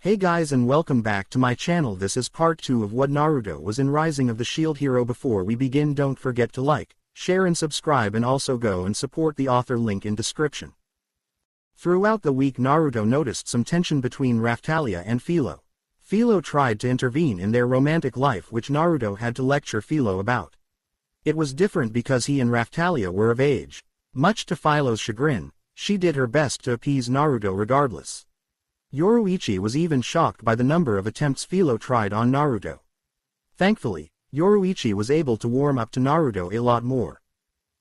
Hey guys and welcome back to my channel. This is part 2 of what Naruto was in Rising of the Shield Hero. Before we begin, don't forget to like, share and subscribe, and also go and support the author, link in description. Throughout the week Naruto noticed some tension between Raphtalia and Philo. Philo tried to intervene in their romantic life, which Naruto had to lecture Philo about. It was different because he and Raphtalia were of age. Much to Philo's chagrin, she did her best to appease Naruto regardless. Yoruichi was even shocked by the number of attempts Philo tried on Naruto. Thankfully, Yoruichi was able to warm up to Naruto a lot more.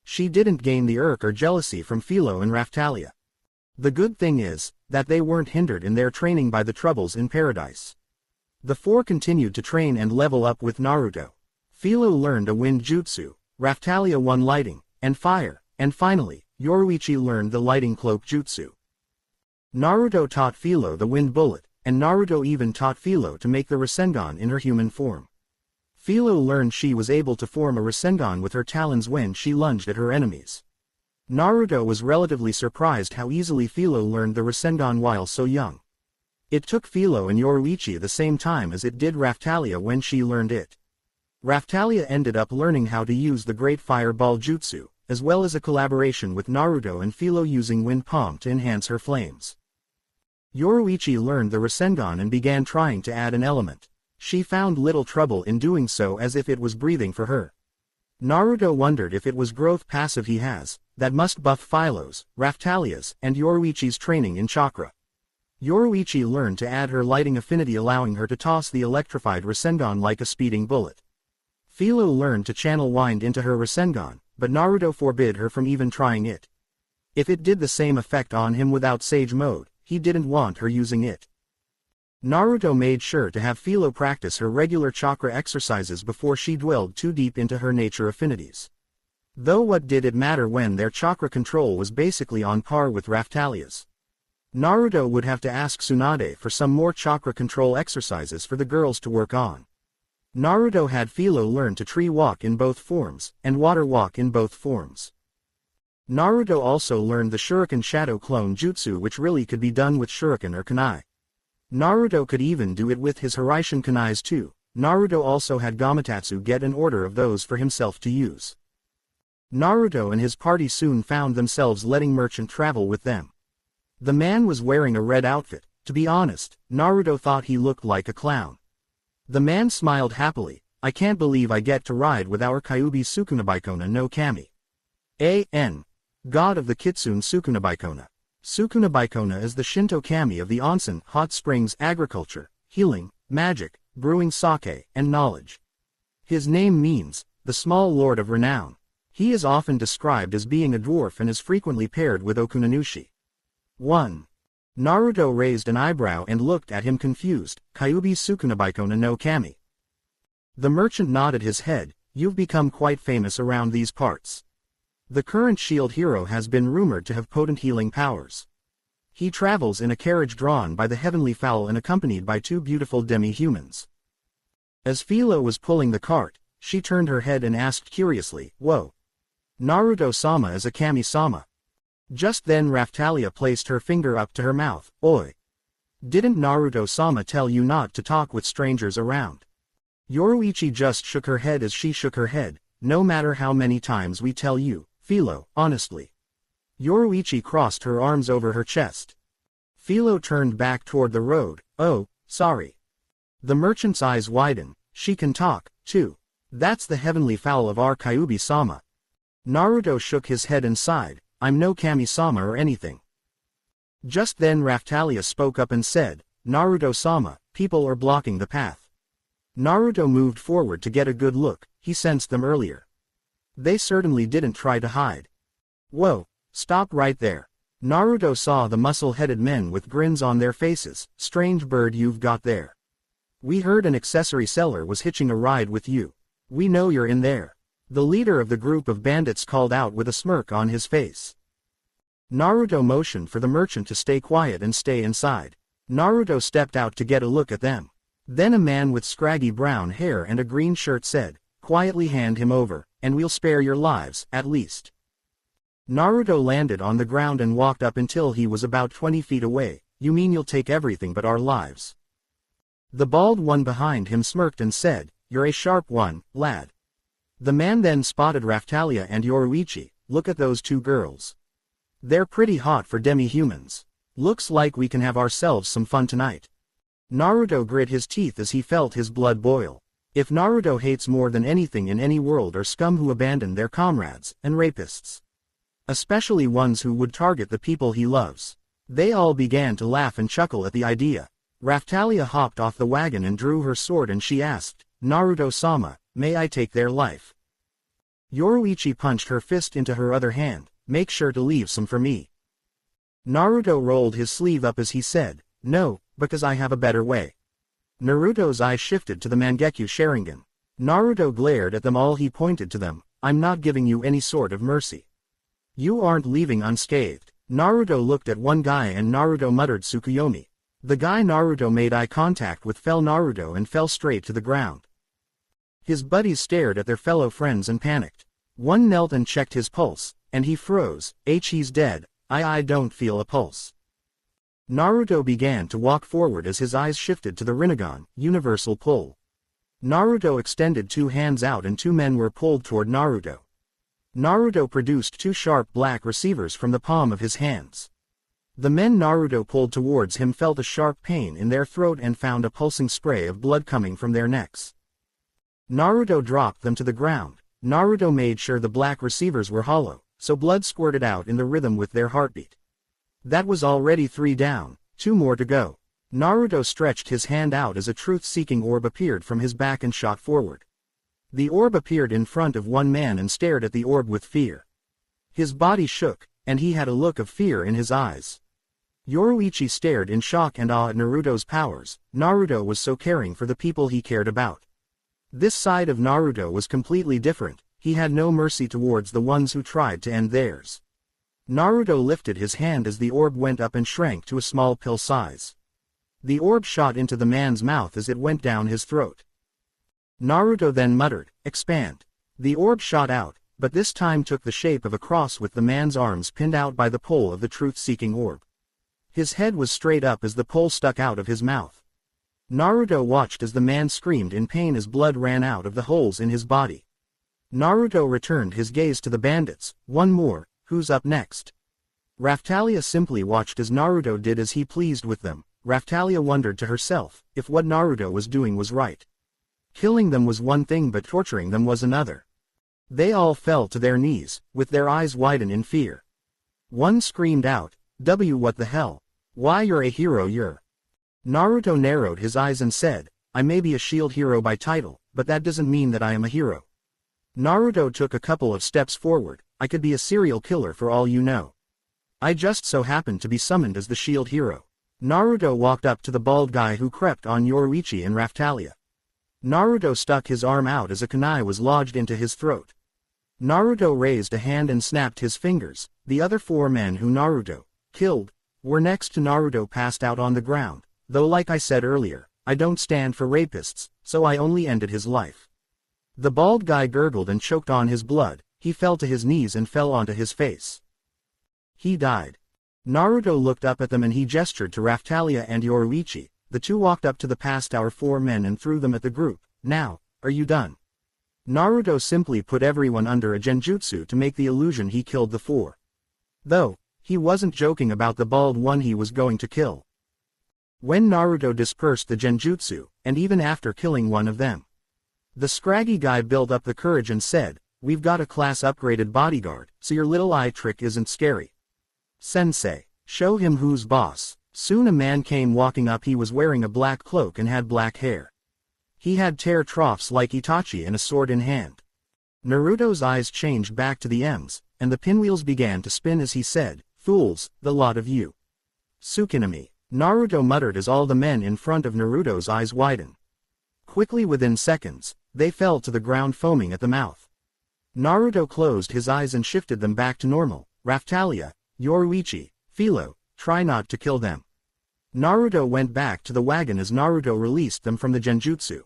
She didn't gain the irk or jealousy from Philo and Raphtalia. The good thing is, that they weren't hindered in their training by the troubles in paradise. The four continued to train and level up with Naruto. Philo learned a wind jutsu, Raphtalia one lighting, and fire, and finally, Yoruichi learned the lighting cloak jutsu. Naruto taught Philo the wind bullet, and Naruto even taught Philo to make the Rasengan in her human form. Philo learned she was able to form a Rasengan with her talons when she lunged at her enemies. Naruto was relatively surprised how easily Philo learned the Rasengan while so young. It took Philo and Yoruichi the same time as it did Raphtalia when she learned it. Raphtalia ended up learning how to use the Great Fireball Jutsu, as well as a collaboration with Naruto and Philo using wind palm to enhance her flames. Yoruichi learned the Rasengan and began trying to add an element. She found little trouble in doing so, as if it was breathing for her. Naruto wondered if it was growth passive he has, that must buff Philo's, Raphtalia's, and Yoruichi's training in chakra. Yoruichi learned to add her lighting affinity, allowing her to toss the electrified Rasengan like a speeding bullet. Philo learned to channel wind into her Rasengan, but Naruto forbid her from even trying it. If it did the same effect on him without Sage Mode, he didn't want her using it. Naruto made sure to have Philo practice her regular chakra exercises before she dwelled too deep into her nature affinities. Though what did it matter when their chakra control was basically on par with Raphtalia's? Naruto would have to ask Tsunade for some more chakra control exercises for the girls to work on. Naruto had Philo learn to tree walk in both forms, and water walk in both forms. Naruto also learned the Shuriken Shadow Clone Jutsu, which really could be done with Shuriken or Kunai. Naruto could even do it with his Hiraishin Kunais too. Naruto also had Gamatsu get an order of those for himself to use. Naruto and his party soon found themselves letting Merchant travel with them. The man was wearing a red outfit. To be honest, Naruto thought he looked like a clown. The man smiled happily. "I can't believe I get to ride with our Kyuubi Sukunabaikona no Kami. A.N. God of the Kitsune Sukunabaikona. Sukunabaikona is the Shinto kami of the onsen, hot springs, agriculture, healing, magic, brewing sake, and knowledge. His name means, the small lord of renown. He is often described as being a dwarf and is frequently paired with Okunanushi. 1. Naruto raised an eyebrow and looked at him confused. Kyuubi Sukunabaikona no Kami. The merchant nodded his head. "You've become quite famous around these parts. The current shield hero has been rumored to have potent healing powers. He travels in a carriage drawn by the heavenly fowl and accompanied by two beautiful demi-humans." As Philo was pulling the cart, she turned her head and asked curiously, "Whoa. Naruto-sama is a Kami-sama." Just then Raphtalia placed her finger up to her mouth. "Oi. Didn't Naruto-sama tell you not to talk with strangers around?" Yoruichi just shook her head as she shook her head. "No matter how many times we tell you, Philo, honestly." Yoruichi crossed her arms over her chest. Philo turned back toward the road. "Oh, sorry." The merchant's eyes widened. "She can talk, too. That's the heavenly fowl of our Kyuubi-sama." Naruto shook his head and sighed. "I'm no Kami-sama or anything." Just then Raphtalia spoke up and said, "Naruto-sama, people are blocking the path." Naruto moved forward to get a good look. He sensed them earlier. They certainly didn't try to hide. "Whoa, stop right there." Naruto saw the muscle-headed men with grins on their faces. "Strange bird you've got there. We heard an accessory seller was hitching a ride with you. We know you're in there." The leader of the group of bandits called out with a smirk on his face. Naruto motioned for the merchant to stay quiet and stay inside. Naruto stepped out to get a look at them. Then a man with scraggy brown hair and a green shirt said, "Quietly hand him over, and we'll spare your lives, at least." Naruto landed on the ground and walked up until he was about 20 feet away. "You mean you'll take everything but our lives?" The bald one behind him smirked and said, "You're a sharp one, lad." The man then spotted Raftalia and Yoruichi. "Look at those two girls. They're pretty hot for demi-humans. Looks like we can have ourselves some fun tonight." Naruto grit his teeth as he felt his blood boil. If Naruto hates more than anything in any world are scum who abandon their comrades, and rapists. Especially ones who would target the people he loves. They all began to laugh and chuckle at the idea. Raftalia hopped off the wagon and drew her sword and she asked, "Naruto-sama, may I take their life?" Yoruichi punched her fist into her other hand. "Make sure to leave some for me." Naruto rolled his sleeve up as he said, "No, because I have a better way." Naruto's eyes shifted to the Mangekyo Sharingan. Naruto glared at them all. He pointed to them, "I'm not giving you any sort of mercy. You aren't leaving unscathed." Naruto looked at one guy and Naruto muttered Tsukuyomi. The guy Naruto made eye contact with fell Naruto and fell straight to the ground. His buddies stared at their fellow friends and panicked. One knelt and checked his pulse, and he froze. He's dead. I don't feel a pulse. Naruto began to walk forward as his eyes shifted to the Rinnegan, universal pull. Naruto extended two hands out and two men were pulled toward Naruto. Naruto produced two sharp black receivers from the palm of his hands. The men Naruto pulled towards him felt a sharp pain in their throat and found a pulsing spray of blood coming from their necks. Naruto dropped them to the ground. Naruto made sure the black receivers were hollow, so blood squirted out in the rhythm with their heartbeat. That was already 3 down, 2 more to go. Naruto stretched his hand out as a truth-seeking orb appeared from his back and shot forward. The orb appeared in front of one man and stared at the orb with fear. His body shook, and he had a look of fear in his eyes. Yoruichi stared in shock and awe at Naruto's powers. Naruto was so caring for the people he cared about. This side of Naruto was completely different. He had no mercy towards the ones who tried to end theirs. Naruto lifted his hand as the orb went up and shrank to a small pill size. The orb shot into the man's mouth as it went down his throat. Naruto then muttered, "Expand." The orb shot out, but this time took the shape of a cross with the man's arms pinned out by the pole of the truth-seeking orb. His head was straight up as the pole stuck out of his mouth. Naruto watched as the man screamed in pain as blood ran out of the holes in his body. Naruto returned his gaze to the bandits. "One more, who's up next?" Raftalia simply watched as Naruto did as he pleased with them. Raftalia wondered to herself, if what Naruto was doing was right. Killing them was one thing but torturing them was another. They all fell to their knees, with their eyes widened in fear. One screamed out, What the hell? Why you're a hero you're." Naruto narrowed his eyes and said, "I may be a shield hero by title, but that doesn't mean that I am a hero." Naruto took a couple of steps forward. "I could be a serial killer for all you know. I just so happened to be summoned as the shield hero." Naruto walked up to the bald guy who crept on Yoruichi and Raftalia. Naruto stuck his arm out as a kunai was lodged into his throat. Naruto raised a hand and snapped his fingers. The other 4 men who Naruto killed were next to Naruto passed out on the ground, though like I said earlier, I don't stand for rapists, so I only ended his life. The bald guy gurgled and choked on his blood. He fell to his knees and fell onto his face. He died. Naruto looked up at them and he gestured to Raftalia and Yoruichi. The two walked up to the past our 4 men and threw them at the group. "Now, are you done?" Naruto simply put everyone under a genjutsu to make the illusion he killed the 4. Though, he wasn't joking about the bald one he was going to kill. When Naruto dispersed the genjutsu, and even after killing one of them, the scraggy guy built up the courage and said, "We've got a class-upgraded bodyguard, so your little eye trick isn't scary. Sensei, show him who's boss." Soon a man came walking up. He was wearing a black cloak and had black hair. He had tear troughs like Itachi and a sword in hand. Naruto's eyes changed back to the M's, and the pinwheels began to spin as he said, "Fools, the lot of you. Tsukinami." Naruto muttered as all the men in front of Naruto's eyes widened. Quickly within seconds, they fell to the ground foaming at the mouth. Naruto closed his eyes and shifted them back to normal. "Raftalia, Yoruichi, Philo, try not to kill them." Naruto went back to the wagon as Naruto released them from the genjutsu.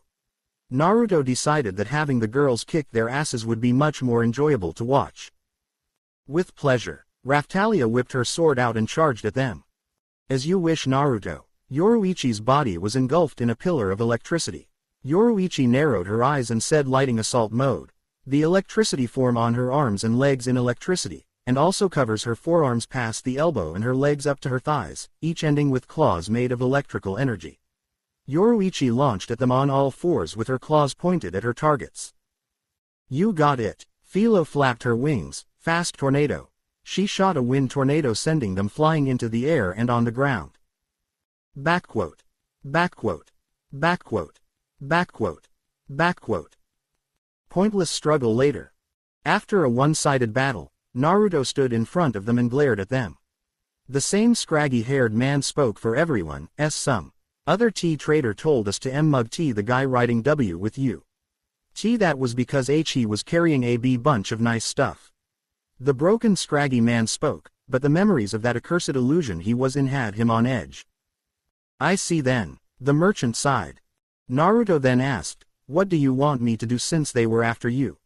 Naruto decided that having the girls kick their asses would be much more enjoyable to watch. With pleasure, Raftalia whipped her sword out and charged at them. "As you wish, Naruto." Yoruichi's body was engulfed in a pillar of electricity. Yoruichi narrowed her eyes and said, lighting assault mode. The electricity form on her arms and legs in electricity, and also covers her forearms past the elbow and her legs up to her thighs, each ending with claws made of electrical energy. Yoruichi launched at them on all fours with her claws pointed at her targets. You got it. Philo flapped her wings, fast tornado. She shot a wind tornado sending them flying into the air and on the ground. Backquote. Backquote. Backquote. Backquote. Backquote. Pointless struggle later. After a one-sided battle, Naruto stood in front of them and glared at them. The same scraggy-haired man spoke for everyone, some other tea trader told us to mug tea the guy riding W with you. T that was because he was carrying a bunch of nice stuff. The broken scraggy man spoke, but the memories of that accursed illusion he was in had him on edge. I see then. The merchant sighed. Naruto then asked, what do you want me to do since they were after you?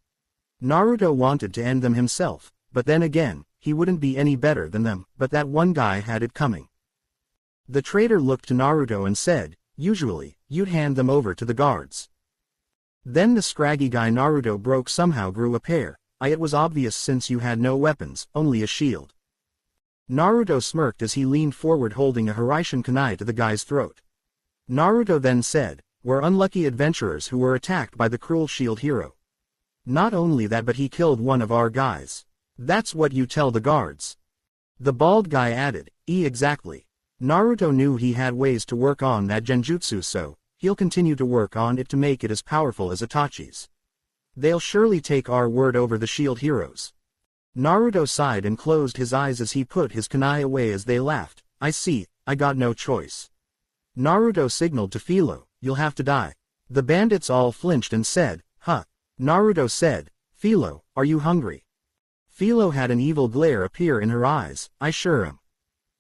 Naruto wanted to end them himself, but then again, he wouldn't be any better than them, but that one guy had it coming. The trader looked to Naruto and said, usually, you'd hand them over to the guards. Then the scraggy guy Naruto broke somehow grew a pair. It was obvious since you had no weapons, only a shield. Naruto smirked as he leaned forward holding a Hiraishin kunai to the guy's throat. Naruto then said, we're unlucky adventurers who were attacked by the cruel shield hero. Not only that but he killed one of our guys. That's what you tell the guards. The bald guy added, exactly. Naruto knew he had ways to work on that genjutsu so, he'll continue to work on it to make it as powerful as Itachi's. They'll surely take our word over the shield heroes. Naruto sighed and closed his eyes as he put his kunai away as they laughed. I see, I got no choice. Naruto signaled to Philo, you'll have to die. The bandits all flinched and said, huh. Naruto said, Philo, are you hungry? Philo had an evil glare appear in her eyes. I sure am.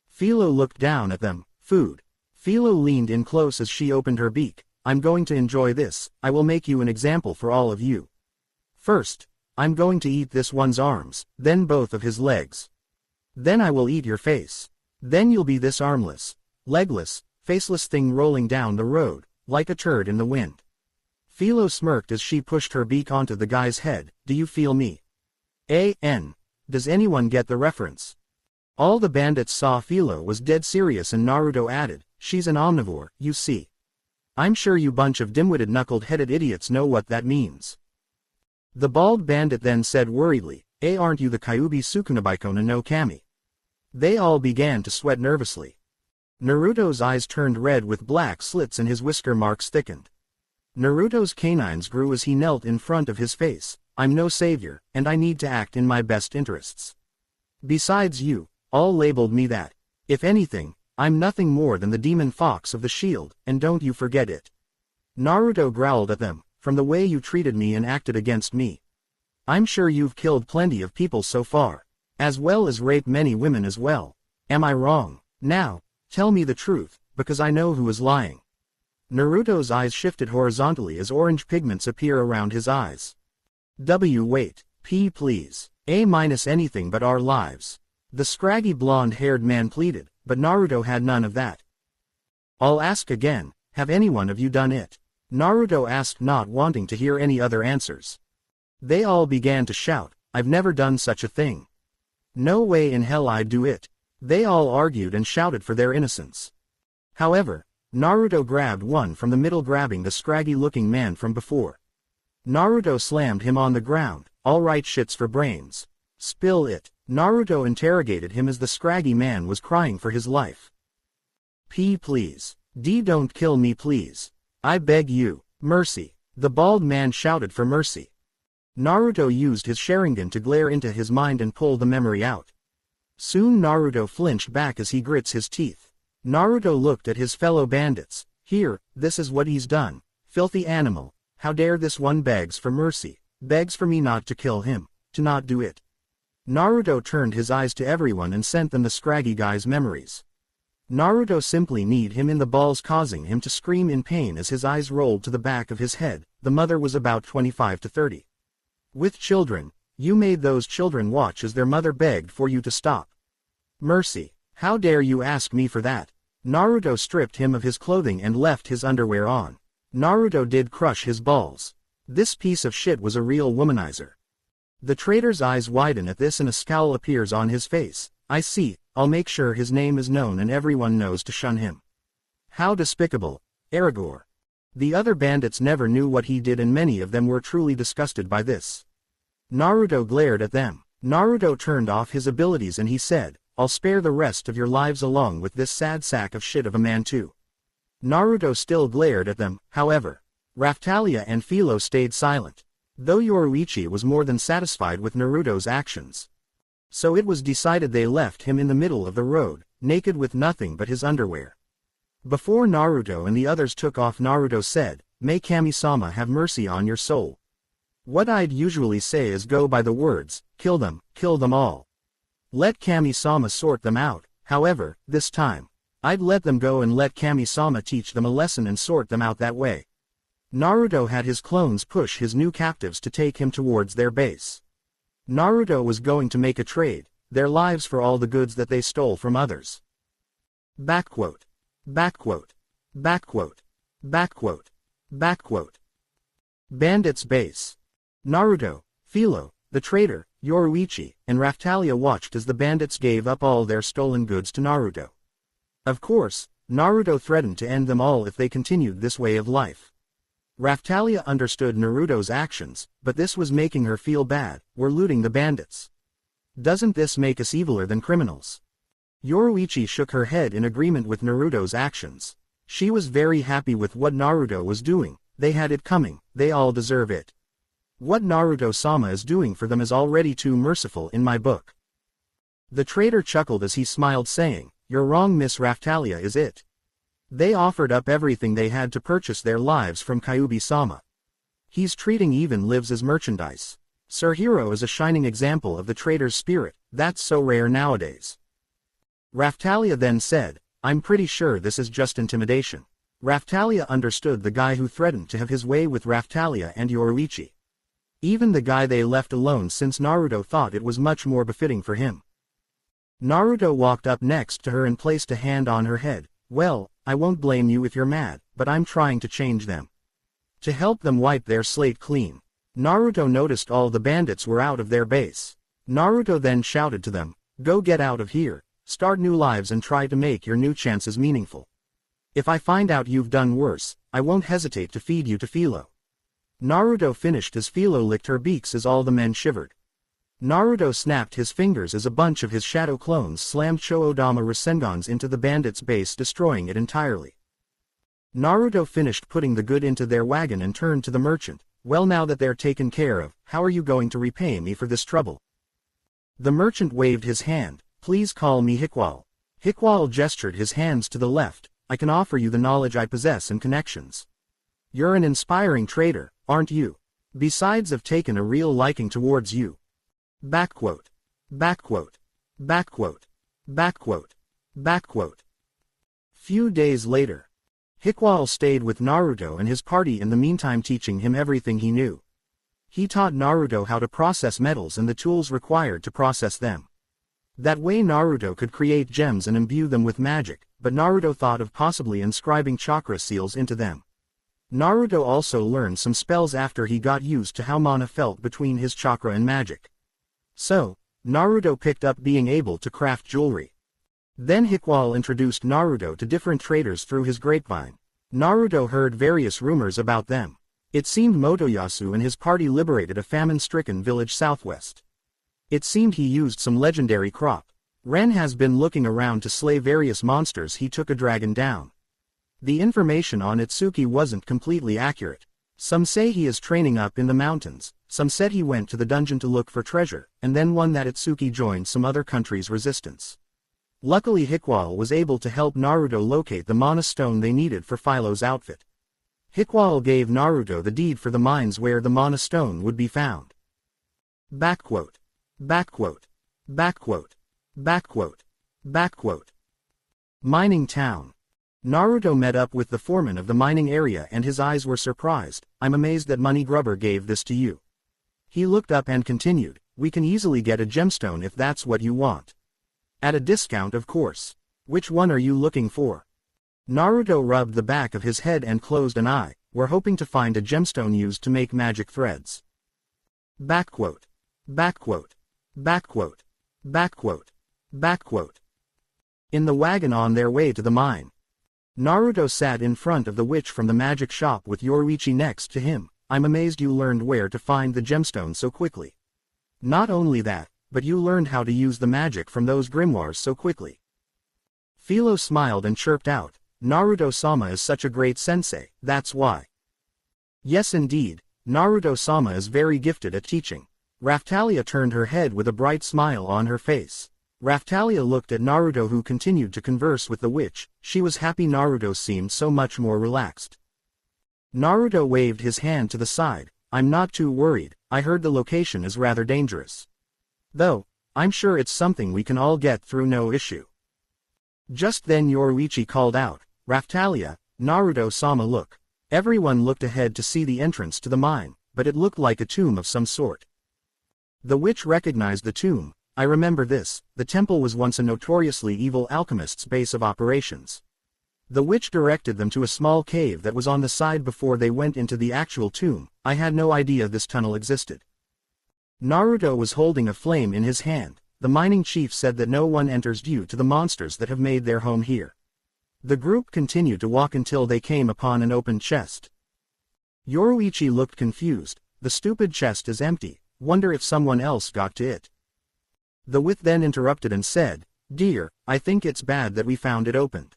Philo looked down at them. Food. Philo leaned in close as she opened her beak. I'm going to enjoy this. I will make you an example for all of you. First, I'm going to eat this one's arms, then both of his legs. Then I will eat your face. Then you'll be this armless, legless, faceless thing rolling down the road, like a turd in the wind. Philo smirked as she pushed her beak onto the guy's head. Do you feel me? Does anyone get the reference? All the bandits saw Philo was dead serious and Naruto added, she's an omnivore, you see. I'm sure you bunch of dim-witted knuckled-headed idiots know what that means. The bald bandit then said worriedly, aren't you the Kyuubi Sukunabaikona no Kami? They all began to sweat nervously. Naruto's eyes turned red with black slits and his whisker marks thickened. Naruto's canines grew as he knelt in front of his face. I'm no savior, and I need to act in my best interests. Besides you, all labeled me that. If anything, I'm nothing more than the demon fox of the shield, and don't you forget it. Naruto growled at them, from the way you treated me and acted against me. I'm sure you've killed plenty of people so far, as well as raped many women as well. Am I wrong? Now, tell me the truth, because I know who is lying. Naruto's eyes shifted horizontally as orange pigments appear around his eyes. Wait, P please. Anything but our lives. The scraggy blonde-haired man pleaded, but Naruto had none of that. I'll ask again, have any one of you done it? Naruto asked, not wanting to hear any other answers. They all began to shout, I've never done such a thing. No way in hell I'd do it. They all argued and shouted for their innocence. However, Naruto grabbed one from the middle, grabbing the scraggy-looking man from before. Naruto slammed him on the ground. All right, shits for brains. Spill it. Naruto interrogated him as the scraggy man was crying for his life. P please. D don't kill me please. I beg you. Mercy. The bald man shouted for mercy. Naruto used his Sharingan to glare into his mind and pull the memory out. Soon Naruto flinched back as he grits his teeth. Naruto looked at his fellow bandits. Here, this is what he's done. Filthy animal. How dare this one begs for mercy, begs for me not to kill him, to not do it. Naruto turned his eyes to everyone and sent them the scraggy guy's memories. Naruto simply kneed him in the balls, causing him to scream in pain as his eyes rolled to the back of his head. The mother was about 25 to 30. With children, you made those children watch as their mother begged for you to stop. Mercy, how dare you ask me for that? Naruto stripped him of his clothing and left his underwear on. Naruto did crush his balls. This piece of shit was a real womanizer. The trader's eyes widen at this and a scowl appears on his face. I see, I'll make sure his name is known and everyone knows to shun him. How despicable, Aragorn. The other bandits never knew what he did and many of them were truly disgusted by this. Naruto glared at them. Naruto turned off his abilities and he said, I'll spare the rest of your lives along with this sad sack of shit of a man too. Naruto still glared at them, however. Raphtalia and Philo stayed silent. Though Yoruichi was more than satisfied with Naruto's actions. So it was decided they left him in the middle of the road, naked with nothing but his underwear. Before Naruto and the others took off, Naruto said, May Kami-sama have mercy on your soul. What I'd usually say is go by the words, kill them all. Let Kami-sama sort them out, however, this time. I'd let them go and let Kami-sama teach them a lesson and sort them out that way. Naruto had his clones push his new captives to take him towards their base. Naruto was going to make a trade, their lives for all the goods that they stole from others. Backquote. Backquote. Backquote. Backquote. Backquote. Bandit's base. Naruto, Philo, the traitor, Yoruichi, and Raphtalia watched as the bandits gave up all their stolen goods to Naruto. Of course, Naruto threatened to end them all if they continued this way of life. Raphtalia understood Naruto's actions, but this was making her feel bad. We're looting the bandits. Doesn't this make us eviler than criminals? Yoruichi shook her head in agreement with Naruto's actions. She was very happy with what Naruto was doing. They had it coming, they all deserve it. What Naruto-sama is doing for them is already too merciful in my book. The traitor chuckled as he smiled saying, You're wrong, Miss Raphtalia, is it? They offered up everything they had to purchase their lives from Kyuubi-sama. He's treating even lives as merchandise. Sir Hero is a shining example of the traitor's spirit, that's so rare nowadays. Raphtalia then said, I'm pretty sure this is just intimidation. Raphtalia understood the guy who threatened to have his way with Raphtalia and Yoruichi. Even the guy they left alone since Naruto thought it was much more befitting for him. Naruto walked up next to her and placed a hand on her head. Well, I won't blame you if you're mad, but I'm trying to change them. To help them wipe their slate clean. Naruto noticed all the bandits were out of their base. Naruto then shouted to them, Go get out of here, start new lives and try to make your new chances meaningful. If I find out you've done worse, I won't hesitate to feed you to Philo. Naruto finished as Philo licked her beaks as all the men shivered. Naruto snapped his fingers as a bunch of his shadow clones slammed Shoodama Rasengans into the bandits' base, destroying it entirely. Naruto finished putting the good into their wagon and turned to the merchant. Well, now that they're taken care of, how are you going to repay me for this trouble? The merchant waved his hand. Please call me Hikwal. Hikwal gestured his hands to the left. I can offer you the knowledge I possess and connections. You're an inspiring trader, aren't you? Besides, I've taken a real liking towards you. Backquote. Backquote. Backquote. Backquote. Backquote. Few days later. Hikwal stayed with Naruto and his party in the meantime, teaching him everything he knew. He taught Naruto how to process metals and the tools required to process them. That way Naruto could create gems and imbue them with magic, but Naruto thought of possibly inscribing chakra seals into them. Naruto also learned some spells after he got used to how mana felt between his chakra and magic. So, Naruto picked up being able to craft jewelry. Then Hikwal introduced Naruto to different traders through his grapevine. Naruto heard various rumors about them. It seemed Motoyasu and his party liberated a famine-stricken village southwest. It seemed he used some legendary crop. Ren has been looking around to slay various monsters. He took a dragon down. The information on Itsuki wasn't completely accurate. Some say he is training up in the mountains, some said he went to the dungeon to look for treasure, and then one that Itsuki joined some other country's resistance. Luckily Hikwal was able to help Naruto locate the mana stone they needed for Philo's outfit. Hikwal gave Naruto the deed for the mines where the mana stone would be found. Backquote. Backquote. Backquote. Backquote. Backquote. Mining town. Naruto met up with the foreman of the mining area and his eyes were surprised. I'm amazed that Money Grubber gave this to you. He looked up and continued, we can easily get a gemstone if that's what you want. At a discount, of course. Which one are you looking for? Naruto rubbed the back of his head and closed an eye. We're hoping to find a gemstone used to make magic threads. Backquote. Backquote. Backquote. Backquote. Backquote. In the wagon on their way to the mine, Naruto sat in front of the witch from the magic shop with Yoruichi next to him. I'm amazed you learned where to find the gemstone so quickly. Not only that, but you learned how to use the magic from those grimoires so quickly. Philo smiled and chirped out, Naruto-sama is such a great sensei, that's why. Yes indeed, Naruto-sama is very gifted at teaching. Raftalia turned her head with a bright smile on her face. Raftalia looked at Naruto who continued to converse with the witch. She was happy Naruto seemed so much more relaxed. Naruto waved his hand to the side. I'm not too worried, I heard the location is rather dangerous. Though, I'm sure it's something we can all get through no issue. Just then Yoruichi called out, Raftalia, Naruto-sama look. Everyone looked ahead to see the entrance to the mine, but it looked like a tomb of some sort. The witch recognized the tomb. I remember this, the temple was once a notoriously evil alchemist's base of operations. The witch directed them to a small cave that was on the side before they went into the actual tomb. I had no idea this tunnel existed. Naruto was holding a flame in his hand. The mining chief said that no one enters due to the monsters that have made their home here. The group continued to walk until they came upon an open chest. Yoruichi looked confused. The stupid chest is empty. Wonder if someone else got to it. The witch then interrupted and said, Dear, I think it's bad that we found it opened.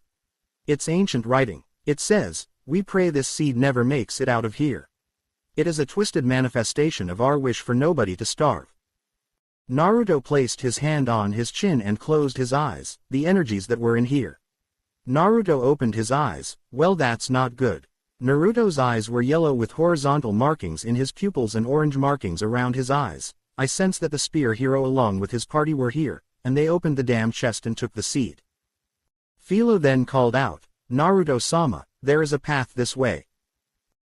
It's ancient writing. It says, we pray this seed never makes it out of here. It is a twisted manifestation of our wish for nobody to starve. Naruto placed his hand on his chin and closed his eyes, the energies that were in here. Naruto opened his eyes. Well, that's not good. Naruto's eyes were yellow with horizontal markings in his pupils and orange markings around his eyes. I sensed that the spear hero along with his party were here, and they opened the damn chest and took the seed. Philo then called out, Naruto-sama, there is a path this way.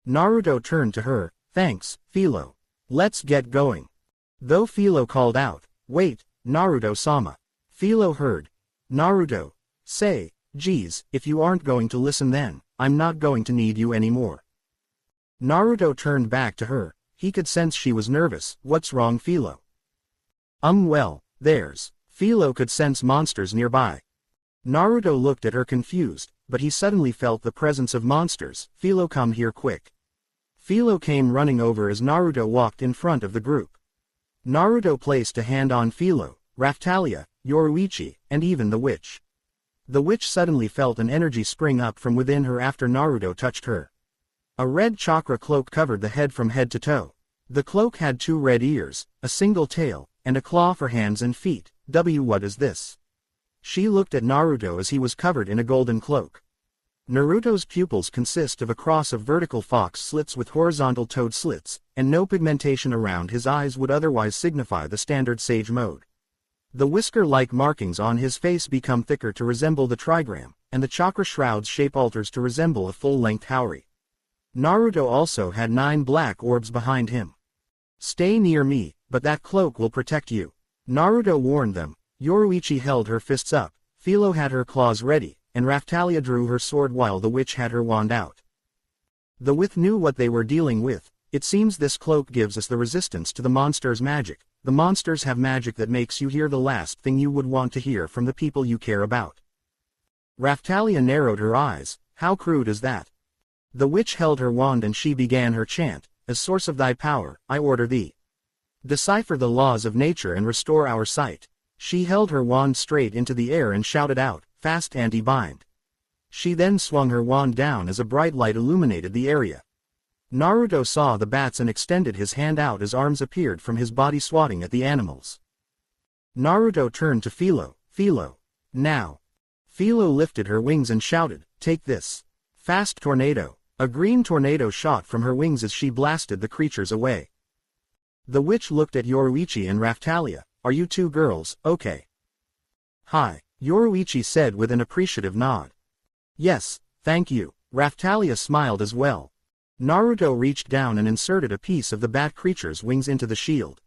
Naruto turned to her, thanks, Philo. Let's get going. Though Philo called out, wait, Naruto-sama. Philo heard Naruto say, geez, if you aren't going to listen then, I'm not going to need you anymore. Naruto turned back to her. He could sense she was nervous. What's wrong, Philo? Well, there's. Philo could sense monsters nearby. Naruto looked at her confused, but he suddenly felt the presence of monsters. Philo, come here quick. Philo came running over as Naruto walked in front of the group. Naruto placed a hand on Philo, Raftalia, Yoruichi, and even the witch. The witch suddenly felt an energy spring up from within her after Naruto touched her. A red chakra cloak covered the head from head to toe. The cloak had 2 red ears, a single tail, and a claw for hands and feet. What is this? She looked at Naruto as he was covered in a golden cloak. Naruto's pupils consist of a cross of vertical fox slits with horizontal toad slits, and no pigmentation around his eyes would otherwise signify the standard sage mode. The whisker-like markings on his face become thicker to resemble the trigram, and the chakra shroud's shape alters to resemble a full-length haori. Naruto also had 9 black orbs behind him. Stay near me, but that cloak will protect you. Naruto warned them. Yoruichi held her fists up, Philo had her claws ready, and Raftalia drew her sword while the witch had her wand out. The witch knew what they were dealing with. It seems this cloak gives us the resistance to the monster's magic. The monsters have magic that makes you hear the last thing you would want to hear from the people you care about. Raftalia narrowed her eyes. How crude is that? The witch held her wand and she began her chant, as source of thy power, I order thee. Decipher the laws of nature and restore our sight. She held her wand straight into the air and shouted out, fast anti-bind. She then swung her wand down as a bright light illuminated the area. Naruto saw the bats and extended his hand out as arms appeared from his body swatting at the animals. Naruto turned to Philo. Philo. Now. Philo lifted her wings and shouted, take this. Fast tornado. A green tornado shot from her wings as she blasted the creatures away. The witch looked at Yoruichi and Raftalia. Are you 2 girls, okay? Hi, Yoruichi said with an appreciative nod. Yes, thank you. Raftalia smiled as well. Naruto reached down and inserted a piece of the bat creature's wings into the shield.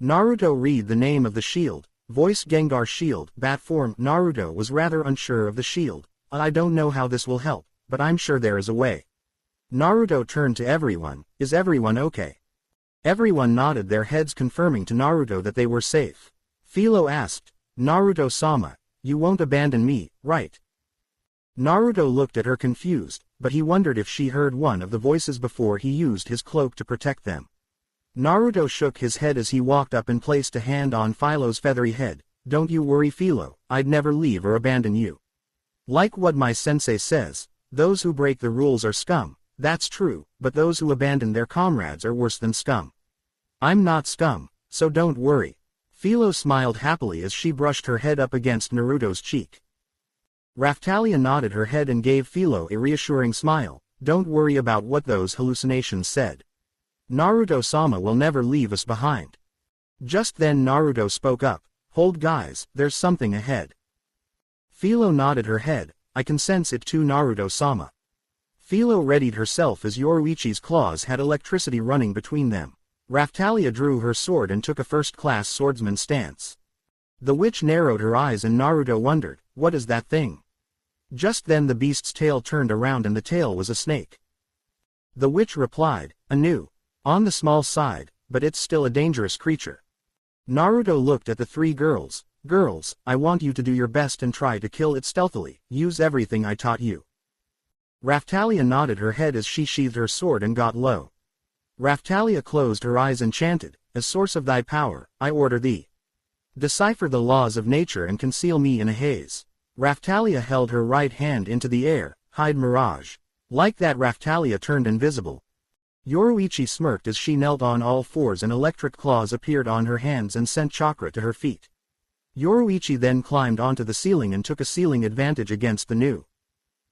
Naruto read the name of the shield. Voice Gengar shield, bat form. Naruto was rather unsure of the shield. I don't know how this will help, but I'm sure there is a way. Naruto turned to everyone, is everyone okay? Everyone nodded their heads confirming to Naruto that they were safe. Philo asked, Naruto-sama, you won't abandon me, right? Naruto looked at her confused, but he wondered if she heard one of the voices before he used his cloak to protect them. Naruto shook his head as he walked up and placed a hand on Philo's feathery head. Don't you worry, Philo, I'd never leave or abandon you. Like what my sensei says, those who break the rules are scum. That's true, but those who abandon their comrades are worse than scum. I'm not scum, so don't worry. Philo smiled happily as she brushed her head up against Naruto's cheek. Raphtalia nodded her head and gave Philo a reassuring smile. Don't worry about what those hallucinations said. Naruto-sama will never leave us behind. Just then Naruto spoke up. Hold guys, there's something ahead. Philo nodded her head. I can sense it too, Naruto-sama. Philo readied herself as Yoruichi's claws had electricity running between them. Raphtalia drew her sword and took a first-class swordsman stance. The witch narrowed her eyes and Naruto wondered, what is that thing? Just then the beast's tail turned around and the tail was a snake. The witch replied, Anu. On the small side, but it's still a dangerous creature. Naruto looked at the three girls. Girls, I want you to do your best and try to kill it stealthily. Use everything I taught you. Raphtalia nodded her head as she sheathed her sword and got low. Raphtalia closed her eyes and chanted, As source of thy power, I order thee. Decipher the laws of nature and conceal me in a haze. Raphtalia held her right hand into the air, hide mirage. Like that Raphtalia turned invisible. Yoruichi smirked as she knelt on all fours and electric claws appeared on her hands and sent chakra to her feet. Yoruichi then climbed onto the ceiling and took a ceiling advantage against the new.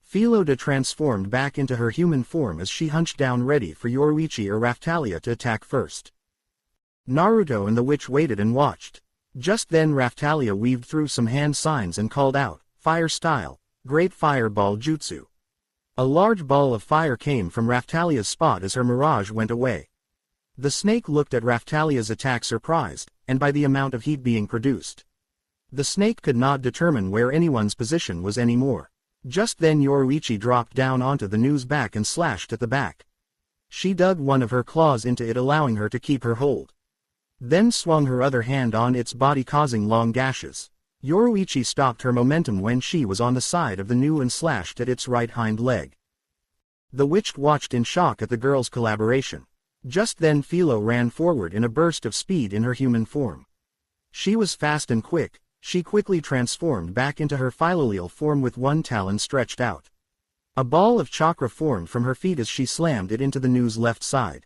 Philoda transformed back into her human form as she hunched down ready for Yoruichi or Raphtalia to attack first. Naruto and the witch waited and watched. Just then Raphtalia weaved through some hand signs and called out, Fire style, Great Fireball Jutsu. A large ball of fire came from Raphtalia's spot as her mirage went away. The snake looked at Raphtalia's attack surprised, and by the amount of heat being produced. The snake could not determine where anyone's position was anymore. Just then Yoruichi dropped down onto the Nu's back and slashed at the back. She dug one of her claws into it, allowing her to keep her hold. Then swung her other hand on its body, causing long gashes. Yoruichi stopped her momentum when she was on the side of the Nu and slashed at its right hind leg. The witch watched in shock at the girls' collaboration. Just then Philo ran forward in a burst of speed in her human form. She was fast and quick. She quickly transformed back into her philolial form with one talon stretched out. A ball of chakra formed from her feet as she slammed it into the Nu's left side.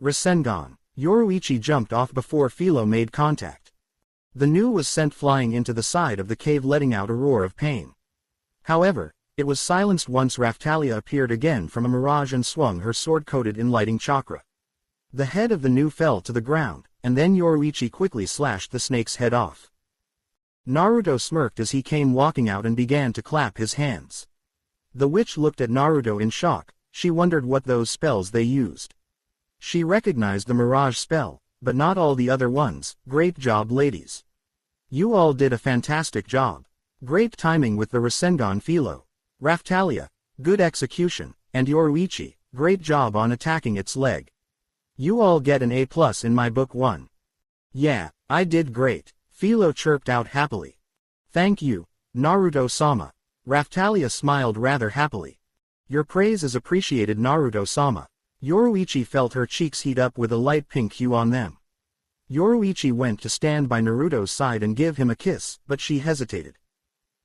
Rasengan. Yoruichi jumped off before Philo made contact. The Nu was sent flying into the side of the cave, letting out a roar of pain. However, it was silenced once Raphtalia appeared again from a mirage and swung her sword coated in lighting chakra. The head of the Nu fell to the ground, and then Yoruichi quickly slashed the snake's head off. Naruto smirked as he came walking out and began to clap his hands. The witch looked at Naruto in shock. She wondered what those spells they used. She recognized the mirage spell, but not all the other ones. Great job, ladies. You all did a fantastic job. Great timing with the Rasengan, Philo. Raphtalia, good execution, and Yoruichi, great job on attacking its leg. You all get an A+ in my book 1. Yeah, I did great, Philo chirped out happily. Thank you, Naruto-sama. Raphtalia smiled rather happily. Your praise is appreciated, Naruto-sama. Yoruichi felt her cheeks heat up with a light pink hue on them. Yoruichi went to stand by Naruto's side and give him a kiss, but she hesitated.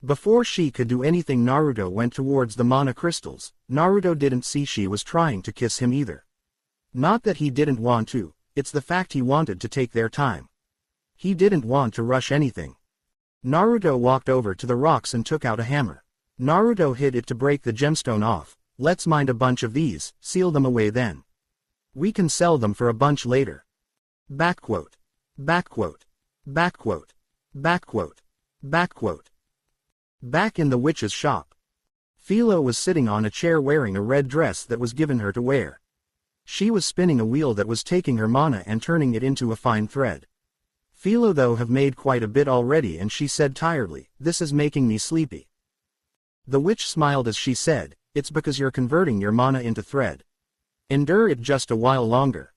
Before she could do anything, Naruto went towards the mana crystals. Naruto didn't see she was trying to kiss him either. Not that he didn't want to, it's the fact he wanted to take their time. He didn't want to rush anything. Naruto walked over to the rocks and took out a hammer. Naruto hit it to break the gemstone off. Let's mine a bunch of these, seal them away then. We can sell them for a bunch later. Backquote. Backquote. Backquote. Backquote. Backquote. Back in the witch's shop. Philo was sitting on a chair wearing a red dress that was given her to wear. She was spinning a wheel that was taking her mana and turning it into a fine thread. Philo though have made quite a bit already, and she said tiredly, this is making me sleepy. The witch smiled as she said, "It's because you're converting your mana into thread. Endure it just a while longer."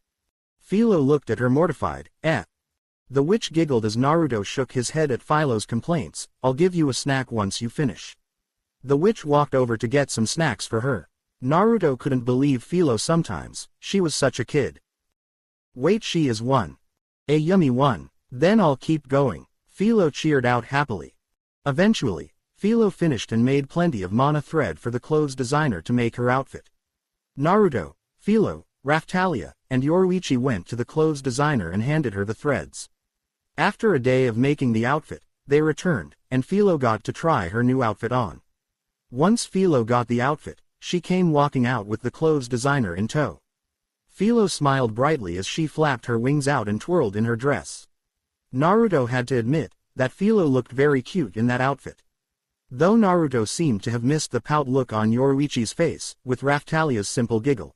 Philo looked at her mortified. The witch giggled as Naruto shook his head at Philo's complaints. "I'll give you a snack once you finish." The witch walked over to get some snacks for her. Naruto couldn't believe Philo sometimes, she was such a kid. "Wait, she is one. A yummy one. Then I'll keep going," Philo cheered out happily. Eventually, Philo finished and made plenty of mana thread for the clothes designer to make her outfit. Naruto, Philo, Raphtalia, and Yoruichi went to the clothes designer and handed her the threads. After a day of making the outfit, they returned, and Philo got to try her new outfit on. Once Philo got the outfit, she came walking out with the clothes designer in tow. Philo smiled brightly as she flapped her wings out and twirled in her dress. Naruto had to admit that Philo looked very cute in that outfit. Though Naruto seemed to have missed the pout look on Yoruichi's face, with Raphtalia's simple giggle.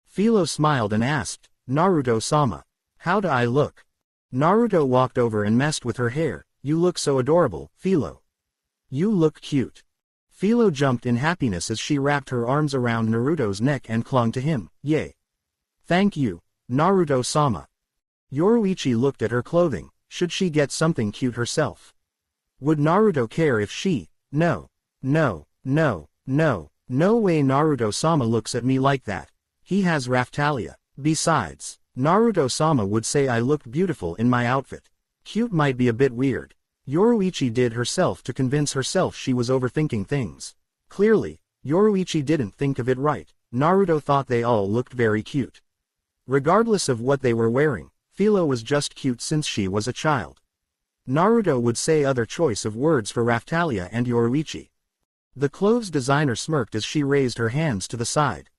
Philo smiled and asked, "Naruto-sama, how do I look?" Naruto walked over and messed with her hair. "You look so adorable, Philo. You look cute." Philo jumped in happiness as she wrapped her arms around Naruto's neck and clung to him. "Yay. Thank you, Naruto-sama." Yoruichi looked at her clothing. Should she get something cute herself? Would Naruto care if she— No way Naruto-sama looks at me like that. He has Raphtalia. Besides, Naruto-sama would say I looked beautiful in my outfit. Cute might be a bit weird. Yoruichi did herself to convince herself she was overthinking things. Clearly, Yoruichi didn't think of it right. Naruto thought they all looked very cute. Regardless of what they were wearing, Philo was just cute since she was a child. Naruto would say other choice of words for Raphtalia and Yoruichi. The clothes designer smirked as she raised her hands to the side.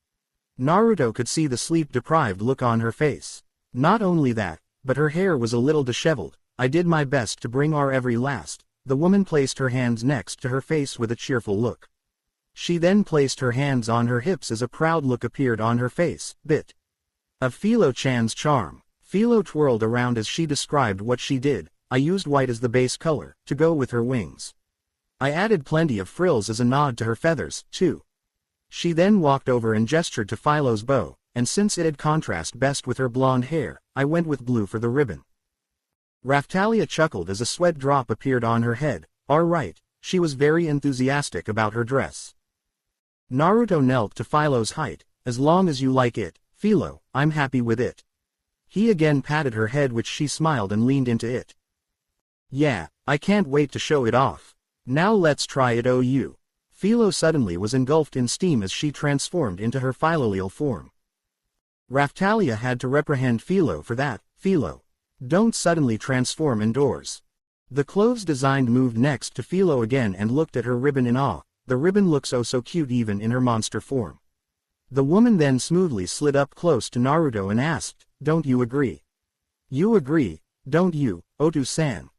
Naruto could see the sleep-deprived look on her face. Not only that, but her hair was a little disheveled. "I did my best to bring our every last." The woman placed her hands next to her face with a cheerful look. She then placed her hands on her hips as a proud look appeared on her face. Bit of Philo-chan's charm. Philo twirled around as she described what she did. "I used white as the base color, to go with her wings. I added plenty of frills as a nod to her feathers, too." She then walked over and gestured to Philo's bow, and since it'd contrast best with her blonde hair, I went with blue for the ribbon. Raphtalia chuckled as a sweat drop appeared on her head. All right, she was very enthusiastic about her dress. Naruto knelt to Philo's height. "As long as you like it, Philo, I'm happy with it." He again patted her head, which she smiled and leaned into it. "Yeah, I can't wait to show it off. Now let's try it." OU. Philo suddenly was engulfed in steam as she transformed into her Philolial form. Raphtalia had to reprehend Philo for that. "Philo, don't suddenly transform indoors." The clothes designed moved next to Philo again and looked at her ribbon in awe. The ribbon looks oh so cute even in her monster form. The woman then smoothly slid up close to Naruto and asked, "Don't you agree? You agree, don't you, Otu-san?"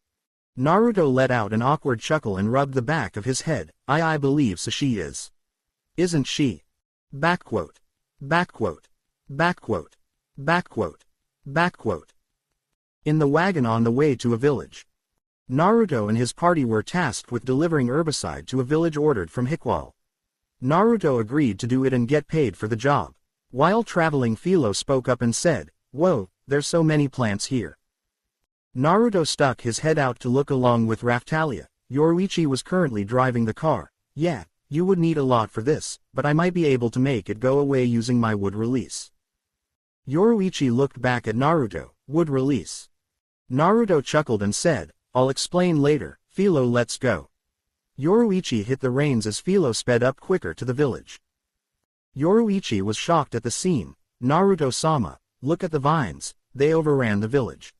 Naruto let out an awkward chuckle and rubbed the back of his head. I believe so she is. Isn't she? Backquote. Backquote. Backquote. Backquote. Backquote. In the wagon on the way to a village. Naruto and his party were tasked with delivering herbicide to a village ordered from Hickwall. Naruto agreed to do it and get paid for the job. While traveling, Philo spoke up and said, "Whoa, there's so many plants here." Naruto stuck his head out to look along with Raphtalia. Yoruichi was currently driving the car. "Yeah, you would need a lot for this, but I might be able to make it go away using my wood release." Yoruichi looked back at Naruto. "Wood release?" Naruto chuckled and said, "I'll explain later. Philo, let's go." Yoruichi hit the reins as Philo sped up quicker to the village. Yoruichi was shocked at the scene. "Naruto-sama, look at the vines, they overran the village."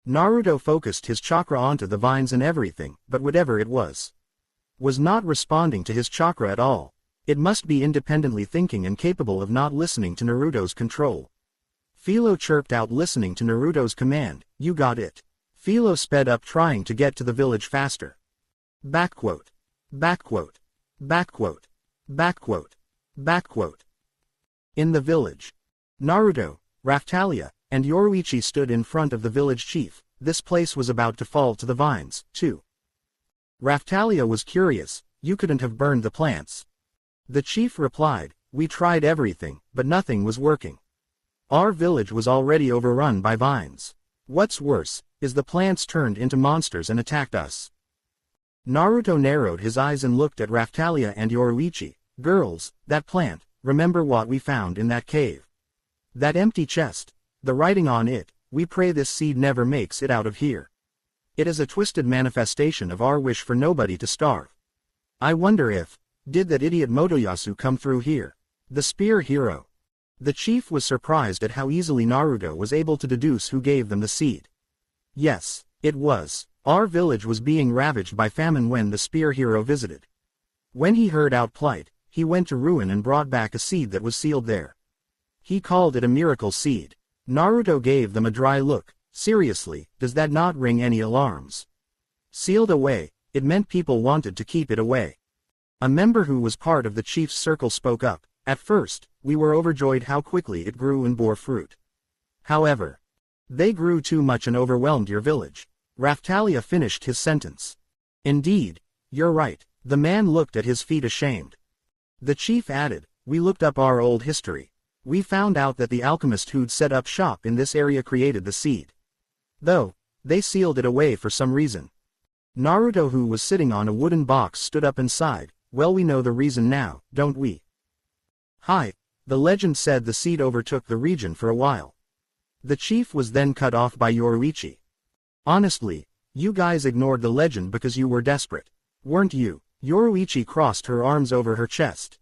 Naruto focused his chakra onto the vines and everything, but whatever it was not responding to his chakra at all. It must be independently thinking and capable of not listening to Naruto's control. Philo chirped out, listening to Naruto's command, "You got it." Philo sped up trying to get to the village faster. Backquote. Backquote. Backquote. Backquote. Backquote. In the village. Naruto, Raphtalia, and Yoruichi stood in front of the village chief. This place was about to fall to the vines, too. Raphtalia was curious. You couldn't have burned the plants. The chief replied, we tried everything, but nothing was working. Our village was already overrun by vines. What's worse, is the plants turned into monsters and attacked us. Naruto narrowed his eyes and looked at Raphtalia and Yoruichi. Girls, that plant, remember what we found in that cave? That empty chest. The writing on it, we pray this seed never makes it out of here. It is a twisted manifestation of our wish for nobody to starve. I wonder if, did that idiot Motoyasu come through here? The spear hero. The chief was surprised at how easily Naruto was able to deduce who gave them the seed. Yes, it was. Our village was being ravaged by famine when the spear hero visited. When he heard our plight, he went to ruin and brought back a seed that was sealed there. He called it a miracle seed. Naruto gave them a dry look. Seriously, does that not ring any alarms? Sealed away, it meant people wanted to keep it away. A member who was part of the chief's circle spoke up. At first, we were overjoyed how quickly it grew and bore fruit. However, they grew too much and overwhelmed your village. Raphtalia finished his sentence. Indeed, you're right. The man looked at his feet ashamed. The chief added, we looked up our old history. We found out that the alchemist who'd set up shop in this area created the seed. Though, they sealed it away for some reason. Naruto, who was sitting on a wooden box, stood up and sighed. Well, we know the reason now, don't we? Hi, the legend said the seed overtook the region for a while. The chief was then cut off by Yoruichi. Honestly, you guys ignored the legend because you were desperate. Weren't you? Yoruichi crossed her arms over her chest.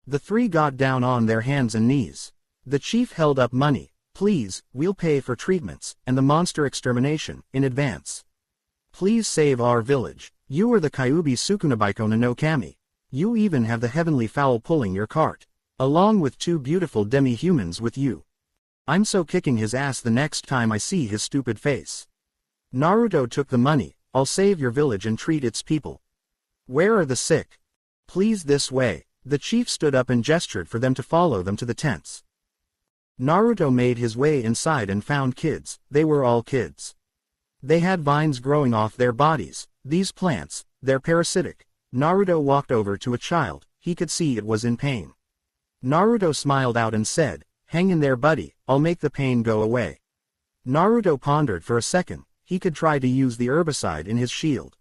The three got down on their hands and knees. The chief held up money. Please, we'll pay for treatments, and the monster extermination, in advance. Please save our village. You are the Kyuubi Sukunabaikona no Kami. You even have the heavenly fowl pulling your cart. Along with 2 beautiful demi-humans with you. I'm so kicking his ass the next time I see his stupid face. Naruto took the money. I'll save your village and treat its people. Where are the sick? Please, this way. The chief stood up and gestured for them to follow them to the tents. Naruto made his way inside and found kids. They were all kids. They had vines growing off their bodies. These plants, they're parasitic. Naruto walked over to a child. He could see it was in pain. Naruto smiled out and said, hang in there, buddy, I'll make the pain go away. Naruto pondered for a second. He could try to use the herbicide in his shield.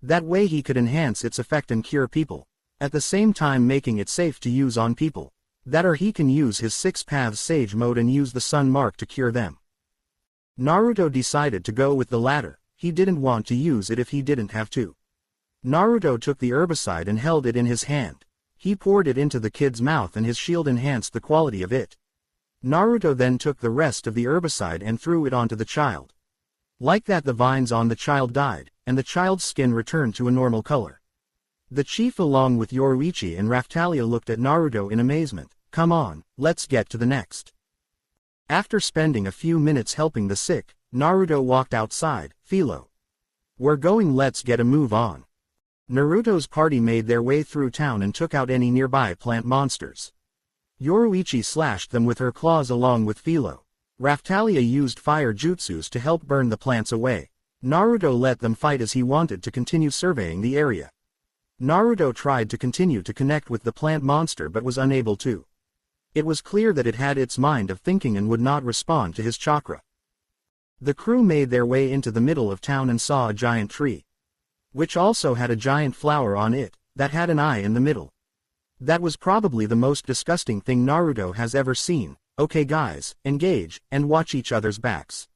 That way he could enhance its effect and cure people, at the same time making it safe to use on people. That, or he can use his 6 paths sage mode and use the sun mark to cure them. Naruto decided to go with the latter. He didn't want to use it if he didn't have to. Naruto took the herbicide and held it in his hand. He poured it into the kid's mouth and his shield enhanced the quality of it. Naruto then took the rest of the herbicide and threw it onto the child. Like that, the vines on the child died, and the child's skin returned to a normal color. The chief along with Yoruichi and Raphtalia looked at Naruto in amazement. Come on, let's get to the next. After spending a few minutes helping the sick, Naruto walked outside. Philo. We're going, let's get a move on. Naruto's party made their way through town and took out any nearby plant monsters. Yoruichi slashed them with her claws along with Philo. Raphtalia used fire jutsus to help burn the plants away. Naruto let them fight as he wanted to continue surveying the area. Naruto tried to continue to connect with the plant monster but was unable to. It was clear that it had its mind of thinking and would not respond to his chakra. The crew made their way into the middle of town and saw a giant tree, which also had a giant flower on it, that had an eye in the middle. That was probably the most disgusting thing Naruto has ever seen. Okay guys, engage, and watch each other's backs.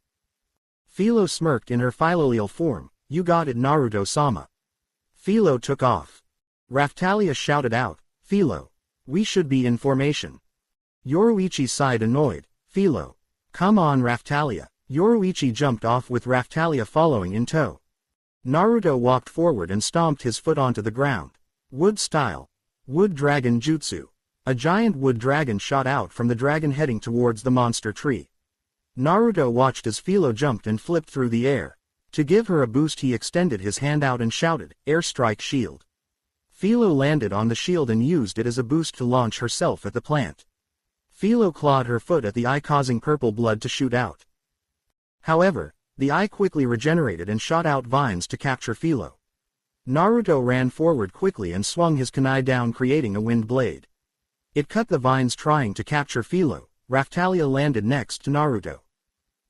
Philo smirked in her philolial form. You got it, Naruto-sama. Philo took off. Raphtalia shouted out, Philo, we should be in formation. Yoruichi sighed annoyed. Philo. Come on, Raphtalia. Yoruichi jumped off with Raphtalia following in tow. Naruto walked forward and stomped his foot onto the ground. Wood style. Wood dragon jutsu. A giant wood dragon shot out from the dragon heading towards the monster tree. Naruto watched as Philo jumped and flipped through the air. To give her a boost, he extended his hand out and shouted, Airstrike shield. Philo landed on the shield and used it as a boost to launch herself at the plant. Philo clawed her foot at the eye, causing purple blood to shoot out. However, the eye quickly regenerated and shot out vines to capture Philo. Naruto ran forward quickly and swung his kunai down, creating a wind blade. It cut the vines, trying to capture Philo. Raphtalia landed next to Naruto.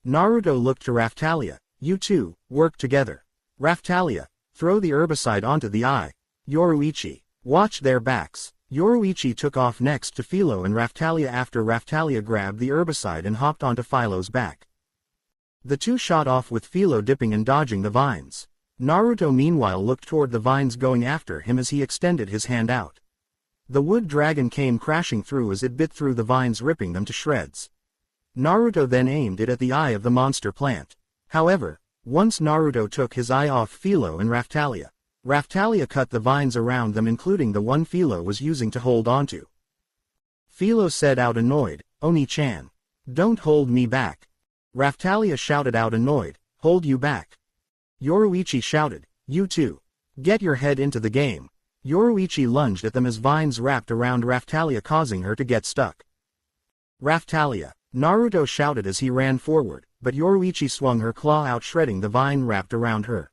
Naruto looked to Raphtalia. You two, work together. Raphtalia, throw the herbicide onto the eye. Yoruichi, watch their backs. Yoruichi took off next to Philo and Raphtalia after Raphtalia grabbed the herbicide and hopped onto Philo's back. The two shot off with Philo dipping and dodging the vines. Naruto meanwhile looked toward the vines, going after him as he extended his hand out. The wood dragon came crashing through as it bit through the vines, ripping them to shreds. Naruto then aimed it at the eye of the monster plant. However, once Naruto took his eye off Philo and Raphtalia, Raphtalia cut the vines around them, including the one Philo was using to hold onto. Philo said out annoyed, Oni-chan. Don't hold me back. Raphtalia shouted out annoyed, hold you back. Yoruichi shouted, you too. Get your head into the game. Yoruichi lunged at them as vines wrapped around Raphtalia, causing her to get stuck. Raphtalia, Naruto shouted as he ran forward, but Yoruichi swung her claw out, shredding the vine wrapped around her.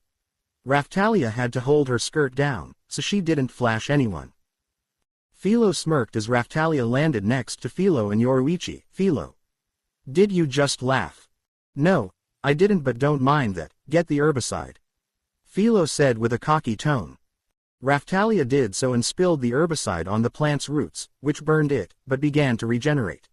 Raphtalia had to hold her skirt down, so she didn't flash anyone. Philo smirked as Raphtalia landed next to Philo and Yoruichi. Philo, did you just laugh? No, I didn't, but don't mind that. Get the herbicide. Philo said with a cocky tone. Raphtalia did so and spilled the herbicide on the plant's roots, which burned it, but began to regenerate.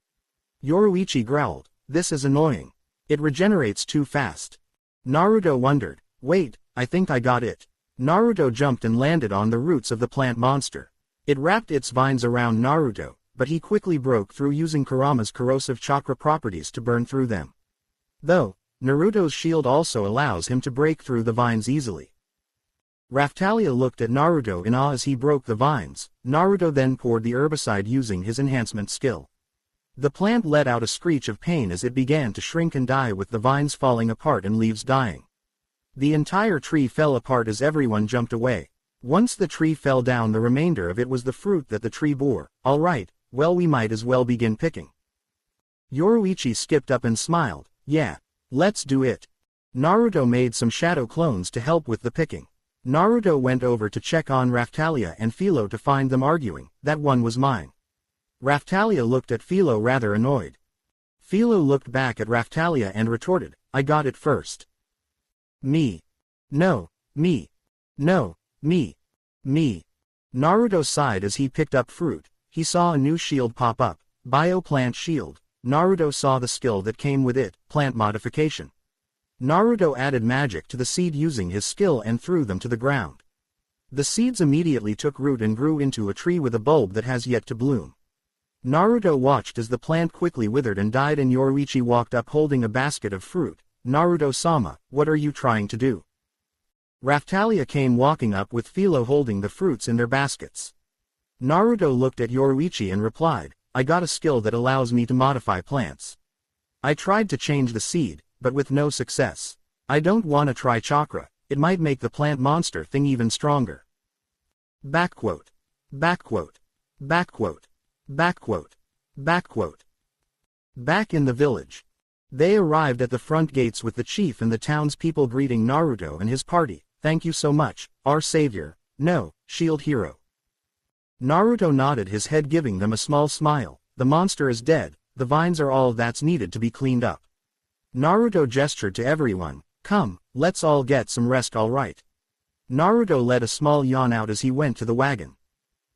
Yoruichi growled, this is annoying. It regenerates too fast. Naruto wondered, wait, I think I got it. Naruto jumped and landed on the roots of the plant monster. It wrapped its vines around Naruto, but he quickly broke through, using Kurama's corrosive chakra properties to burn through them. Though, Naruto's shield also allows him to break through the vines easily. Raphtalia looked at Naruto in awe as he broke the vines. Naruto then poured the herbicide using his enhancement skill. The plant let out a screech of pain as it began to shrink and die, with the vines falling apart and leaves dying. The entire tree fell apart as everyone jumped away. Once the tree fell down, the remainder of it was the fruit that the tree bore. All right, well, we might as well begin picking. Yoruichi skipped up and smiled. Yeah, let's do it. Naruto made some shadow clones to help with the picking. Naruto went over to check on Raphtalia and Philo to find them arguing. That one was mine. Raphtalia looked at Philo rather annoyed. Philo looked back at Raphtalia and retorted, I got it first. Me. No, me. No, me. Me. Naruto sighed as he picked up fruit. He saw a new shield pop up, Bio-Plant Shield. Naruto saw the skill that came with it, Plant Modification. Naruto added magic to the seed using his skill and threw them to the ground. The seeds immediately took root and grew into a tree with a bulb that has yet to bloom. Naruto watched as the plant quickly withered and died, and Yoruichi walked up holding a basket of fruit. Naruto-sama, what are you trying to do? Raphtalia came walking up with Philo holding the fruits in their baskets. Naruto looked at Yoruichi and replied, I got a skill that allows me to modify plants. I tried to change the seed, but with no success. I don't want to try chakra, it might make the plant monster thing even stronger. Backquote. Backquote. Backquote. Backquote. Backquote. Back in the village. They arrived at the front gates with the chief and the townspeople greeting Naruto and his party. Thank you so much, our savior. No, shield hero. Naruto nodded his head, giving them a small smile. The monster is dead, the vines are all that's needed to be cleaned up. Naruto gestured to everyone, come, let's all get some rest, all right. Naruto let a small yawn out as he went to the wagon.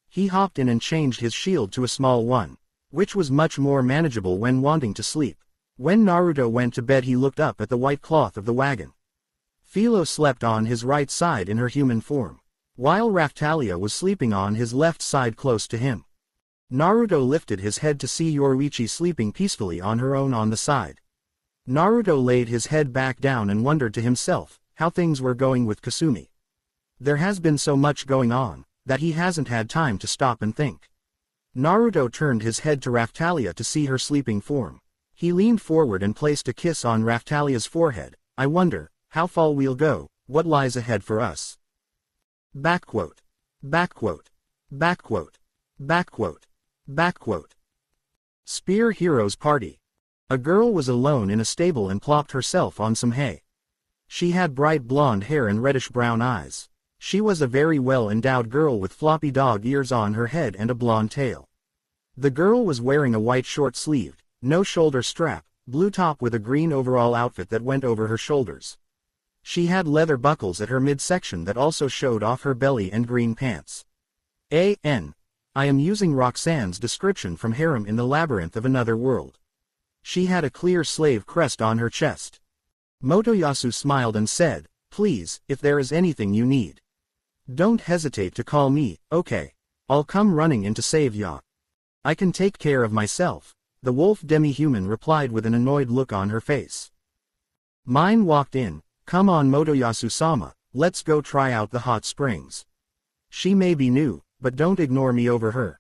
He hopped in and changed his shield to a small one, which was much more manageable when wanting to sleep. When Naruto went to bed, he looked up at the white cloth of the wagon. Philo slept on his right side in her human form, while Raphtalia was sleeping on his left side close to him. Naruto lifted his head to see Yoruichi sleeping peacefully on her own on the side. Naruto laid his head back down and wondered to himself how things were going with Kasumi. There has been so much going on that he hasn't had time to stop and think. Naruto turned his head to Raphtalia to see her sleeping form. He leaned forward and placed a kiss on Raphtalia's forehead. I wonder how far we'll go, what lies ahead for us. Backquote. Backquote. Backquote. Backquote. Backquote. Spear Hero's Party. A girl was alone in a stable and plopped herself on some hay. She had bright blonde hair and reddish-brown eyes. She was a very well-endowed girl with floppy dog ears on her head and a blonde tail. The girl was wearing a white short-sleeved, no-shoulder strap, blue top with a green overall outfit that went over her shoulders. She had leather buckles at her midsection that also showed off her belly and green pants. I am using Roxanne's description from Harem in the Labyrinth of Another World. She had a clear slave crest on her chest. Motoyasu smiled and said, "Please, if there is anything you need, don't hesitate to call me, okay? I'll come running in to save ya. I can take care of myself," the wolf demi-human replied with an annoyed look on her face. Mine walked in. "Come on Motoyasu-sama, let's go try out the hot springs. She may be new, but don't ignore me over her."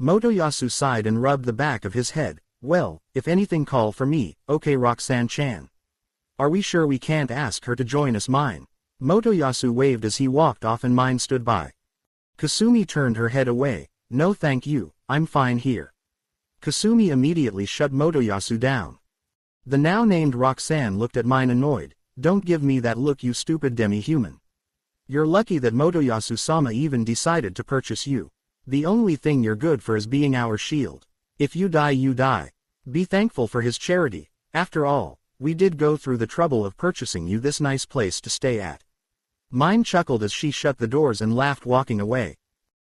Motoyasu sighed and rubbed the back of his head. "Well, if anything call for me, okay Roxanne-chan. Are we sure we can't ask her to join us Mine?" Motoyasu waved as he walked off and Mine stood by. Kasumi turned her head away. "No thank you, I'm fine here." Kasumi immediately shut Motoyasu down. The now named Roxanne looked at Mine annoyed. "Don't give me that look you stupid demi-human. You're lucky that Motoyasu-sama even decided to purchase you. The only thing you're good for is being our shield. If you die you die. Be thankful for his charity. After all, we did go through the trouble of purchasing you this nice place to stay at." Mine chuckled as she shut the doors and laughed walking away.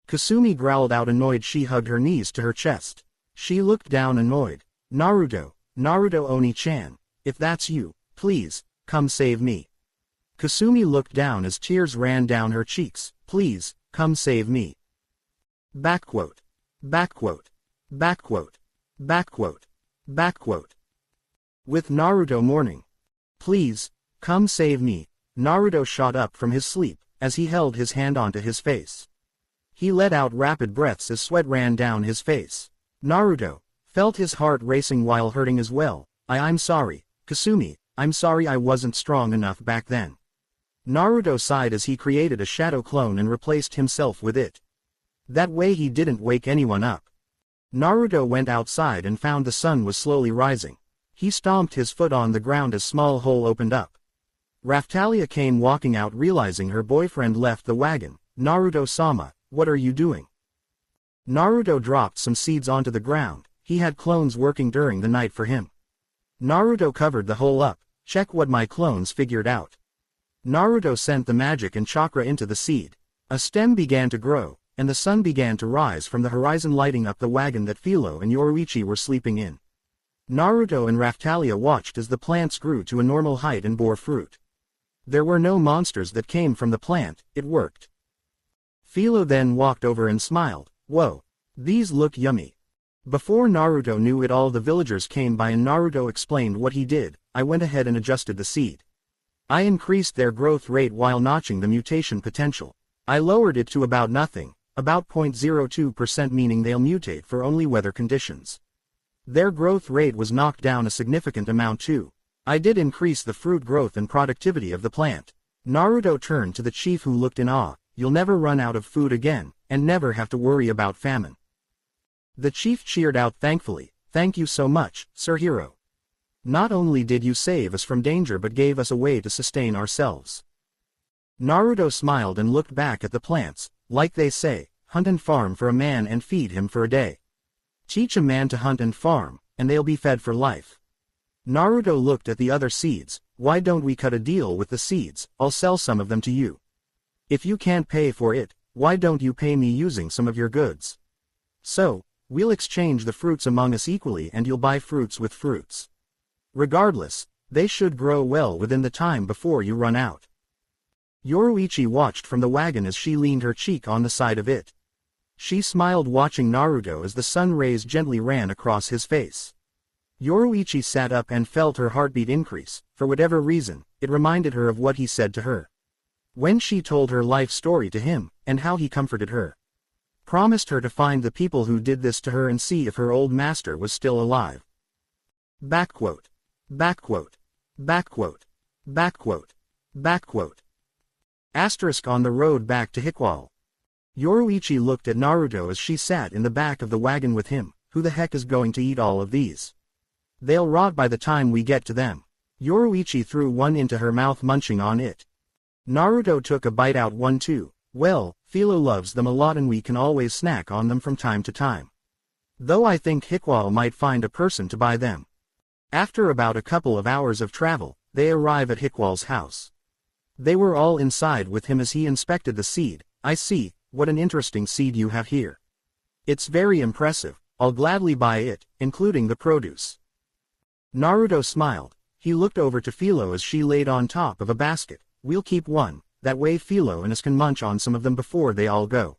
Kasumi growled out annoyed. She hugged her knees to her chest. She looked down annoyed. Naruto Oni-chan, if that's you, please, come save me." Kasumi looked down as tears ran down her cheeks. "Please, come save me." Backquote. Backquote. Backquote. Backquote. Backquote. With Naruto mourning. "Please, come save me." Naruto shot up from his sleep, as he held his hand onto his face. He let out rapid breaths as sweat ran down his face. Naruto felt his heart racing while hurting as well. I'm sorry, Kasumi, I'm sorry I wasn't strong enough back then." Naruto sighed as he created a shadow clone and replaced himself with it. That way he didn't wake anyone up. Naruto went outside and found the sun was slowly rising. He stomped his foot on the ground as small hole opened up. Raphtalia came walking out realizing her boyfriend left the wagon. "Naruto-sama, what are you doing?" Naruto dropped some seeds onto the ground. He had clones working during the night for him. Naruto covered the hole up. "Check what my clones figured out." Naruto sent the magic and chakra into the seed. A stem began to grow, and the sun began to rise from the horizon lighting up the wagon that Philo and Yoruichi were sleeping in. Naruto and Raphtalia watched as the plants grew to a normal height and bore fruit. There were no monsters that came from the plant. It worked. Philo then walked over and smiled. "Whoa. These look yummy." Before Naruto knew it all the villagers came by and Naruto explained what he did. "I went ahead and adjusted the seed. I increased their growth rate while notching the mutation potential. I lowered it to about nothing, about 0.02%, meaning they'll mutate for only weather conditions. Their growth rate was knocked down a significant amount too. I did increase the fruit growth and productivity of the plant." Naruto turned to the chief who looked in awe. "You'll never run out of food again, and never have to worry about famine." The chief cheered out thankfully. "Thank you so much, Sir Hero. Not only did you save us from danger but gave us a way to sustain ourselves." Naruto smiled and looked back at the plants. "Like they say, hunt and farm for a man and feed him for a day. Teach a man to hunt and farm, and they'll be fed for life." Naruto looked at the other seeds. "Why don't we cut a deal with the seeds? I'll sell some of them to you. If you can't pay for it, why don't you pay me using some of your goods? So, we'll exchange the fruits among us equally and you'll buy fruits with fruits. Regardless, they should grow well within the time before you run out." Yoruichi watched from the wagon as she leaned her cheek on the side of it. She smiled watching Naruto as the sun rays gently ran across his face. Yoruichi sat up and felt her heartbeat increase. For whatever reason, it reminded her of what he said to her when she told her life story to him, and how he comforted her. Promised her to find the people who did this to her and see if her old master was still alive. Backquote. Backquote. Backquote. Backquote. Backquote. Asterisk. On the road back to Hikkwal. Yoruichi looked at Naruto as she sat in the back of the wagon with him. "Who the heck is going to eat all of these? They'll rot by the time we get to them." Yoruichi threw one into her mouth munching on it. Naruto took a bite out one too. Well, Philo loves them a lot and we can always snack on them from time to time. Though I think Hikwaul might find a person to buy them. After about a couple of hours of travel, they arrive at Hikwaul's house. They were all inside with him as he inspected the seed. I see, what an interesting seed you have here. It's very impressive, I'll gladly buy it, including the produce. Naruto smiled. He looked over to Philo as she laid on top of a basket. We'll keep one, that way Philo and us can munch on some of them before they all go.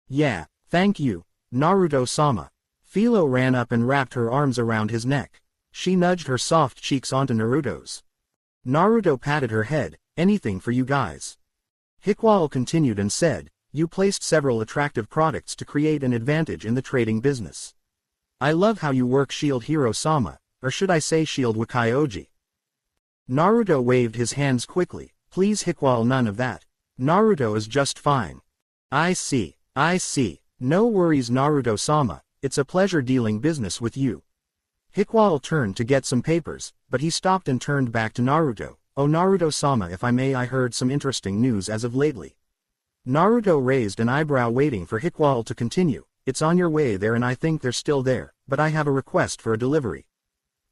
Yeah, thank you, Naruto-sama. Philo ran up and wrapped her arms around his neck. She nudged her soft cheeks onto Naruto's. Naruto patted her head. Anything for you guys. Hikwaul continued and said, you placed several attractive products to create an advantage in the trading business. I love how you work Shield Hero-sama, or should I say Shield Wakaioji. Naruto waved his hands quickly. Please Hikwaul, none of that. Naruto is just fine. I see. No worries Naruto-sama, it's a pleasure dealing business with you. Hikwaul turned to get some papers, but he stopped and turned back to Naruto. Oh Naruto-sama, if I may, I heard some interesting news as of lately. Naruto raised an eyebrow waiting for Hikwaul to continue. It's on your way there and I think they're still there, but I have a request for a delivery.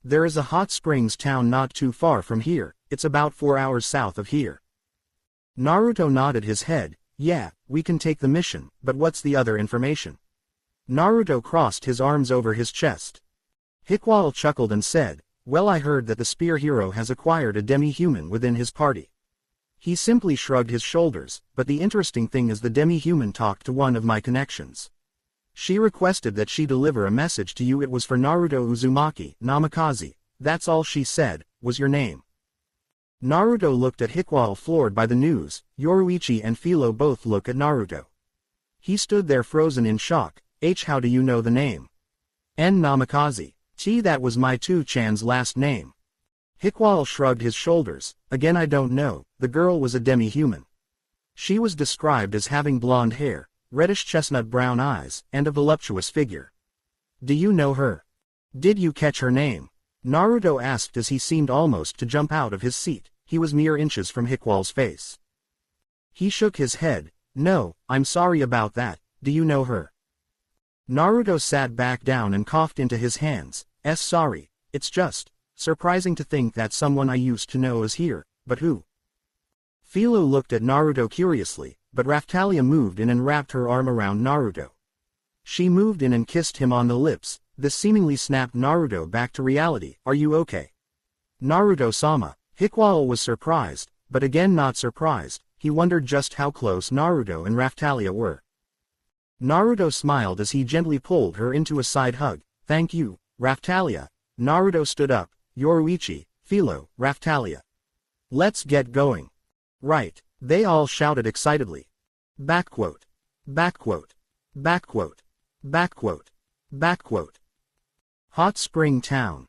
There is a hot springs town not too far from here, it's about 4 hours south of here. Naruto nodded his head. Yeah, we can take the mission, but what's the other information? Naruto crossed his arms over his chest. Hikwaul chuckled and said, well, I heard that the spear hero has acquired a demi-human within his party. He simply shrugged his shoulders, but the interesting thing is the demi-human talked to one of my connections. She requested that she deliver a message to you. It was for Naruto Uzumaki, Namikaze. That's all she said, was your name. Naruto looked at Hikwaul, floored by the news. Yoruichi and Philo both look at Naruto. He stood there frozen in shock. How do you know the name? N. Namikaze. That was my 2-chan's last name. Hikwaul shrugged his shoulders. Again, I don't know. The girl was a demi-human. She was described as having blonde hair, reddish chestnut brown eyes, and a voluptuous figure. Do you know her? Did you catch her name? Naruto asked as he seemed almost to jump out of his seat. He was mere inches from Hikwaul's face. He shook his head. No, I'm sorry about that. Do you know her? Naruto sat back down and coughed into his hands. Sorry, it's just surprising to think that someone I used to know is here, but who? Philo looked at Naruto curiously, but Raphtalia moved in and wrapped her arm around Naruto. She moved in and kissed him on the lips. This seemingly snapped Naruto back to reality. Are you okay? Naruto-sama. Hikwaul was surprised, but again not surprised. He wondered just how close Naruto and Raphtalia were. Naruto smiled as he gently pulled her into a side hug. Thank you, Raphtalia. Naruto stood up. Yoruichi, Philo, Raphtalia. Let's get going. Right, they all shouted excitedly. Backquote. Backquote. Backquote. Backquote. Backquote. Hot Spring Town.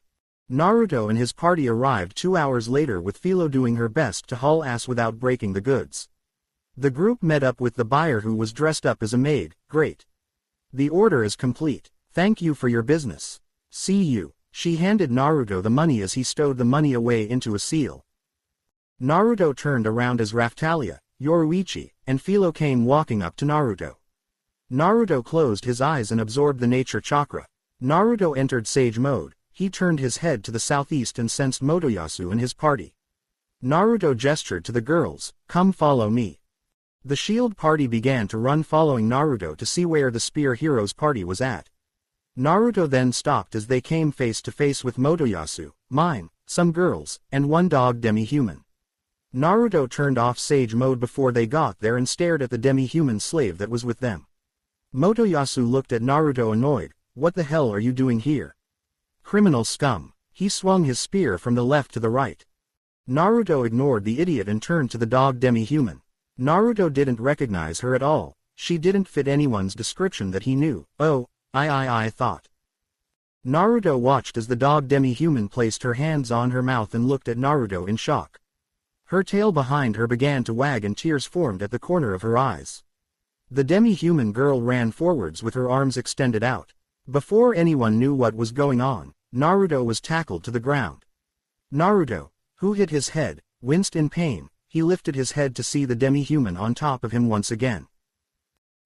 Naruto and his party arrived 2 hours later with Philo doing her best to haul ass without breaking the goods. The group met up with the buyer who was dressed up as a maid. Great. The order is complete. Thank you for your business. See you. She handed Naruto the money as he stowed the money away into a seal. Naruto turned around as Raphtalia, Yoruichi, and Philo came walking up to Naruto. Naruto closed his eyes and absorbed the nature chakra. Naruto entered sage mode. He turned his head to the southeast and sensed Motoyasu and his party. Naruto gestured to the girls, come follow me. The shield party began to run following Naruto to see where the spear hero's party was at. Naruto then stopped as they came face to face with Motoyasu, mine, some girls, and one dog demi-human. Naruto turned off sage mode before they got there and stared at the demi-human slave that was with them. Motoyasu looked at Naruto annoyed. What the hell are you doing here? Criminal scum. He swung his spear from the left to the right. Naruto ignored the idiot and turned to the dog demi-human. Naruto didn't recognize her at all. She didn't fit anyone's description that he knew. Oh, I thought. Naruto watched as the dog demi-human placed her hands on her mouth and looked at Naruto in shock. Her tail behind her began to wag and tears formed at the corner of her eyes. The demi-human girl ran forwards with her arms extended out. Before anyone knew what was going on, Naruto was tackled to the ground. Naruto, who hit his head, winced in pain. he lifted his head to see the demi-human on top of him once again.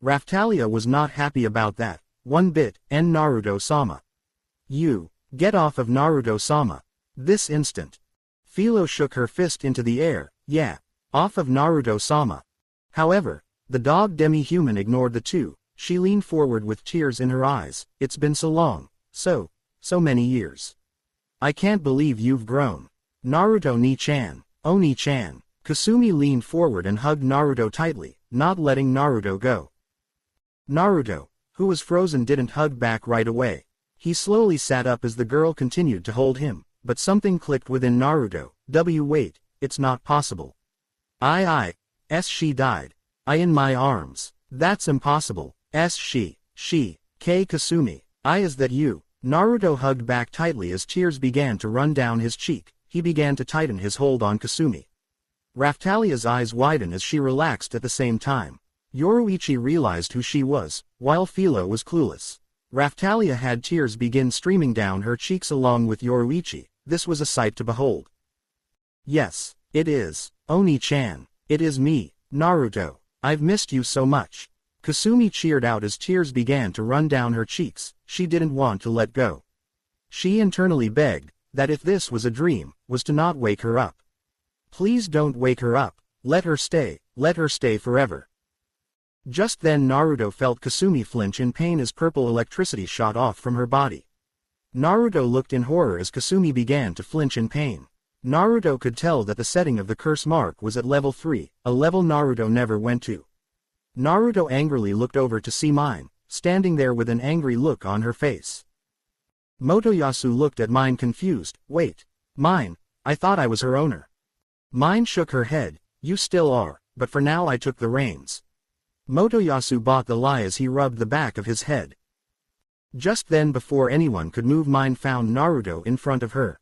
Raphtalia was not happy about that, one bit, and Naruto-sama. You, get off of Naruto-sama. This instant. Philo shook her fist into the air, yeah, off of Naruto-sama. However, the dog demi-human ignored the two, she leaned forward with tears in her eyes, it's been so long, so many years. I can't believe you've grown. Naruto Ni-chan, oh Ni-chan. Kasumi leaned forward and hugged Naruto tightly, not letting Naruto go. Naruto, who was frozen, didn't hug back right away. He slowly sat up as the girl continued to hold him, but something clicked within Naruto. Wait, it's not possible. She died. In my arms. That's impossible. She, K Kasumi, is that you? Naruto hugged back tightly as tears began to run down his cheek, he began to tighten his hold on Kasumi. Raphtalia's eyes widened as she relaxed at the same time. Yoruichi realized who she was, while Philo was clueless. Raphtalia had tears begin streaming down her cheeks along with Yoruichi. This was a sight to behold. Yes, it is. Oni-chan. It is me, Naruto. I've missed you so much. Kasumi cheered out as tears began to run down her cheeks. She didn't want to let go. She internally begged that if this was a dream, was to not wake her up. Please don't wake her up. Let her stay forever. Just then Naruto felt Kasumi flinch in pain as purple electricity shot off from her body. Naruto looked in horror as Kasumi began to flinch in pain. Naruto could tell that the setting of the curse mark was at level 3, a level Naruto never went to. Naruto angrily looked over to see Mine, standing there with an angry look on her face. Motoyasu looked at Mine confused. Wait, Mine, I thought I was her owner. Mine shook her head. You still are, but for now I took the reins. Motoyasu bought the lie as he rubbed the back of his head. Just then, before anyone could move, Mine found Naruto in front of her.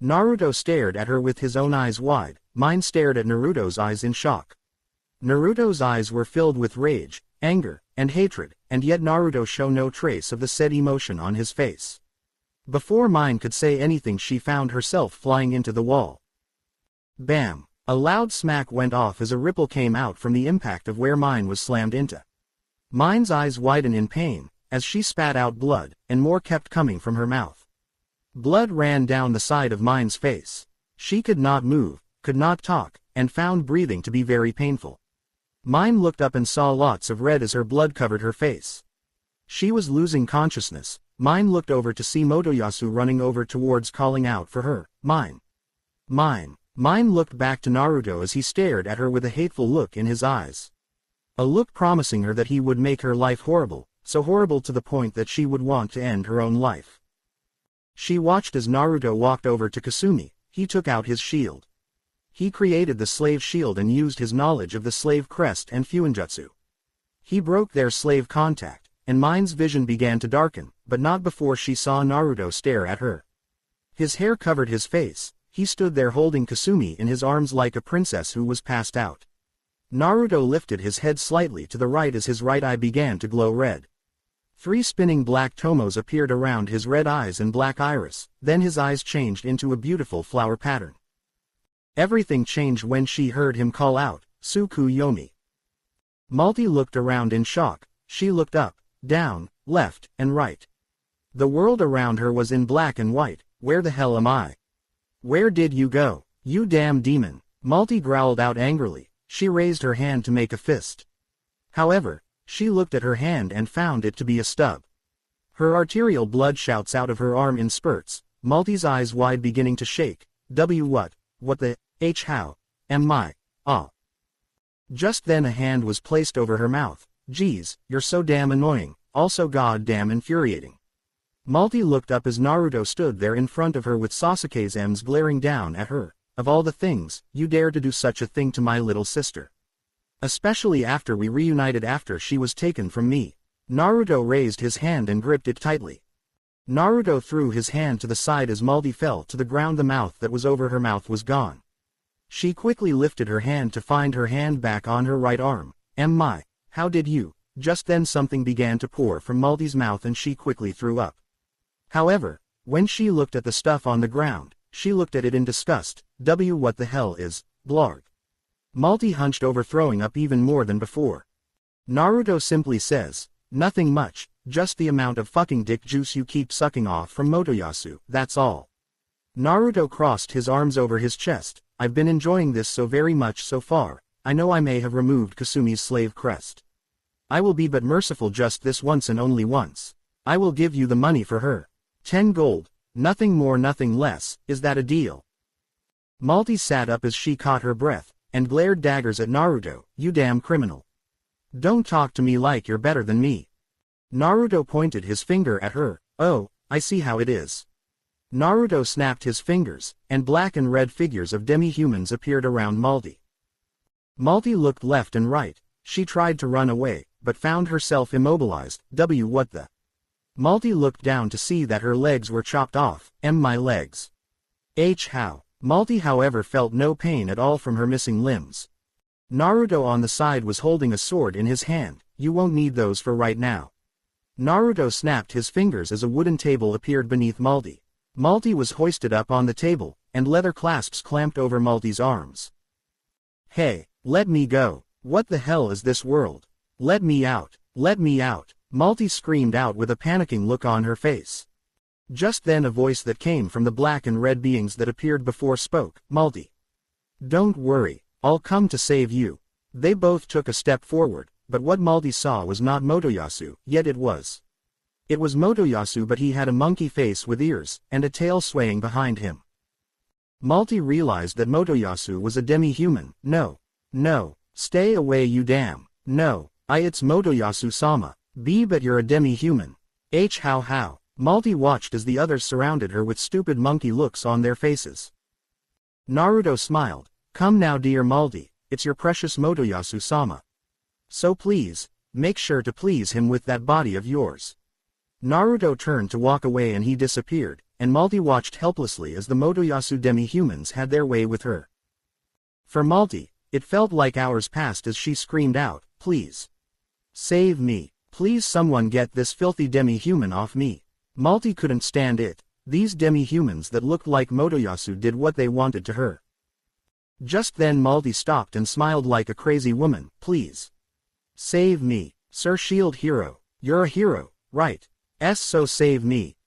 Naruto stared at her with his own eyes wide. Mine stared at Naruto's eyes in shock. Naruto's eyes were filled with rage, anger, and hatred, and yet Naruto showed no trace of the said emotion on his face. Before Mine could say anything, she found herself flying into the wall. Bam! A loud smack went off as a ripple came out from the impact of where Mine was slammed into. Mine's eyes widened in pain, as she spat out blood, and more kept coming from her mouth. Blood ran down the side of Mine's face. She could not move, could not talk, and found breathing to be very painful. Mine looked up and saw lots of red as her blood covered her face. She was losing consciousness. Mine looked over to see Motoyasu running over towards, calling out for her. Mine. Mine. Mine looked back to Naruto as he stared at her with a hateful look in his eyes. A look promising her that he would make her life horrible, so horrible to the point that she would want to end her own life. She watched as Naruto walked over to Kasumi. He took out his shield. He created the slave shield and used his knowledge of the slave crest and Fuinjutsu. He broke their slave contact, and Mine's vision began to darken, but not before she saw Naruto stare at her. His hair covered his face. He stood there holding Kasumi in his arms like a princess who was passed out. Naruto lifted his head slightly to the right as his right eye began to glow red. 3 spinning black tomos appeared around his red eyes and black iris, then his eyes changed into a beautiful flower pattern. Everything changed when she heard him call out, Tsukuyomi. Malty looked around in shock. She looked up, down, left, and right. The world around her was in black and white. Where the hell am I? Where did you go, you damn demon? Malty growled out angrily. She raised her hand to make a fist. However, she looked at her hand and found it to be a stub. Her arterial blood shoots out of her arm in spurts. Malty's eyes wide, beginning to shake. What the how am I? Just then a hand was placed over her mouth. Geez, you're so damn annoying, also goddamn infuriating. Malty looked up as Naruto stood there in front of her with Sasuke's M's glaring down at her. Of all the things, you dare to do such a thing to my little sister. Especially after we reunited after she was taken from me. Naruto raised his hand and gripped it tightly. Naruto threw his hand to the side as Malty fell to the ground. The mouth that was over her mouth was gone. She quickly lifted her hand to find her hand back on her right arm. How did you? Just then something began to pour from Malty's mouth and she quickly threw up. However, when she looked at the stuff on the ground, she looked at it in disgust. What the hell is, blarg? Malty hunched over, throwing up even more than before. Naruto simply says, "Nothing much, just the amount of fucking dick juice you keep sucking off from Motoyasu, that's all." Naruto crossed his arms over his chest. "I've been enjoying this so very much so far. I know I may have removed Kasumi's slave crest. I will be but merciful just this once and only once. I will give you the money for her. 10 gold, nothing more nothing less, is that a deal?" Malty sat up as she caught her breath, and glared daggers at Naruto. "You damn criminal. Don't talk to me like you're better than me." Naruto pointed his finger at her. "Oh, I see how it is." Naruto snapped his fingers, and black and red figures of demi-humans appeared around Malty. Malty looked left and right. She tried to run away, but found herself immobilized. What the? Malty looked down to see that her legs were chopped off. My legs. How? Malty however felt no pain at all from her missing limbs. Naruto on the side was holding a sword in his hand. "You won't need those for right now." Naruto snapped his fingers as a wooden table appeared beneath Malty. Malty was hoisted up on the table, and leather clasps clamped over Malty's arms. "Hey, let me go. What the hell is this world? Let me out, let me out," Malty screamed out with a panicking look on her face. Just then a voice that came from the black and red beings that appeared before spoke. "Malty. Don't worry, I'll come to save you." They both took a step forward, but what Malty saw was not Motoyasu, yet it was. It was Motoyasu, but he had a monkey face with ears, and a tail swaying behind him. Malty realized that Motoyasu was a demi-human. No. Stay away you damn. No. It's Motoyasu-sama. But you're a demi-human. How? Malty watched as the others surrounded her with stupid monkey looks on their faces. Naruto smiled. "Come now dear Malty, it's your precious Motoyasu-sama. So please, make sure to please him with that body of yours." Naruto turned to walk away and he disappeared, and Malty watched helplessly as the Motoyasu demi-humans had their way with her. For Malty, it felt like hours passed as she screamed out, "Please. Save me. Please someone get this filthy demi-human off me." Malty couldn't stand it. These demi-humans that looked like Motoyasu did what they wanted to her. Just then Malty stopped and smiled like a crazy woman. "Please. Save me, Sir Shield Hero. You're a hero, right? So save me,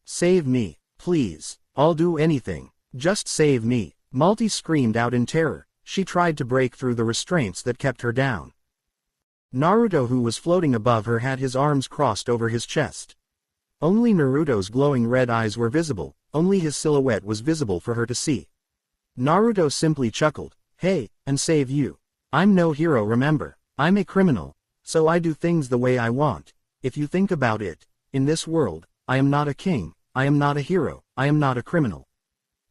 please. I'll do anything. Just save me." Malty screamed out in terror. She tried to break through the restraints that kept her down. Naruto, who was floating above her, had his arms crossed over his chest. Only Naruto's glowing red eyes were visible, only his silhouette was visible for her to see. Naruto simply chuckled. "Hey, and save you. I'm no hero, remember. I'm a criminal, so I do things the way I want. If you think about it, in this world, I am not a king, I am not a hero, I am not a criminal.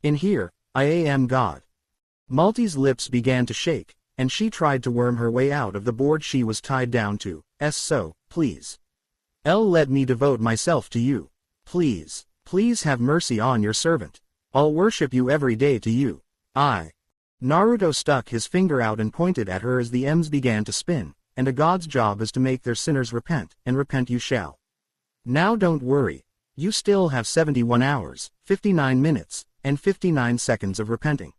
In here, I am God." Malty's lips began to shake, and she tried to worm her way out of the board she was tied down to. So, please. Let me devote myself to you. Please, please have mercy on your servant. I'll worship you every day to you. Naruto stuck his finger out and pointed at her as the M's began to spin, and a god's job is to make their sinners repent, and repent you shall. Now don't worry. You still have 71 hours, 59 minutes, and 59 seconds of repenting.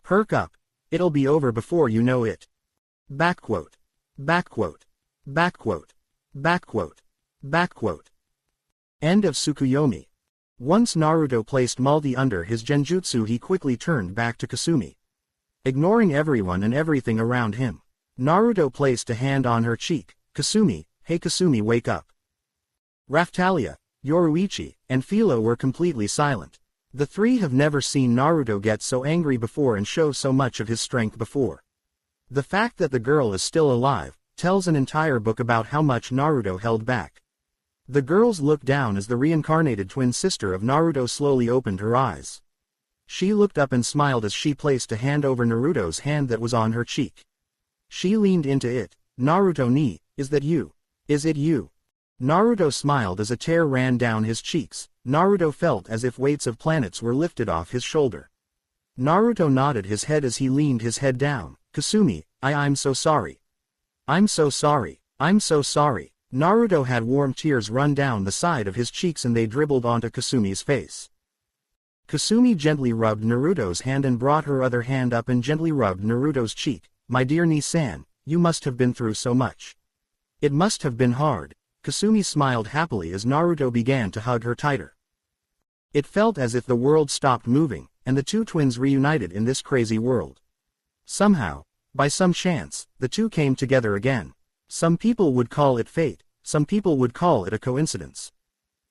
Perk up. It'll be over before you know it. Backquote. End of Tsukuyomi. Once Naruto placed Malty under his genjutsu, he quickly turned back to Kasumi. Ignoring everyone and everything around him, Naruto placed a hand on her cheek. "Kasumi, hey Kasumi, wake up." Raphtalia, Yoruichi, and Philo were completely silent. The three have never seen Naruto get so angry before and show so much of his strength before. The fact that the girl is still alive tells an entire book about how much Naruto held back. The girls looked down as the reincarnated twin sister of Naruto slowly opened her eyes. She looked up and smiled as she placed a hand over Naruto's hand that was on her cheek. She leaned into it. "Naruto ni, is that you? Is it you?" Naruto smiled as a tear ran down his cheeks. Naruto felt as if weights of planets were lifted off his shoulder. Naruto nodded his head as he leaned his head down. "Kasumi, I'm so sorry. I'm so sorry. I'm so sorry." Naruto had warm tears run down the side of his cheeks and they dribbled onto Kasumi's face. Kasumi gently rubbed Naruto's hand and brought her other hand up and gently rubbed Naruto's cheek. my dear Nisan, you must have been through so much. It must have been hard. Kasumi smiled happily as Naruto began to hug her tighter. It felt as if the world stopped moving, and the two twins reunited in this crazy world. Somehow, by some chance, the two came together again. Some people would call it fate, some people would call it a coincidence.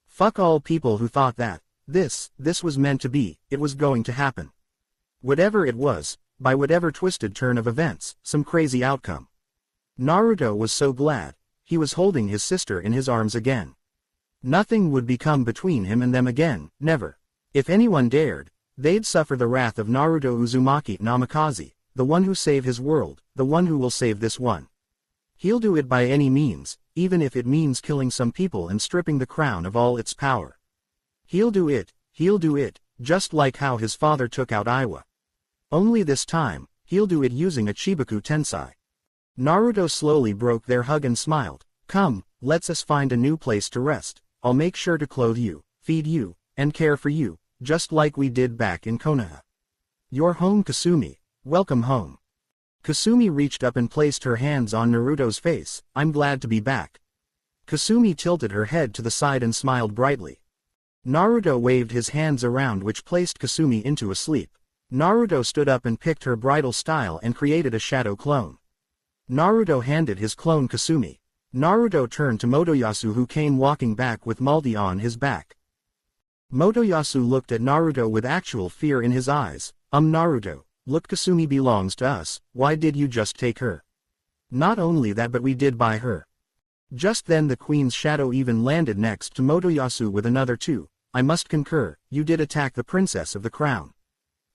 Fuck all people who thought that this was meant to be, it was going to happen. Whatever it was, by whatever twisted turn of events, some crazy outcome. Naruto was so glad. He was holding his sister in his arms again. Nothing would become between him and them again, never. If anyone dared, they'd suffer the wrath of Naruto Uzumaki Namikaze, the one who saved his world, the one who will save this one. He'll do it by any means, even if it means killing some people and stripping the crown of all its power. He'll do it, just like how his father took out Iwa. Only this time, he'll do it using a Chibaku Tensei. Naruto slowly broke their hug and smiled. Come, let's us find a new place to rest. I'll make sure to clothe you, feed you, and care for you, just like we did back in Konoha. You're home, Kasumi. Welcome home. Kasumi reached up and placed her hands on Naruto's face. I'm glad to be back. Kasumi tilted her head to the side and smiled brightly. Naruto waved his hands around, which placed Kasumi into a sleep. Naruto stood up and picked her bridal style and created a shadow clone. Naruto handed his clone Kasumi. Naruto turned to Motoyasu, who came walking back with Maldi on his back. Motoyasu looked at Naruto with actual fear in his eyes. Naruto, look, Kasumi belongs to us, why did you just take her? Not only that, but we did buy her. Just then the queen's shadow even landed next to Motoyasu with another two. I must concur, you did attack the princess of the crown.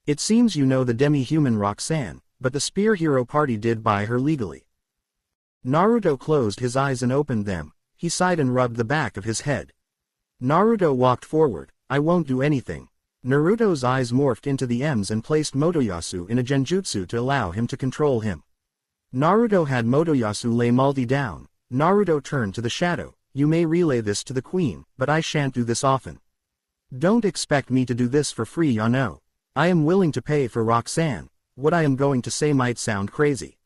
It seems you know the demi-human Roxanne, but the spear hero party did buy her legally. Naruto closed his eyes and opened them. He sighed and rubbed the back of his head. Naruto walked forward. I won't do anything. Naruto's eyes morphed into the M's and placed Motoyasu in a genjutsu to allow him to control him. Naruto had Motoyasu lay Maldi down. Naruto turned to the shadow. You may relay this to the queen, but I shan't do this often. Don't expect me to do this for free, Yano. I am willing to pay for Roxanne. What I am going to say might sound crazy.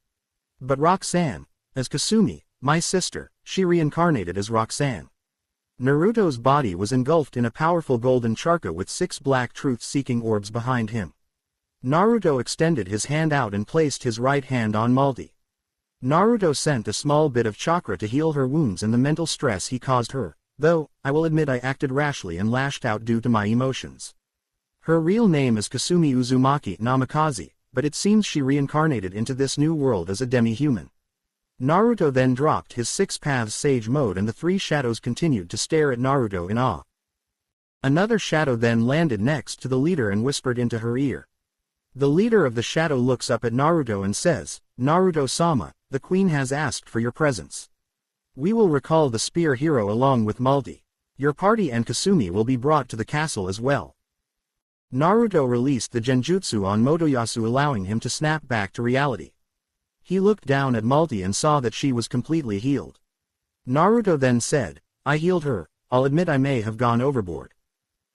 But Roxanne, as Kasumi, my sister, she reincarnated as Roxanne. Naruto's body was engulfed in a powerful golden chakra with 6 black truth-seeking orbs behind him. Naruto extended his hand out and placed his right hand on Maldi. Naruto sent a small bit of chakra to heal her wounds and the mental stress he caused her, though, I will admit I acted rashly and lashed out due to my emotions. Her real name is Kasumi Uzumaki Namikaze, but it seems she reincarnated into this new world as a demi-human. Naruto then dropped his 6 paths sage mode and the 3 shadows continued to stare at Naruto in awe. Another shadow then landed next to the leader and whispered into her ear. The leader of the shadow looks up at Naruto and says, Naruto-sama, the queen has asked for your presence. We will recall the spear hero along with Maldi. Your party and Kasumi will be brought to the castle as well. Naruto released the genjutsu on Motoyasu, allowing him to snap back to reality. He looked down at Maldi and saw that she was completely healed. Naruto then said, I healed her, I'll admit I may have gone overboard.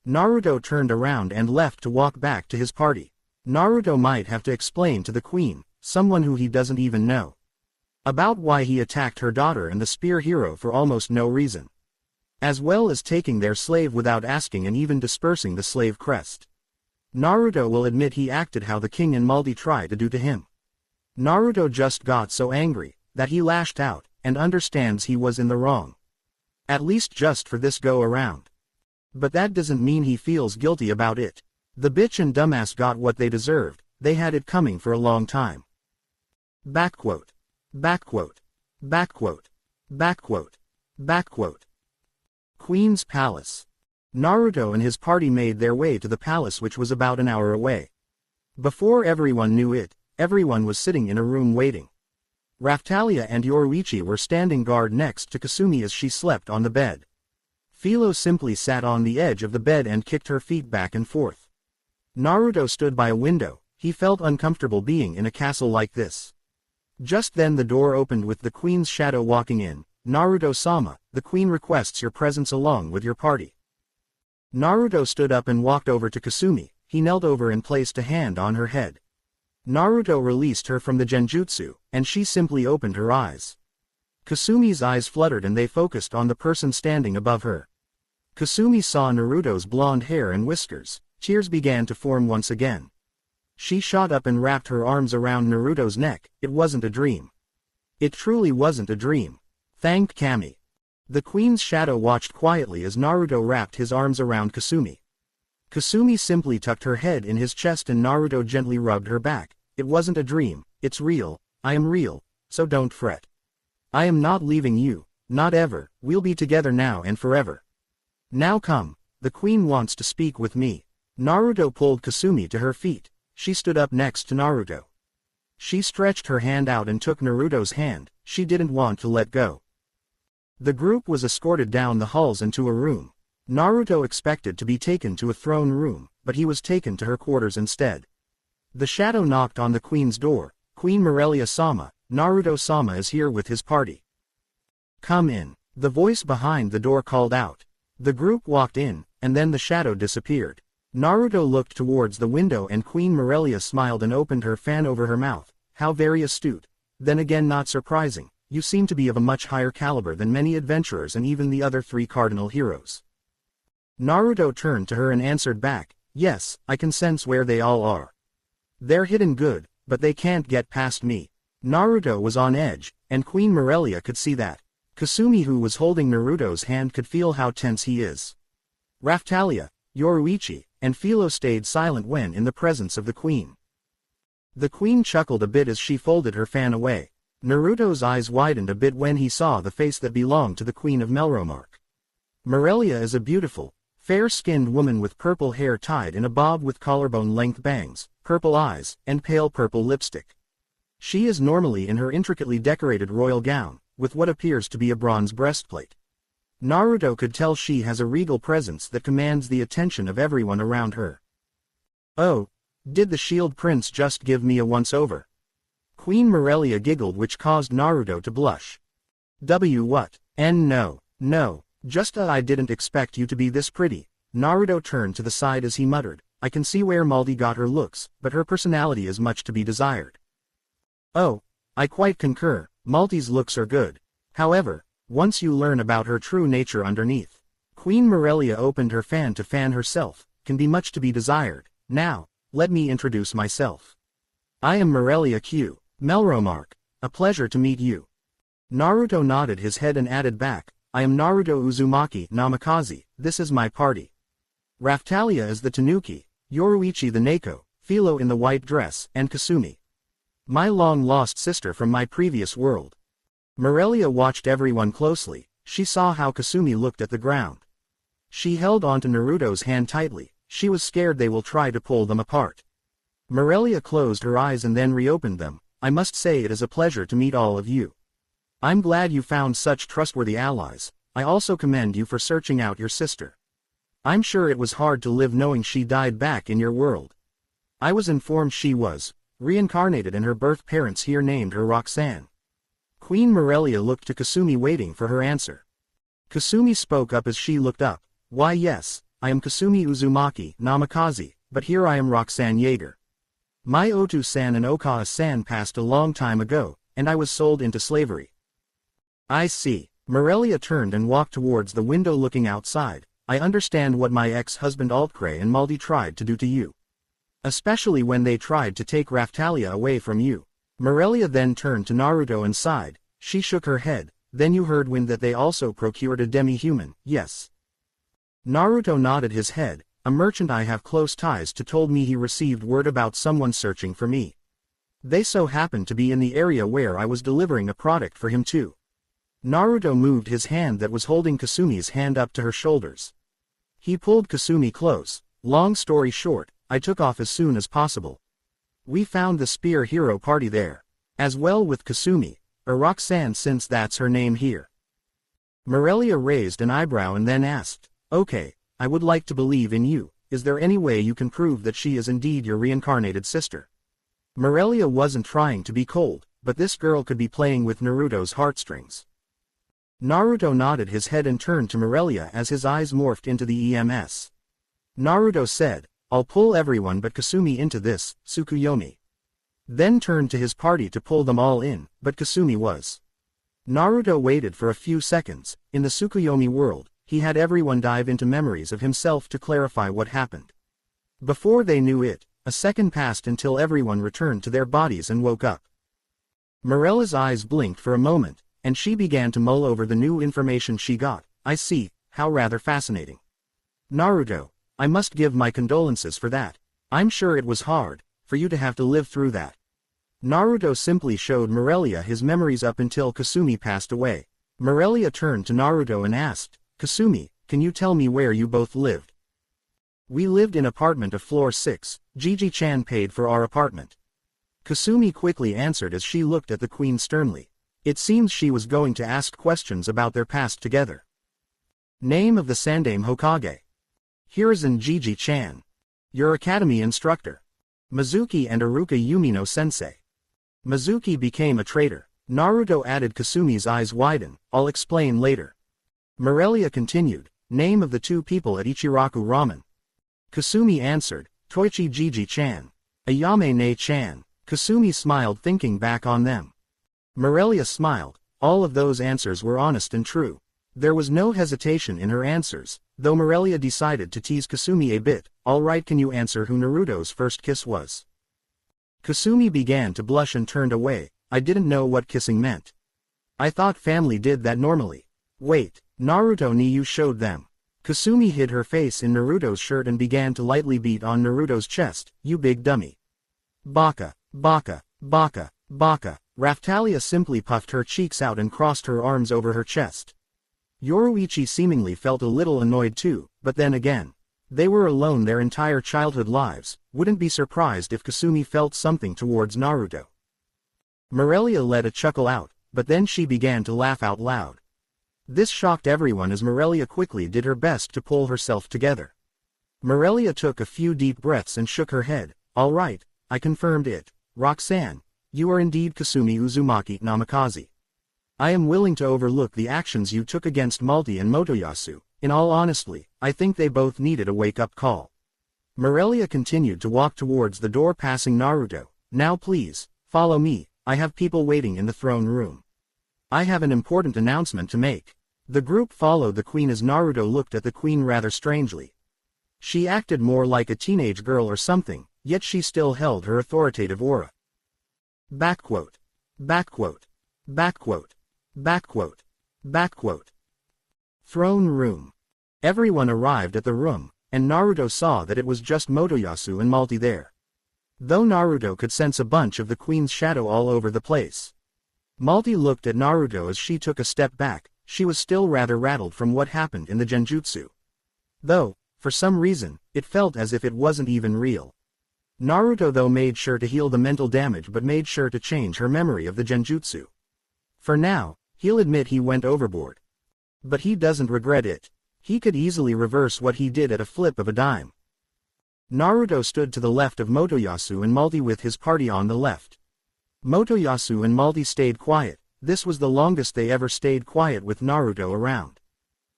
Naruto turned around and left to walk back to his party. Naruto might have to explain to the queen, someone who he doesn't even know, about why he attacked her daughter and the spear hero for almost no reason, as well as taking their slave without asking and even dispersing the slave crest. Naruto will admit he acted how the king and Maldi tried to do to him. Naruto just got so angry that he lashed out, and understands he was in the wrong. At least just for this go around. But that doesn't mean he feels guilty about it. The bitch and dumbass got what they deserved, they had it coming for a long time. Backquote. Backquote. Backquote. Backquote. Backquote. Queen's Palace. Naruto and his party made their way to the palace, which was about an hour away. Before everyone knew it, everyone was sitting in a room waiting. Raphtalia and Yoruichi were standing guard next to Kasumi as she slept on the bed. Philo simply sat on the edge of the bed and kicked her feet back and forth. Naruto stood by a window. He felt uncomfortable being in a castle like this. Just then the door opened with the queen's shadow walking in. Naruto-sama, the queen requests your presence along with your party. Naruto stood up and walked over to Kasumi. He knelt over and placed a hand on her head. Naruto released her from the genjutsu, and she simply opened her eyes. Kasumi's eyes fluttered and they focused on the person standing above her. Kasumi saw Naruto's blonde hair and whiskers. Tears began to form once again. She shot up and wrapped her arms around Naruto's neck. It wasn't a dream. It truly wasn't a dream. Thanked Kami. The queen's shadow watched quietly as Naruto wrapped his arms around Kasumi. Kasumi simply tucked her head in his chest and Naruto gently rubbed her back. It wasn't a dream, it's real, I am real, so don't fret. I am not leaving you, not ever, we'll be together now and forever. Now come, the queen wants to speak with me. Naruto pulled Kasumi to her feet. She stood up next to Naruto. She stretched her hand out and took Naruto's hand. She didn't want to let go. The group was escorted down the halls and to a room. Naruto expected to be taken to a throne room, but he was taken to her quarters instead. The shadow knocked on the queen's door. Queen Morelia-sama, Naruto-sama is here with his party. Come in. The voice behind the door called out. The group walked in, and then the shadow disappeared. Naruto looked towards the window and Queen Morelia smiled and opened her fan over her mouth. How very astute. Then again not surprising, you seem to be of a much higher caliber than many adventurers and even the other 3 cardinal heroes. Naruto turned to her and answered back, yes, I can sense where they all are. They're hidden good, but they can't get past me. Naruto was on edge, and Queen Morelia could see that. Kasumi, who was holding Naruto's hand, could feel how tense he is. Raphtalia, Yoruichi, and Philo stayed silent when in the presence of the queen. The queen chuckled a bit as she folded her fan away. Naruto's eyes widened a bit when he saw the face that belonged to the Queen of Melromark. Morelia is a beautiful, fair-skinned woman with purple hair tied in a bob with collarbone-length bangs, purple eyes, and pale purple lipstick. She is normally in her intricately decorated royal gown, with what appears to be a bronze breastplate. Naruto could tell she has a regal presence that commands the attention of everyone around her. Oh, did the Shield Prince just give me a once-over? Queen Morelia giggled, which caused Naruto to blush. What? No. Just I didn't expect you to be this pretty. Naruto turned to the side as he muttered, I can see where Maldi got her looks, but her personality is much to be desired. Oh, I quite concur, Maldi's looks are good. However, once you learn about her true nature underneath. Queen Morelia opened her fan to fan herself, can be much to be desired. Now, let me introduce myself. I am Morelia Q. Melromark, a pleasure to meet you. Naruto nodded his head and added back, I am Naruto Uzumaki Namikaze, this is my party. Raphtalia is the Tanuki, Yoruichi the Neko, Philo in the white dress, and Kasumi. My long-lost sister from my previous world. Morelia watched everyone closely. She saw how Kasumi looked at the ground. She held onto Naruto's hand tightly. She was scared they will try to pull them apart. Morelia closed her eyes and then reopened them. I must say it is a pleasure to meet all of you. I'm glad you found such trustworthy allies. I also commend you for searching out your sister. I'm sure it was hard to live knowing she died back in your world. I was informed she was reincarnated and her birth parents here named her Roxanne. Queen Morelia looked to Kasumi waiting for her answer. Kasumi spoke up as she looked up. Why yes, I am Kasumi Uzumaki Namikaze, but here I am Roxanne Yeager. My Otu-san and Okawa-san passed a long time ago, and I was sold into slavery. I see. Morelia turned and walked towards the window looking outside. I understand what my ex-husband Altcray and Maldi tried to do to you. Especially when they tried to take Raphtalia away from you. Morelia then turned to Naruto and sighed. She shook her head. Then you heard when that they also procured a demi-human, yes? Naruto nodded his head. A merchant I have close ties to told me he received word about someone searching for me. They so happened to be in the area where I was delivering a product for him too. Naruto moved his hand that was holding Kasumi's hand up to her shoulders. He pulled Kasumi close. Long story short, I took off as soon as possible. We found the Spear Hero party there. As well with Kasumi, or Roxanne since that's her name here. Morelia raised an eyebrow and then asked, okay, I would like to believe in you. Is there any way you can prove that she is indeed your reincarnated sister? Morelia wasn't trying to be cold, but this girl could be playing with Naruto's heartstrings. Naruto nodded his head and turned to Morelia as his eyes morphed into the EMS. Naruto said, I'll pull everyone but Kasumi into this, Tsukuyomi. Then turned to his party to pull them all in, but Kasumi was. Naruto waited for a few seconds. In the Tsukuyomi world, he had everyone dive into memories of himself to clarify what happened. Before they knew it, a second passed until everyone returned to their bodies and woke up. Morella's eyes blinked for a moment, and she began to mull over the new information she got. I see, how rather fascinating. Naruto, I must give my condolences for that. I'm sure it was hard, for you to have to live through that. Naruto simply showed Morelia his memories up until Kasumi passed away. Morelia turned to Naruto and asked, Kasumi, can you tell me where you both lived? We lived in apartment of floor 6, Gigi-chan paid for our apartment. Kasumi quickly answered as she looked at the queen sternly. It seems she was going to ask questions about their past together. Name of the Sandaime Hokage. Hiruzen Gigi-chan. Your academy instructor. Mizuki and Iruka Yumino sensei. Mizuki became a traitor. Naruto added. Kasumi's eyes widen. I'll explain later. Morelia continued. Name of the two people at Ichiraku Ramen. Kasumi answered. Toichi Gigi-chan. Ayame Ne-chan. Kasumi smiled thinking back on them. Morelia smiled. All of those answers were honest and true. There was no hesitation in her answers, though Morelia decided to tease Kasumi a bit. Alright, can you answer who Naruto's first kiss was? Kasumi began to blush and turned away. I didn't know what kissing meant. I thought family did that normally. Wait, Naruto ni you showed them. Kasumi hid her face in Naruto's shirt and began to lightly beat on Naruto's chest. You big dummy. Baka, baka, baka, baka. Raphtalia simply puffed her cheeks out and crossed her arms over her chest. Yoruichi seemingly felt a little annoyed too, but then again, they were alone their entire childhood lives, wouldn't be surprised if Kasumi felt something towards Naruto. Morelia let a chuckle out, but then she began to laugh out loud. This shocked everyone as Morelia quickly did her best to pull herself together. Morelia took a few deep breaths and shook her head. All right, I confirmed it. Roxanne, you are indeed Kasumi Uzumaki Namikaze. I am willing to overlook the actions you took against Multi and Motoyasu. In all honesty, I think they both needed a wake-up call. Morelia continued to walk towards the door passing Naruto. Now please, follow me, I have people waiting in the throne room. I have an important announcement to make. The group followed the queen as Naruto looked at the queen rather strangely. She acted more like a teenage girl or something, yet she still held her authoritative aura. Backquote. Backquote. Backquote. Backquote. Backquote. Throne room. Everyone arrived at the room, and Naruto saw that it was just Motoyasu and Multi there. Though Naruto could sense a bunch of the queen's shadow all over the place. Multi looked at Naruto as she took a step back. She was still rather rattled from what happened in the genjutsu. Though, for some reason, it felt as if it wasn't even real. Naruto though made sure to heal the mental damage but made sure to change her memory of the genjutsu. For now, he'll admit he went overboard. But he doesn't regret it. He could easily reverse what he did at a flip of a dime. Naruto stood to the left of Motoyasu and Multi with his party on the left. Motoyasu and Multi stayed quiet. This was the longest they ever stayed quiet with Naruto around.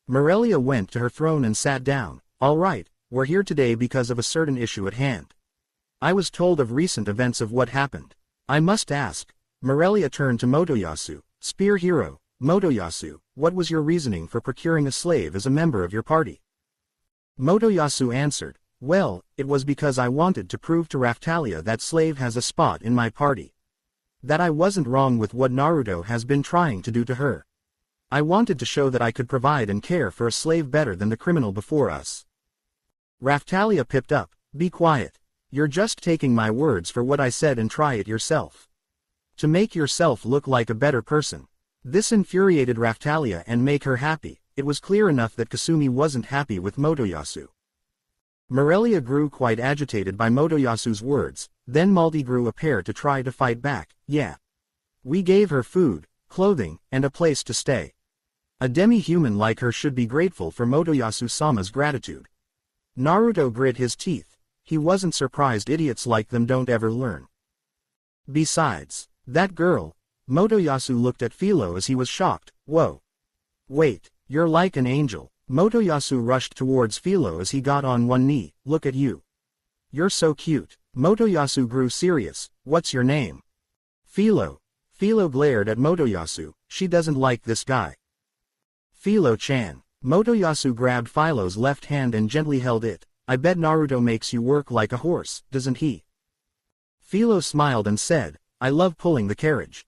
Morelia went to her throne and sat down. All right, we're here today because of a certain issue at hand. I was told of recent events of what happened. I must ask. Morelia turned to Motoyasu. Spear hero, Motoyasu, what was your reasoning for procuring a slave as a member of your party? Motoyasu answered, well, it was because I wanted to prove to Raphtalia that slave has a spot in my party. That I wasn't wrong with what Naruto has been trying to do to her. I wanted to show that I could provide and care for a slave better than the criminal before us. Raphtalia pipped up, be quiet. You're just taking my words for what I said and try it yourself. To make yourself look like a better person. This infuriated Raphtalia and make her happy. It was clear enough that Kasumi wasn't happy with Motoyasu. Morelia grew quite agitated by Motoyasu's words, then Multi grew a pair to try to fight back. Yeah. We gave her food, clothing, and a place to stay. A demi-human like her should be grateful for Motoyasu-sama's gratitude. Naruto grit his teeth. He wasn't surprised idiots like them don't ever learn. Besides, that girl, Motoyasu looked at Philo as he was shocked. Whoa. Wait, you're like an angel. Motoyasu rushed towards Philo as he got on one knee. Look at you. You're so cute. Motoyasu grew serious. What's your name? Philo. Philo glared at Motoyasu. She doesn't like this guy. Philo-chan. Motoyasu grabbed Philo's left hand and gently held it. I bet Naruto makes you work like a horse, doesn't he? Philo smiled and said, I love pulling the carriage.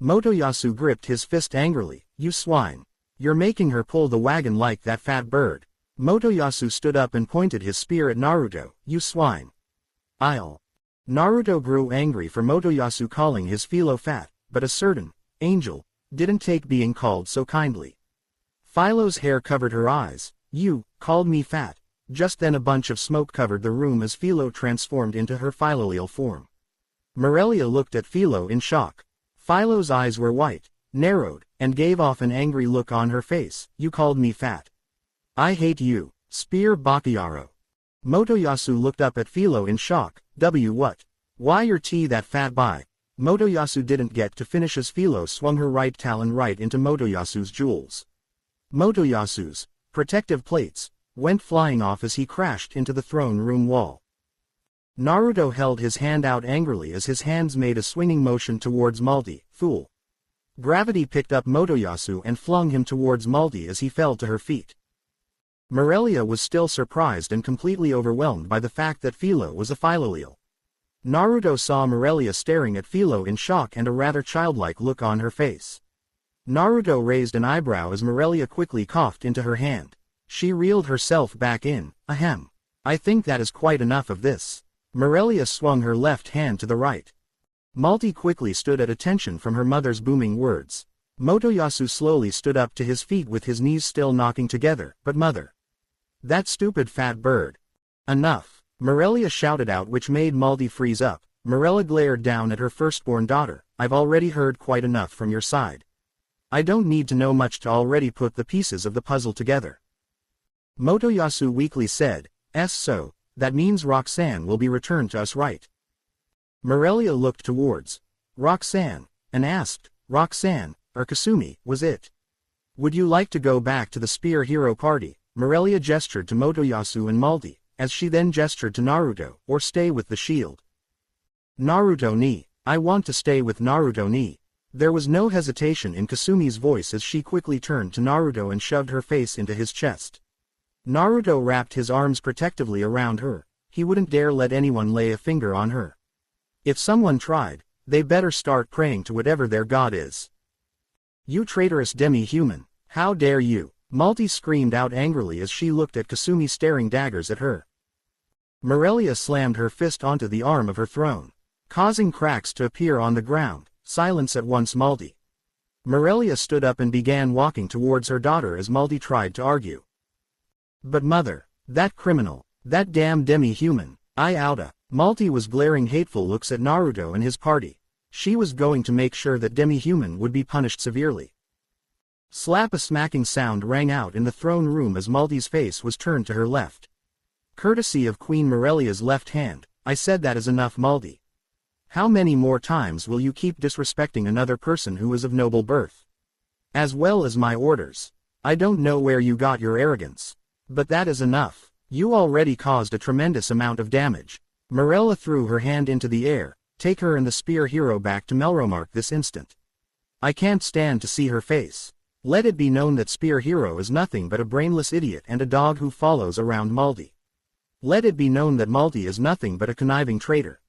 Motoyasu gripped his fist angrily. You swine. You're making her pull the wagon like that fat bird. Motoyasu stood up and pointed his spear at Naruto. You swine. I'll. Naruto grew angry for Motoyasu calling his Philo fat, but a certain angel didn't take being called so kindly. Philo's hair covered her eyes. You called me fat. Just then a bunch of smoke covered the room as Philo transformed into her Philolial form. Morelia looked at Philo in shock. Philo's eyes were white, narrowed, and gave off an angry look on her face. You called me fat. I hate you. Spear Bakayaro. Motoyasu looked up at Philo in shock. What? Why your tea that fat by? Motoyasu didn't get to finish as Philo swung her right talon right into Motoyasu's jewels. Motoyasu's protective plates went flying off as he crashed into the throne room wall. Naruto held his hand out angrily as his hands made a swinging motion towards Maldi. Fool. Gravity picked up Motoyasu and flung him towards Maldi as he fell to her feet. Morelia was still surprised and completely overwhelmed by the fact that Philo was a Philolial. Naruto saw Morelia staring at Philo in shock and a rather childlike look on her face. Naruto raised an eyebrow as Morelia quickly coughed into her hand. She reeled herself back in. Ahem. I think that is quite enough of this. Morelia swung her left hand to the right. Maldi quickly stood at attention from her mother's booming words. Motoyasu slowly stood up to his feet with his knees still knocking together. But mother. That stupid fat bird. Enough. Morelia shouted out, which made Maldi freeze up. Morelia glared down at her firstborn daughter. I've already heard quite enough from your side. I don't need to know much to already put the pieces of the puzzle together. Motoyasu weakly said, So, that means Roxanne will be returned to us, right? Morelia looked towards Roxanne, and asked, Roxanne, or Kasumi, was it? Would you like to go back to the Spear Hero Party? Morelia gestured to Motoyasu and Maldi, as she then gestured to Naruto, or stay with the shield. Naruto ni. I want to stay with Naruto ni. There was no hesitation in Kasumi's voice as she quickly turned to Naruto and shoved her face into his chest. Naruto wrapped his arms protectively around her. He wouldn't dare let anyone lay a finger on her. If someone tried, they better start praying to whatever their god is. You traitorous demi-human, how dare you? Maldi screamed out angrily as she looked at Kasumi staring daggers at her. Morelia slammed her fist onto the arm of her throne, causing cracks to appear on the ground. Silence at once, Maldi. Morelia stood up and began walking towards her daughter as Maldi tried to argue. But mother, that criminal, that damn demi-human, I oughta. Maldi was glaring hateful looks at Naruto and his party. She was going to make sure that demi-human would be punished severely. Slap! A smacking sound rang out in the throne room as Maldi's face was turned to her left. Courtesy of Queen Morelia's left hand. I said that is enough, Maldi. How many more times will you keep disrespecting another person who is of noble birth? As well as my orders. I don't know where you got your arrogance. But that is enough. You already caused a tremendous amount of damage. Morella threw her hand into the air. Take her and the Spear Hero back to Melromark this instant. I can't stand to see her face. Let it be known that Spear Hero is nothing but a brainless idiot and a dog who follows around Maldi. Let it be known that Maldi is nothing but a conniving traitor.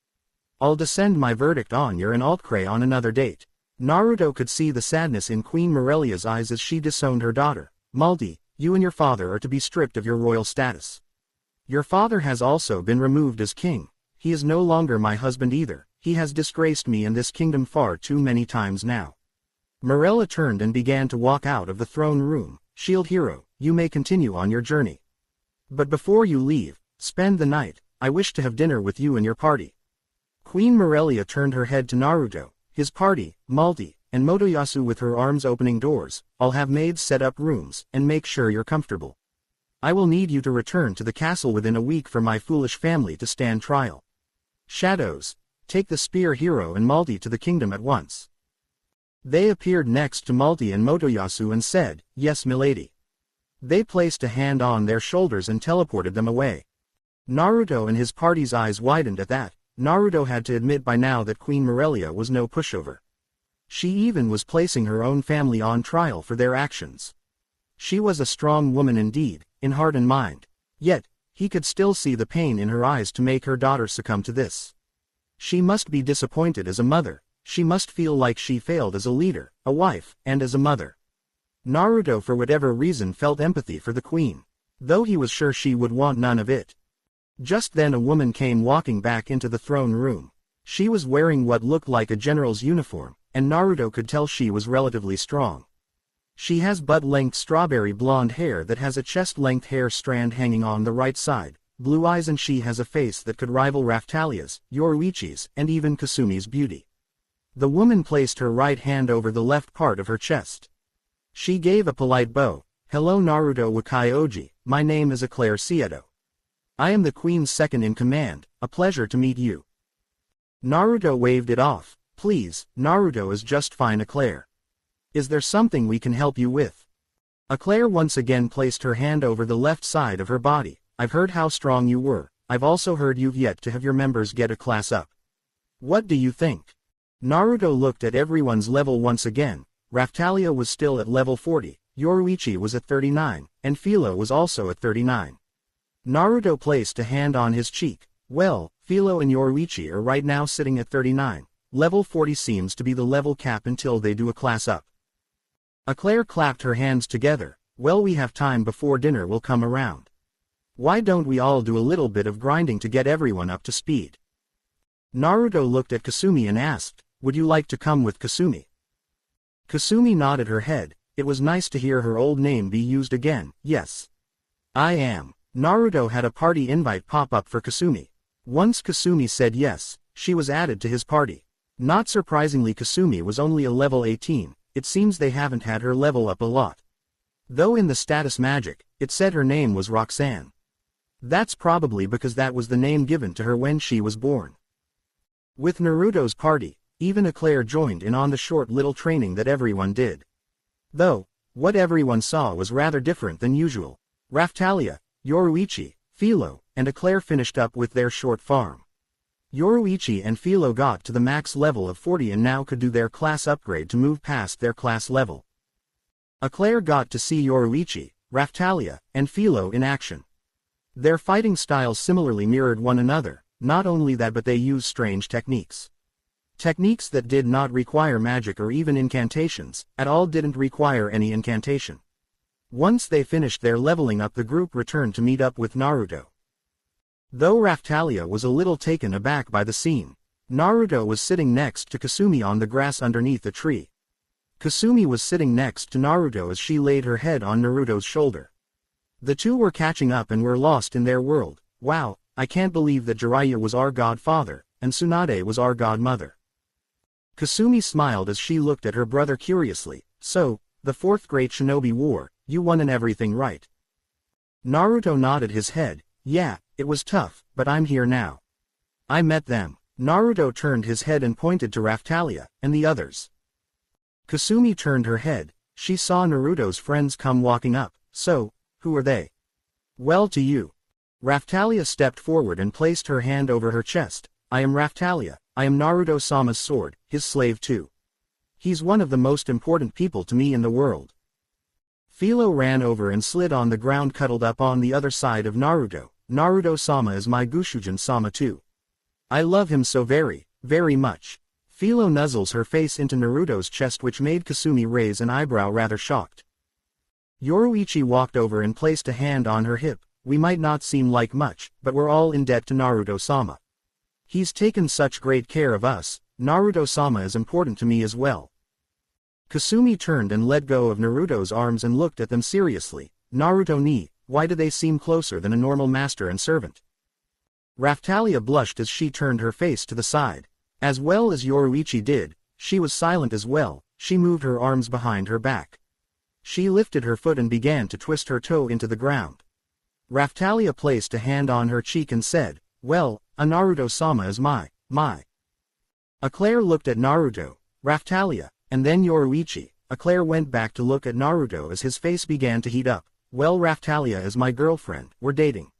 I'll descend my verdict on your and Altcray on another date. Naruto could see the sadness in Queen Morelia's eyes as she disowned her daughter. Maldi, you and your father are to be stripped of your royal status. Your father has also been removed as king. He is no longer my husband either. He has disgraced me and this kingdom far too many times now. Morella turned and began to walk out of the throne room. Shield Hero, you may continue on your journey. But before you leave, spend the night. I wish to have dinner with you and your party. Queen Morelia turned her head to Naruto, his party, Maldi, and Motoyasu with her arms opening doors. I'll have maids set up rooms, and make sure you're comfortable. I will need you to return to the castle within a week for my foolish family to stand trial. Shadows, take the Spear Hero and Maldi to the kingdom at once. They appeared next to Maldi and Motoyasu and said, Yes, milady. They placed a hand on their shoulders and teleported them away. Naruto and his party's eyes widened at that. Naruto had to admit by now that Queen Morelia was no pushover. She even was placing her own family on trial for their actions. She was a strong woman indeed, in heart and mind. Yet, he could still see the pain in her eyes to make her daughter succumb to this. She must be disappointed as a mother, she must feel like she failed as a leader, a wife, and as a mother. Naruto for whatever reason felt empathy for the queen, though he was sure she would want none of it. Just then a woman came walking back into the throne room. She was wearing what looked like a general's uniform, and Naruto could tell she was relatively strong. She has butt-length strawberry blonde hair that has a chest-length hair strand hanging on the right side, blue eyes, and she has a face that could rival Raphtalia's, Yoruichi's, and even Kasumi's beauty. The woman placed her right hand over the left part of her chest. She gave a polite bow. "Hello Naruto Wakaioji, my name is Eclair Sieto. I am the queen's second in command, a pleasure to meet you." Naruto waved it off. "Please, Naruto is just fine Eclair. Is there something we can help you with?" Eclair once again placed her hand over the left side of her body. "I've heard how strong you were, I've also heard you've yet to have your members get a class up. What do you think?" Naruto looked at everyone's level once again. Raphtalia was still at level 40, Yoruichi was at 39, and Philo was also at 39. Naruto placed a hand on his cheek. "Well, Philo and Yoruichi are right now sitting at 39. Level 40 seems to be the level cap until they do a class up." Eclair clapped her hands together. "Well, we have time before dinner will come around. Why don't we all do a little bit of grinding to get everyone up to speed?" Naruto looked at Kasumi and asked, "Would you like to come with Kasumi?" Kasumi nodded her head. It was nice to hear her old name be used again. "Yes. I am." Naruto had a party invite pop up for Kasumi. Once Kasumi said yes, she was added to his party. Not surprisingly, Kasumi was only a level 18, it seems they haven't had her level up a lot. Though in the status magic, it said her name was Roxanne. That's probably because that was the name given to her when she was born. With Naruto's party, even Eclair joined in on the short little training that everyone did. Though, what everyone saw was rather different than usual. Raphtalia, Yoruichi, Philo, and Eclair finished up with their short farm. Yoruichi and Philo got to the max level of 40 and now could do their class upgrade to move past their class level. Eclair got to see Yoruichi, Raphtalia, and Philo in action. Their fighting styles similarly mirrored one another, not only that but they used strange techniques. Techniques that did not require magic or even incantations, at all didn't require any incantation. Once they finished their leveling up, the group returned to meet up with Naruto. Though Raphtalia was a little taken aback by the scene, Naruto was sitting next to Kasumi on the grass underneath a tree. Kasumi was sitting next to Naruto as she laid her head on Naruto's shoulder. The two were catching up and were lost in their world. "Wow, I can't believe that Jiraiya was our godfather, and Tsunade was our godmother." Kasumi smiled as she looked at her brother curiously. "So, the fourth great shinobi war, you won and everything, right?" Naruto nodded his head. "Yeah, it was tough, but I'm here now. I met them." Naruto turned his head and pointed to Raphtalia, and the others. Kasumi turned her head. She saw Naruto's friends come walking up. "So, who are they?" "Well, to you." Raphtalia stepped forward and placed her hand over her chest. "I am Raphtalia, I am Naruto-sama's sword, his slave too. He's one of the most important people to me in the world." Philo ran over and slid on the ground, cuddled up on the other side of Naruto. "Naruto-sama is my Gushujin-sama too. I love him so very, very much." Philo nuzzles her face into Naruto's chest, which made Kasumi raise an eyebrow, rather shocked. Yoruichi walked over and placed a hand on her hip. "We might not seem like much, but we're all in debt to Naruto-sama. He's taken such great care of us. Naruto-sama is important to me as well." Kasumi turned and let go of Naruto's arms and looked at them seriously. "Naruto-ni, why do they seem closer than a normal master and servant?" Raphtalia blushed as she turned her face to the side. As well as Yoruichi did, she was silent as well. She moved her arms behind her back. She lifted her foot and began to twist her toe into the ground. Raphtalia placed a hand on her cheek and said, "Well, a Naruto-sama is my. Eclair looked at Naruto, Raphtalia, and then Yoruichi. Eclair went back to look at Naruto as his face began to heat up. "Well, Raphtalia is my girlfriend, we're dating.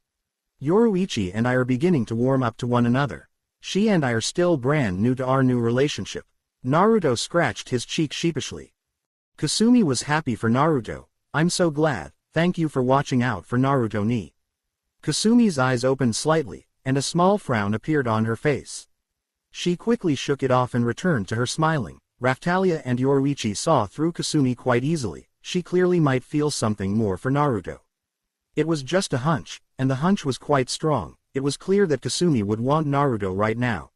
Yoruichi and I are beginning to warm up to one another." She and I are still brand new to our new relationship. Naruto scratched his cheek sheepishly. Kasumi was happy for Naruto. I'm so glad, thank you for watching out for Naruto ni. Kasumi's eyes opened slightly, and a small frown appeared on her face. She quickly shook it off and returned to her smiling. Raphtalia and Yoruichi saw through Kasumi quite easily. She clearly might feel something more for Naruto. It was just a hunch, and the hunch was quite strong. It was clear that Kasumi would want Naruto right now.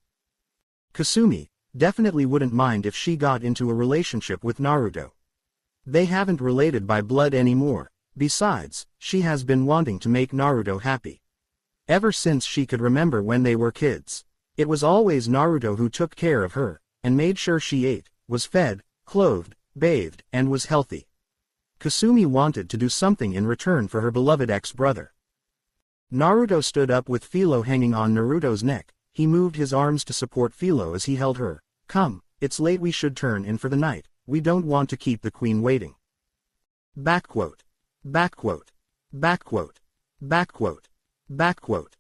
Kasumi definitely wouldn't mind if she got into a relationship with Naruto. They haven't related by blood anymore. Besides, she has been wanting to make Naruto happy. Ever since she could remember when they were kids. It was always Naruto who took care of her, and made sure she ate, was fed, clothed, bathed, and was healthy. Kasumi wanted to do something in return for her beloved ex-brother. Naruto stood up with Philo hanging on Naruto's neck. He moved his arms to support Philo as he held her. Come, it's late, we should turn in for the night. We don't want to keep the queen waiting. Backquote. Backquote. Backquote. Backquote. Backquote.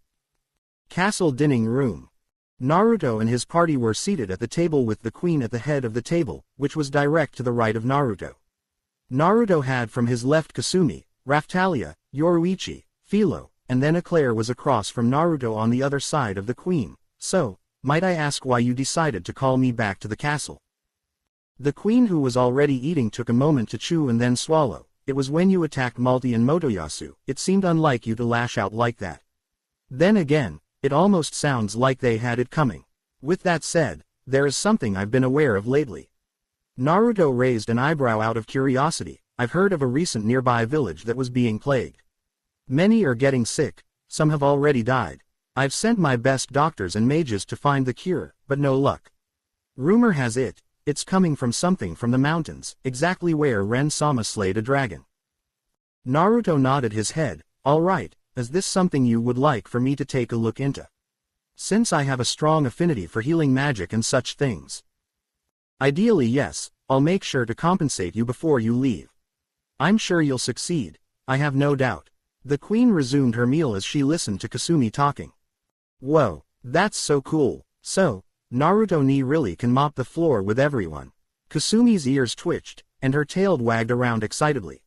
Castle dining room. Naruto and his party were seated at the table with the queen at the head of the table, which was direct to the right of Naruto. Naruto had from his left Kasumi, Raphtalia, Yoruichi, Philo, and then Eclair was across from Naruto on the other side of the queen. So, might I ask why you decided to call me back to the castle? The queen, who was already eating, took a moment to chew and then swallow. It was when you attacked Malty and Motoyasu. It seemed unlike you to lash out like that. Then again, it almost sounds like they had it coming. With that said, there is something I've been aware of lately. Naruto raised an eyebrow out of curiosity. I've heard of a recent nearby village that was being plagued. Many are getting sick, some have already died. I've sent my best doctors and mages to find the cure, but no luck. Rumor has it, it's coming from something from the mountains, exactly where Ren-sama slayed a dragon. Naruto nodded his head. All right, is this something you would like for me to take a look into? Since I have a strong affinity for healing magic and such things. Ideally, yes, I'll make sure to compensate you before you leave. I'm sure you'll succeed, I have no doubt. The queen resumed her meal as she listened to Kasumi talking. Whoa, that's so cool. So, Naruto ni really can mop the floor with everyone. Kasumi's ears twitched, and her tail wagged around excitedly.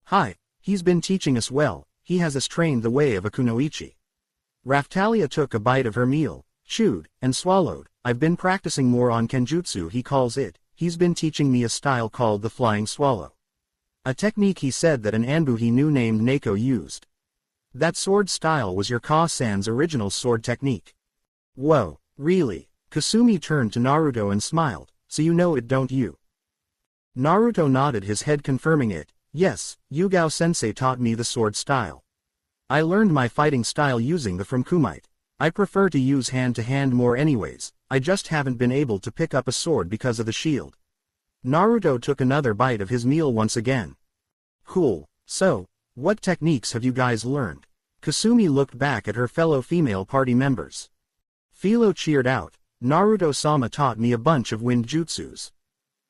Hi, he's been teaching us well, he has us trained the way of a kunoichi. Raphtalia took a bite of her meal, chewed, and swallowed. I've been practicing more on kenjutsu, he calls it. He's been teaching me a style called the flying swallow. A technique he said that an Anbu he knew named Neko used. That sword style was your Ka-san's original sword technique. Whoa, really? Kasumi turned to Naruto and smiled. So you know it, don't you? Naruto nodded his head, confirming it. Yes, Yugao-sensei taught me the sword style. I learned my fighting style using the from kunite. I prefer to use hand-to-hand more anyways. I just haven't been able to pick up a sword because of the shield. Naruto took another bite of his meal once again. Cool. So, what techniques have you guys learned? Kasumi looked back at her fellow female party members. Philo cheered out. Naruto-sama taught me a bunch of wind jutsus.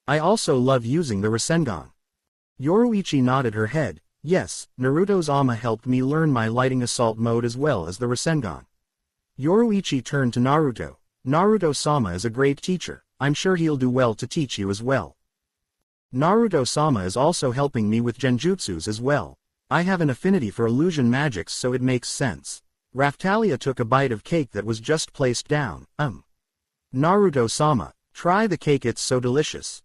I also love using the Rasengan. Yoruichi nodded her head. Yes, Naruto's Ama helped me learn my lighting assault mode as well as the Rasengan. Yoruichi turned to Naruto. Naruto-sama is a great teacher. I'm sure he'll do well to teach you as well. Naruto-sama is also helping me with genjutsus as well. I have an affinity for illusion magics, so it makes sense. Raphtalia took a bite of cake that was just placed down. Naruto-sama, try the cake, it's so delicious.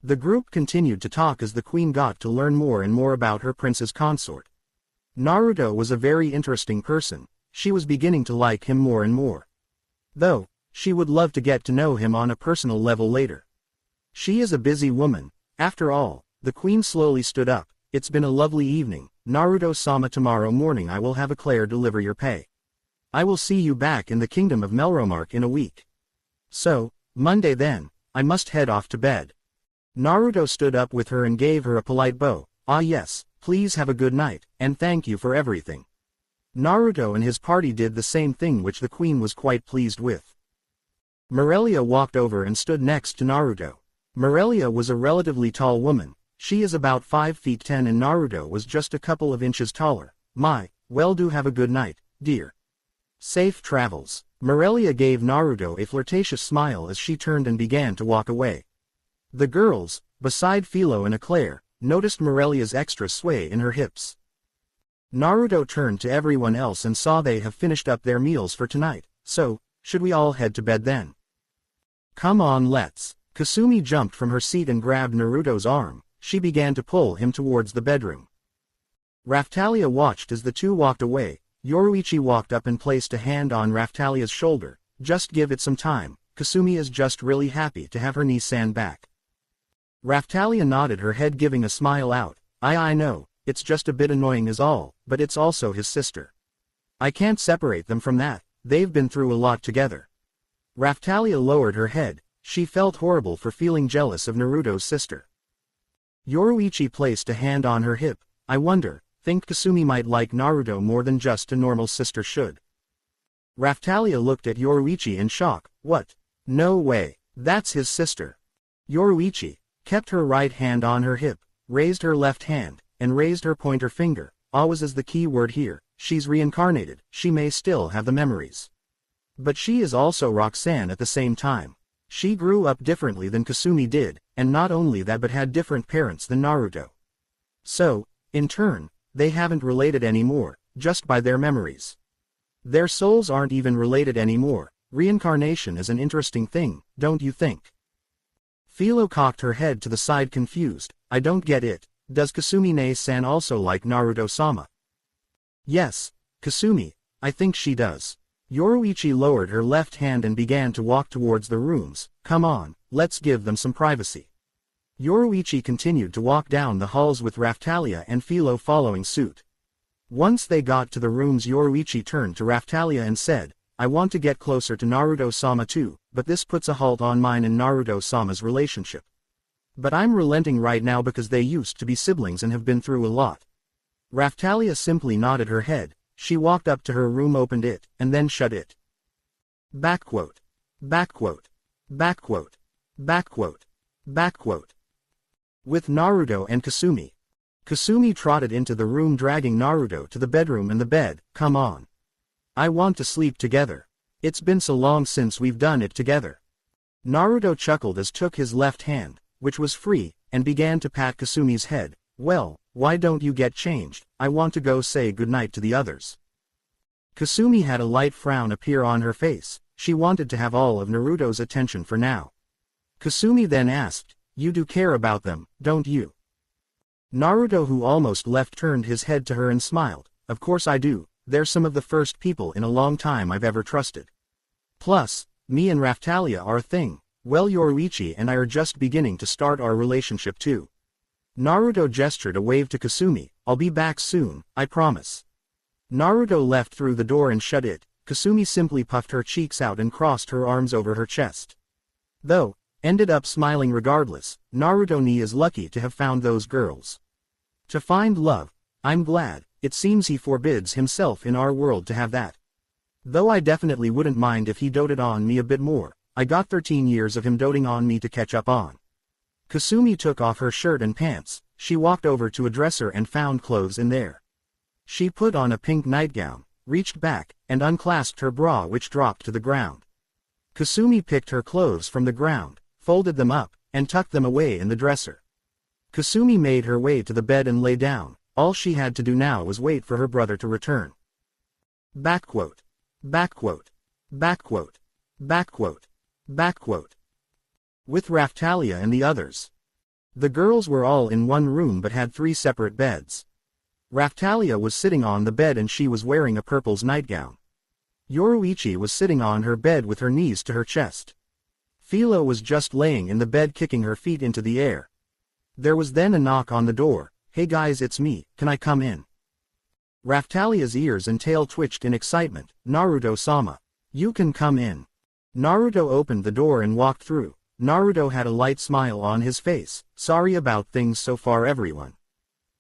The group continued to talk as the queen got to learn more and more about her prince's consort. Naruto was a very interesting person. She was beginning to like him more and more. Though, she would love to get to know him on a personal level later. She is a busy woman. After all, the queen slowly stood up. It's been a lovely evening, Naruto-sama. Tomorrow morning I will have Eclair deliver your pay. I will see you back in the kingdom of Melromark in a week. So, Monday then, I must head off to bed. Naruto stood up with her and gave her a polite bow. Ah yes, please have a good night, and thank you for everything. Naruto and his party did the same thing, which the queen was quite pleased with. Morelia walked over and stood next to Naruto. Morelia was a relatively tall woman. She is about 5 feet 10 and Naruto was just a couple of inches taller. Well, do have a good night, dear. Safe travels. Morelia gave Naruto a flirtatious smile as she turned and began to walk away. The girls, beside Philo and Eclair, noticed Morelia's extra sway in her hips. Naruto turned to everyone else and saw they have finished up their meals for tonight, so, should we all head to bed then? Come on, let's. Kasumi jumped from her seat and grabbed Naruto's arm. She began to pull him towards the bedroom. Raphtalia watched as the two walked away. Yoruichi walked up and placed a hand on Raphtalia's shoulder. Just give it some time, Kasumi is just really happy to have her niece-san back. Raphtalia nodded her head, giving a smile out. I know, it's just a bit annoying is all, but it's also his sister. I can't separate them from that, they've been through a lot together. Raphtalia lowered her head. She felt horrible for feeling jealous of Naruto's sister. Yoruichi placed a hand on her hip. I think Kasumi might like Naruto more than just a normal sister should. Raphtalia looked at Yoruichi in shock. What? No way, that's his sister. Yoruichi kept her right hand on her hip, raised her left hand, and raised her pointer finger. Always is the key word here. She's reincarnated, she may still have the memories. But she is also Roxanne at the same time. She grew up differently than Kasumi did, and not only that but had different parents than Naruto. So, in turn, they haven't related anymore, just by their memories. Their souls aren't even related anymore. Reincarnation is an interesting thing, don't you think? Philo cocked her head to the side, confused. I don't get it. Does Kasumi-ne-san also like Naruto-sama? Yes, Kasumi, I think she does. Yoruichi lowered her left hand and began to walk towards the rooms. Come on, let's give them some privacy. Yoruichi continued to walk down the halls with Raphtalia and Philo following suit. Once they got to the rooms, Yoruichi turned to Raphtalia and said, I want to get closer to Naruto-sama too, but this puts a halt on mine and Naruto-sama's relationship. But I'm relenting right now because they used to be siblings and have been through a lot. Raphtalia simply nodded her head. She walked up to her room, opened it, and then shut it. Backquote. Backquote. Backquote. Backquote. Backquote. With Naruto and Kasumi. Kasumi trotted into the room, dragging Naruto to the bedroom and the bed. Come on. I want to sleep together. It's been so long since we've done it together. Naruto chuckled as took his left hand, which was free, and began to pat Kasumi's head. Well, why don't you get changed? I want to go say goodnight to the others. Kasumi had a light frown appear on her face. She wanted to have all of Naruto's attention for now. Kasumi then asked, You do care about them, don't you? Naruto, who almost left, turned his head to her and smiled. Of course I do, they're some of the first people in a long time I've ever trusted. Plus, me and Raphtalia are a thing. Well, Yoruichi and I are just beginning to start our relationship too. Naruto gestured a wave to Kasumi. I'll be back soon, I promise. Naruto left through the door and shut it. Kasumi simply puffed her cheeks out and crossed her arms over her chest. Though, ended up smiling regardless. Naruto-ni is lucky to have found those girls. To find love. I'm glad. It seems he forbids himself in our world to have that. Though I definitely wouldn't mind if he doted on me a bit more. I got 13 years of him doting on me to catch up on. Kasumi took off her shirt and pants. She walked over to a dresser and found clothes in there. She put on a pink nightgown, reached back, and unclasped her bra, which dropped to the ground. Kasumi picked her clothes from the ground, folded them up, and tucked them away in the dresser. Kasumi made her way to the bed and lay down. All she had to do now was wait for her brother to return. Backquote. Backquote. Backquote. Backquote. Backquote. With Raphtalia and the others. The girls were all in one room but had 3 separate beds. Raphtalia was sitting on the bed and she was wearing a purple's nightgown. Yoruichi was sitting on her bed with her knees to her chest. Philo was just laying in the bed, kicking her feet into the air. There was then a knock on the door. Hey guys, it's me, can I come in? Raphtalia's ears and tail twitched in excitement. Naruto-sama. You can come in. Naruto opened the door and walked through. Naruto had a light smile on his face. Sorry about things so far, everyone.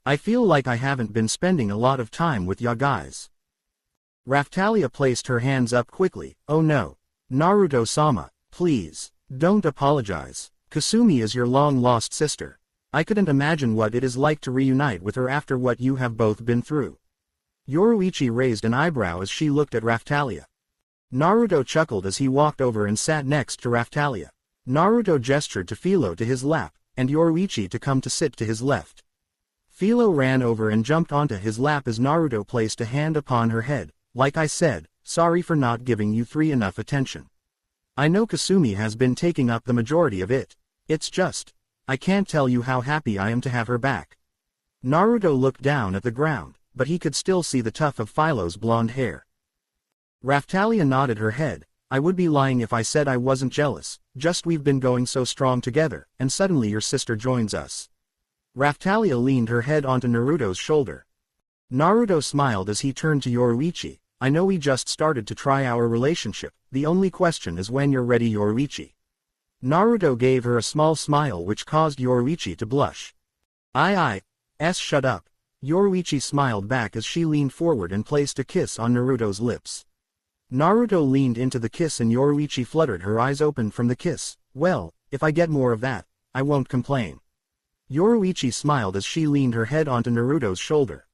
I feel like I haven't been spending a lot of time with ya guys. Raphtalia placed her hands up quickly. Oh no. Naruto-sama, please, don't apologize. Kasumi is your long-lost sister. I couldn't imagine what it is like to reunite with her after what you have both been through. Yoruichi raised an eyebrow as she looked at Raftalia. Naruto chuckled as he walked over and sat next to Raftalia. Naruto gestured to Philo to his lap, and Yoruichi to come to sit to his left. Philo ran over and jumped onto his lap as Naruto placed a hand upon her head. Like I said, sorry for not giving you three enough attention. I know Kasumi has been taking up the majority of it. It's just, I can't tell you how happy I am to have her back. Naruto looked down at the ground, but he could still see the tuft of Philo's blonde hair. Raftalia nodded her head. I would be lying if I said I wasn't jealous, just we've been going so strong together, and suddenly your sister joins us. Raftalia leaned her head onto Naruto's shoulder. Naruto smiled as he turned to Yoruichi. I know we just started to try our relationship, the only question is when you're ready, Yoruichi. Naruto gave her a small smile which caused Yoruichi to blush. Shut up. Yoruichi smiled back as she leaned forward and placed a kiss on Naruto's lips. Naruto leaned into the kiss and Yoruichi fluttered her eyes open from the kiss. Well, if I get more of that, I won't complain. Yoruichi smiled as she leaned her head onto Naruto's shoulder.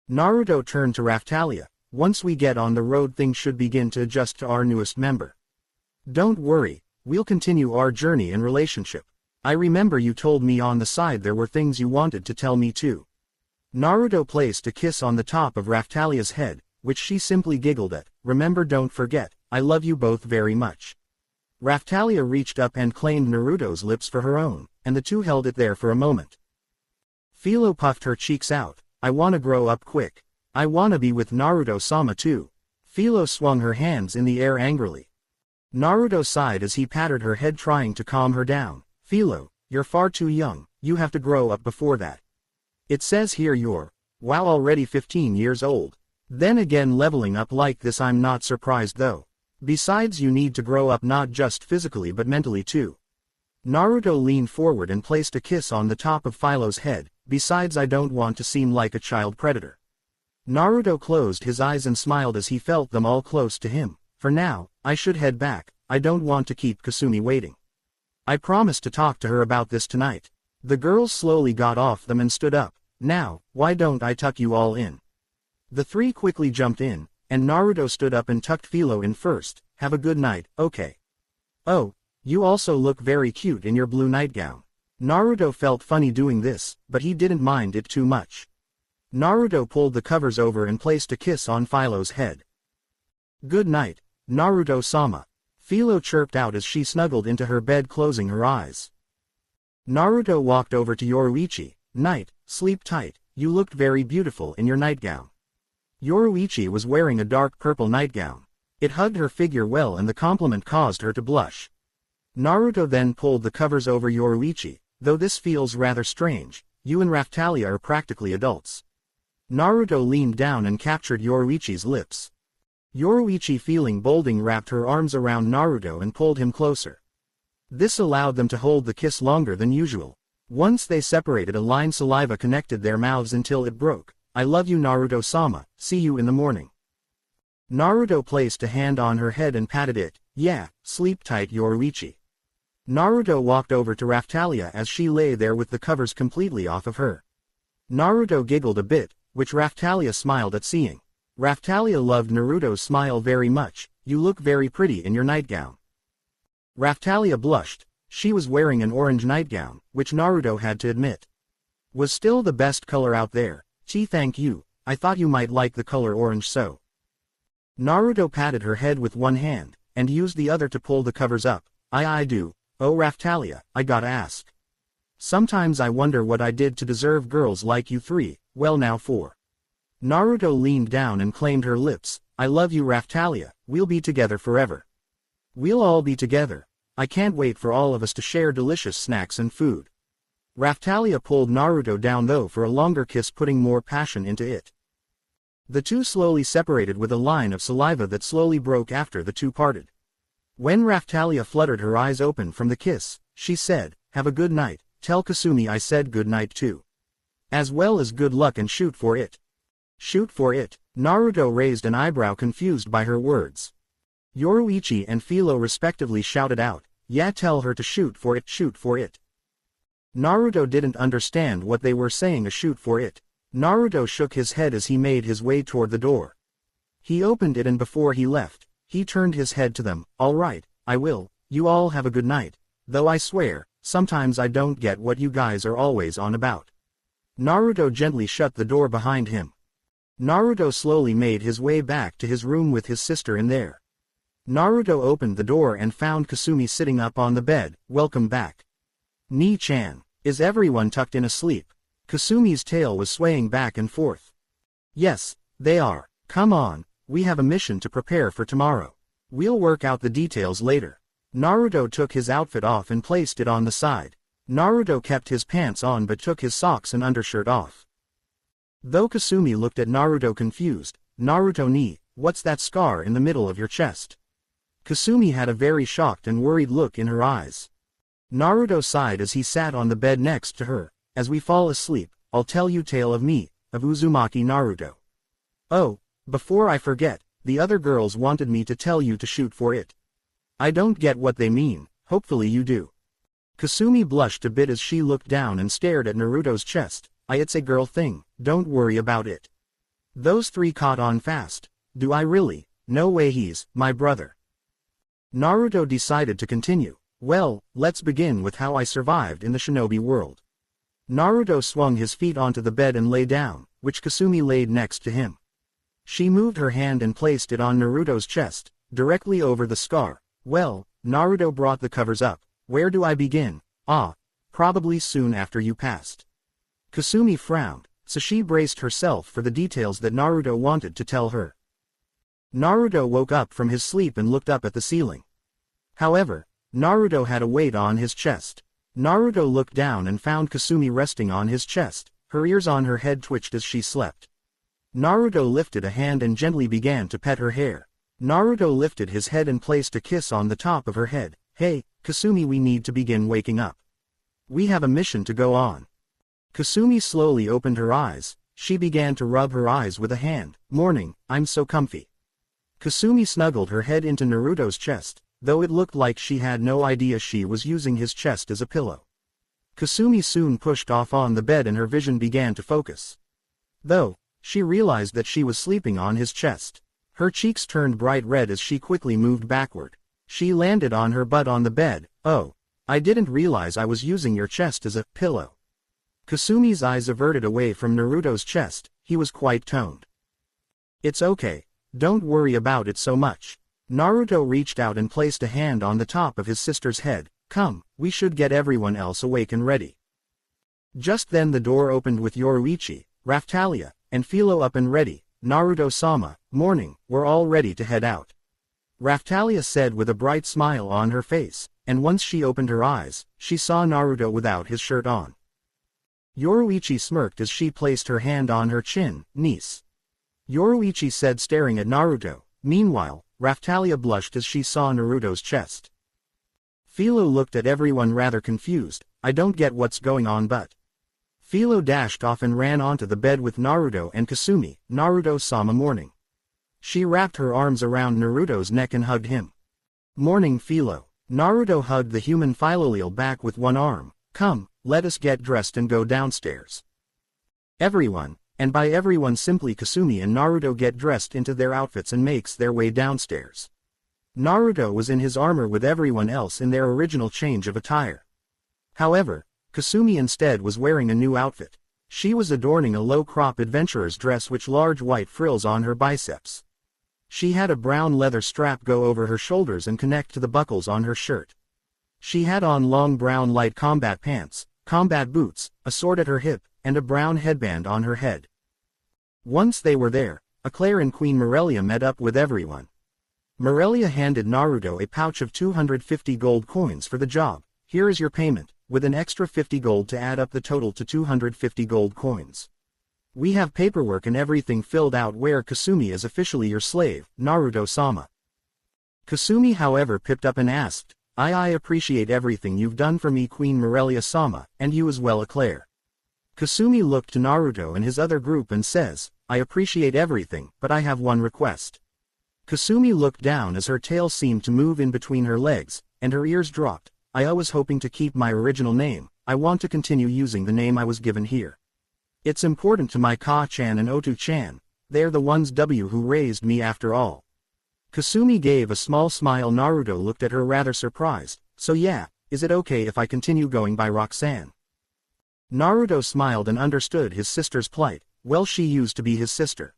Naruto turned to Raftalia. Once we get on the road things should begin to adjust to our newest member. Don't worry, we'll continue our journey and relationship. I remember you told me on the side there were things you wanted to tell me too. Naruto placed a kiss on the top of Raftalia's head, which she simply giggled at. Remember, don't forget, I love you both very much. Raftalia reached up and claimed Naruto's lips for her own, and the two held it there for a moment. Philo puffed her cheeks out. I wanna grow up quick. I wanna be with Naruto-sama too. Philo swung her hands in the air angrily. Naruto sighed as he patted her head trying to calm her down. Philo, you're far too young, you have to grow up before that. It says here you're, wow, already 15 years old. Then again, leveling up like this, I'm not surprised though. Besides, you need to grow up not just physically but mentally too. Naruto leaned forward and placed a kiss on the top of Philo's head. Besides, I don't want to seem like a child predator. Naruto closed his eyes and smiled as he felt them all close to him. For now, I should head back. I don't want to keep Kasumi waiting. I promised to talk to her about this tonight. The girls slowly got off them and stood up. Now, why don't I tuck you all in? The three quickly jumped in, and Naruto stood up and tucked Philo in first. Have a good night, okay. Oh, you also look very cute in your blue nightgown. Naruto felt funny doing this, but he didn't mind it too much. Naruto pulled the covers over and placed a kiss on Philo's head. Good night, Naruto-sama. Philo chirped out as she snuggled into her bed, closing her eyes. Naruto walked over to Yoruichi. Night, sleep tight, you looked very beautiful in your nightgown. Yoruichi was wearing a dark purple nightgown. It hugged her figure well and the compliment caused her to blush. Naruto then pulled the covers over Yoruichi. Though this feels rather strange, you and Raftalia are practically adults. Naruto leaned down and captured Yoruichi's lips. Yoruichi, feeling bolding, wrapped her arms around Naruto and pulled him closer. This allowed them to hold the kiss longer than usual. Once they separated, a line saliva connected their mouths until it broke. I love you, Naruto-sama, see you in the morning. Naruto placed a hand on her head and patted it. Yeah, sleep tight, Yoruichi. Naruto walked over to Raftalia as she lay there with the covers completely off of her. Naruto giggled a bit, which Raftalia smiled at seeing. Raftalia loved Naruto's smile very much. You look very pretty in your nightgown. Raftalia blushed. She was wearing an orange nightgown, which Naruto had to admit was still the best color out there. Gee, thank you, I thought you might like the color orange so. Naruto patted her head with one hand, and used the other to pull the covers up. I do. Oh Raftalia, I gotta ask. Sometimes I wonder what I did to deserve girls like you three. Well, now for. Naruto leaned down and claimed her lips. I love you, Raftalia, we'll be together forever. We'll all be together. I can't wait for all of us to share delicious snacks and food. Raftalia pulled Naruto down though for a longer kiss, putting more passion into it. The two slowly separated with a line of saliva that slowly broke after the two parted. When Raftalia fluttered her eyes open from the kiss, she said, have a good night, tell Kasumi I said good night too. As well as good luck and shoot for it. Shoot for it? Naruto raised an eyebrow, confused by her words. Yoruichi and Philo respectively shouted out, yeah, tell her to shoot for it, shoot for it. Naruto didn't understand what they were saying, a shoot for it. Naruto shook his head as he made his way toward the door. He opened it and before he left, he turned his head to them. All right, I will, you all have a good night, though I swear, sometimes I don't get what you guys are always on about. Naruto gently shut the door behind him. Naruto slowly made his way back to his room with his sister in there. Naruto opened the door and found Kasumi sitting up on the bed. Welcome back. Ni-chan, is everyone tucked in asleep? Kasumi's tail was swaying back and forth. Yes, they are. Come on, we have a mission to prepare for tomorrow. We'll work out the details later. Naruto took his outfit off and placed it on the side. Naruto kept his pants on but took his socks and undershirt off. Though Kasumi looked at Naruto confused, Naruto ni, what's that scar in the middle of your chest? Kasumi had a very shocked and worried look in her eyes. Naruto sighed as he sat on the bed next to her. As we fall asleep, I'll tell you tale of me, of Uzumaki Naruto. Oh, before I forget, the other girls wanted me to tell you to shoot for it. I don't get what they mean, hopefully you do. Kasumi blushed a bit as she looked down and stared at Naruto's chest. It's a girl thing, don't worry about it. Those three caught on fast. Do I really? No way, he's my brother. Naruto decided to continue. Well, let's begin with how I survived in the shinobi world. Naruto swung his feet onto the bed and lay down, which Kasumi laid next to him. She moved her hand and placed it on Naruto's chest, directly over the scar. Well, Naruto brought the covers up. Where do I begin? Probably soon after you passed. Kasumi frowned, so she braced herself for the details that Naruto wanted to tell her. Naruto woke up from his sleep and looked up at the ceiling. However, Naruto had a weight on his chest. Naruto looked down and found Kasumi resting on his chest. Her ears on her head twitched as she slept. Naruto lifted a hand and gently began to pet her hair. Naruto lifted his head and placed a kiss on the top of her head. Hey, Kasumi, we need to begin waking up. We have a mission to go on. Kasumi slowly opened her eyes. She began to rub her eyes with a hand. Morning, I'm so comfy. Kasumi snuggled her head into Naruto's chest, though it looked like she had no idea she was using his chest as a pillow. Kasumi soon pushed off on the bed and her vision began to focus. Though, she realized that she was sleeping on his chest. Her cheeks turned bright red as she quickly moved backward. She landed on her butt on the bed. Oh, I didn't realize I was using your chest as a pillow. Kasumi's eyes averted away from Naruto's chest. He was quite toned. It's okay, don't worry about it so much. Naruto reached out and placed a hand on the top of his sister's head. Come, we should get everyone else awake and ready. Just then the door opened with Yoruichi, Raphtalia, and Philo up and ready. Naruto-sama, morning, we're all ready to head out. Raphtalia said with a bright smile on her face, and once she opened her eyes, she saw Naruto without his shirt on. Yoruichi smirked as she placed her hand on her chin. Niece. Yoruichi said, staring at Naruto. Meanwhile, Raphtalia blushed as she saw Naruto's chest. Philo looked at everyone rather confused. I don't get what's going on, but... Philo dashed off and ran onto the bed with Naruto and Kasumi. Naruto-sama, morning. She wrapped her arms around Naruto's neck and hugged him. Morning, Philo. Naruto hugged the human Philolele back with one arm. Come, let us get dressed and go downstairs. Everyone, and by everyone simply Kasumi and Naruto, get dressed into their outfits and makes their way downstairs. Naruto was in his armor with everyone else in their original change of attire. However, Kasumi instead was wearing a new outfit. She was adorning a low-crop adventurer's dress with large white frills on her biceps. She had a brown leather strap go over her shoulders and connect to the buckles on her shirt. She had on long brown light combat pants, combat boots, a sword at her hip, and a brown headband on her head. Once they were there, Eclair and Queen Morelia met up with everyone. Morelia handed Naruto a pouch of 250 gold coins for the job. Here is your payment, with an extra 50 gold to add up the total to 250 gold coins. We have paperwork and everything filled out where Kasumi is officially your slave, Naruto-sama. Kasumi however pipped up and asked, I appreciate everything you've done for me, Queen Morelia-sama, and you as well, Eclair. Kasumi looked to Naruto and his other group and says, I appreciate everything, but I have one request. Kasumi looked down as her tail seemed to move in between her legs, and her ears dropped. I was hoping to keep my original name. I want to continue using the name I was given here. It's important to my Ka-chan and Otu-chan. They're the ones who raised me after all. Kasumi gave a small smile. Naruto looked at her rather surprised. So yeah, is it okay if I continue going by Roxanne? Naruto smiled and understood his sister's plight. Well, she used to be his sister.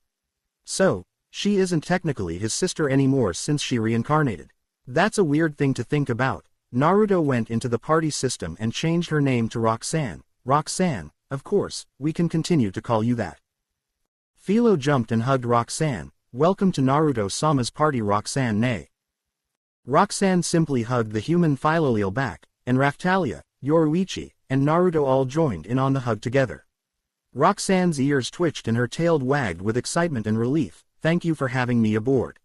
So, she isn't technically his sister anymore since she reincarnated. That's a weird thing to think about. Naruto went into the party system and changed her name to Roxanne. Roxanne, of course, we can continue to call you that. Philo jumped and hugged Roxanne. Welcome to Naruto-sama's party, Roxanne. Nay. Roxanne simply hugged the human Philolil back, and Raphtalia, Yoruichi, and Naruto all joined in on the hug together. Roxanne's ears twitched and her tail wagged with excitement and relief. Thank you for having me aboard.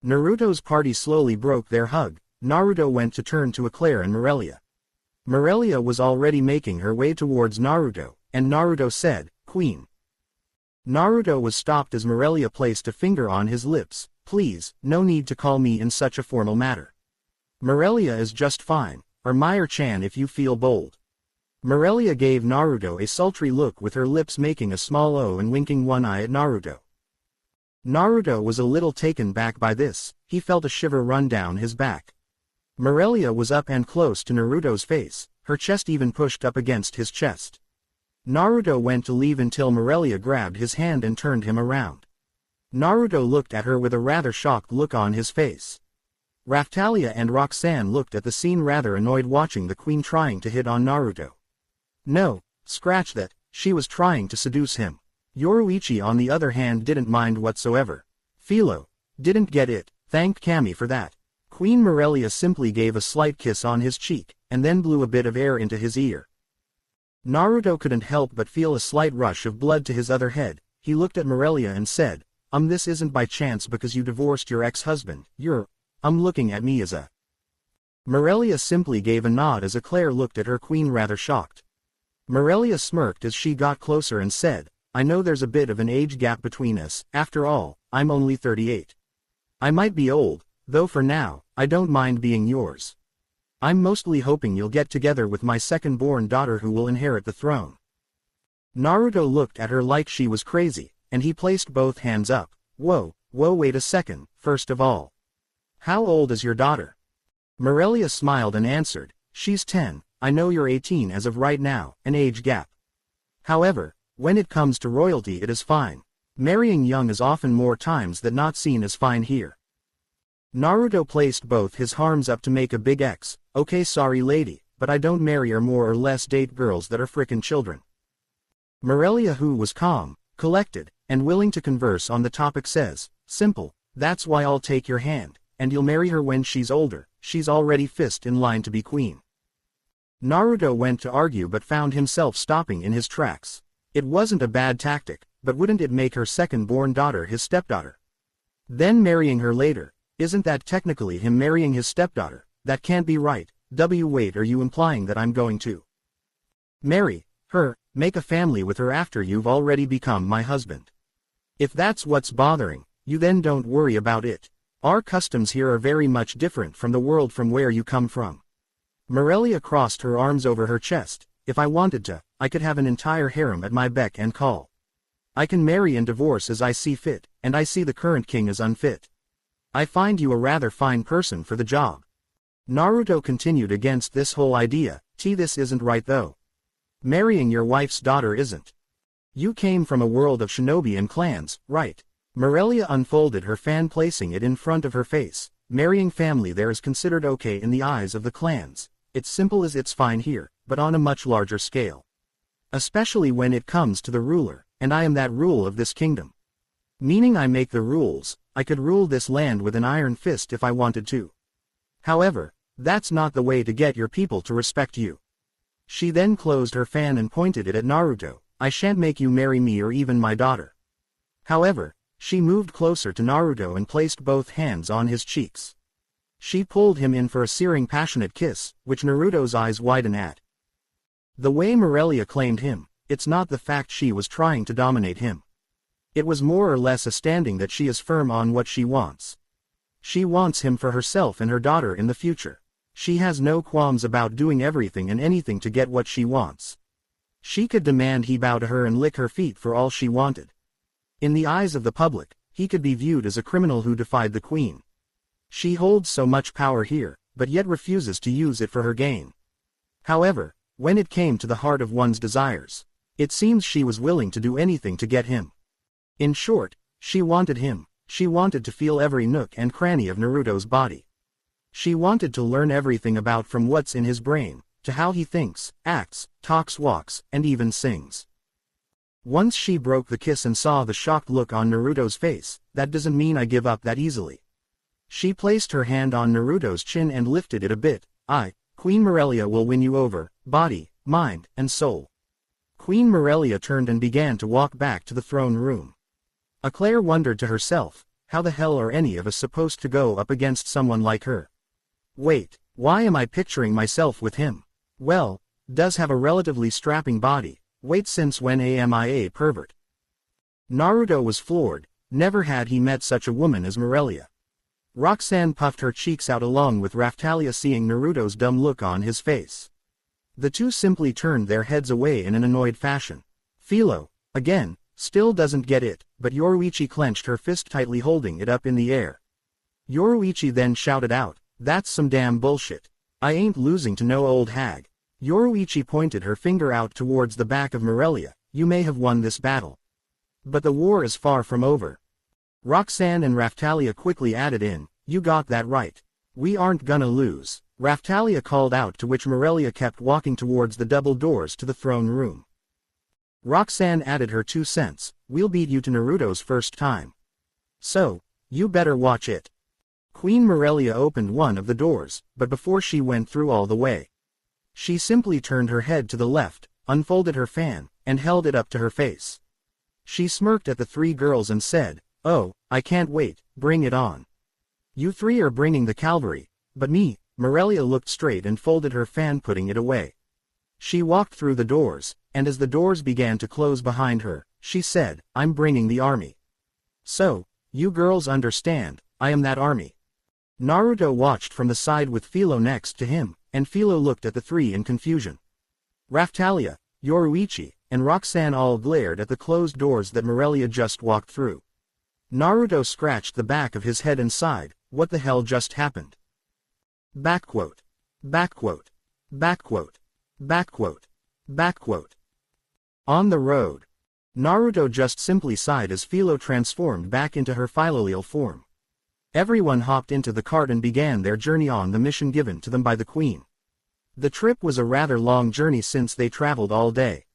Naruto's party slowly broke their hug. Naruto went to turn to Eclair and Morelia. Morelia was already making her way towards Naruto, and Naruto said, Queen. Naruto was stopped as Morelia placed a finger on his lips. Please, no need to call me in such a formal matter. Morelia is just fine, or Meyer-chan if you feel bold. Morelia gave Naruto a sultry look with her lips making a small O and winking one eye at Naruto. Naruto was a little taken back by this. He felt a shiver run down his back. Morelia was up and close to Naruto's face, her chest even pushed up against his chest. Naruto went to leave until Morelia grabbed his hand and turned him around. Naruto looked at her with a rather shocked look on his face. Raphtalia and Roxanne looked at the scene rather annoyed watching the queen trying to hit on Naruto. No, scratch that, she was trying to seduce him. Yoruichi on the other hand didn't mind whatsoever. Philo didn't get it, thanked Kami for that. Queen Morelia simply gave a slight kiss on his cheek, and then blew a bit of air into his ear. Naruto couldn't help but feel a slight rush of blood to his other head. He looked at Morelia and said, this isn't by chance because you divorced your ex-husband, you're, looking at me as a... Morelia simply gave a nod as Eclair looked at her queen rather shocked. Morelia smirked as she got closer and said, I know there's a bit of an age gap between us, after all, I'm only 38. I might be old, though for now, I don't mind being yours. I'm mostly hoping you'll get together with my second-born daughter who will inherit the throne. Naruto looked at her like she was crazy, and he placed both hands up. Whoa, wait a second, first of all. How old is your daughter? Morelia smiled and answered, she's 10, I know you're 18 as of right now, an age gap. However, when it comes to royalty it is fine. Marrying young is often more times than not seen as fine here. Naruto placed both his arms up to make a big X. Okay, sorry lady, but I don't marry or more or less date girls that are frickin' children. Morelia, who was calm, collected, and willing to converse on the topic, says, simple, that's why I'll take your hand, and you'll marry her when she's older. She's already fist in line to be queen. Naruto went to argue but found himself stopping in his tracks. It wasn't a bad tactic, but wouldn't it make her second-born daughter his stepdaughter? Then marrying her later, isn't that technically him marrying his stepdaughter? That can't be right. Wait, are you implying that I'm going to marry her, make a family with her after you've already become my husband? If that's what's bothering you, then don't worry about it. Our customs here are very much different from the world from where you come from. Morelia crossed her arms over her chest. If I wanted to, I could have an entire harem at my beck and call. I can marry and divorce as I see fit, and I see the current king as unfit. I find you a rather fine person for the job. Naruto continued against this whole idea. This isn't right though. Marrying your wife's daughter isn't. You came from a world of shinobi and clans, right? Morelia unfolded her fan, placing it in front of her face. Marrying family there is considered okay in the eyes of the clans. It's simple as it's fine here, but on a much larger scale. Especially when it comes to the ruler, and I am that rule of this kingdom. Meaning I make the rules. I could rule this land with an iron fist if I wanted to. However, that's not the way to get your people to respect you. She then closed her fan and pointed it at Naruto. I shan't make you marry me or even my daughter. However, she moved closer to Naruto and placed both hands on his cheeks. She pulled him in for a searing passionate kiss, which Naruto's eyes widen at. The way Morelia claimed him, it's not the fact she was trying to dominate him. It was more or less a standing that she is firm on what she wants. She wants him for herself and her daughter in the future. She has no qualms about doing everything and anything to get what she wants. She could demand he bow to her and lick her feet for all she wanted. In the eyes of the public, he could be viewed as a criminal who defied the queen. She holds so much power here, but yet refuses to use it for her gain. However, when it came to the heart of one's desires, it seems she was willing to do anything to get him. In short, she wanted him. She wanted to feel every nook and cranny of Naruto's body. She wanted to learn everything about from what's in his brain, to how he thinks, acts, talks, walks, and even sings. Once she broke the kiss and saw the shocked look on Naruto's face, that doesn't mean I give up that easily. She placed her hand on Naruto's chin and lifted it a bit. Queen Morelia will win you over, body, mind, and soul. Queen Morelia turned and began to walk back to the throne room. Claire wondered to herself, how the hell are any of us supposed to go up against someone like her? Wait, why am I picturing myself with him? Well, does have a relatively strapping body. Wait, since when am I a pervert? Naruto was floored. Never had he met such a woman as Morelia. Roxanne puffed her cheeks out along with Raphtalia, seeing Naruto's dumb look on his face. The two simply turned their heads away in an annoyed fashion. Philo, again, still doesn't get it, but Yoruichi clenched her fist tightly, holding it up in the air. Yoruichi then shouted out, "That's some damn bullshit. I ain't losing to no old hag." Yoruichi pointed her finger out towards the back of Morelia. "You may have won this battle, but the war is far from over." Roxanne and Raphtalia quickly added in, "You got that right. We aren't gonna lose." Raphtalia called out, to which Morelia kept walking towards the double doors to the throne room. Roxanne added her 2 cents, "We'll beat you to Naruto's first time. So, you better watch it." Queen Morelia opened one of the doors, but before she went through all the way, she simply turned her head to the left, unfolded her fan, and held it up to her face. She smirked at the 3 girls and said, "Oh, I can't wait, bring it on. You 3 are bringing the cavalry, but me." Morelia looked straight and folded her fan, putting it away. She walked through the doors, and as the doors began to close behind her, she said, "I'm bringing the army. So, you girls understand, I am that army." Naruto watched from the side with Philo next to him, and Philo looked at the 3 in confusion. Raphtalia, Yoruichi, and Roxanne all glared at the closed doors that Morelia just walked through. Naruto scratched the back of his head and sighed, "What the hell just happened?" Backquote. Backquote. Backquote. Backquote. Backquote. On the road. Naruto just simply sighed as Philo transformed back into her philolial form. Everyone hopped into the cart and began their journey on the mission given to them by the queen. The trip was a rather long journey since they traveled all day.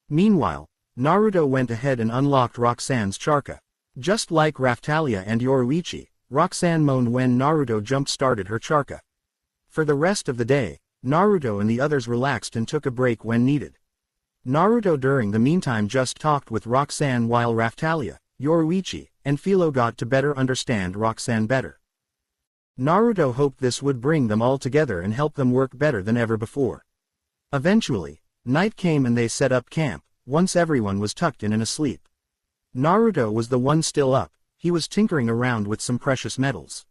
Meanwhile, Naruto went ahead and unlocked Roxanne's charka. Just like Raphtalia and Yoruichi, Roxanne moaned when Naruto jump-started her charka. For the rest of the day, Naruto and the others relaxed and took a break when needed. Naruto during the meantime just talked with Roxanne, while Raphtalia, Yoruichi, and Philo got to better understand Roxanne better. Naruto hoped this would bring them all together and help them work better than ever before. Eventually, night came and they set up camp, once everyone was tucked in and asleep. Naruto was the one still up. He was tinkering around with some precious metals.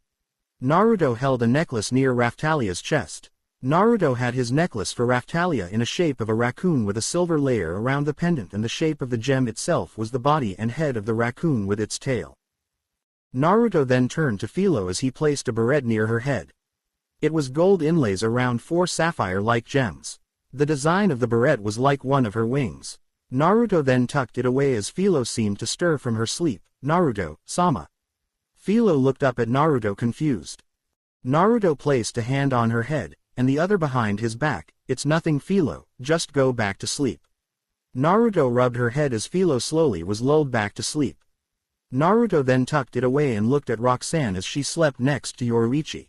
Naruto held a necklace near Raphtalia's chest. Naruto had his necklace for Raphtalia in a shape of a raccoon with a silver layer around the pendant, and the shape of the gem itself was the body and head of the raccoon with its tail. Naruto then turned to Philo as he placed a barrette near her head. It was gold inlays around 4 sapphire-like gems. The design of the barrette was like one of her wings. Naruto then tucked it away as Philo seemed to stir from her sleep. "Naruto-sama." Philo looked up at Naruto confused. Naruto placed a hand on her head, and the other behind his back. "It's nothing, Philo, just go back to sleep." Naruto rubbed her head as Philo slowly was lulled back to sleep. Naruto then tucked it away and looked at Roxanne as she slept next to Yoruichi.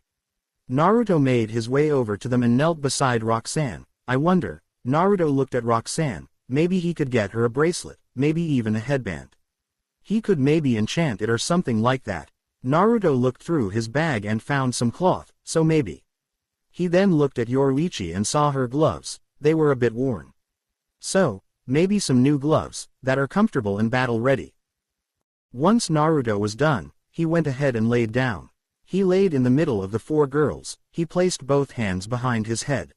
Naruto made his way over to them and knelt beside Roxanne. "I wonder," Naruto looked at Roxanne, "maybe he could get her a bracelet, maybe even a headband. He could maybe enchant it or something like that." Naruto looked through his bag and found some cloth, so maybe. He then looked at Yoruichi and saw her gloves. They were a bit worn. So, maybe some new gloves, that are comfortable and battle-ready. Once Naruto was done, he went ahead and laid down. He laid in the middle of the 4 girls. He placed both hands behind his head.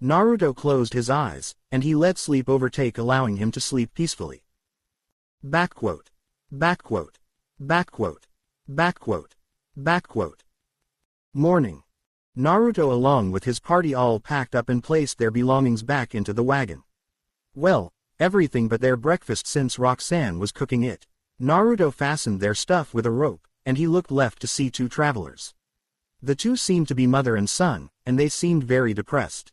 Naruto closed his eyes, and he let sleep overtake, allowing him to sleep peacefully. Backquote. Backquote. Backquote. Backquote. Backquote. Morning. Naruto along with his party all packed up and placed their belongings back into the wagon. Well, everything but their breakfast since Roxanne was cooking it. Naruto fastened their stuff with a rope, and he looked left to see two travelers. The two seemed to be mother and son, and they seemed very depressed.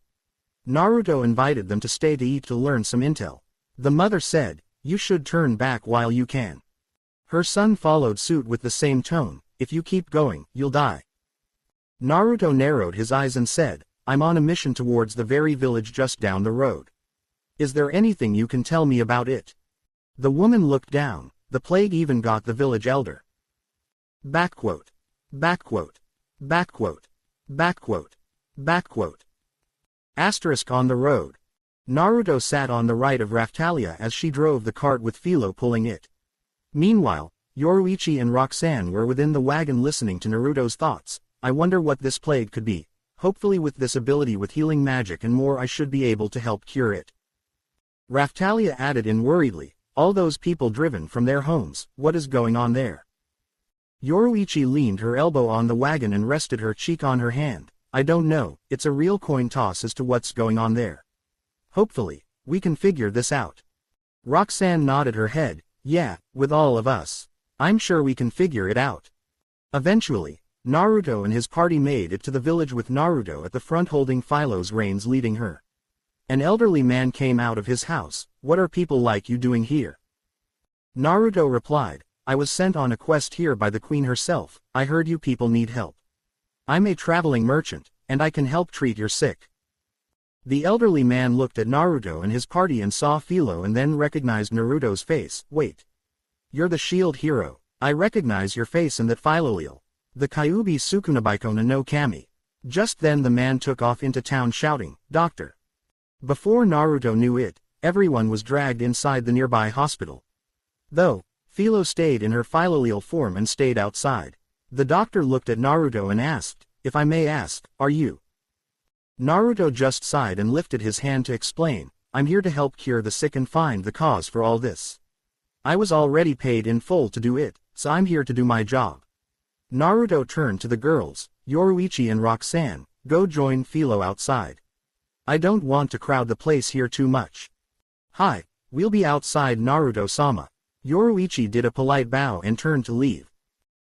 Naruto invited them to stay to eat to learn some intel. The mother said, "You should turn back while you can." Her son followed suit with the same tone, "If you keep going, you'll die." Naruto narrowed his eyes and said, "I'm on a mission towards the very village just down the road. Is there anything you can tell me about it?" The woman looked down. The plague even got the village elder. Backquote. Backquote. Backquote. Backquote. Backquote. Asterisk on the road. Naruto sat on the right of Raftalia as she drove the cart with Philo pulling it. Meanwhile, Yoruichi and Roxanne were within the wagon listening to Naruto's thoughts. "I wonder what this plague could be. Hopefully with this ability with healing magic and more I should be able to help cure it." Raftalia added in worriedly, "All those people driven from their homes, what is going on there?" Yoruichi leaned her elbow on the wagon and rested her cheek on her hand. "I don't know, it's a real coin toss as to what's going on there. Hopefully, we can figure this out." Roxanne nodded her head, "Yeah, with all of us. I'm sure we can figure it out." Eventually, Naruto and his party made it to the village with Naruto at the front holding Philo's reins leading her. An elderly man came out of his house. "What are people like you doing here?" Naruto replied, "I was sent on a quest here by the queen herself. I heard you people need help. I'm a traveling merchant, and I can help treat your sick." The elderly man looked at Naruto and his party and saw Philo and then recognized Naruto's face. "Wait. You're the shield hero. I recognize your face and that Philolil. The Kyuubi Sukunabaiko no Kami." Just then the man took off into town shouting, "Doctor!" Before Naruto knew it, everyone was dragged inside the nearby hospital. Though, Philo stayed in her Philolil form and stayed outside. The doctor looked at Naruto and asked, "If I may ask, are you?" Naruto just sighed and lifted his hand to explain, "I'm here to help cure the sick and find the cause for all this. I was already paid in full to do it, so I'm here to do my job." Naruto turned to the girls, Yoruichi and Roxanne, "Go join Philo outside. I don't want to crowd the place here too much." "Hi, we'll be outside Naruto-sama." Yoruichi did a polite bow and turned to leave.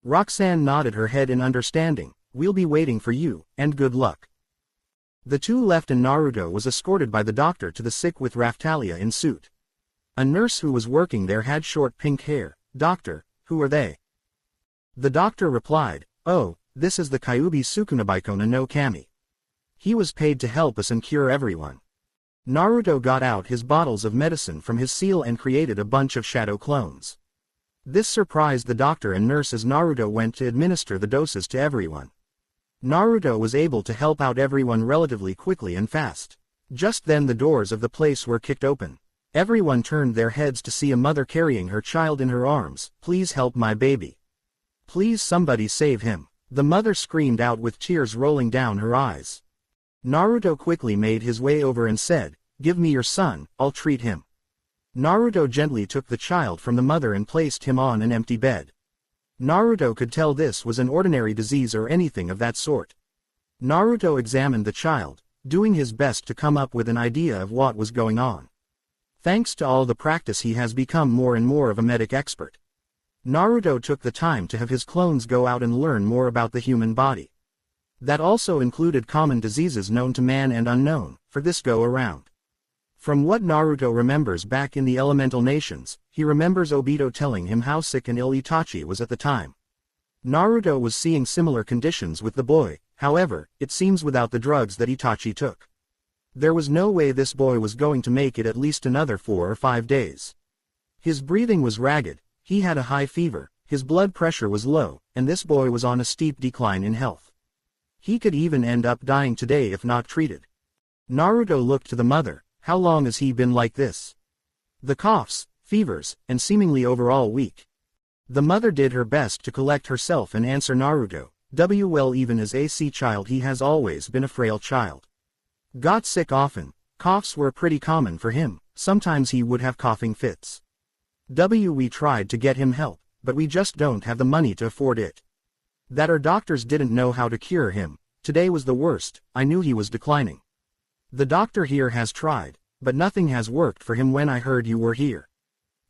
Roxanne nodded her head in understanding, "We'll be waiting for you, and good luck." The two left and Naruto was escorted by the doctor to the sick with Raftalia in suit. A nurse who was working there had short pink hair. "Doctor, who are they?" The doctor replied, "Oh, this is the Kyuubi Sukunabaiko no Kami. He was paid to help us and cure everyone." Naruto got out his bottles of medicine from his seal and created a bunch of shadow clones. This surprised the doctor and nurse as Naruto went to administer the doses to everyone. Naruto was able to help out everyone relatively quickly and fast. Just then the doors of the place were kicked open. Everyone turned their heads to see a mother carrying her child in her arms. "Please help my baby. Please somebody save him." The mother screamed out with tears rolling down her eyes. Naruto quickly made his way over and said, "Give me your son, I'll treat him." Naruto gently took the child from the mother and placed him on an empty bed. Naruto could tell this was an ordinary disease or anything of that sort. Naruto examined the child, doing his best to come up with an idea of what was going on. Thanks to all the practice he has become more and more of a medic expert. Naruto took the time to have his clones go out and learn more about the human body. That also included common diseases known to man and unknown, for this go around. From what Naruto remembers back in the elemental nations, he remembers Obito telling him how sick and ill Itachi was at the time. Naruto was seeing similar conditions with the boy, however, it seems without the drugs that Itachi took. There was no way this boy was going to make it at least another 4 or 5 days. His breathing was ragged, he had a high fever, his blood pressure was low, and this boy was on a steep decline in health. He could even end up dying today if not treated. Naruto looked to the mother. How long has he been like this? The coughs, fevers, and seemingly overall weak. The mother did her best to collect herself and answer Naruto, well even as a sea child he has always been a frail child. Got sick often. Coughs were pretty common for him, sometimes he would have coughing fits. We tried to get him help, but we just don't have the money to afford it. That our doctors didn't know how to cure him. Today was the worst. I knew he was declining. The doctor here has tried, but nothing has worked for him. When I heard you were here."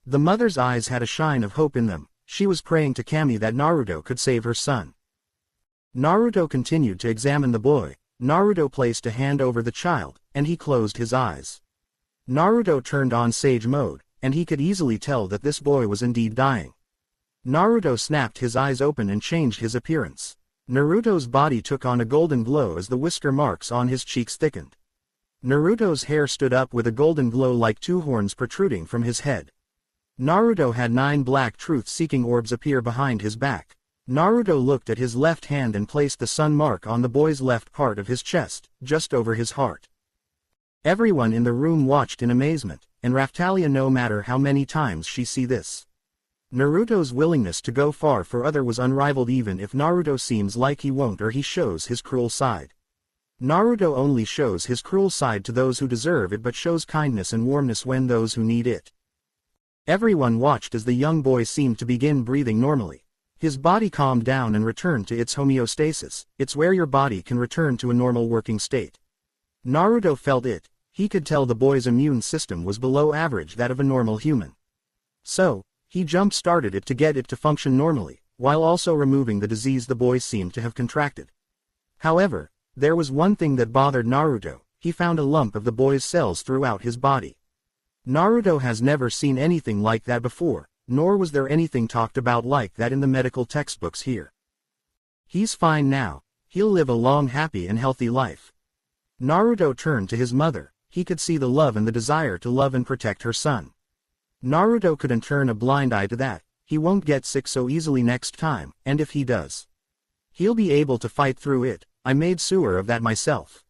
The mother's eyes had a shine of hope in them. She was praying to Kami that Naruto could save her son. Naruto continued to examine the boy. Naruto placed a hand over the child, and he closed his eyes. Naruto turned on sage mode, and he could easily tell that this boy was indeed dying. Naruto snapped his eyes open and changed his appearance. Naruto's body took on a golden glow as the whisker marks on his cheeks thickened. Naruto's hair stood up with a golden glow like two horns protruding from his head. Naruto had 9 black truth-seeking orbs appear behind his back. Naruto looked at his left hand and placed the sun mark on the boy's left part of his chest, just over his heart. Everyone in the room watched in amazement, and Raftalia, no matter how many times she see this. Naruto's willingness to go far for other was unrivaled, even if Naruto seems like he won't or he shows his cruel side. Naruto only shows his cruel side to those who deserve it, but shows kindness and warmness when those who need it. Everyone watched as the young boy seemed to begin breathing normally. His body calmed down and returned to its homeostasis. It's where your body can return to a normal working state. Naruto felt it. He could tell the boy's immune system was below average, that of a normal human. So, he jump-started it to get it to function normally, while also removing the disease the boy seemed to have contracted. However, there was one thing that bothered Naruto. He found a lump of the boy's cells throughout his body. Naruto has never seen anything like that before, nor was there anything talked about like that in the medical textbooks here. He's fine now. He'll live a long, happy and healthy life. Naruto turned to his mother. He could see the love and the desire to love and protect her son. Naruto couldn't turn a blind eye to that. He won't get sick so easily next time, and if he does, he'll be able to fight through it. I made sure of that myself.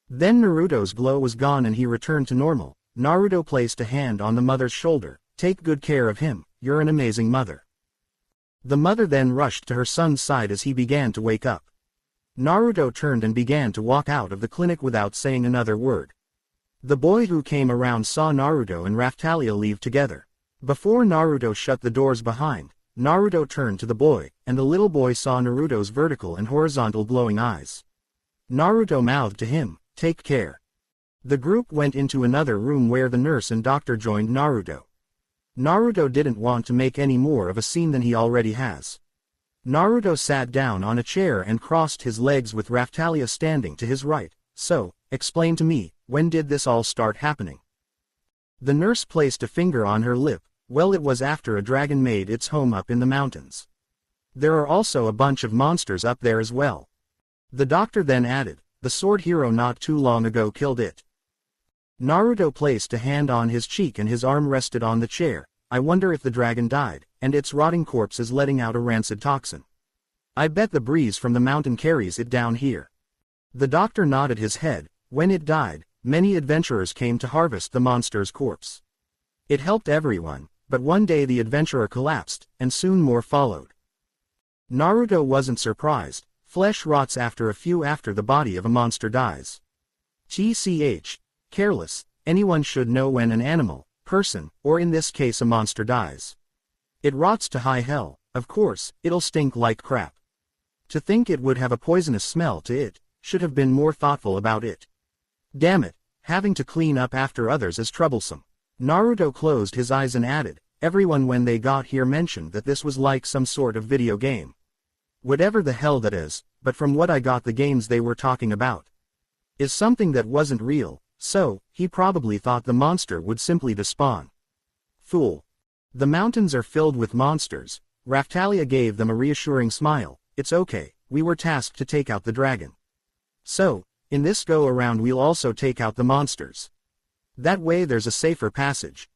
Then Naruto's glow was gone and he returned to normal. Naruto placed a hand on the mother's shoulder. "Take good care of him. You're an amazing mother." The mother then rushed to her son's side as he began to wake up. Naruto turned and began to walk out of the clinic without saying another word. The boy who came around saw Naruto and Raftalia leave together. Before Naruto shut the doors behind, Naruto turned to the boy, and the little boy saw Naruto's vertical and horizontal glowing eyes. Naruto mouthed to him, "Take care." The group went into another room where the nurse and doctor joined Naruto. Naruto didn't want to make any more of a scene than he already has. Naruto sat down on a chair and crossed his legs with Raftalia standing to his right. "So, explain to me, when did this all start happening?" The nurse placed a finger on her lip. "Well, it was after a dragon made its home up in the mountains. There are also a bunch of monsters up there as well." The doctor then added, "The sword hero not too long ago killed it." Naruto placed a hand on his cheek and his arm rested on the chair. "I wonder if the dragon died, and its rotting corpse is letting out a rancid toxin. I bet the breeze from the mountain carries it down here." The doctor nodded his head. "When it died, many adventurers came to harvest the monster's corpse. It helped everyone, but one day the adventurer collapsed, and soon more followed." Naruto wasn't surprised. Flesh rots after a few after the body of a monster dies. Careless. Anyone should know when an animal, person, or in this case a monster dies. It rots to high hell. Of course, it'll stink like crap. To think it would have a poisonous smell to it, should have been more thoughtful about it. Damn it, having to clean up after others is troublesome. Naruto closed his eyes and added, "Everyone when they got here mentioned that this was like some sort of video game. Whatever the hell that is, but from what I got the games they were talking about is something that wasn't real. So, he probably thought the monster would simply despawn. Fool. The mountains are filled with monsters." Raftalia gave them a reassuring smile. "It's okay, we were tasked to take out the dragon. So, in this go-around we'll also take out the monsters. That way there's a safer passage."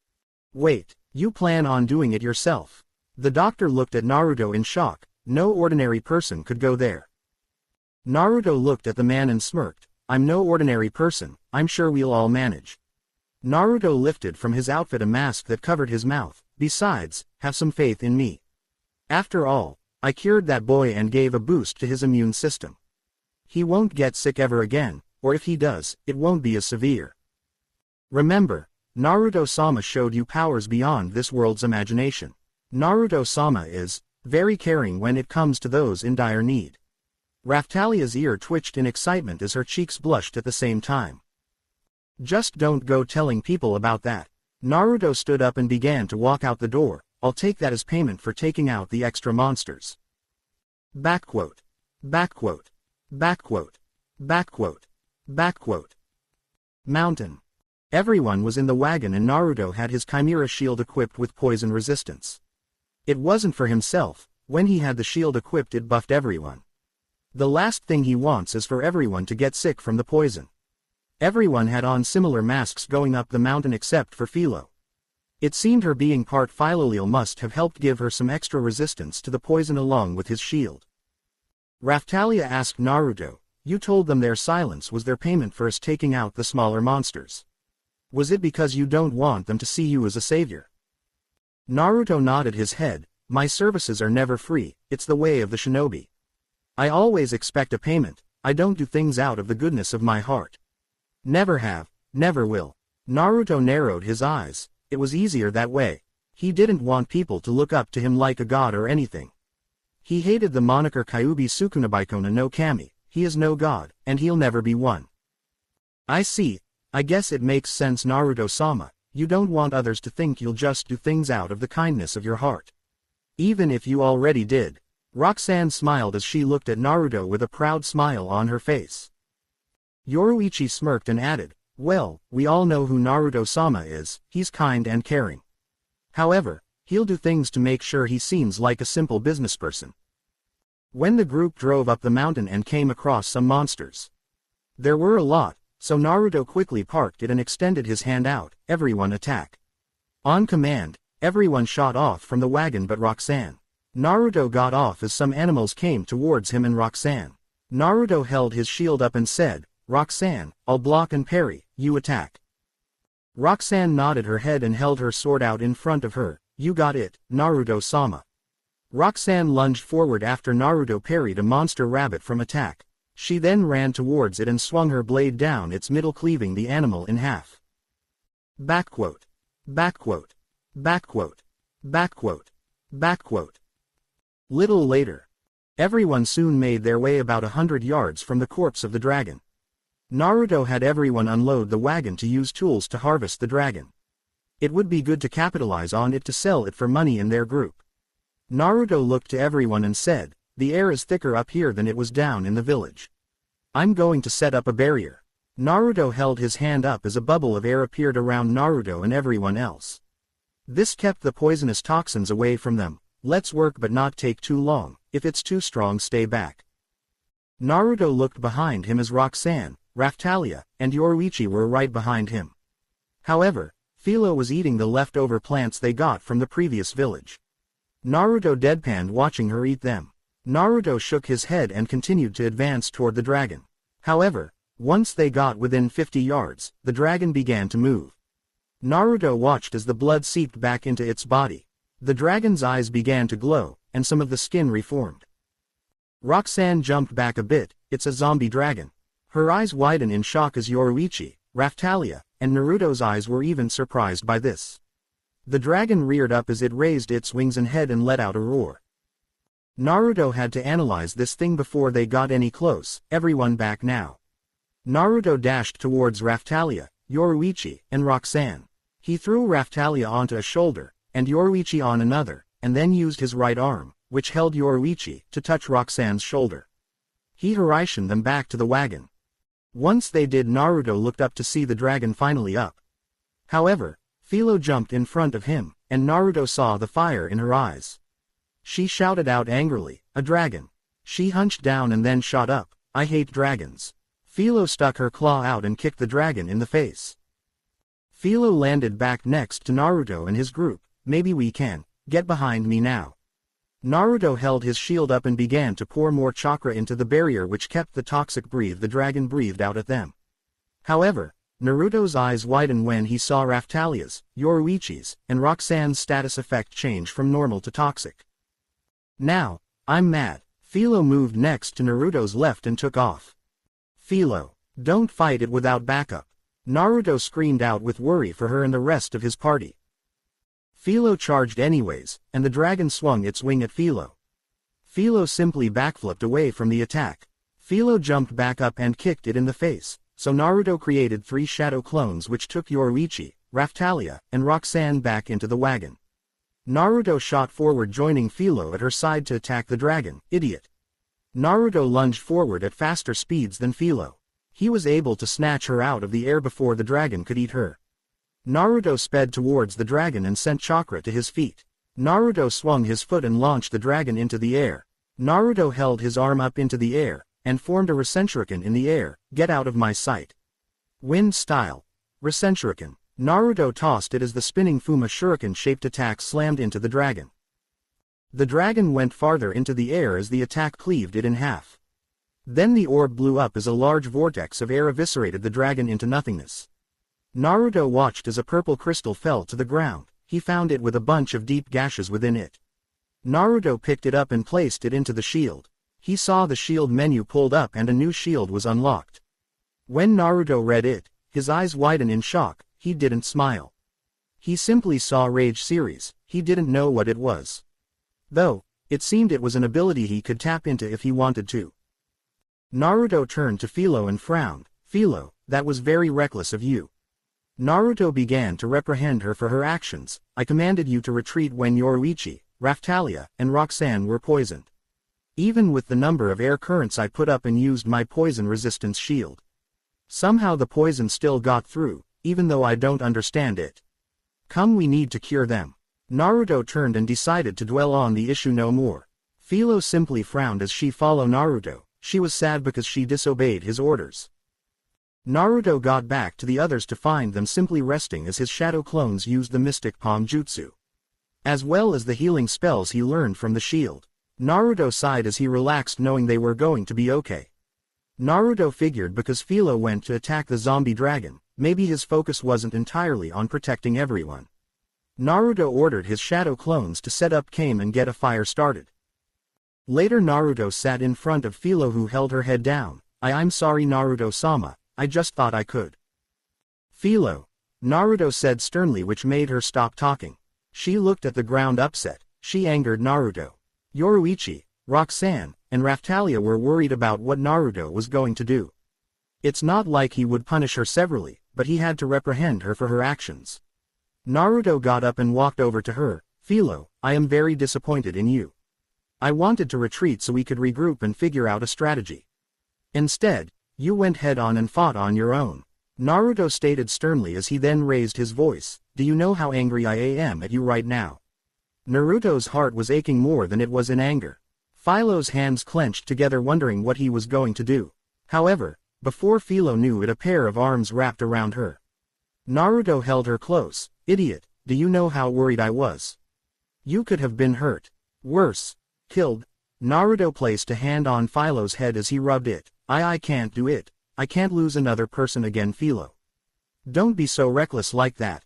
"Wait, you plan on doing it yourself?" The doctor looked at Naruto in shock. No ordinary person could go there. Naruto looked at the man and smirked. "I'm no ordinary person, I'm sure we'll all manage." Naruto lifted from his outfit a mask that covered his mouth. "Besides, have some faith in me. After all, I cured that boy and gave a boost to his immune system. He won't get sick ever again. or if he does, it won't be as severe. Remember, Naruto-sama showed you powers beyond this world's imagination. Naruto-sama is very caring when it comes to those in dire need. Raphtalia's ear twitched in excitement as her cheeks blushed at the same time. Just don't go telling people about that. Naruto stood up and began to walk out the door. I'll take that as payment for taking out the extra monsters. Backquote. Backquote. Backquote. Backquote. Backquote. Mountain. Everyone was in the wagon and Naruto had his Chimera shield equipped with poison resistance. It wasn't for himself. When he had the shield equipped, it buffed everyone. The last thing he wants is for everyone to get sick from the poison. Everyone had on similar masks going up the mountain except for Philo. It seemed her being part Philolele must have helped give her some extra resistance to the poison along with his shield. Raphtalia asked Naruto, "You told them their silence was their payment for us taking out the smaller monsters. Was it because you don't want them to see you as a savior?" Naruto nodded his head. "My services are never free, it's the way of the shinobi. I always expect a payment. I don't do things out of the goodness of my heart. Never have, never will." Naruto narrowed his eyes. It was easier that way. He didn't want people to look up to him like a god or anything. He hated the moniker Kyuubi Sukunabaikona no Kami. He is no god, and he'll never be one. "I see. I guess it makes sense, Naruto-sama. You don't want others to think you'll just do things out of the kindness of your heart. Even if you already did." Roxanne smiled as she looked at Naruto with a proud smile on her face. Yoruichi smirked and added, "Well, we all know who Naruto-sama is. He's kind and caring. However, he'll do things to make sure he seems like a simple businessperson." When the group drove up the mountain and came across some monsters. There were a lot, so Naruto quickly parked it and extended his hand out. "Everyone attack." On command, everyone shot off from the wagon but Roxanne. Naruto got off as some animals came towards him and Roxanne. Naruto held his shield up and said, "Roxanne, I'll block and parry, you attack." Roxanne nodded her head and held her sword out in front of her. "You got it, Naruto-sama." Roxanne lunged forward after Naruto parried a monster rabbit from attack. She then ran towards it and swung her blade down its middle, cleaving the animal in half. Backquote. Backquote. Backquote. Backquote. Backquote. Little later. Everyone soon made their way about 100 yards from the corpse of the dragon. Naruto had everyone unload the wagon to use tools to harvest the dragon. It would be good to capitalize on it to sell it for money in their group. Naruto looked to everyone and said, "The air is thicker up here than it was down in the village. I'm going to set up a barrier." Naruto held his hand up as a bubble of air appeared around Naruto and everyone else. This kept the poisonous toxins away from them. "Let's work but not take too long. If it's too strong, stay back." Naruto looked behind him as Roxanne, Raphtalia, and Yoruichi were right behind him. However, Philo was eating the leftover plants they got from the previous village. Naruto deadpanned watching her eat them. Naruto shook his head and continued to advance toward the dragon. However, once they got within 50 yards, the dragon began to move. Naruto watched as the blood seeped back into its body. The dragon's eyes began to glow, and some of the skin reformed. Roxanne jumped back a bit. "It's a zombie dragon." Her eyes widened in shock as Yoruichi, Raphtalia, and Naruto's eyes were even surprised by this. The dragon reared up as it raised its wings and head and let out a roar. Naruto had to analyze this thing before they got any close. "Everyone back now." Naruto dashed towards Raphtalia, Yoruichi, and Roxanne. He threw Raphtalia onto a shoulder, and Yoruichi on another, and then used his right arm, which held Yoruichi, to touch Roxanne's shoulder. He Hiraishined them back to the wagon. Once they did, Naruto looked up to see the dragon finally up. However, Philo jumped in front of him, and Naruto saw the fire in her eyes. She shouted out angrily, "A dragon!" She hunched down and then shot up. "I hate dragons." Philo stuck her claw out and kicked the dragon in the face. Philo landed back next to Naruto and his group. "Maybe we can. Get behind me now." Naruto held his shield up and began to pour more chakra into the barrier which kept the toxic breath the dragon breathed out at them. However, Naruto's eyes widened when he saw Raphtalia's, Yoruichi's, and Roxanne's status effect change from normal to toxic. "Now, I'm mad." Philo moved next to Naruto's left and took off. "Philo, Don't fight it without backup. Naruto screamed out with worry for her and the rest of his party. Philo charged anyways, and the dragon swung its wing at Philo. Philo simply backflipped away from the attack. Philo jumped back up and kicked it in the face, so Naruto created 3 shadow clones which took Yoruichi, Raphtalia, and Roxanne back into the wagon. Naruto shot forward joining Philo at her side to attack the dragon, idiot. Naruto lunged forward at faster speeds than Philo. He was able to snatch her out of the air before the dragon could eat her. Naruto sped towards the dragon and sent chakra to his feet. Naruto swung his foot and launched the dragon into the air. Naruto held his arm up into the air, and formed a Rasenshuriken in the air. Get out of my sight. Wind style. Rasenshuriken. Naruto tossed it as the spinning Fuma shuriken-shaped attack slammed into the dragon. The dragon went farther into the air as the attack cleaved it in half. Then the orb blew up as a large vortex of air eviscerated the dragon into nothingness. Naruto watched as a purple crystal fell to the ground. He found it with a bunch of deep gashes within it. Naruto picked it up and placed it into the shield. He saw the shield menu pulled up and a new shield was unlocked. When Naruto read it, his eyes widened in shock. He didn't smile. He simply saw Rage Series. He didn't know what it was. Though, it seemed it was an ability he could tap into if he wanted to. Naruto turned to Philo and frowned. Philo, that was very reckless of you. Naruto began to reprehend her for her actions. I commanded you to retreat when Yoruichi, Raphtalia, and Roxanne were poisoned. Even with the number of air currents I put up and used my poison resistance shield. Somehow the poison still got through, even though I don't understand it. Come, we need to cure them. Naruto turned and decided to dwell on the issue no more. Philo simply frowned as she followed Naruto. She was sad because she disobeyed his orders. Naruto got back to the others to find them simply resting as his shadow clones used the Mystic Palm Jutsu, as well as the healing spells he learned from the shield. Naruto sighed as he relaxed knowing they were going to be okay. Naruto figured because Philo went to attack the zombie dragon, maybe his focus wasn't entirely on protecting everyone. Naruto ordered his shadow clones to set up Kame and get a fire started. Later Naruto sat in front of Philo who held her head down. I'm sorry Naruto-sama, I just thought I could. Philo, Naruto said sternly, which made her stop talking. She looked at the ground upset. She angered Naruto. Yoruichi, Roxanne, and Raphtalia were worried about what Naruto was going to do. It's not like he would punish her severely, but he had to reprehend her for her actions. Naruto got up and walked over to her. Philo, I am very disappointed in you. I wanted to retreat so we could regroup and figure out a strategy. Instead, you went head-on and fought on your own. Naruto stated sternly as he then raised his voice. Do you know how angry I am at you right now? Naruto's heart was aching more than it was in anger. Philo's hands clenched together wondering what he was going to do. However, before Philo knew it, a pair of arms wrapped around her. Naruto held her close. Idiot, do you know how worried I was? You could have been hurt. Worse. Killed. Naruto placed a hand on Philo's head as he rubbed it. I can't do it. I can't lose another person again, Philo. Don't be so reckless like that.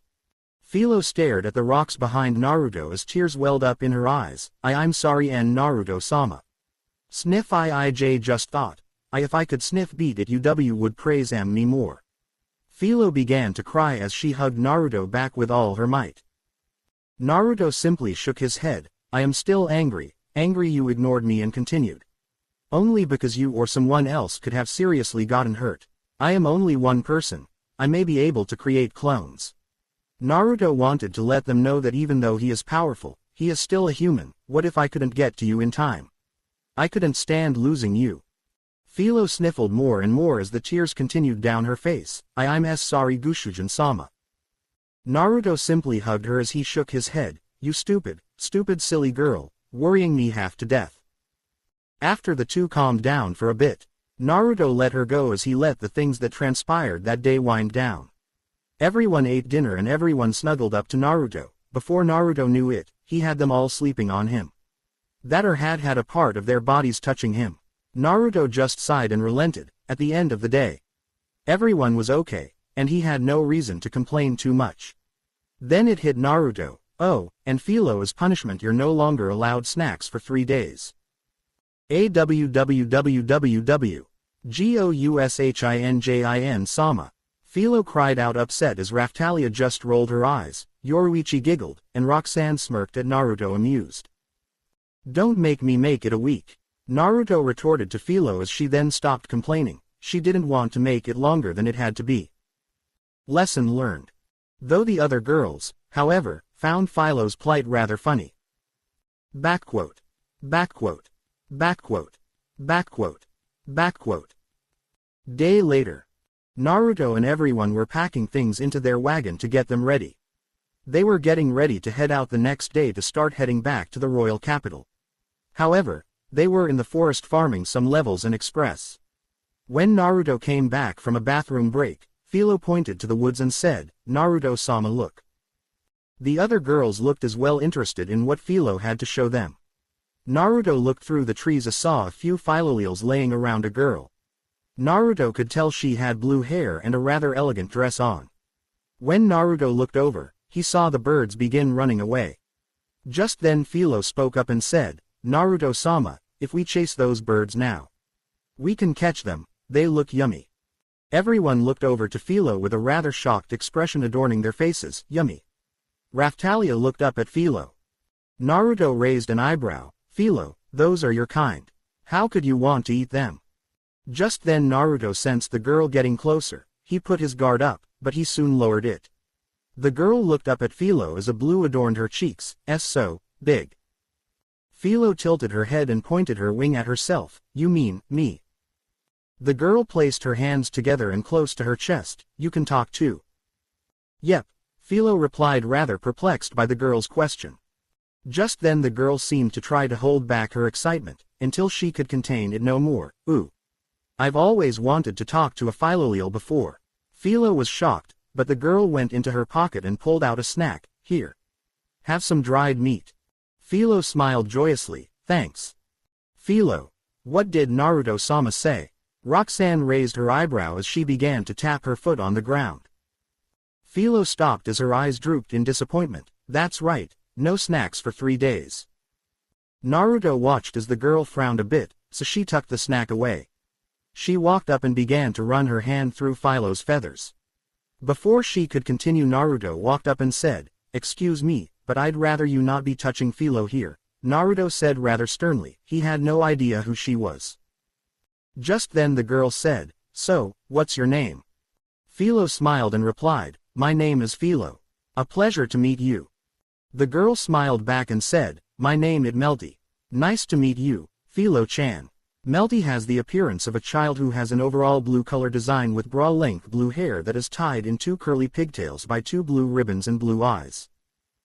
Philo stared at the rocks behind Naruto as tears welled up in her eyes. I'm sorry and Naruto-sama. Sniff IJ just thought. If I could sniff beat it UW would praise me more. Philo began to cry as she hugged Naruto back with all her might. Naruto simply shook his head. I am still angry you ignored me, and continued. Only because you or someone else could have seriously gotten hurt. I am only one person. I may be able to create clones. Naruto wanted to let them know that even though he is powerful, he is still a human. What if I couldn't get to you in time? I couldn't stand losing you. Philo sniffled more and more as the tears continued down her face. I'm sorry Gushujin-sama. Naruto simply hugged her as he shook his head. You stupid silly girl, worrying me half to death. After the two calmed down for a bit, Naruto let her go as he let the things that transpired that day wind down. Everyone ate dinner and everyone snuggled up to Naruto. Before Naruto knew it, he had them all sleeping on him. That or had a part of their bodies touching him. Naruto just sighed and relented. At the end of the day, everyone was okay, and he had no reason to complain too much. Then it hit Naruto. Oh, and Philo, as punishment you're no longer allowed snacks for 3 days. AWWWWW. Goushinjin Sama. Philo cried out upset as Raftalia just rolled her eyes, Yoruichi giggled, and Roxanne smirked at Naruto amused. Don't make me make it a week. Naruto retorted to Philo as she then stopped complaining. She didn't want to make it longer than it had to be. Lesson learned. Though the other girls, however, found Philo's plight rather funny. Backquote. Backquote. Backquote. Backquote. Backquote. Day later. Naruto and everyone were packing things into their wagon to get them ready. They were getting ready to head out the next day to start heading back to the royal capital. However, they were in the forest farming some levels and express. When Naruto came back from a bathroom break, Philo pointed to the woods and said, Naruto-sama, look. The other girls looked as well interested in what Philo had to show them. Naruto looked through the trees and saw a few phylloleals laying around a girl. Naruto could tell she had blue hair and a rather elegant dress on. When Naruto looked over, he saw the birds begin running away. Just then Philo spoke up and said, Naruto-sama, if we chase those birds now, we can catch them, they look yummy. Everyone looked over to Philo with a rather shocked expression adorning their faces, yummy. Raftalia looked up at Philo. Naruto raised an eyebrow, Philo, those are your kind. How could you want to eat them? Just then Naruto sensed the girl getting closer. He put his guard up, but he soon lowered it. The girl looked up at Philo as a blue adorned her cheeks, so big. Philo tilted her head and pointed her wing at herself, you mean, me. The girl placed her hands together and close to her chest, you can talk too. Yep, Philo replied rather perplexed by the girl's question. Just then the girl seemed to try to hold back her excitement, until she could contain it no more, ooh. I've always wanted to talk to a phylloleal before. Philo was shocked, but the girl went into her pocket and pulled out a snack, here. Have some dried meat. Philo smiled joyously, thanks. Philo. What did Naruto-sama say? Roxanne raised her eyebrow as she began to tap her foot on the ground. Philo stopped as her eyes drooped in disappointment, that's right, no snacks for 3 days. Naruto watched as the girl frowned a bit, so she tucked the snack away. She walked up and began to run her hand through Philo's feathers. Before she could continue, Naruto walked up and said, excuse me, but I'd rather you not be touching Philo here. Naruto said rather sternly, he had no idea who she was. Just then the girl said, so, what's your name? Philo smiled and replied, my name is Philo. A pleasure to meet you. The girl smiled back and said, my name is Melty. Nice to meet you, Philo-chan. Melty has the appearance of a child who has an overall blue color design with bra-length blue hair that is tied in 2 curly pigtails by 2 blue ribbons and blue eyes.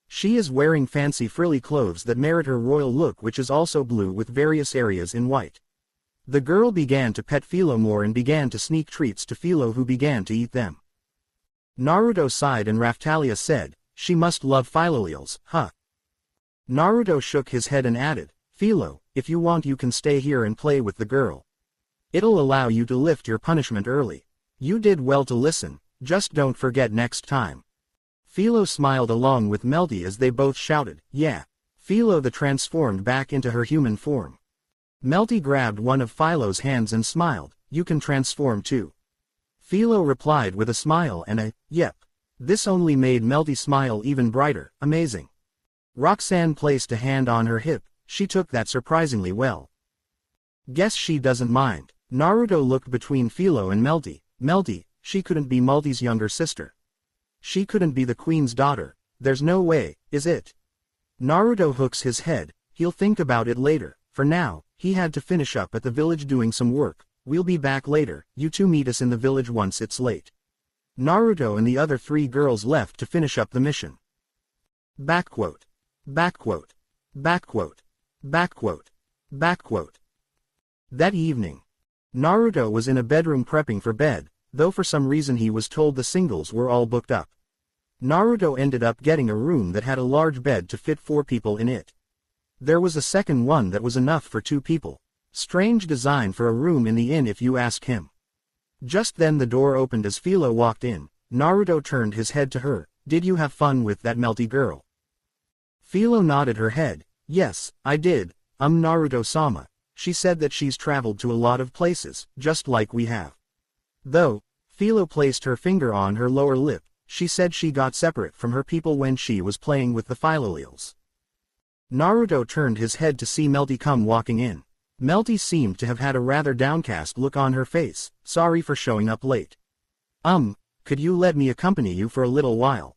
She is wearing fancy frilly clothes that merit her royal look, which is also blue with various areas in white. The girl began to pet Philo more and began to sneak treats to Philo, who began to eat them. Naruto sighed and Raftalia said, she must love phylloleals, huh? Naruto shook his head and added, Philo, if you want you can stay here and play with the girl. It'll allow you to lift your punishment early. You did well to listen, just don't forget next time. Philo smiled along with Melty as they both shouted, yeah. Philo the transformed back into her human form. Melty grabbed one of Philo's hands and smiled, you can transform too. Philo replied with a smile and a, yep. This only made Melty smile even brighter, amazing. Roxanne placed a hand on her hip, she took that surprisingly well. Guess she doesn't mind. Naruto looked between Philo and Melty. Melty, she couldn't be Melty's younger sister. She couldn't be the queen's daughter, there's no way, is it? Naruto hooks his head, he'll think about it later, for now, he had to finish up at the village doing some work. We'll be back later, you two meet us in the village once it's late. Naruto and the other 3 girls left to finish up the mission. Backquote. Backquote. Backquote. Backquote. Backquote. That evening, Naruto was in a bedroom prepping for bed, though for some reason he was told the singles were all booked up. Naruto ended up getting a room that had a large bed to fit 4 people in it. There was a second one that was enough for 2 people. Strange design for a room in the inn if you ask him. Just then the door opened as Philo walked in. Naruto turned his head to her, did you have fun with that Melty girl? Philo nodded her head, yes, I did, Naruto-sama. She said that she's traveled to a lot of places, just like we have. Though, Philo placed her finger on her lower lip, she said she got separate from her people when she was playing with the Philolials. Naruto turned his head to see Melty come walking in. Melty seemed to have had a rather downcast look on her face. Sorry for showing up late. Could you let me accompany you for a little while?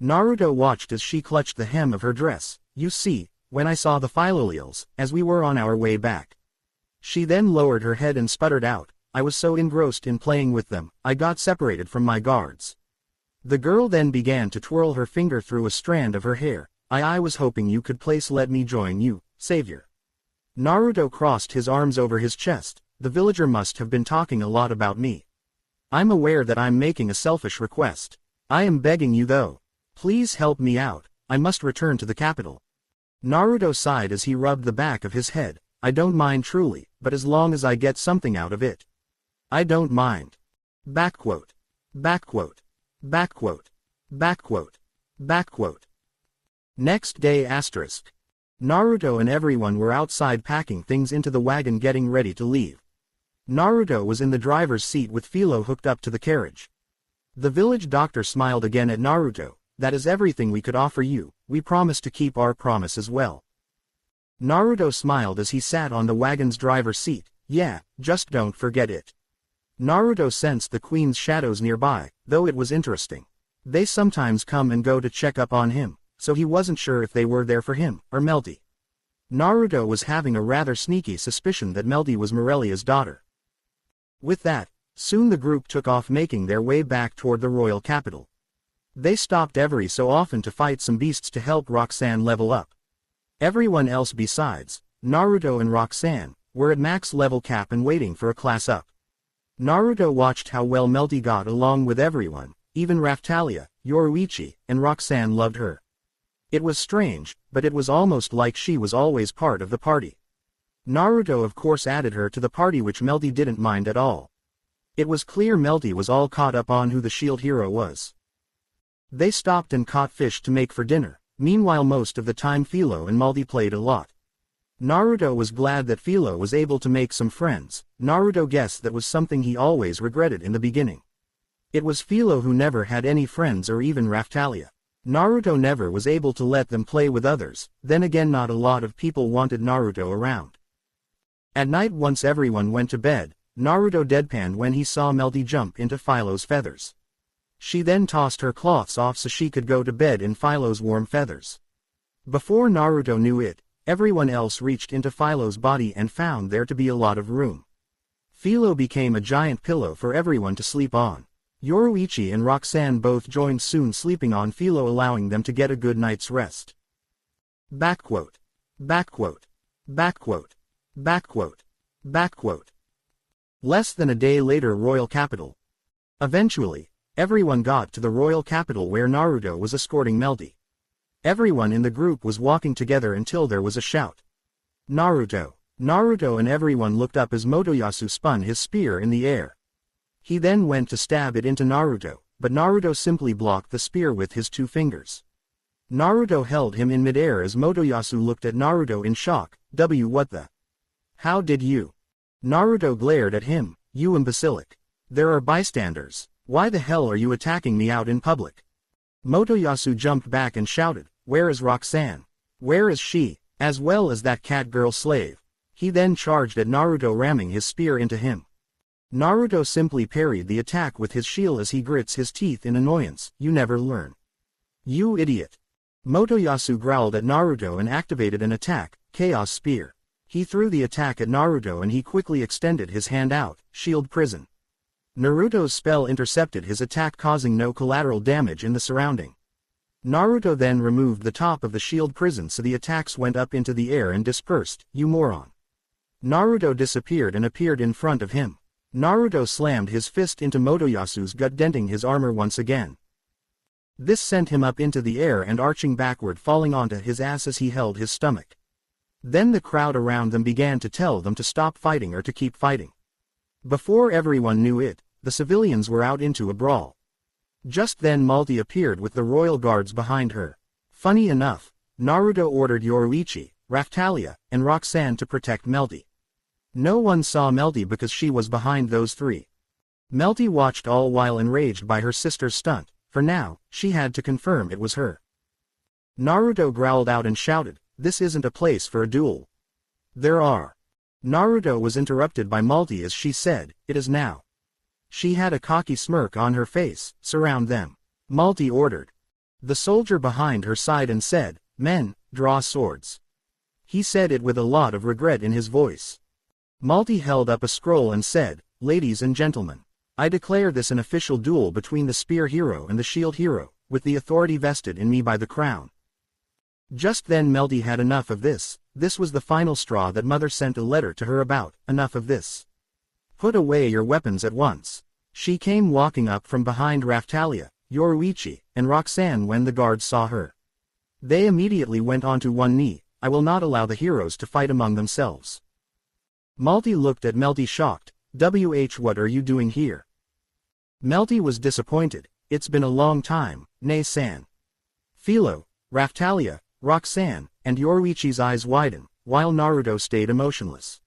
Naruto watched as she clutched the hem of her dress. You see, when I saw the Philolials, as we were on our way back. She then lowered her head and sputtered out, I was so engrossed in playing with them, I got separated from my guards. The girl then began to twirl her finger through a strand of her hair. I was hoping you could let me join you, savior. Naruto crossed his arms over his chest. The villager must have been talking a lot about me. I'm aware that I'm making a selfish request. I am begging you though. Please help me out, I must return to the capital. Naruto sighed as he rubbed the back of his head. I don't mind truly, but as long as I get something out of it. I don't mind. Backquote. Backquote. Backquote. Backquote. Backquote. Next day asterisk. Naruto and everyone were outside packing things into the wagon getting ready to leave. Naruto was in the driver's seat with Philo hooked up to the carriage. The village doctor smiled again at Naruto. That is everything we could offer you, we promise to keep our promise as well. Naruto smiled as he sat on the wagon's driver's seat. Yeah, just don't forget it. Naruto sensed the queen's shadows nearby, though it was interesting. They sometimes come and go to check up on him, so he wasn't sure if they were there for him, or Melty. Naruto was having a rather sneaky suspicion that Melty was Morelia's daughter. With that, soon the group took off making their way back toward the royal capital. They stopped every so often to fight some beasts to help Roxanne level up. Everyone else besides, Naruto and Roxanne, were at max level cap and waiting for a class up. Naruto watched how well Melty got along with everyone, even Raftalia, Yoruichi, and Roxanne loved her. It was strange, but it was almost like she was always part of the party. Naruto of course added her to the party, which Melty didn't mind at all. It was clear Melty was all caught up on who the shield hero was. They stopped and caught fish to make for dinner. Meanwhile most of the time Philo and Melty played a lot. Naruto was glad that Philo was able to make some friends. Naruto guessed that was something he always regretted in the beginning. It was Philo who never had any friends, or even Raftalia. Naruto never was able to let them play with others. Then again, not a lot of people wanted Naruto around. At night, once everyone went to bed, Naruto deadpanned when he saw Melty jump into Philo's feathers. She then tossed her cloths off so she could go to bed in Philo's warm feathers. Before Naruto knew it, everyone else reached into Philo's body and found there to be a lot of room. Philo became a giant pillow for everyone to sleep on. Yoruichi and Roxanne both joined soon, sleeping on Philo, allowing them to get a good night's rest. Backquote. Backquote. Backquote. Backquote. Backquote. Less than a day later, royal capital. Eventually, everyone got to the royal capital where Naruto was escorting Melty. Everyone in the group was walking together until there was a shout. Naruto! Naruto, and everyone looked up as Motoyasu spun his spear in the air. He then went to stab it into Naruto, but Naruto simply blocked the spear with his 2 fingers. Naruto held him in midair as Motoyasu looked at Naruto in shock. What the? How did you? Naruto glared at him. You imbecilic. There are bystanders. Why the hell are you attacking me out in public? Motoyasu jumped back and shouted, Where is Roxanne? Where is she, as well as that cat girl slave? He then charged at Naruto, ramming his spear into him. Naruto simply parried the attack with his shield as he grits his teeth in annoyance. You never learn. You idiot. Motoyasu growled at Naruto and activated an attack, Chaos Spear. He threw the attack at Naruto and he quickly extended his hand out, Shield Prison. Naruto's spell intercepted his attack, causing no collateral damage in the surrounding. Naruto then removed the top of the shield prison so the attacks went up into the air and dispersed. You moron. Naruto disappeared and appeared in front of him. Naruto slammed his fist into Motoyasu's gut, denting his armor once again. This sent him up into the air and arching backward, falling onto his ass as he held his stomach. Then the crowd around them began to tell them to stop fighting or to keep fighting. Before everyone knew it, the civilians were out into a brawl. Just then Melty appeared with the royal guards behind her. Funny enough, Naruto ordered Yoruichi, Raftalia, and Roxanne to protect Melty. No one saw Melty because she was behind those three. Melty watched all while enraged by her sister's stunt. For now, she had to confirm it was her. Naruto growled out and shouted, "This isn't a place for a duel. There are." Naruto was interrupted by Melty as she said, "It is now." She had a cocky smirk on her face. "Surround them," Melty ordered. The soldier behind her sighed and said, "Men, draw swords." He said it with a lot of regret in his voice. Melty held up a scroll and said, "Ladies and gentlemen, I declare this an official duel between the Spear Hero and the Shield Hero, with the authority vested in me by the crown." Just then Melty had enough of this. This was the final straw that Mother sent a letter to her about. Enough of this. Put away your weapons at once. She came walking up from behind Raftalia, Yoruichi, and Roxanne when the guards saw her. They immediately went onto one knee. "I will not allow the heroes to fight among themselves." Melty looked at Melty shocked. What are you doing here?" Melty was disappointed. "It's been a long time, Nay-san." Philo, Raftalia, Roxanne, and Yoruichi's eyes widened, while Naruto stayed emotionless.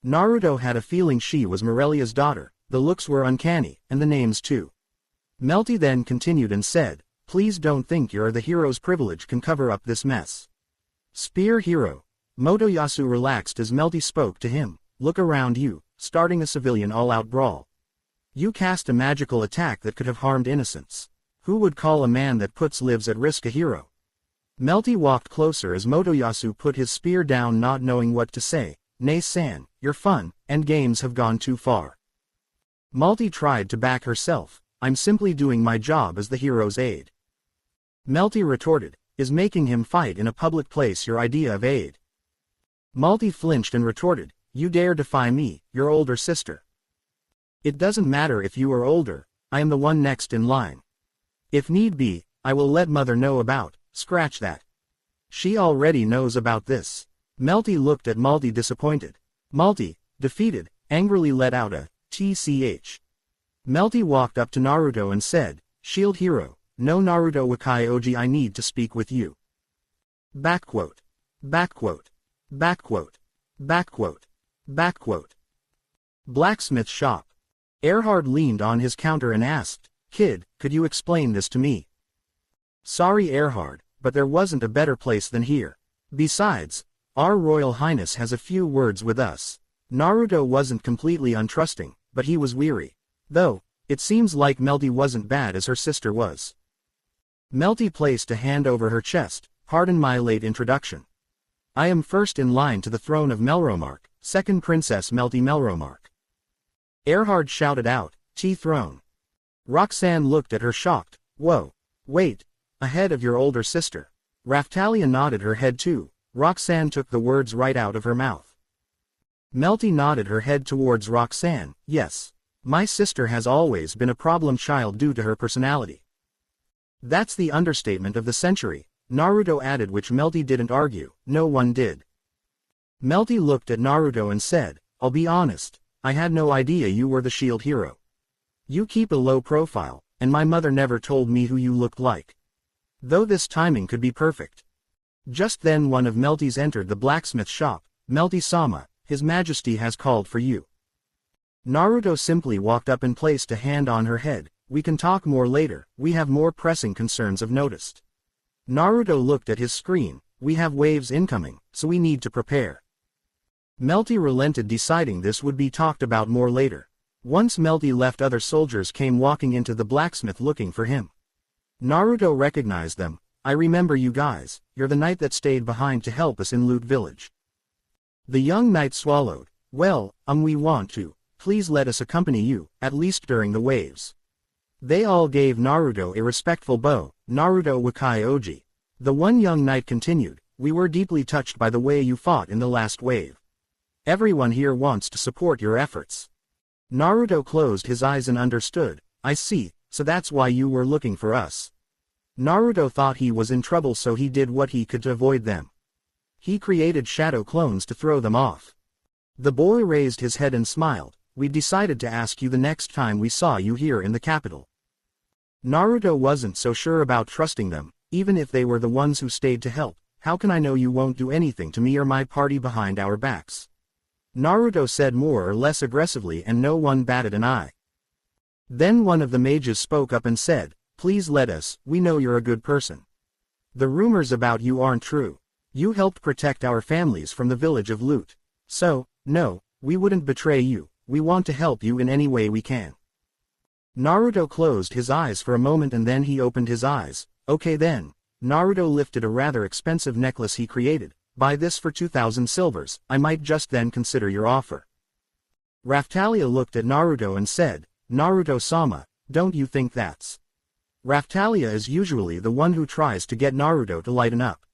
Naruto had a feeling she was Morelia's daughter. The looks were uncanny, and the names too. Melty then continued and said, "Please don't think your the hero's privilege can cover up this mess." Spear Hero. Motoyasu relaxed as Melty spoke to him. "Look around you, starting a civilian all-out brawl. You cast a magical attack that could have harmed innocents. Who would call a man that puts lives at risk a hero?" Melty walked closer as Motoyasu put his spear down, not knowing what to say. "Nay-san, your fun and games have gone too far." Melty tried to back herself. "I'm simply doing my job as the hero's aide." Melty retorted, "Is making him fight in a public place your idea of aid?" Melty flinched and retorted, "You dare defy me, your older sister." "It doesn't matter if you are older, I am the one next in line. If need be, I will let Mother know about." "Scratch that. She already knows about this." Melty looked at Melty disappointed. Melty, defeated, angrily let out a tch. Melty walked up to Naruto and said, "Shield Hero, no Naruto Wakai Oji, I need to speak with you." Backquote. Backquote. Backquote. Backquote. Backquote. Blacksmith shop. Erhard leaned on his counter and asked, "Kid, could you explain this to me?" "Sorry Erhard, but there wasn't a better place than here. Besides, our Royal Highness has a few words with us." Naruto wasn't completely untrusting, but he was weary. Though, it seems like Melty wasn't bad as her sister was. Melty placed a hand over her chest. "Pardon my late introduction. I am first in line to the throne of Melromark, second Princess Melty Melromark." Erhard shouted out, "T-throne." Roxanne looked at her shocked. "Whoa. Wait. Ahead of your older sister." Raftalia nodded her head too. Roxanne took the words right out of her mouth. Melty nodded her head towards Roxanne. "Yes. My sister has always been a problem child due to her personality." "That's the understatement of the century," Naruto added, which Melty didn't argue. No one did. Melty looked at Naruto and said, "I'll be honest, I had no idea you were the Shield Hero. You keep a low profile, and my mother never told me who you looked like. Though this timing could be perfect." Just then one of Melty's entered the blacksmith shop. "Melty-sama, His Majesty has called for you." Naruto simply walked up and placed a hand on her head. "We can talk more later, we have more pressing concerns I've noticed." Naruto looked at his screen. "We have waves incoming, so we need to prepare." Melty relented, deciding this would be talked about more later. Once Melty left, other soldiers came walking into the blacksmith looking for him. Naruto recognized them. "I remember you guys, you're the knight that stayed behind to help us in Loot Village." The young knight swallowed. "Well, we want to. Please let us accompany you, at least during the waves." They all gave Naruto a respectful bow. "Naruto Wakai Oji." The one young knight continued, "We were deeply touched by the way you fought in the last wave. Everyone here wants to support your efforts." Naruto closed his eyes and understood. "I see, so that's why you were looking for us." Naruto thought he was in trouble, so he did what he could to avoid them. He created shadow clones to throw them off. The boy raised his head and smiled. "We decided to ask you the next time we saw you here in the capital." Naruto wasn't so sure about trusting them. "Even if they were the ones who stayed to help, how can I know you won't do anything to me or my party behind our backs?" Naruto said more or less aggressively, and no one batted an eye. Then one of the mages spoke up and said, "Please let us, we know you're a good person. The rumors about you aren't true. You helped protect our families from the village of Loot. So, no, we wouldn't betray you, we want to help you in any way we can." Naruto closed his eyes for a moment and then he opened his eyes. "Okay then." Naruto lifted a rather expensive necklace he created. "Buy this for 2,000 silvers, I might just then consider your offer." Raphtalia looked at Naruto and said, "Naruto-sama, don't you think that's..." Raphtalia is usually the one who tries to get Naruto to lighten up.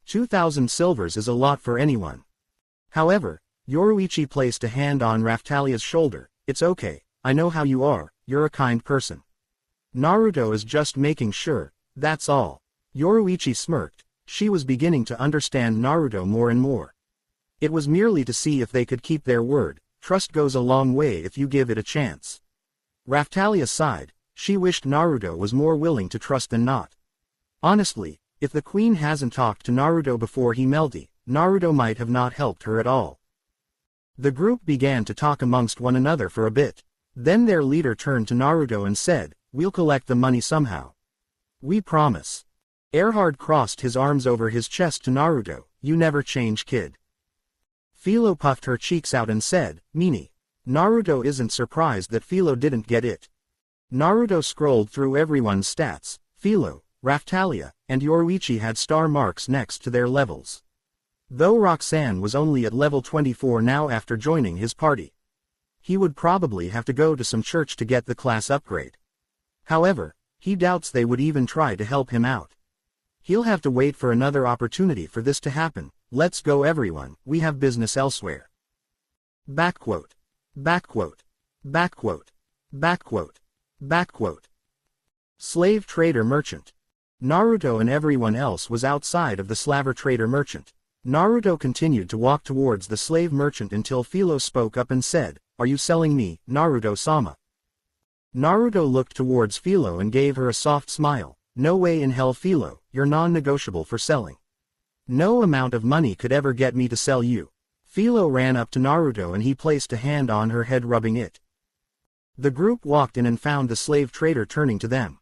2,000 silvers is a lot for anyone. However, Yoruichi placed a hand on Raphtalia's shoulder. "It's okay, I know how you are, you're a kind person. Naruto is just making sure, that's all." Yoruichi smirked. She was beginning to understand Naruto more and more. It was merely to see if they could keep their word. Trust goes a long way if you give it a chance. Raphtalia sighed. She wished Naruto was more willing to trust than not. Honestly, if the queen hasn't talked to Naruto before he melted, Naruto might have not helped her at all. The group began to talk amongst one another for a bit. Then their leader turned to Naruto and said, "We'll collect the money somehow. We promise." Erhard crossed his arms over his chest to Naruto. "You never change, kid." Philo puffed her cheeks out and said, "Meanie." Naruto isn't surprised that Philo didn't get it. Naruto scrolled through everyone's stats. Philo, Raphtalia, and Yoruichi had star marks next to their levels. Though Roxanne was only at level 24 now after joining his party. He would probably have to go to some church to get the class upgrade. However, he doubts they would even try to help him out. He'll have to wait for another opportunity for this to happen. "Let's go everyone, we have business elsewhere." Backquote. Backquote. Backquote. Backquote. Backquote. Slave trader merchant. Naruto and everyone else was outside of the slaver trader merchant. Naruto continued to walk towards the slave merchant until Philo spoke up and said, "Are you selling me, Naruto-sama?" Naruto looked towards Philo and gave her a soft smile. "No way in hell, Philo, you're non-negotiable for selling. No amount of money could ever get me to sell you." Philo ran up to Naruto and he placed a hand on her head, rubbing it. The group walked in and found the slave trader turning to them.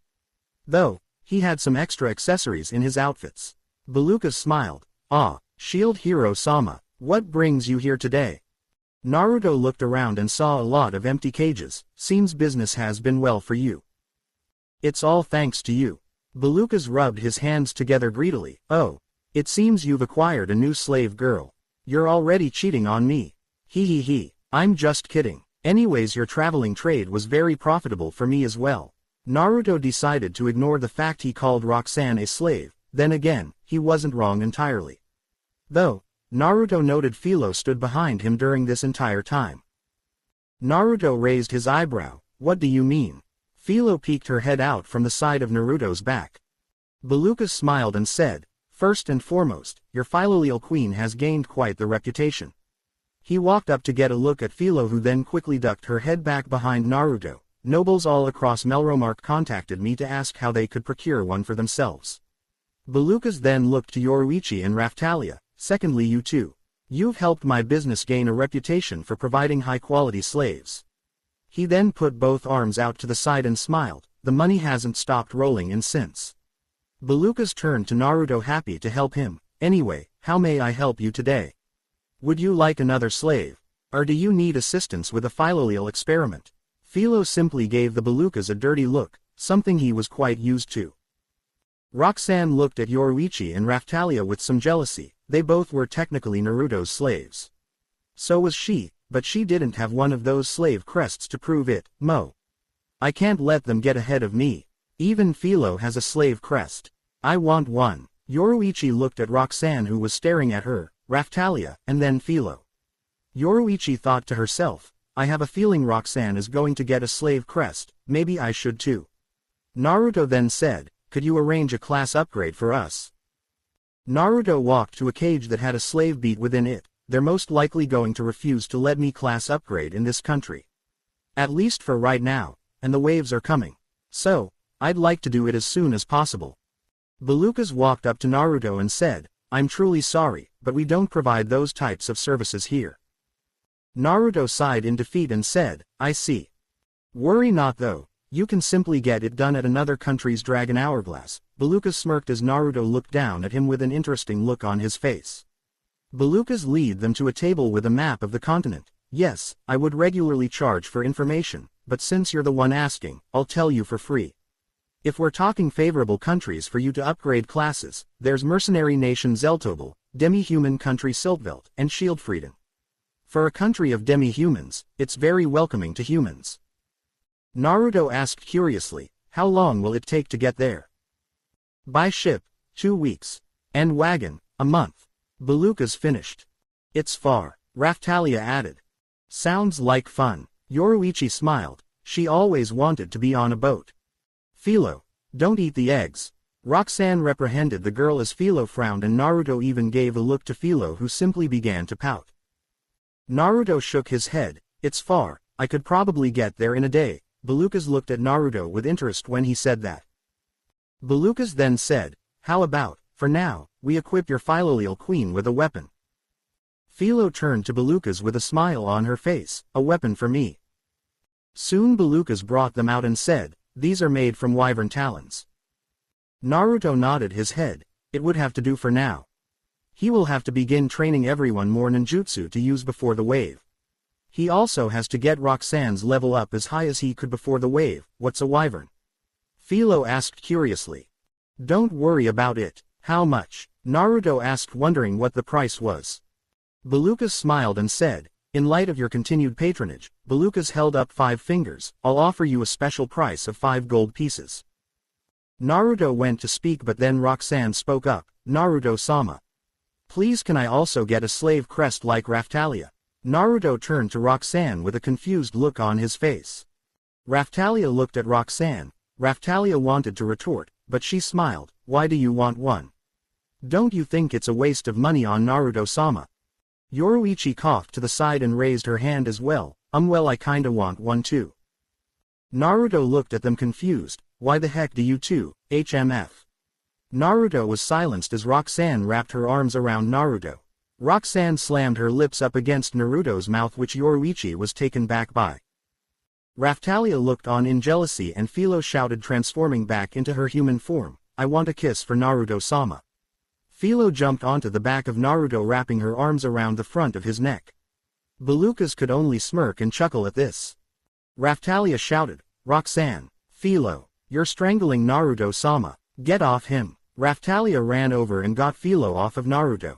Though, he had some extra accessories in his outfits. Beluga smiled. "Ah, Shield Hero-sama, what brings you here today?" Naruto looked around and saw a lot of empty cages. "Seems business has been well for you." "It's all thanks to you." Belugas rubbed his hands together greedily. "Oh, it seems you've acquired a new slave girl. You're already cheating on me." He. "I'm just kidding. Anyways, your traveling trade was very profitable for me as well." Naruto decided to ignore the fact he called Roxanne a slave. Then again, he wasn't wrong entirely. Though, Naruto noted Philo stood behind him during this entire time. Naruto raised his eyebrow. "What do you mean?" Philo peeked her head out from the side of Naruto's back. Beluga smiled and said, "First and foremost, your Philolial queen has gained quite the reputation." He walked up to get a look at Philo, who then quickly ducked her head back behind Naruto. "Nobles all across Melromark contacted me to ask how they could procure one for themselves." Belugas then looked to Yoruichi and Raphtalia. "Secondly, you two. You've helped my business gain a reputation for providing high-quality slaves." He then put both arms out to the side and smiled. "The money hasn't stopped rolling in since." Belugas turned to Naruto, happy to help him. "Anyway, how may I help you today? Would you like another slave? Or do you need assistance with a Philolial experiment?" Philo simply gave the Belugas a dirty look, something he was quite used to. Roxanne looked at Yoruichi and Raphtalia with some jealousy. They both were technically Naruto's slaves. So was she, but she didn't have one of those slave crests to prove it. I can't let them get ahead of me. Even Philo has a slave crest. I want one." Yoruichi looked at Roxanne, who was staring at her, Raphtalia, and then Philo. Yoruichi thought to herself, "I have a feeling Roxanne is going to get a slave crest, maybe I should too." Naruto then said, "Could you arrange a class upgrade for us?" Naruto walked to a cage that had a slave beat within it. "They're most likely going to refuse to let me class upgrade in this country. At least for right now, and the waves are coming. So, I'd like to do it as soon as possible." Belugas walked up to Naruto and said, "I'm truly sorry, but we don't provide those types of services here." Naruto sighed in defeat and said, I see. Worry not though, you can simply get it done at another country's Dragon Hourglass. Belucas smirked as Naruto looked down at him with an interesting look on his face. Belucas lead them to a table with a map of the continent. Yes, I would regularly charge for information, but since you're the one asking, I'll tell you for free. If we're talking favorable countries for you to upgrade classes, there's mercenary nation Zeltobel, demi-human country Siltvelt, and Shieldfrieden. For a country of demi-humans, it's very welcoming to humans. Naruto asked curiously, how long will it take to get there? By ship, 2 weeks. And wagon, a month. Belucas finished. It's far, Raphtalia added. Sounds like fun. Yoruichi smiled, she always wanted to be on a boat. Philo, don't eat the eggs. Roxanne reprehended the girl as Philo frowned and Naruto even gave a look to Philo who simply began to pout. Naruto shook his head, it's far, I could probably get there in a day. Belucas looked at Naruto with interest when he said that. Belucas then said, how about, for now, we equip your Philolial queen with a weapon. Philo turned to Belucas with a smile on her face, a weapon for me. Soon Belucas brought them out and said, these are made from wyvern talons. Naruto nodded his head, it would have to do for now. He will have to begin training everyone more ninjutsu to use before the wave. He also has to get Roxanne's level up as high as he could before the wave. What's a wyvern? Philo asked curiously. Don't worry about it. How much? Naruto asked wondering what the price was. Belucas smiled and said, in light of your continued patronage, Belucas held up 5 fingers, I'll offer you a special price of 5 gold pieces. Naruto went to speak but then Roxanne spoke up, Naruto-sama. Please can I also get a slave crest like Raphtalia? Naruto turned to Roxanne with a confused look on his face. Raphtalia looked at Roxanne. Raphtalia wanted to retort, but she smiled, why do you want one? Don't you think it's a waste of money on Naruto-sama? Yoruichi coughed to the side and raised her hand as well, well I kinda want one too. Naruto looked at them confused, why the heck do you two, HMF? Naruto was silenced as Roxanne wrapped her arms around Naruto. Roxanne slammed her lips up against Naruto's mouth which Yoruichi was taken back by. Raphtalia looked on in jealousy and Philo shouted transforming back into her human form, I want a kiss for Naruto-sama. Philo jumped onto the back of Naruto wrapping her arms around the front of his neck. Belucas could only smirk and chuckle at this. Raphtalia shouted, Roxanne, Philo, you're strangling Naruto-sama, get off him. Raphtalia ran over and got Philo off of Naruto.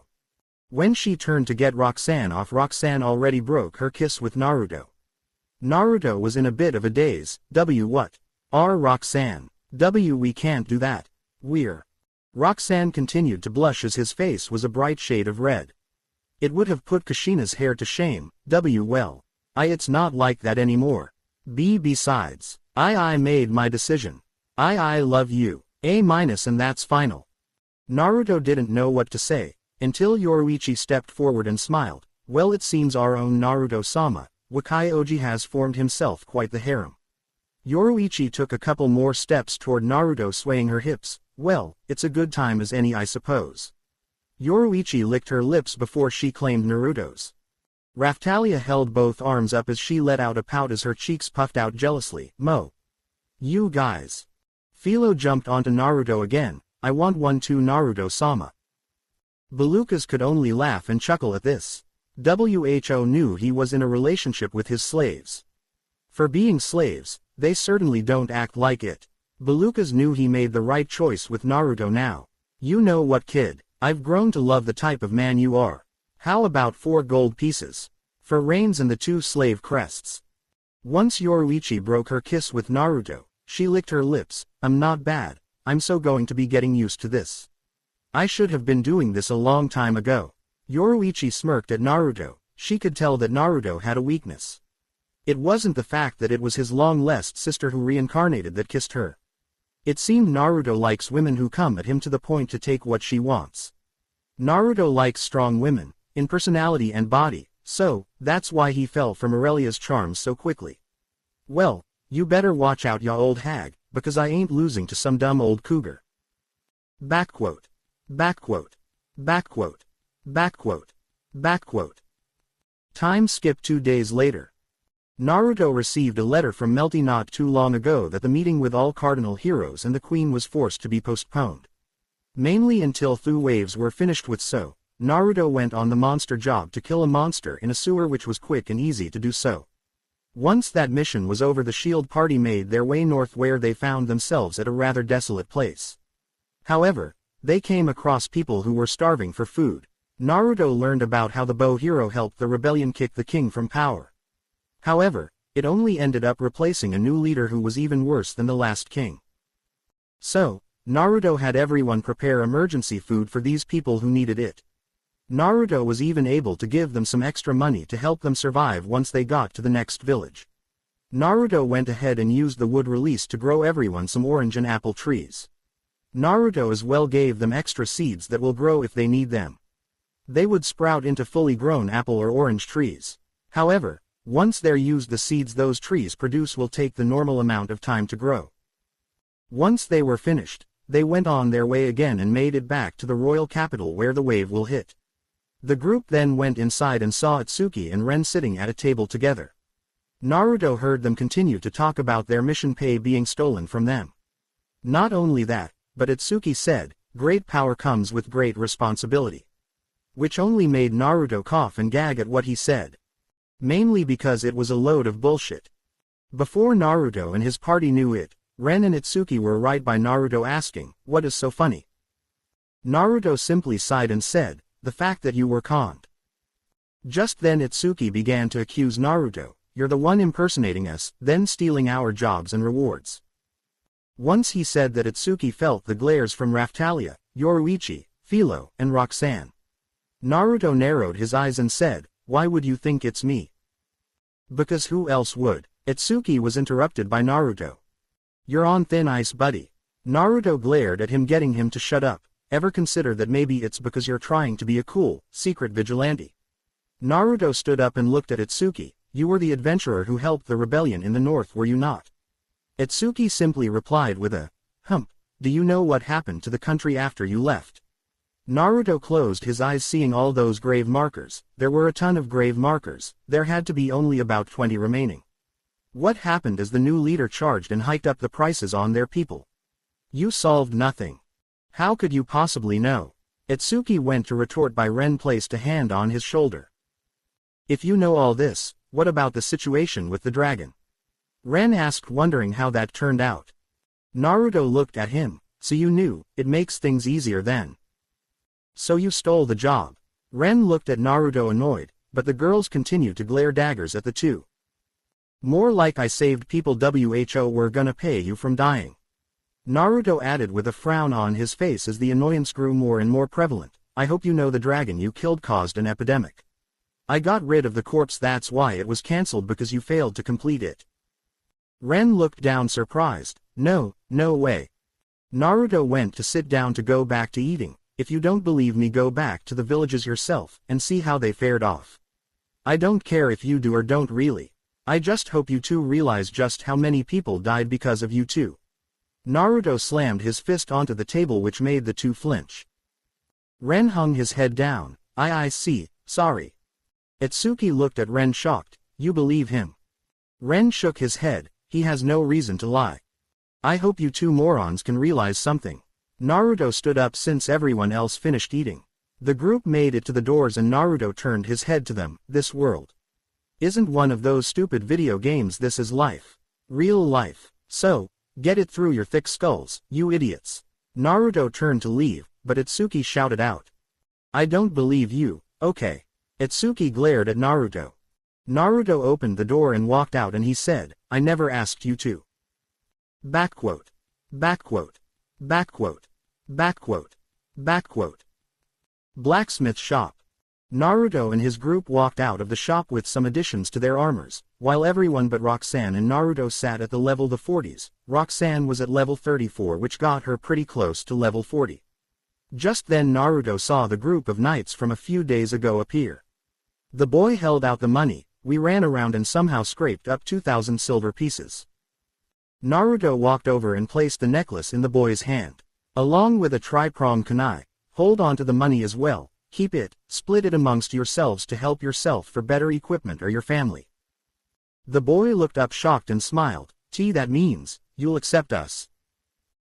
When she turned to get Roxanne off, Roxanne already broke her kiss with Naruto. Naruto was in a bit of a daze, what? Roxanne. We can't do that. We're. Roxanne continued to blush as his face was a bright shade of red. It would have put Kushina's hair to shame, well. It's not like that anymore. Besides. I made my decision. I love you. A- and that's final. Naruto didn't know what to say, until Yoruichi stepped forward and smiled, well it seems our own Naruto-sama, Wakai-Oji has formed himself quite the harem. Yoruichi took a couple more steps toward Naruto swaying her hips, well, it's a good time as any I suppose. Yoruichi licked her lips before she claimed Naruto's. Raphtalia held both arms up as she let out a pout as her cheeks puffed out jealously, You guys. Philo jumped onto Naruto again, I want one too Naruto-sama. Belucas could only laugh and chuckle at this. Who knew he was in a relationship with his slaves. For being slaves, they certainly don't act like it. Belucas knew he made the right choice with Naruto now. You know what kid, I've grown to love the type of man you are. How about 4 gold pieces? For reins and the 2 slave crests. Once Yoruichi broke her kiss with Naruto, she licked her lips, not bad, I'm so going to be getting used to this. I should have been doing this a long time ago. Yoruichi smirked at Naruto, she could tell that Naruto had a weakness. It wasn't the fact that it was his long-lost sister who reincarnated that kissed her. It seemed Naruto likes women who come at him to the point to take what she wants. Naruto likes strong women, in personality and body, so, that's why he fell for Morelia's charms so quickly. Well, you better watch out ya old hag, because I ain't losing to some dumb old cougar. Backquote. Backquote. Backquote. Backquote. Backquote. Time skip 2 days later. Naruto received a letter from Melty not too long ago that the meeting with all cardinal heroes and the queen was forced to be postponed. Mainly until Thu waves were finished with so, Naruto went on the monster job to kill a monster in a sewer, which was quick and easy to do so. Once that mission was over, the Shield party made their way north, where they found themselves at a rather desolate place. However, they came across people who were starving for food. Naruto learned about how the bow hero helped the rebellion kick the king from power. However, it only ended up replacing a new leader who was even worse than the last king. So, Naruto had everyone prepare emergency food for these people who needed it. Naruto was even able to give them some extra money to help them survive once they got to the next village. Naruto went ahead and used the wood released to grow everyone some orange and apple trees. Naruto as well gave them extra seeds that will grow if they need them. They would sprout into fully grown apple or orange trees. However, once they're used, the seeds those trees produce will take the normal amount of time to grow. Once they were finished, they went on their way again and made it back to the royal capital where the wave will hit. The group then went inside and saw Itsuki and Ren sitting at a table together. Naruto heard them continue to talk about their mission pay being stolen from them. Not only that, but Itsuki said, "Great power comes with great responsibility." Which only made Naruto cough and gag at what he said. Mainly because it was a load of bullshit. Before Naruto and his party knew it, Ren and Itsuki were right by Naruto, asking, "What is so funny?" Naruto simply sighed and said, "The fact that you were conned." Just then Itsuki began to accuse Naruto, "You're the one impersonating us, then stealing our jobs and rewards." Once he said that Itsuki felt the glares from Raftalia, Yoruichi, Philo, and Roxanne. Naruto narrowed his eyes and said, "Why would you think it's me?" "Because who else would?" Itsuki was interrupted by Naruto. "You're on thin ice, buddy." Naruto glared at him, getting him to shut up. "Ever consider that maybe it's because you're trying to be a cool, secret vigilante?" Naruto stood up and looked at Itsuki. "You were the adventurer who helped the rebellion in the north, were you not?" Itsuki simply replied with a, "Hump, do you know what happened to the country after you left?" Naruto closed his eyes, seeing all those grave markers. There were a ton of grave markers. There had to be only about 20 remaining. What happened as the new leader charged and hiked up the prices on their people? You solved nothing. How could you possibly know? Itsuki went to retort by Ren placed a hand on his shoulder. "If you know all this, what about the situation with the dragon?" Ren asked, wondering how that turned out. Naruto looked at him. "So you knew, it makes things easier then. So you stole the job." Ren looked at Naruto annoyed, but the girls continued to glare daggers at the two. "More like I saved people. Who were gonna pay you from dying." Naruto added with a frown on his face as the annoyance grew more and more prevalent. "I hope you know the dragon you killed caused an epidemic. I got rid of the corpse, that's why it was cancelled, because you failed to complete it." Ren looked down surprised. No way." Naruto went to sit down to go back to eating. "If you don't believe me, go back to the villages yourself, and see how they fared off. I don't care if you do or don't really. I just hope you two realize just how many people died because of you two." Naruto slammed his fist onto the table, which made the two flinch. Ren hung his head down. I see, sorry." Itsuki looked at Ren shocked. "You believe him?" Ren shook his head. "He has no reason to lie. I hope you two morons can realize something." Naruto stood up since everyone else finished eating. The group made it to the doors and Naruto turned his head to them. "This world isn't one of those stupid video games. This is life. Real life. So, get it through your thick skulls, you idiots." Naruto turned to leave, but Itsuki shouted out, "I don't believe you." "Okay." Itsuki glared at Naruto. Naruto opened the door and walked out, and he said, "I never asked you to." Backquote. Backquote. Backquote. Backquote. Backquote. Blacksmith shop. Naruto and his group walked out of the shop with some additions to their armors, while everyone but Roxanne and Naruto sat at the level the 40s. Roxanne was at level 34, which got her pretty close to level 40. Just then Naruto saw the group of knights from a few days ago appear. The boy held out the money. "We ran around and somehow scraped up 2,000 silver pieces." Naruto walked over and placed the necklace in the boy's hand. "Along with a tri-pronged kunai. Hold on to the money as well. Keep it, split it amongst yourselves to help yourself for better equipment or your family. The boy looked up shocked and smiled. That means, you'll accept us.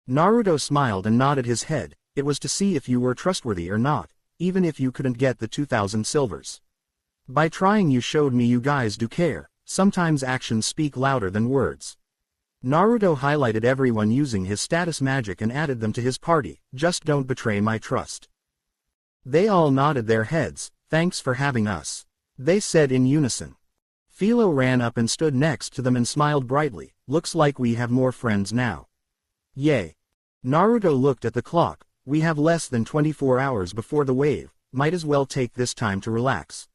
Naruto smiled and nodded his head. It was to see if you were trustworthy or not, even if you couldn't get the 2,000 silvers. By trying you showed me you guys do care. Sometimes actions speak louder than words. Naruto highlighted everyone using his status magic and added them to his party. Just don't betray my trust. They all nodded their heads. Thanks for having us, they said in unison. Philo ran up and stood next to them and smiled brightly. Looks like we have more friends now. Yay. Naruto looked at the clock. We have less than 24 hours before the wave, might as well take this time to relax.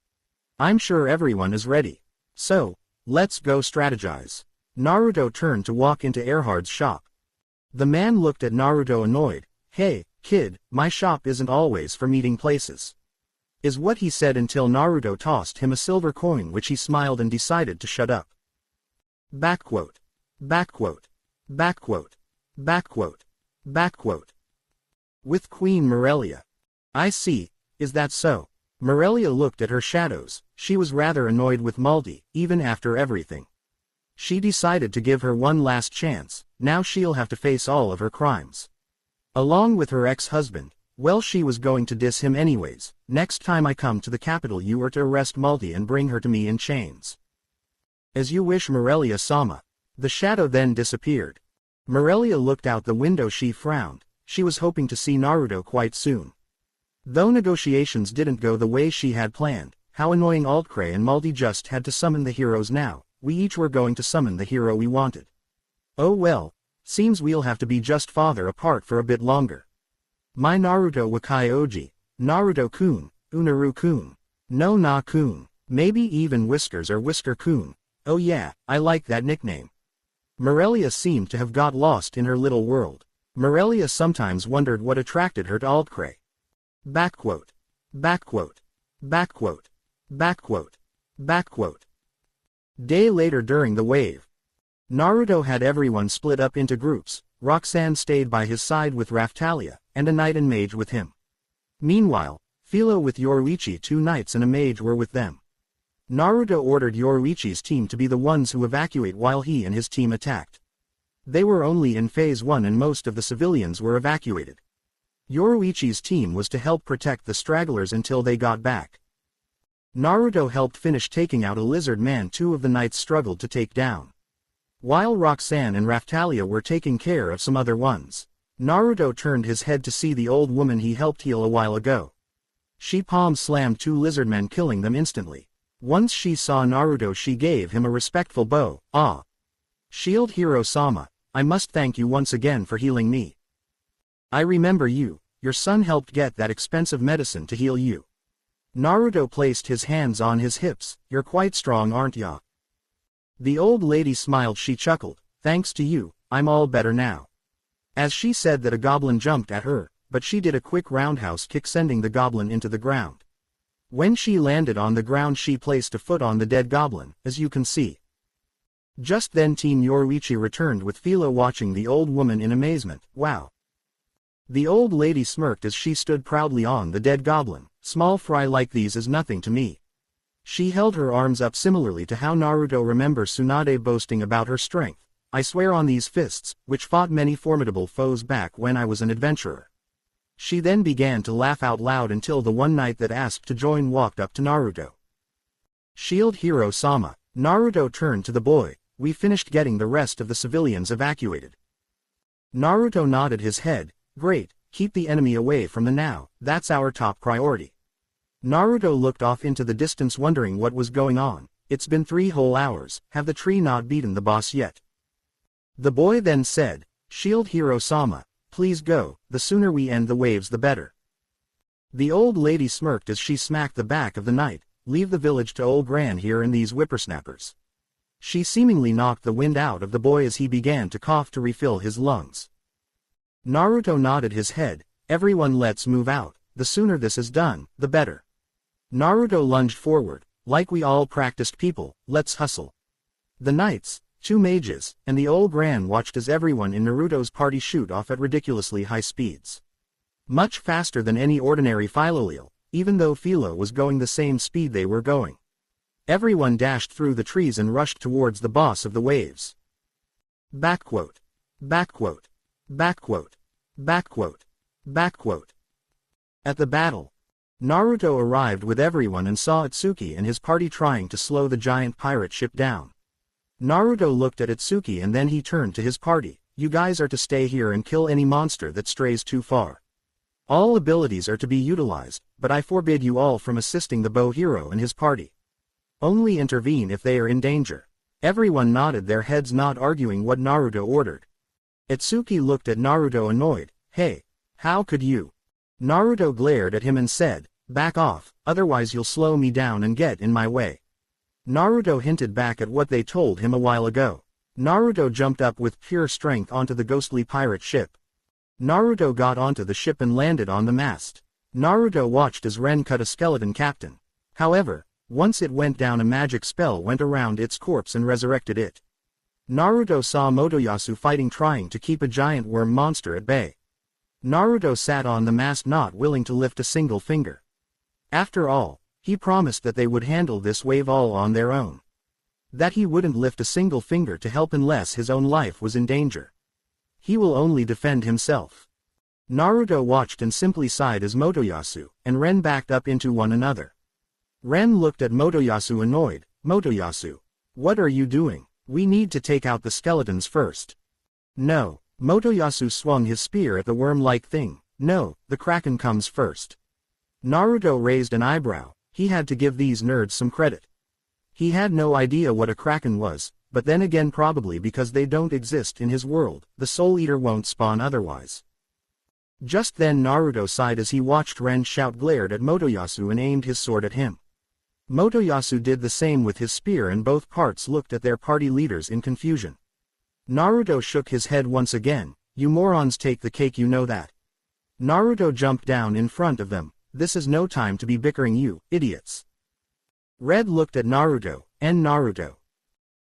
I'm sure everyone is ready. So, let's go strategize. Naruto turned to walk into Erhard's shop. The man looked at Naruto annoyed. Hey, kid, my shop isn't always for meeting places. Is what he said until Naruto tossed him a silver coin which he smiled and decided to shut up. Backquote. Backquote. Backquote. Backquote. Backquote. With Queen Morelia. I see, is that so? Morelia looked at her shadows. She was rather annoyed with Maldi, even after everything. She decided to give her one last chance. Now she'll have to face all of her crimes. Along with her ex-husband. Well, she was going to diss him anyways. Next time I come to the capital you are to arrest Maldi and bring her to me in chains. As you wish, Morelia-sama. The shadow then disappeared. Morelia looked out the window. She frowned. She was hoping to see Naruto quite soon. Though negotiations didn't go the way she had planned, how annoying Altcray and Maldi just had to summon the heroes now. We each were going to summon the hero we wanted. Oh well, seems we'll have to be just farther apart for a bit longer. My Naruto Wakai Oji, Naruto-kun, Unaru-kun, no Na-kun, maybe even Whiskers or Whisker-kun. Oh yeah, I like that nickname. Morelia seemed to have got lost in her little world. Morelia sometimes wondered what attracted her to Altcray. Backquote. Backquote. Backquote. Backquote. Backquote. Day later during the wave. Naruto had everyone split up into groups. Roxanne stayed by his side with Raftalia, and a knight and mage with him. Meanwhile, Philo with Yoruichi, 2 knights and a mage, were with them. Naruto ordered Yoruichi's team to be the ones who evacuate while he and his team attacked. They were only in Phase 1 and most of the civilians were evacuated. Yoruichi's team was to help protect the stragglers until they got back. Naruto helped finish taking out a lizard man 2 of the knights struggled to take down. While Roxanne and Raftalia were taking care of some other ones, Naruto turned his head to see the old woman he helped heal a while ago. She palm-slammed 2 lizardmen, killing them instantly. Once she saw Naruto, she gave him a respectful bow. Ah! Shield Hero-sama, I must thank you once again for healing me. I remember you, your son helped get that expensive medicine to heal you. Naruto placed his hands on his hips. You're quite strong, aren't ya? The old lady smiled. She chuckled. Thanks to you, I'm all better now. As she said that, a goblin jumped at her, but she did a quick roundhouse kick, sending the goblin into the ground. When she landed on the ground, she placed a foot on the dead goblin, as you can see. Just then Team Yoruichi returned with Philo, watching the old woman in amazement. Wow. The old lady smirked as she stood proudly on the dead goblin. Small fry like these is nothing to me. She held her arms up similarly to how Naruto remembers Tsunade boasting about her strength. I swear on these fists, which fought many formidable foes back when I was an adventurer. She then began to laugh out loud until the one knight that asked to join walked up to Naruto. Shield Hero-sama. Naruto turned to the boy. We finished getting the rest of the civilians evacuated. Naruto nodded his head. Great, keep the enemy away from the now, that's our top priority. Naruto looked off into the distance, wondering what was going on. It's been 3 whole hours, have the tree not beaten the boss yet? The boy then said, Shield Hero-sama, please go, the sooner we end the waves the better. The old lady smirked as she smacked the back of the knight. Leave the village to old Gran here and these whippersnappers. She seemingly knocked the wind out of the boy as he began to cough to refill his lungs. Naruto nodded his head. Everyone, let's move out. The sooner this is done, the better. Naruto lunged forward. Like we all practiced people, let's hustle. The knights, 2 mages, and the old Gran watched as everyone in Naruto's party shoot off at ridiculously high speeds. Much faster than any ordinary Philoleel. even though Philo was going the same speed they were going. Everyone dashed through the trees and rushed towards the boss of the waves. Backquote. Backquote. Backquote. Backquote. Backquote. At the battle, Naruto arrived with everyone and saw Itsuki and his party trying to slow the giant pirate ship down. Naruto looked at Itsuki and then he turned to his party. You guys are to stay here and kill any monster that strays too far. All abilities are to be utilized, but I forbid you all from assisting the bow hero and his party. Only intervene if they are in danger. Everyone nodded their heads, not arguing what Naruto ordered. Itsuki looked at Naruto annoyed. Hey, how could you? Naruto glared at him and said, back off, otherwise you'll slow me down and get in my way. Naruto hinted back at what they told him a while ago. Naruto jumped up with pure strength onto the ghostly pirate ship. Naruto got onto the ship and landed on the mast. Naruto watched as Ren cut a skeleton captain. However, once it went down, a magic spell went around its corpse and resurrected it. Naruto saw Motoyasu fighting, trying to keep a giant worm monster at bay. Naruto sat on the mast, not willing to lift a single finger. After all, he promised that they would handle this wave all on their own. That he wouldn't lift a single finger to help unless his own life was in danger. He will only defend himself. Naruto watched and simply sighed as Motoyasu and Ren backed up into one another. Ren looked at Motoyasu annoyed. Motoyasu, what are you doing? We need to take out the skeletons first. No. Motoyasu swung his spear at the worm-like thing. No, the Kraken comes first. Naruto raised an eyebrow. He had to give these nerds some credit. He had no idea what a Kraken was, but then again, probably because they don't exist in his world, the Soul Eater won't spawn otherwise. Just then Naruto sighed as he watched Ren shout, glared at Motoyasu and aimed his sword at him. Motoyasu did the same with his spear and both parts looked at their party leaders in confusion. Naruto shook his head once again. You morons take the cake, you know that. Naruto jumped down in front of them. This is no time to be bickering, you idiots. Red looked at Naruto, and Naruto.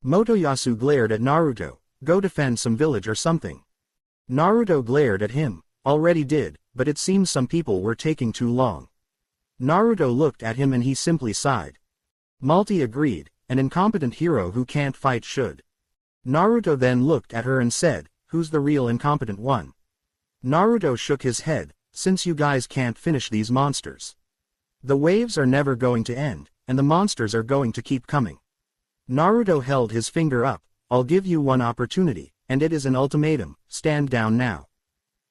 Motoyasu glared at Naruto. Go defend some village or something. Naruto glared at him. Already did, but it seems some people were taking too long. Naruto looked at him and he simply sighed. Malty agreed, an incompetent hero who can't fight should. Naruto then looked at her and said, who's the real incompetent one? Naruto shook his head, since you guys can't finish these monsters. The waves are never going to end, and the monsters are going to keep coming. Naruto held his finger up. I'll give you one opportunity, and it is an ultimatum. Stand down now.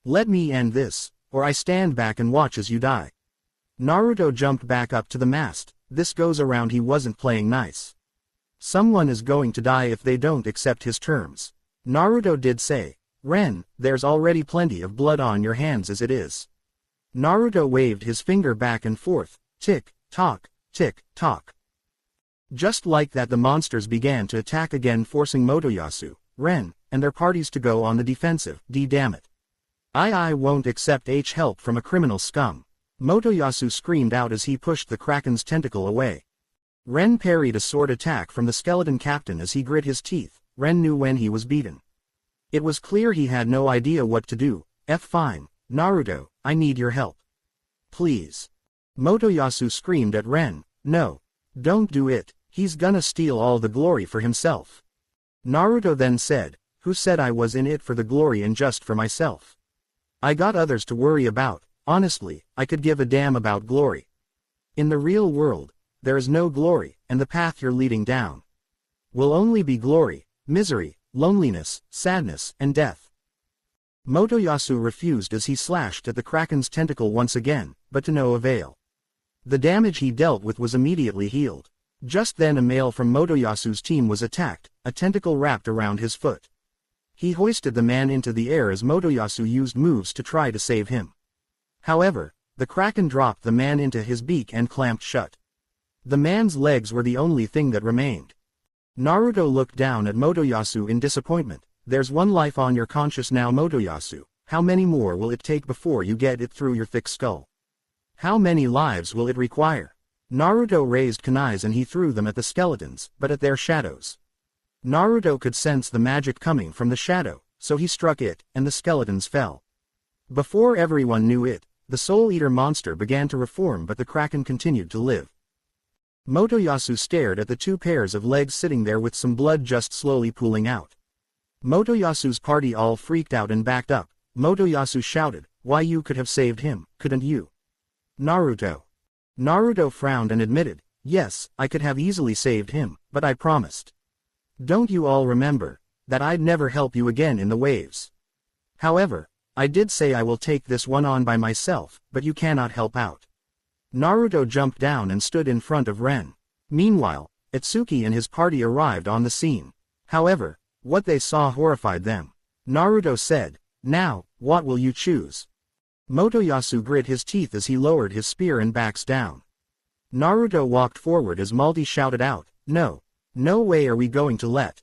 Let me end this, or I stand back and watch as you die. Naruto jumped back up to the mast. This goes around, he wasn't playing nice. Someone is going to die if they don't accept his terms. Naruto did say, Ren, there's already plenty of blood on your hands as it is. Naruto waved his finger back and forth. Tick, tock, tick, tock. Just like that, the monsters began to attack again, forcing Motoyasu, Ren, and their parties to go on the defensive. Damn it. I won't accept help from a criminal scum. Motoyasu screamed out as he pushed the Kraken's tentacle away. Ren parried a sword attack from the skeleton captain as he grit his teeth. Ren knew when he was beaten. It was clear he had no idea what to do. Fine, Naruto, I need your help. Please. Motoyasu screamed at Ren. No. Don't do it, he's gonna steal all the glory for himself. Naruto then said, who said I was in it for the glory and just for myself? I got others to worry about. Honestly, I could give a damn about glory. In the real world, there is no glory, and the path you're leading down will only be glory, misery, loneliness, sadness, and death. Motoyasu refused as he slashed at the Kraken's tentacle once again, but to no avail. The damage he dealt with was immediately healed. Just then a male from Motoyasu's team was attacked, a tentacle wrapped around his foot. He hoisted the man into the air as Motoyasu used moves to try to save him. However, the Kraken dropped the man into his beak and clamped shut. The man's legs were the only thing that remained. Naruto looked down at Motoyasu in disappointment. There's one life on your conscience now, Motoyasu. How many more will it take before you get it through your thick skull? How many lives will it require? Naruto raised kunais and he threw them at the skeletons, but at their shadows. Naruto could sense the magic coming from the shadow, so he struck it, and the skeletons fell. Before everyone knew it, The Soul Eater monster began to reform, but the Kraken continued to live. Motoyasu stared at the two pairs of legs sitting there with some blood just slowly pooling out. Motoyasu's party all freaked out and backed up. Motoyasu shouted, "Why, you could have saved him, couldn't you?" Naruto. Naruto frowned and admitted, "Yes, I could have easily saved him, but I promised. Don't you all remember that I'd never help you again in the waves? However, I did say I will take this one on by myself, but you cannot help out." Naruto jumped down and stood in front of Ren. Meanwhile, Itsuki and his party arrived on the scene. However, what they saw horrified them. Naruto said, "Now, what will you choose?" Motoyasu grit his teeth as he lowered his spear and backs down. Naruto walked forward as Maldi shouted out, "No. No way are we going to let."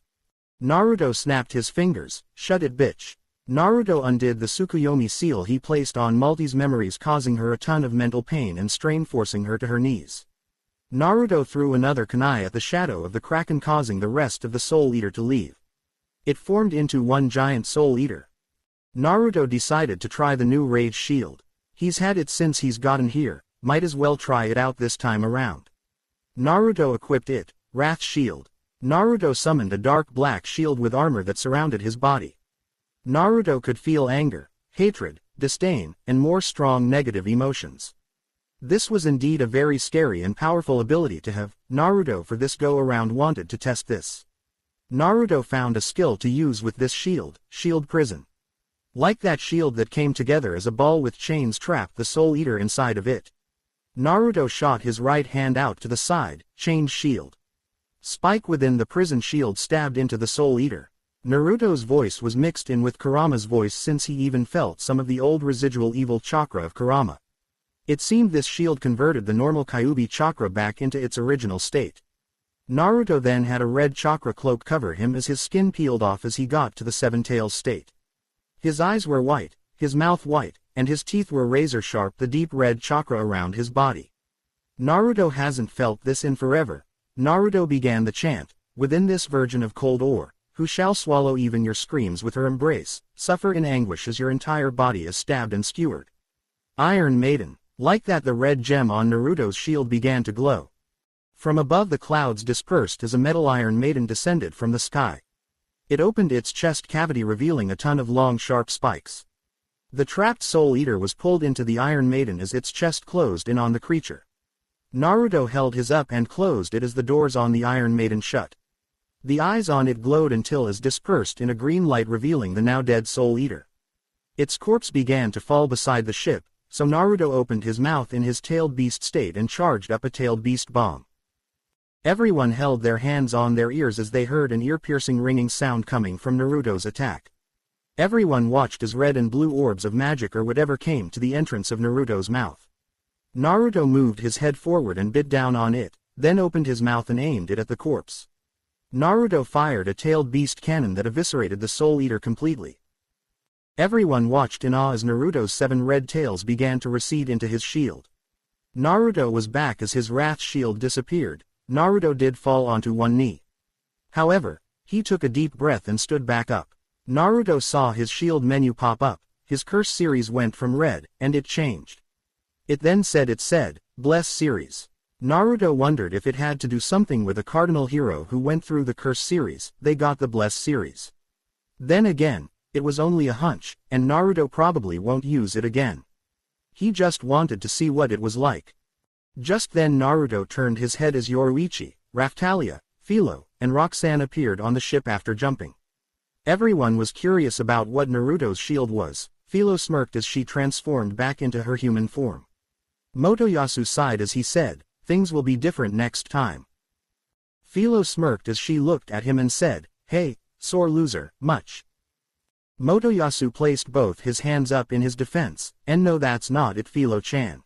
Naruto snapped his fingers, "Shut it, bitch." Naruto undid the Tsukuyomi seal he placed on Maldi's memories, causing her a ton of mental pain and strain, forcing her to her knees. Naruto threw another kunai at the shadow of the Kraken, causing the rest of the Soul Eater to leave. It formed into one giant Soul Eater. Naruto decided to try the new Rage Shield. He's had it since he's gotten here, might as well try it out this time around. Naruto equipped it, Wrath Shield. Naruto summoned a dark black shield with armor that surrounded his body. Naruto could feel anger, hatred, disdain, and more strong negative emotions. This was indeed a very scary and powerful ability to have. Naruto for this go-around wanted to test this. Naruto found a skill to use with this shield, Shield Prison. Like that shield that came together as a ball with chains trapped the Soul Eater inside of it. Naruto shot his right hand out to the side, chained shield. Spike within the prison shield stabbed into the Soul Eater. Naruto's voice was mixed in with Kurama's voice, since he even felt some of the old residual evil chakra of Kurama. It seemed this shield converted the normal Kyuubi chakra back into its original state. Naruto then had a red chakra cloak cover him as his skin peeled off as he got to the Seven Tails state. His eyes were white, his mouth white, and his teeth were razor sharp, the deep red chakra around his body. Naruto hasn't felt this in forever. Naruto began the chant, "Within this virgin of cold ore, who shall swallow even your screams with her embrace, suffer in anguish as your entire body is stabbed and skewered." Iron Maiden. Like that, the red gem on Naruto's shield began to glow. From above, the clouds dispersed as a metal Iron Maiden descended from the sky. It opened its chest cavity, revealing a ton of long sharp spikes. The trapped Soul Eater was pulled into the Iron Maiden as its chest closed in on the creature. Naruto held his up and closed it as the doors on the Iron Maiden shut. The eyes on it glowed until it dispersed in a green light, revealing the now dead Soul Eater. Its corpse began to fall beside the ship, so Naruto opened his mouth in his tailed beast state and charged up a tailed beast bomb. Everyone held their hands on their ears as they heard an ear-piercing ringing sound coming from Naruto's attack. Everyone watched as red and blue orbs of magic or whatever came to the entrance of Naruto's mouth. Naruto moved his head forward and bit down on it, then opened his mouth and aimed it at the corpse. Naruto fired a tailed beast cannon that eviscerated the Soul Eater completely. Everyone watched in awe as Naruto's 7 red tails began to recede into his shield. Naruto was back as his Wrath Shield disappeared. Naruto did fall onto one knee. However, he took a deep breath and stood back up. Naruto saw his shield menu pop up, his curse series went from red, and it changed. It then said, "Bless series." Naruto wondered if it had to do something with a cardinal hero who went through the curse series. They got the Bless series. Then again, it was only a hunch, and Naruto probably won't use it again. He just wanted to see what it was like. Just then Naruto turned his head as Yoruichi, Raftalia, Philo, and Roxanne appeared on the ship after jumping. Everyone was curious about what Naruto's shield was. Philo smirked as she transformed back into her human form. Motoyasu sighed as he said, "Things will be different next time." Philo smirked as she looked at him and said, "Hey, sore loser, much." Motoyasu placed both his hands up in his defense, and no, that's not it, Philo-chan.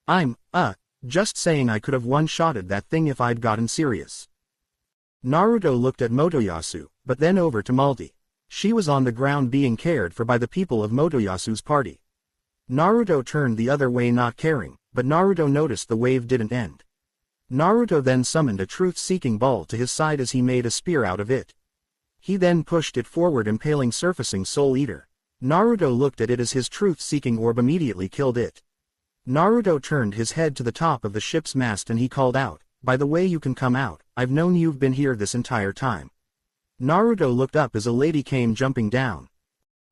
I'm just saying I could have one-shotted that thing if I'd gotten serious. Naruto looked at Motoyasu, but then over to Maldi. She was on the ground being cared for by the people of Motoyasu's party. Naruto turned the other way, not caring, but Naruto noticed the wave didn't end. Naruto then summoned a truth-seeking ball to his side as he made a spear out of it. He then pushed it forward, impaling surfacing Soul Eater. Naruto looked at it as his truth-seeking orb immediately killed it. Naruto turned his head to the top of the ship's mast and he called out, "By the way, you can come out, I've known you've been here this entire time." Naruto looked up as a lady came jumping down.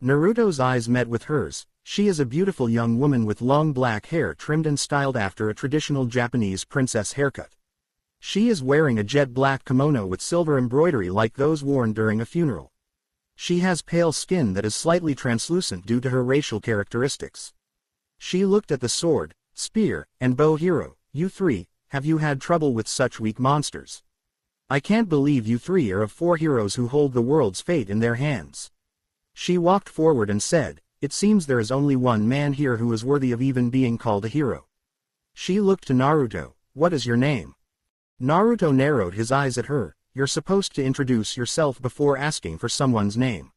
Naruto's eyes met with hers. She is a beautiful young woman with long black hair trimmed and styled after a traditional Japanese princess haircut. She is wearing a jet black kimono with silver embroidery like those worn during a funeral. She has pale skin that is slightly translucent due to her racial characteristics. She looked at the sword, spear, and bow hero. "You three, have you had trouble with such weak monsters? I can't believe you three are of 4 heroes who hold the world's fate in their hands." She walked forward and said, "It seems there is only one man here who is worthy of even being called a hero." She looked to Naruto. "What is your name?" Naruto narrowed his eyes at her. "You're supposed to introduce yourself before asking for someone's name,"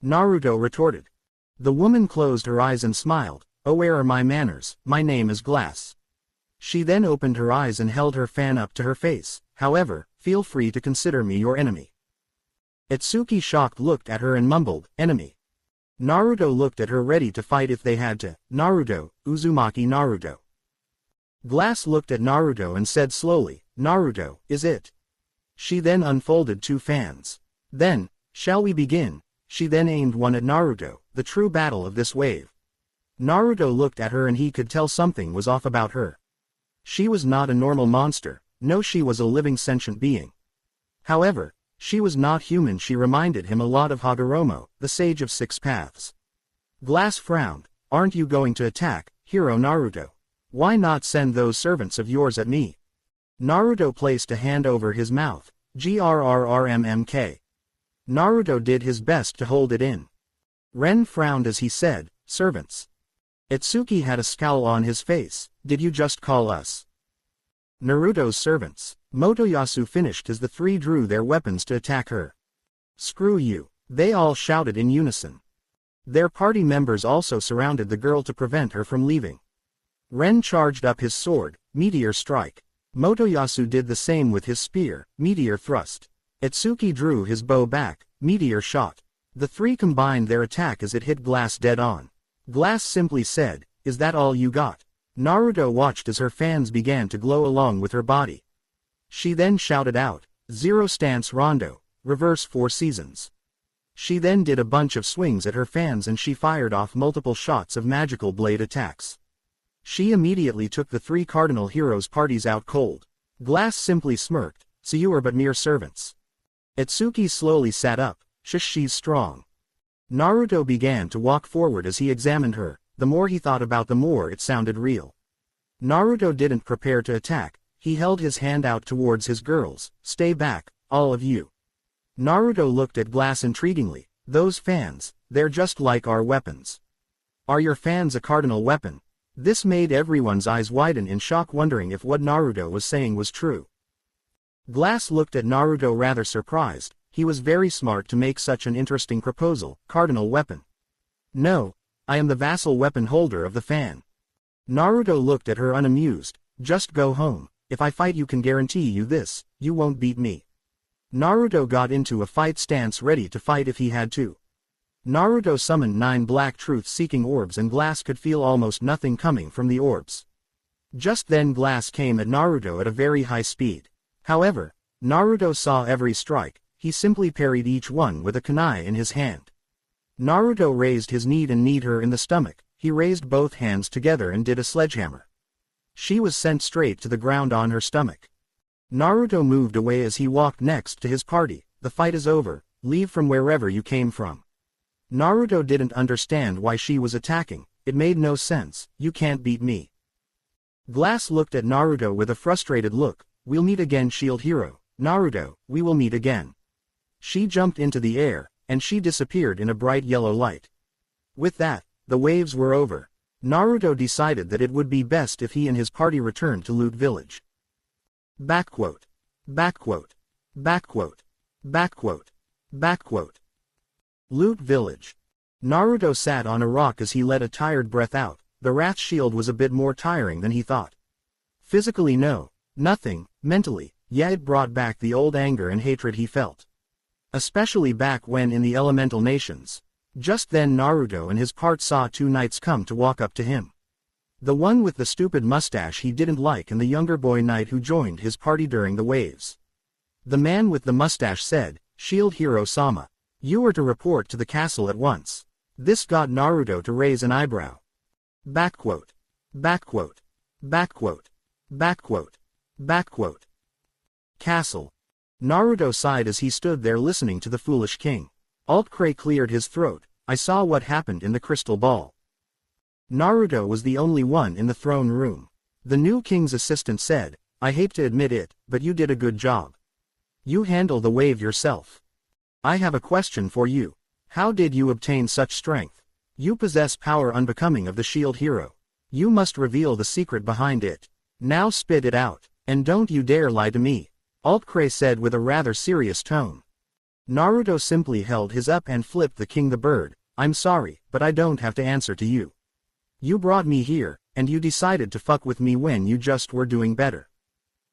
Naruto retorted. The woman closed her eyes and smiled. "Oh, where are my manners? My name is Glass." She then opened her eyes and held her fan up to her face. "However, feel free to consider me your enemy." Itsuki shocked looked at her and mumbled, "Enemy?" Naruto looked at her ready to fight if they had to. "Naruto, Uzumaki Naruto." Glass looked at Naruto and said slowly, "Naruto, is it?" She then unfolded 2 fans. Then, "Shall we begin?" She then aimed one at Naruto, the true battle of this wave. Naruto looked at her and he could tell something was off about her. She was not a normal monster. No, she was a living sentient being. However, she was not human. She reminded him a lot of Hagoromo, the sage of 6 paths. Glass frowned. "Aren't you going to attack, Hero Naruto? Why not send those servants of yours at me?" Naruto placed a hand over his mouth. "Grrrmk." Naruto did his best to hold it in. Ren frowned as he said, "Servants." Itsuki had a scowl on his face. "Did you just call us Naruto's servants?" Motoyasu finished as the 3 drew their weapons to attack her. "Screw you," they all shouted in unison. Their party members also surrounded the girl to prevent her from leaving. Ren charged up his sword, Meteor Strike. Motoyasu did the same with his spear, Meteor Thrust. Itsuki drew his bow back, Meteor Shot. The 3 combined their attack as it hit Glass dead on. Glass simply said, "Is that all you got?" Naruto watched as her fans began to glow along with her body. She then shouted out, "Zero Stance Rondo, reverse 4 seasons." She then did a bunch of swings at her fans and she fired off multiple shots of magical blade attacks. She immediately took the 3 cardinal heroes' parties out cold. Glass simply smirked, "So you are but mere servants." Itsuki slowly sat up. "She's strong." Naruto began to walk forward as he examined her. The more he thought about the more it sounded real. Naruto didn't prepare to attack. He held his hand out towards his girls. "Stay back, all of you." Naruto looked at Glass intriguingly. "Those fans, they're just like our weapons. Are your fans a cardinal weapon?" This made everyone's eyes widen in shock, wondering if what Naruto was saying was true. Glass looked at Naruto rather surprised. He was very smart to make such an interesting proposal. "Cardinal weapon? No, I am the vassal weapon holder of the fan." Naruto looked at her unamused. "Just go home. If I fight you can guarantee you this, you won't beat me." Naruto got into a fight stance ready to fight if he had to. Naruto summoned 9 black truth-seeking orbs and Glass could feel almost nothing coming from the orbs. Just then Glass came at Naruto at a very high speed. However, Naruto saw every strike. He simply parried each one with a kunai in his hand. Naruto raised his knee and kneed her in the stomach. He raised both hands together and did a sledgehammer. She was sent straight to the ground on her stomach. Naruto moved away as he walked next to his party. "The fight is over, leave from wherever you came from." Naruto didn't understand why she was attacking. It made no sense. "You can't beat me." Glass looked at Naruto with a frustrated look. "We'll meet again, Shield Hero. Naruto, we will meet again." She jumped into the air, and she disappeared in a bright yellow light. With that, the waves were over. Naruto decided that it would be best if he and his party returned to Loot Village. Backquote. Backquote. Backquote. Backquote. Backquote. Loot Village. Naruto sat on a rock as he let a tired breath out. The Wrath Shield was a bit more tiring than he thought. Physically no, nothing. Mentally, yeah, it brought back the old anger and hatred he felt. Especially back when in the elemental nations. Just then Naruto and his part saw 2 knights come to walk up to him. The one with the stupid mustache he didn't like and the younger boy knight who joined his party during the waves. The man with the mustache said, "Shield Hero Sama. You are to report to the castle at once." This got Naruto to raise an eyebrow. Backquote. Backquote. Backquote. Backquote. Backquote. Castle. Naruto sighed as he stood there listening to the foolish king. Altcray cleared his throat. "I saw what happened in the crystal ball." Naruto was the only one in the throne room. The new king's assistant said, "I hate to admit it, but you did a good job. You handle the wave yourself. I have a question for you. How did you obtain such strength? You possess power unbecoming of the shield hero. You must reveal the secret behind it. Now spit it out, and don't you dare lie to me," Altcray said with a rather serious tone. Naruto simply held his up and flipped the king the bird. "I'm sorry, but I don't have to answer to you. You brought me here, and you decided to fuck with me when you just were doing better.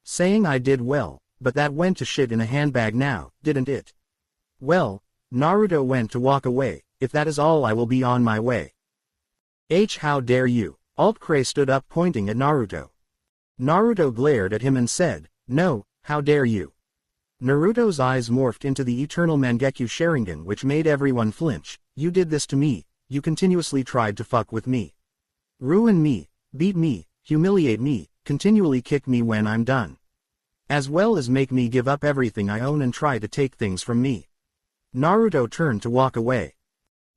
Saying I did well, but that went to shit in a handbag now, didn't it?" "Well," Naruto went to walk away, "if that is all I will be on my way." How dare you?" Altcray stood up pointing at Naruto. Naruto glared at him and said, "No, how dare you?" Naruto's eyes morphed into the eternal Mangekyo Sharingan which made everyone flinch. "You did this to me, you continuously tried to fuck with me. Ruin me, beat me, humiliate me, continually kick me when I'm done. As well as make me give up everything I own and try to take things from me." Naruto turned to walk away.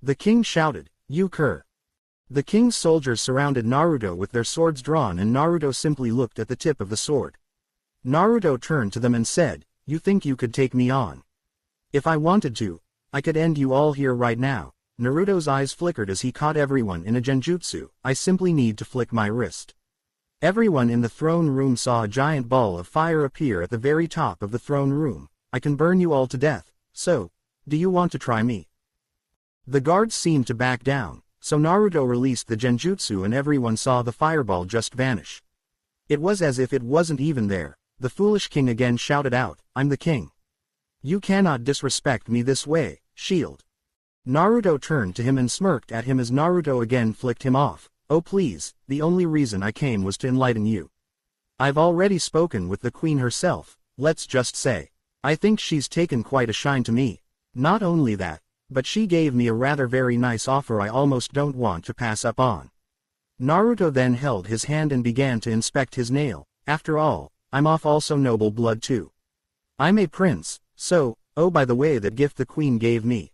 The king shouted, "You cur!" The king's soldiers surrounded Naruto with their swords drawn and Naruto simply looked at the tip of the sword. Naruto turned to them and said, "You think you could take me on? If I wanted to, I could end you all here right now." Naruto's eyes flickered as he caught everyone in a genjutsu. "I simply need to flick my wrist." Everyone in the throne room saw a giant ball of fire appear at the very top of the throne room. "I can burn you all to death, so, do you want to try me?" The guards seemed to back down, so Naruto released the genjutsu and everyone saw the fireball just vanish. It was as if it wasn't even there. The foolish king again shouted out, "I'm the king. You cannot disrespect me this way, shield." Naruto turned to him and smirked at him as Naruto again flicked him off. "Oh please, the only reason I came was to enlighten you. I've already spoken with the queen herself, let's just say. I think she's taken quite a shine to me. Not only that, but she gave me a rather very nice offer I almost don't want to pass up on." Naruto then held his hand and began to inspect his nail. "After all, I'm of also noble blood too. I'm a prince, so, oh by the way that gift the queen gave me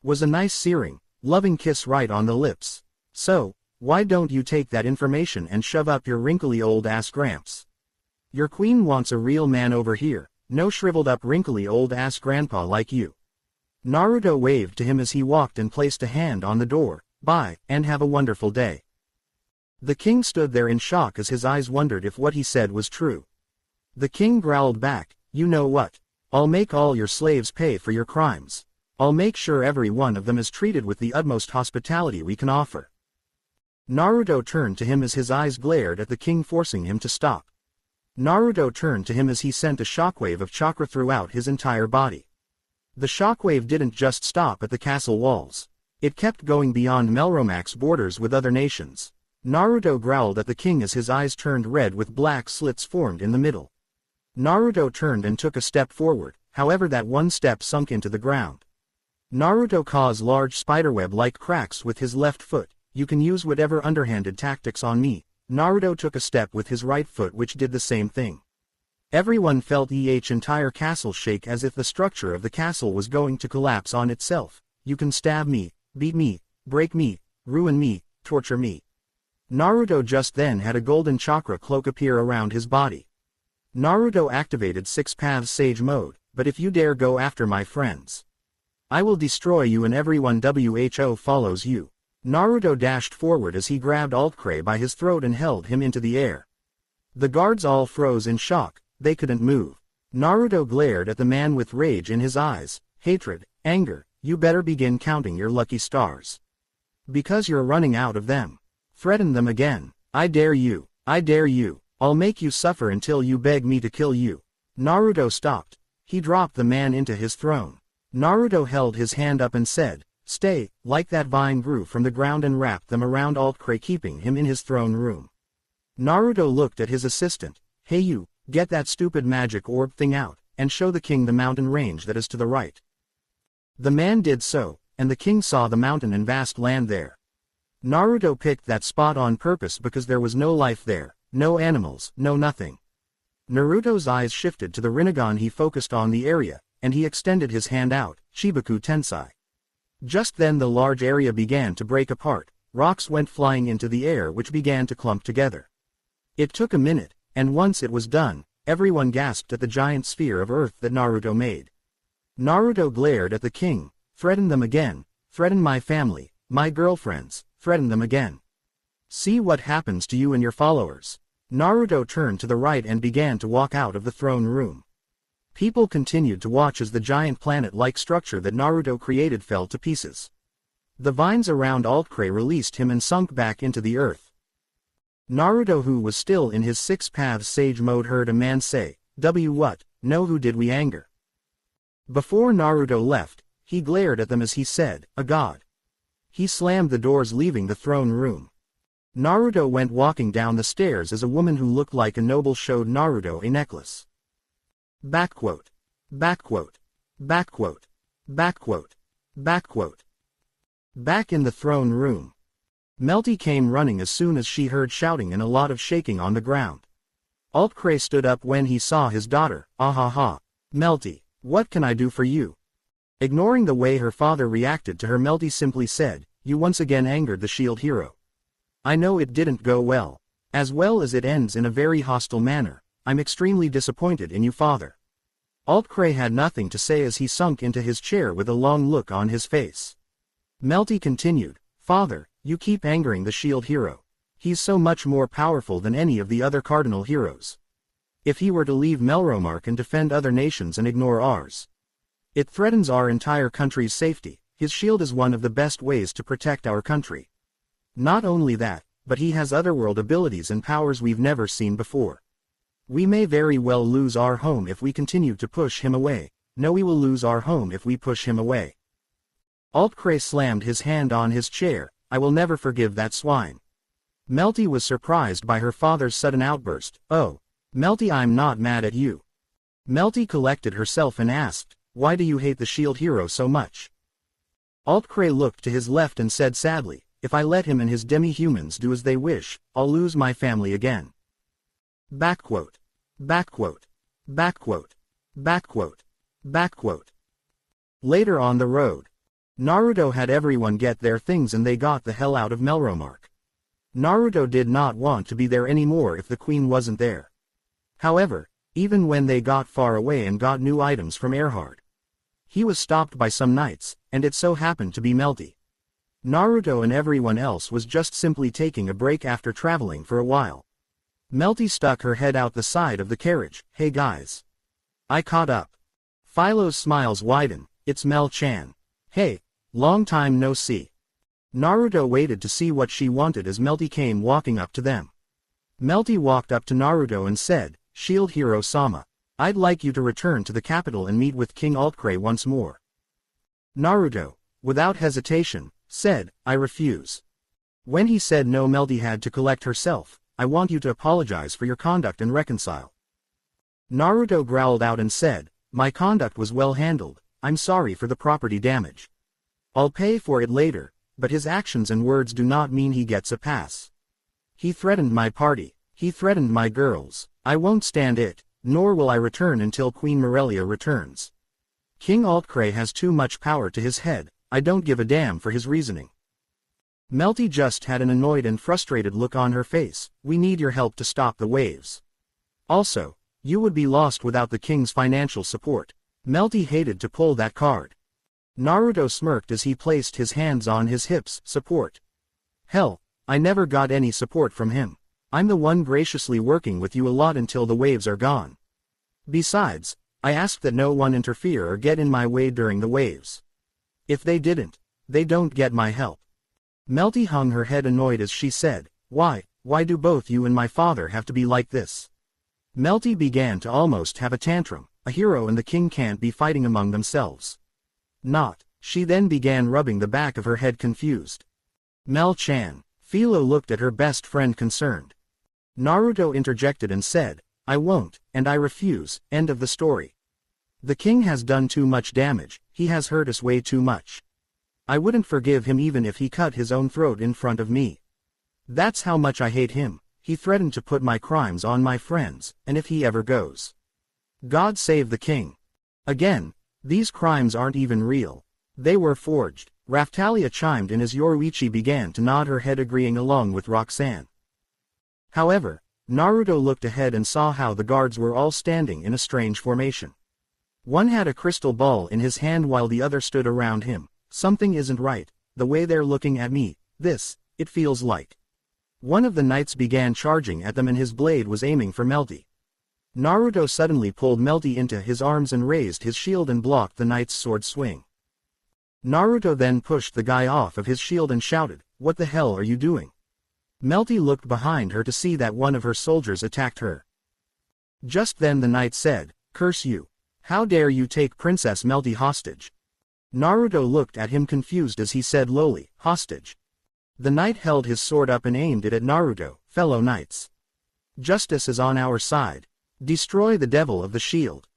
was a nice searing, loving kiss right on the lips. So, why don't you take that information and shove up your wrinkly old ass gramps? Your queen wants a real man over here, no shriveled up wrinkly old ass grandpa like you." Naruto waved to him as he walked and placed a hand on the door. "Bye, and have a wonderful day." The king stood there in shock as his eyes wondered if what he said was true. The king growled back, "You know what? I'll make all your slaves pay for your crimes. I'll make sure every one of them is treated with the utmost hospitality we can offer." Naruto turned to him as his eyes glared at the king forcing him to stop. Naruto turned to him as he sent a shockwave of chakra throughout his entire body. The shockwave didn't just stop at the castle walls. It kept going beyond Melromak's borders with other nations. Naruto growled at the king as his eyes turned red with black slits formed in the middle. Naruto turned and took a step forward, however that one step sunk into the ground. Naruto caused large spiderweb-like cracks with his left foot. "You can use whatever underhanded tactics on me." Naruto took a step with his right foot which did the same thing. Everyone felt the entire castle shake as if the structure of the castle was going to collapse on itself. "You can stab me, beat me, break me, ruin me, torture me." Naruto just then had a golden chakra cloak appear around his body. Naruto activated 6 Paths Sage mode, "But if you dare go after my friends, I will destroy you and everyone who follows you." Naruto dashed forward as he grabbed Altcray by his throat and held him into the air. The guards all froze in shock, they couldn't move. Naruto glared at the man with rage in his eyes, hatred, anger. "You better begin counting your lucky stars. Because you're running out of them. Threaten them again. I dare you, I dare you. I'll make you suffer until you beg me to kill you." Naruto stopped. He dropped the man into his throne. Naruto held his hand up and said, Stay, like that vine grew from the ground and wrapped them around Altcray, keeping him in his throne room. Naruto looked at his assistant. Hey you, get that stupid magic orb thing out, and show the king the mountain range that is to the right. The man did so, and the king saw the mountain and vast land there. Naruto picked that spot on purpose because there was no life there, no animals, no nothing. Naruto's eyes shifted to the Rinnegan. He focused on the area, and he extended his hand out, Shibaku Tensai. Just then the large area began to break apart, rocks went flying into the air which began to clump together. It took a minute, and once it was done, everyone gasped at the giant sphere of earth that Naruto made. Naruto glared at the king. Threaten them again, threaten my family, my girlfriends, threaten them again. See what happens to you and your followers. Naruto turned to the right and began to walk out of the throne room. People continued to watch as the giant planet-like structure that Naruto created fell to pieces. The vines around Altcray released him and sunk back into the earth. Naruto, who was still in his six paths sage mode, heard a man say, what, no, who did we anger? Before Naruto left, he glared at them as he said, a god. He slammed the doors, leaving the throne room. Naruto went walking down the stairs as a woman who looked like a noble showed Naruto a necklace. Backquote. Backquote. Backquote. Backquote. Backquote. Back in the throne room. Melty came running as soon as she heard shouting and a lot of shaking on the ground. Altcray stood up when he saw his daughter. Ah. Melty, what can I do for you? Ignoring the way her father reacted to her, Melty simply said, you once again angered the shield hero. I know it didn't go well. As well as it ends in a very hostile manner. I'm extremely disappointed in you, father. Altcray had nothing to say as he sunk into his chair with a long look on his face. Melty continued, Father, you keep angering the shield hero. He's so much more powerful than any of the other cardinal heroes. If he were to leave Melromark and defend other nations and ignore ours, it threatens our entire country's safety. His shield is one of the best ways to protect our country. Not only that, but he has otherworld abilities and powers we've never seen before. We may very well lose our home if we continue to push him away. No, we will lose our home if we push him away. Altcray slammed his hand on his chair. I will never forgive that swine. Melty was surprised by her father's sudden outburst. Oh, Melty, I'm not mad at you. Melty collected herself and asked, why do you hate the shield hero so much? Altcray looked to his left and said sadly, if I let him and his demi-humans do as they wish, I'll lose my family again. Backquote. Backquote. Backquote. Backquote. Backquote. Later on the road, Naruto had everyone get their things and they got the hell out of Melromark. Naruto did not want to be there anymore if the queen wasn't there. However, even when they got far away and got new items from Erhard, he was stopped by some knights, and it so happened to be Melty. Naruto and everyone else was just simply taking a break after traveling for a while. Melty stuck her head out the side of the carriage. Hey guys. I caught up. Philo's smiles widen. It's Mel-chan. Hey, long time no see. Naruto waited to see what she wanted as Melty came walking up to them. Melty walked up to Naruto and said, Shield Hero Sama, I'd like you to return to the capital and meet with King Altcray once more. Naruto, without hesitation, said, I refuse. When he said no, Melty had to collect herself. I want you to apologize for your conduct and reconcile. Naruto growled out and said, my conduct was well handled, I'm sorry for the property damage. I'll pay for it later, but his actions and words do not mean he gets a pass. He threatened my party, he threatened my girls, I won't stand it, nor will I return until Queen Morelia returns. King Altcray has too much power to his head, I don't give a damn for his reasoning. Melty just had an annoyed and frustrated look on her face. We need your help to stop the waves. Also, you would be lost without the king's financial support. Melty hated to pull that card. Naruto smirked as he placed his hands on his hips. Support? Hell, I never got any support from him. I'm the one graciously working with you a lot until the waves are gone. Besides, I asked that no one interfere or get in my way during the waves. If they didn't, they don't get my help. Melty hung her head annoyed as she said, why do both you and my father have to be like this? Melty began to almost have a tantrum. A hero and the king can't be fighting among themselves. Not She then began rubbing the back of her head confused. Mel-chan. Philo looked at her best friend concerned. Naruto interjected and said, I won't, and I refuse, end of the story. The king has done too much damage, he has hurt us way too much. I wouldn't forgive him even if he cut his own throat in front of me. That's how much I hate him. He threatened to put my crimes on my friends, and if he ever goes. God save the king. Again, these crimes aren't even real. They were forged. Raftalia chimed in as Yoruichi began to nod her head agreeing along with Roxanne. However, Naruto looked ahead and saw how the guards were all standing in a strange formation. One had a crystal ball in his hand while the other stood around him. Something isn't right, the way they're looking at me, it feels like. One of the knights began charging at them and his blade was aiming for Melty. Naruto suddenly pulled Melty into his arms and raised his shield and blocked the knight's sword swing. Naruto then pushed the guy off of his shield and shouted, What the hell are you doing? Melty looked behind her to see that one of her soldiers attacked her. Just then the knight said, Curse you! How dare you take Princess Melty hostage? Naruto looked at him confused as he said lowly, Hostage. The knight held his sword up and aimed it at Naruto, fellow knights. Justice is on our side. Destroy the devil of the shield.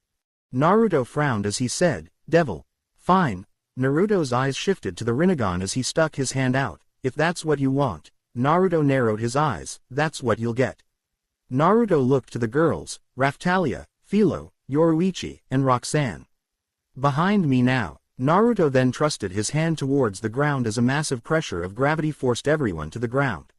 Naruto frowned as he said, Devil. Fine. Naruto's eyes shifted to the Rinnegan as he stuck his hand out. If that's what you want. Naruto narrowed his eyes, that's what you'll get. Naruto looked to the girls, Raftalia, Philo, Yoruichi, and Roxanne. Behind me now. Naruto then trusted his hand towards the ground as a massive pressure of gravity forced everyone to the ground.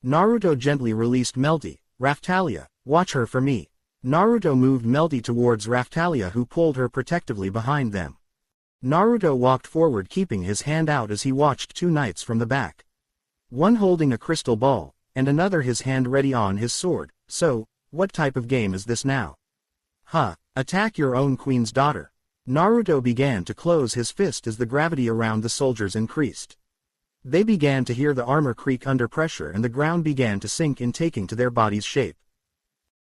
Naruto gently released Melty. Raftalia, watch her for me. Naruto moved Melty towards Raftalia who pulled her protectively behind them. Naruto walked forward keeping his hand out as he watched two knights from the back. One holding a crystal ball, and another his hand ready on his sword. So, what type of game is this now? Attack your own queen's daughter. Naruto began to close his fist as the gravity around the soldiers increased. They began to hear the armor creak under pressure and the ground began to sink in taking to their body's shape.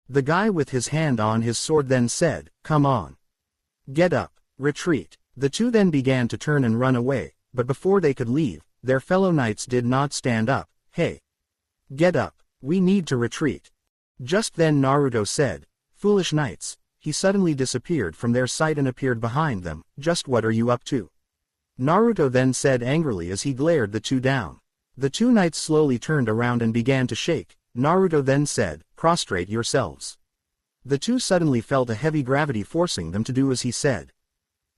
The guy with his hand on his sword then said, Come on. Get up, retreat. The two then began to turn and run away, but before they could leave, their fellow knights did not stand up. Hey! Get up, we need to retreat. Just then Naruto said, Foolish knights. He suddenly disappeared from their sight and appeared behind them. Just what are you up to? Naruto then said angrily as he glared the two down. The two knights slowly turned around and began to shake. Naruto then said, Prostrate yourselves. The two suddenly felt a heavy gravity forcing them to do as he said.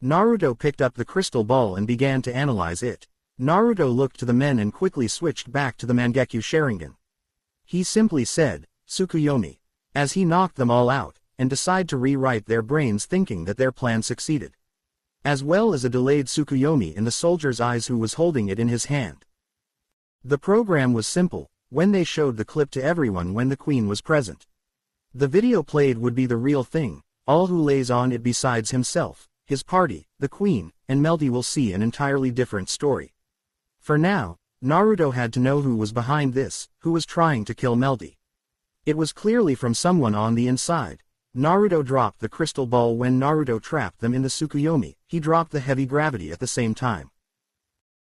Naruto picked up the crystal ball and began to analyze it. Naruto looked to the men and quickly switched back to the Mangekyo Sharingan. He simply said, Tsukuyomi. As he knocked them all out, and decided to rewrite their brains thinking that their plan succeeded. As well as a delayed Tsukuyomi in the soldier's eyes who was holding it in his hand. The program was simple, when they showed the clip to everyone when the queen was present. The video played would be the real thing, all who lays on it besides himself, his party, the queen, and Melty will see an entirely different story. For now, Naruto had to know who was behind this, who was trying to kill Melty. It was clearly from someone on the inside. Naruto dropped the crystal ball when Naruto trapped them in the Tsukuyomi, he dropped the heavy gravity at the same time.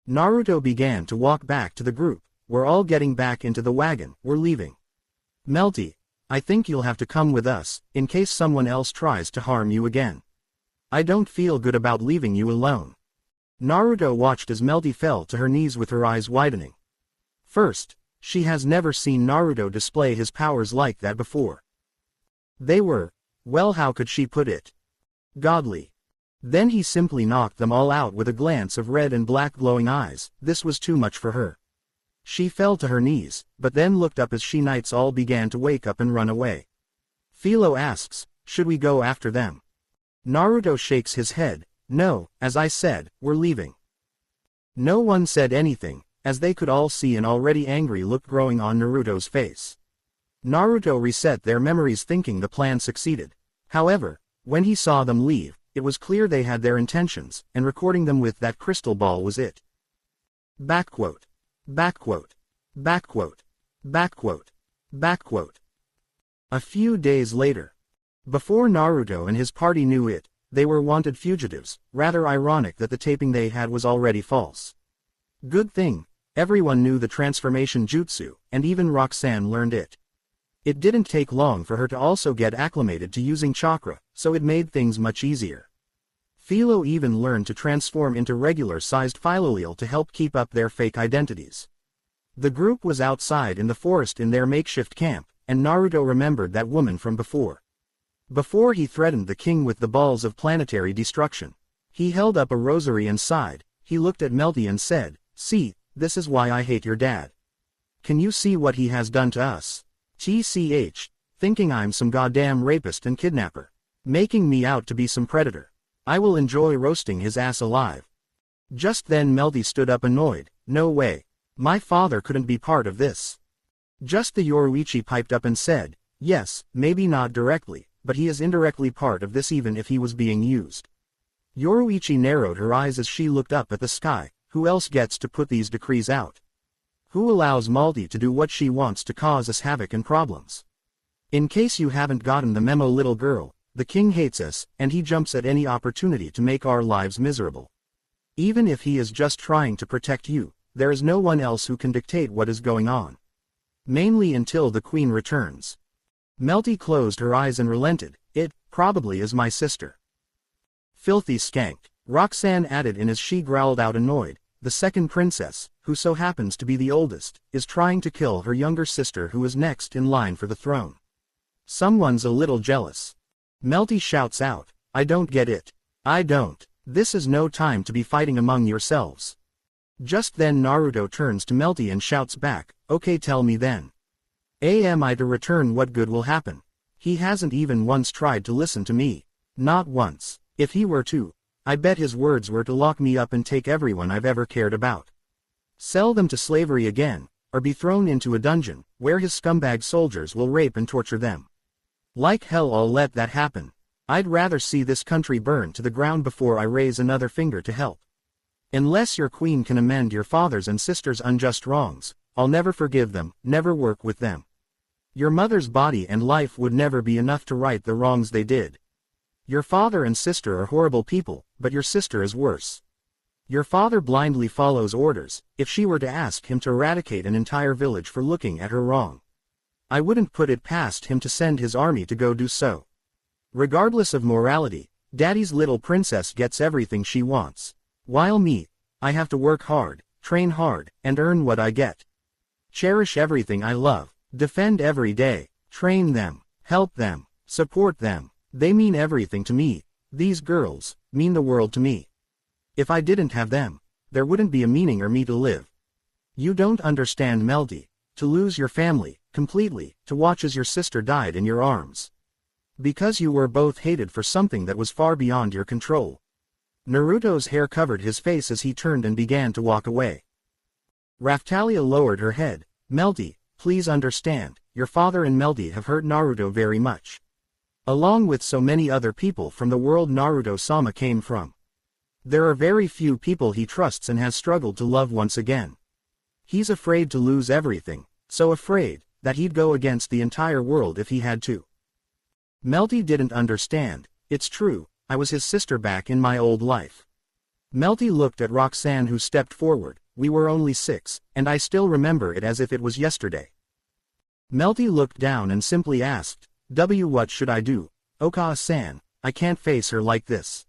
Naruto began to walk back to the group, we're all getting back into the wagon, we're leaving. Melty, I think you'll have to come with us, in case someone else tries to harm you again. I don't feel good about leaving you alone. Naruto watched as Melty fell to her knees with her eyes widening. First, she has never seen Naruto display his powers like that before. They were, well, how could she put it? Godly. Then he simply knocked them all out with a glance of red and black glowing eyes. This was too much for her. She fell to her knees, but then looked up as she knights all began to wake up and run away. Philo asks, should we go after them? Naruto shakes his head, no, as I said, we're leaving. No one said anything, as they could all see an already angry look growing on Naruto's face. Naruto reset their memories thinking the plan succeeded. However, when he saw them leave, it was clear they had their intentions, and recording them with that crystal ball was it. Backquote. Backquote. Backquote. Backquote. Backquote. A few days later. Before Naruto and his party knew it, They were wanted fugitives, rather ironic that the taping they had was already false. Good thing, everyone knew the transformation jutsu, and even Roxanne learned it. It didn't take long for her to also get acclimated to using chakra, so it made things much easier. Philo even learned to transform into regular-sized Philoleel to help keep up their fake identities. The group was outside in the forest in their makeshift camp, and Naruto remembered that woman from before. Before he threatened the king with the balls of planetary destruction. He held up a rosary and sighed. He looked at Melty and said, "See, this is why I hate your dad. Can you see what he has done to us? TCH, thinking I'm some goddamn rapist and kidnapper. Making me out to be some predator. I will enjoy roasting his ass alive." Just then Melty stood up annoyed. "No way. My father couldn't be part of this." Just the Yoruichi piped up and said, "Yes, maybe not directly, but he is indirectly part of this even if he was being used." Yoruichi narrowed her eyes as she looked up at the sky. Who else gets to put these decrees out? Who allows Malty to do what she wants to cause us havoc and problems? In case you haven't gotten the memo, little girl, the king hates us, and he jumps at any opportunity to make our lives miserable. Even if he is just trying to protect you, there is no one else who can dictate what is going on. Mainly until the queen returns. Melty closed her eyes and relented. "It probably is my sister." "Filthy skank," Roxanne added in as she growled out annoyed. "The second princess, who so happens to be the oldest, is trying to kill her younger sister who is next in line for the throne. Someone's a little jealous." Melty shouts out, "I don't get it. I don't. This is no time to be fighting among yourselves." Just then Naruto turns to Melty and shouts back, "Okay, tell me then. Am I to return? What good will happen? He hasn't even once tried to listen to me. Not once. If he were to, I bet his words were to lock me up and take everyone I've ever cared about. Sell them to slavery again, or be thrown into a dungeon, where his scumbag soldiers will rape and torture them. Like hell I'll let that happen. I'd rather see this country burn to the ground before I raise another finger to help. Unless your queen can amend your father's and sister's unjust wrongs, I'll never forgive them, never work with them. Your mother's body and life would never be enough to right the wrongs they did. Your father and sister are horrible people, but your sister is worse. Your father blindly follows orders. If she were to ask him to eradicate an entire village for looking at her wrong, I wouldn't put it past him to send his army to go do so. Regardless of morality, Daddy's little princess gets everything she wants. While me, I have to work hard, train hard, and earn what I get. Cherish everything I love, defend every day, train them, help them, support them. They mean everything to me. These girls mean the world to me. If I didn't have them, there wouldn't be a meaning or me to live. You don't understand, Melty. To lose your family, completely, to watch as your sister died in your arms. Because you were both hated for something that was far beyond your control." Naruto's hair covered his face as he turned and began to walk away. Raphtalia lowered her head. "Melty, please understand, your father and Melty have hurt Naruto very much. Along with so many other people from the world Naruto-sama came from. There are very few people he trusts and has struggled to love once again. He's afraid to lose everything, so afraid that he'd go against the entire world if he had to." Melty didn't understand. "It's true, I was his sister back in my old life." Melty looked at Roxanne, who stepped forward. "We were only 6, and I still remember it as if it was yesterday." Melty looked down and simply asked, What should I do? Okawa-san, I can't face her like this."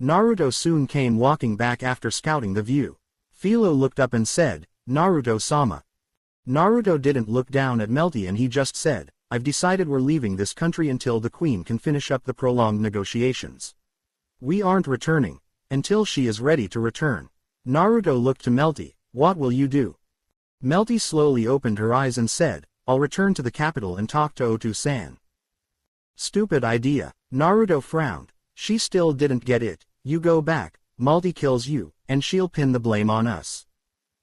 Naruto soon came walking back after scouting the view. Philo looked up and said, "Naruto-sama." Naruto didn't look down at Melty and he just said, "I've decided we're leaving this country until the queen can finish up the prolonged negotiations. We aren't returning until she is ready to return." Naruto looked to Melty. "What will you do?" Melty slowly opened her eyes and said, "I'll return to the capital and talk to Otu-san." "Stupid idea." Naruto frowned. She still didn't get it. "You go back, Malty kills you, and she'll pin the blame on us."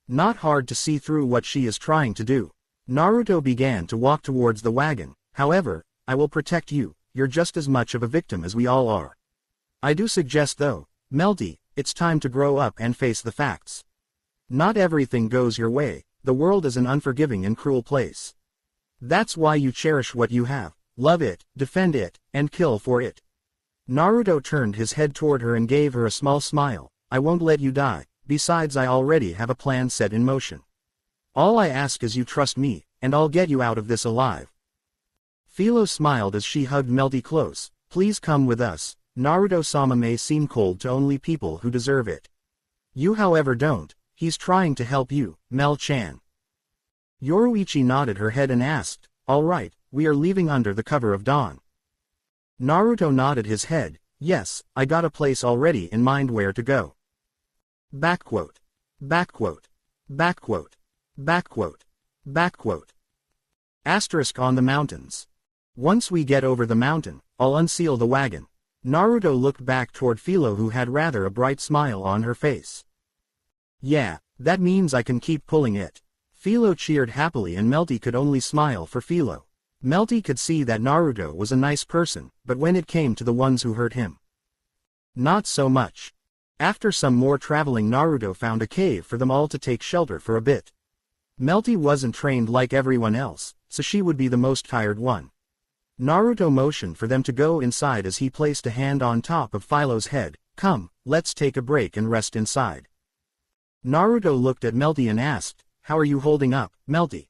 Not hard to see through what she is trying to do. Naruto began to walk towards the wagon. "However, I will protect you. You're just as much of a victim as we all are. I do suggest though, Melty, it's time to grow up and face the facts. Not everything goes your way. The world is an unforgiving and cruel place. That's why you cherish what you have, love it, defend it, and kill for it. Naruto turned his head toward her and gave her a small smile. I won't let you die, besides I already have a plan set in motion. All I ask is you trust me, and I'll get you out of this alive. Philo smiled as she hugged Melty close. Please come with us. Naruto-sama may seem cold to only people who deserve it. You however don't. He's trying to help you, Mel-chan. Yoruichi nodded her head and asked, all right, we are leaving under the cover of dawn. Naruto nodded his head. Yes, I got a place already in mind where to go. Backquote. Backquote. Backquote. Backquote. Backquote. Asterisk on the mountains. Once we get over the mountain, I'll unseal the wagon. Naruto looked back toward Philo who had rather a bright smile on her face. Yeah, that means I can keep pulling it. Philo cheered happily and Melty could only smile for Philo. Melty could see that Naruto was a nice person, but when it came to the ones who hurt him, not so much. After some more traveling, Naruto found a cave for them all to take shelter for a bit. Melty wasn't trained like everyone else, so she would be the most tired one. Naruto motioned for them to go inside as he placed a hand on top of Philo's head. Come, let's take a break and rest inside. Naruto looked at Melty and asked, how are you holding up, Melty?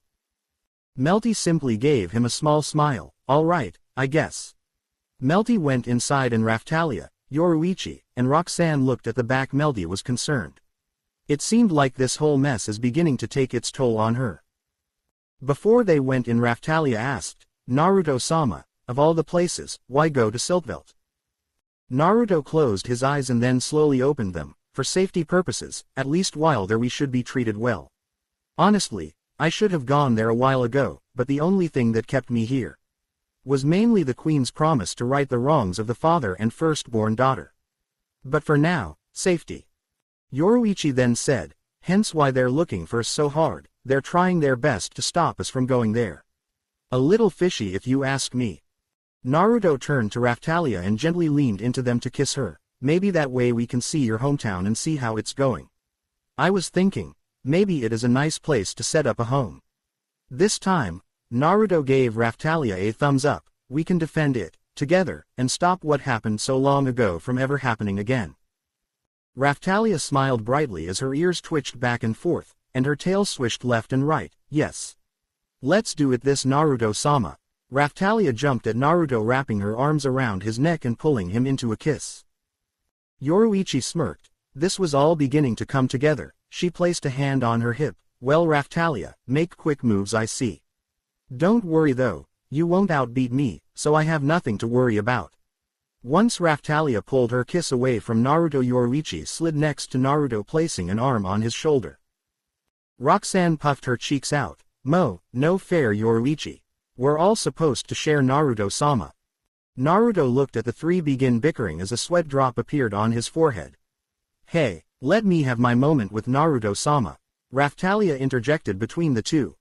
Melty simply gave him a small smile. All right, I guess. Melty went inside and Raftalia, Yoruichi, and Roxanne looked at the back. Melty was concerned. It seemed like this whole mess is beginning to take its toll on her. Before they went in, Raftalia asked, Naruto-sama, of all the places, why go to Siltveld? Naruto closed his eyes and then slowly opened them. For safety purposes, at least while there we should be treated well. Honestly, I should have gone there a while ago, but the only thing that kept me here was mainly the Queen's promise to right the wrongs of the father and firstborn daughter. But for now, safety. Yoruichi then said, hence why they're looking for us so hard, they're trying their best to stop us from going there. A little fishy if you ask me. Naruto turned to Raftalia and gently leaned into them to kiss her. Maybe that way we can see your hometown and see how it's going. I was thinking, maybe it is a nice place to set up a home. This time, Naruto gave Raftalia a thumbs up. We can defend it, together, and stop what happened so long ago from ever happening again. Raftalia smiled brightly as her ears twitched back and forth, and her tail swished left and right. Yes. Let's do it this Naruto-sama. Raftalia jumped at Naruto, wrapping her arms around his neck and pulling him into a kiss. Yoruichi smirked. This was all beginning to come together. She placed a hand on her hip. Well, Raftalia, make quick moves, I see. Don't worry though, you won't outbeat me, so I have nothing to worry about. Once Raftalia pulled her kiss away from Naruto, Yoruichi slid next to Naruto, placing an arm on his shoulder. Roxanne puffed her cheeks out. No fair, Yoruichi. We're all supposed to share, Naruto-sama. Naruto looked at the three begin bickering as a sweat drop appeared on his forehead. Hey, let me have my moment with Naruto-sama. Raftalia interjected between the two.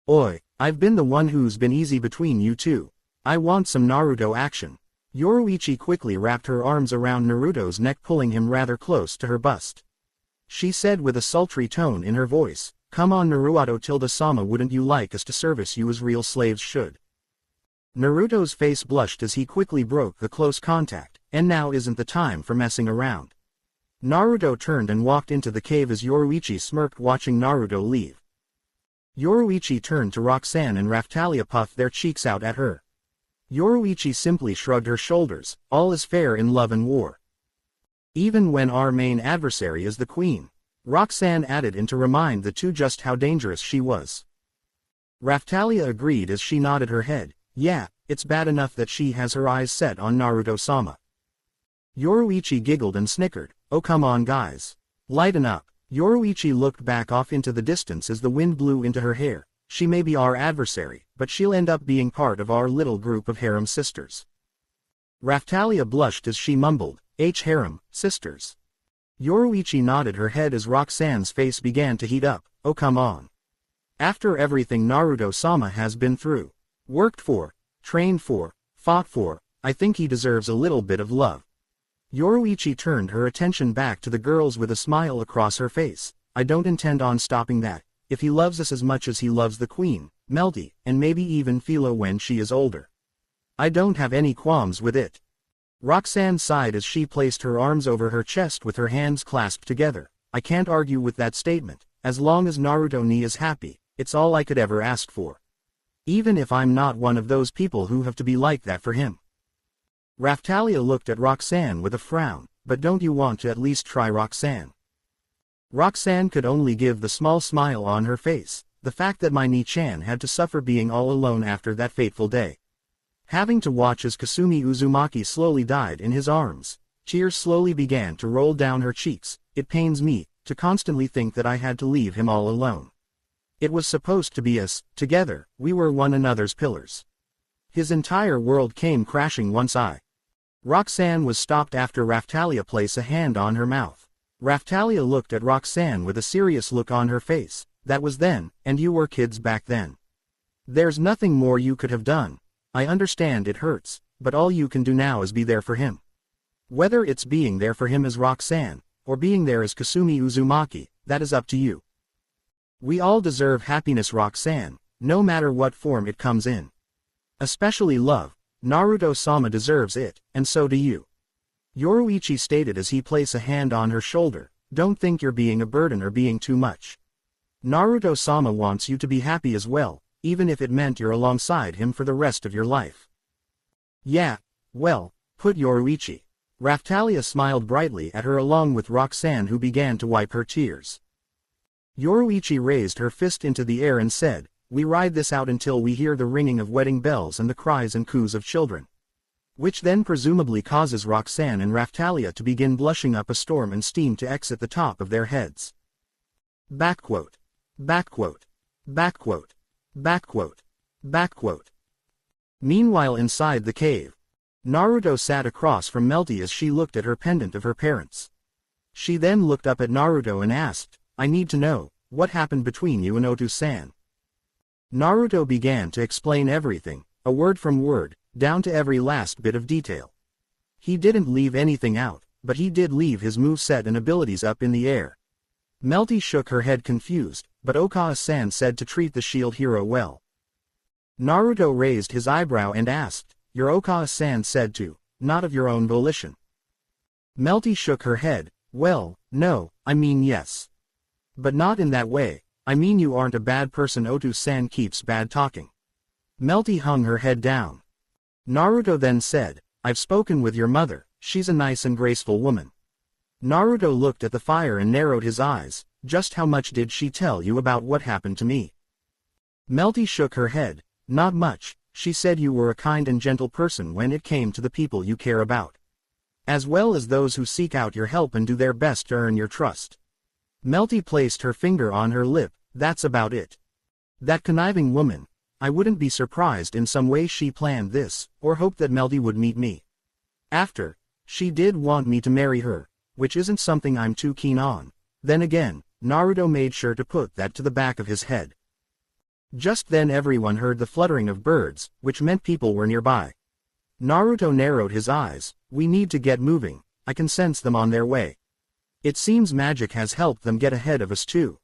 Oi, I've been the one who's been easy between you two. I want some Naruto action. Yoruichi quickly wrapped her arms around Naruto's neck, pulling him rather close to her bust. She said with a sultry tone in her voice, come on Naruto-sama, wouldn't you like us to service you as real slaves should? Naruto's face blushed as he quickly broke the close contact, and now isn't the time for messing around. Naruto turned and walked into the cave as Yoruichi smirked, watching Naruto leave. Yoruichi turned to Roxanne and Raftalia puffed their cheeks out at her. Yoruichi simply shrugged her shoulders. All is fair in love and war. Even when our main adversary is the Queen. Roxanne added in to remind the two just how dangerous she was. Raftalia agreed as she nodded her head. Yeah, it's bad enough that she has her eyes set on Naruto-sama. Yoruichi giggled and snickered. Oh come on guys. Lighten up. Yoruichi looked back off into the distance as the wind blew into her hair. She may be our adversary, but she'll end up being part of our little group of harem sisters. Raftalia blushed as she mumbled, harem, sisters. Yoruichi nodded her head as Roxanne's face began to heat up. Oh come on. After everything Naruto-sama has been through, worked for, trained for, fought for, I think he deserves a little bit of love. Yoruichi turned her attention back to the girls with a smile across her face. I don't intend on stopping that. If he loves us as much as he loves the Queen, Melty, and maybe even Philo when she is older, I don't have any qualms with it. Roxanne sighed as she placed her arms over her chest with her hands clasped together. I can't argue with that statement. As long as Naruto ni is happy, it's all I could ever ask for. Even if I'm not one of those people who have to be like that for him. Raftalia looked at Roxanne with a frown, but don't you want to at least try, Roxanne? Roxanne could only give the small smile on her face. The fact that my Ni-chan had to suffer being all alone after that fateful day. Having to watch as Kasumi Uzumaki slowly died in his arms. Tears slowly began to roll down her cheeks. It pains me to constantly think that I had to leave him all alone. It was supposed to be us, together, we were one another's pillars. His entire world came crashing once Roxanne was stopped after Raftalia placed a hand on her mouth. Raftalia looked at Roxanne with a serious look on her face. That was then, and you were kids back then. There's nothing more you could have done. I understand it hurts, but all you can do now is be there for him. Whether it's being there for him as Roxanne, or being there as Kasumi Uzumaki, that is up to you. We all deserve happiness, Roxanne, no matter what form it comes in. Especially love. Naruto-sama deserves it, and so do you. Yoruichi stated as he placed a hand on her shoulder. Don't think you're being a burden or being too much. Naruto-sama wants you to be happy as well, even if it meant you're alongside him for the rest of your life. Yeah, well, put, Yoruichi. Raftalia smiled brightly at her along with Roxanne, who began to wipe her tears. Yoruichi raised her fist into the air and said, we ride this out until we hear the ringing of wedding bells and the cries and coos of children. Which then presumably causes Roxanne and Raftalia to begin blushing up a storm and steam to exit the top of their heads. Backquote. Backquote. Backquote. Backquote. Backquote. Meanwhile inside the cave, Naruto sat across from Melty as she looked at her pendant of her parents. She then looked up at Naruto and asked, I need to know, what happened between you and Otu-san? Naruto began to explain everything, a word from word, down to every last bit of detail. He didn't leave anything out, but he did leave his moveset and abilities up in the air. Melty shook her head confused, but Okawa-san said to treat the shield hero well. Naruto raised his eyebrow and asked, your Okawa-san said to, not of your own volition. Melty shook her head, well, no, I mean yes. But not in that way, I mean you aren't a bad person, Otu-san keeps bad talking. Melty hung her head down. Naruto then said, I've spoken with your mother, she's a nice and graceful woman. Naruto looked at the fire and narrowed his eyes, just how much did she tell you about what happened to me? Melty shook her head, not much, she said you were a kind and gentle person when it came to the people you care about. As well as those who seek out your help and do their best to earn your trust. Melty placed her finger on her lip, that's about it. That conniving woman, I wouldn't be surprised in some way she planned this, or hoped that Melty would meet me. After, she did want me to marry her, which isn't something I'm too keen on. Then again, Naruto made sure to put that to the back of his head. Just then everyone heard the fluttering of birds, which meant people were nearby. Naruto narrowed his eyes, we need to get moving, I can sense them on their way. It seems magic has helped them get ahead of us too.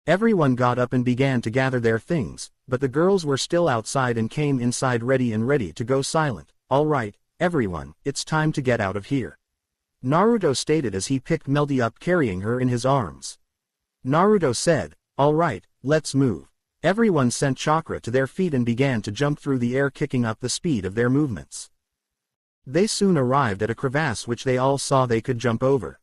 Everyone got up and began to gather their things, but the girls were still outside and came inside ready to go silent. All right, everyone, it's time to get out of here. Naruto stated as he picked Melty up carrying her in his arms. Naruto said, all right, let's move. Everyone sent chakra to their feet and began to jump through the air, kicking up the speed of their movements. They soon arrived at a crevasse which they all saw they could jump over.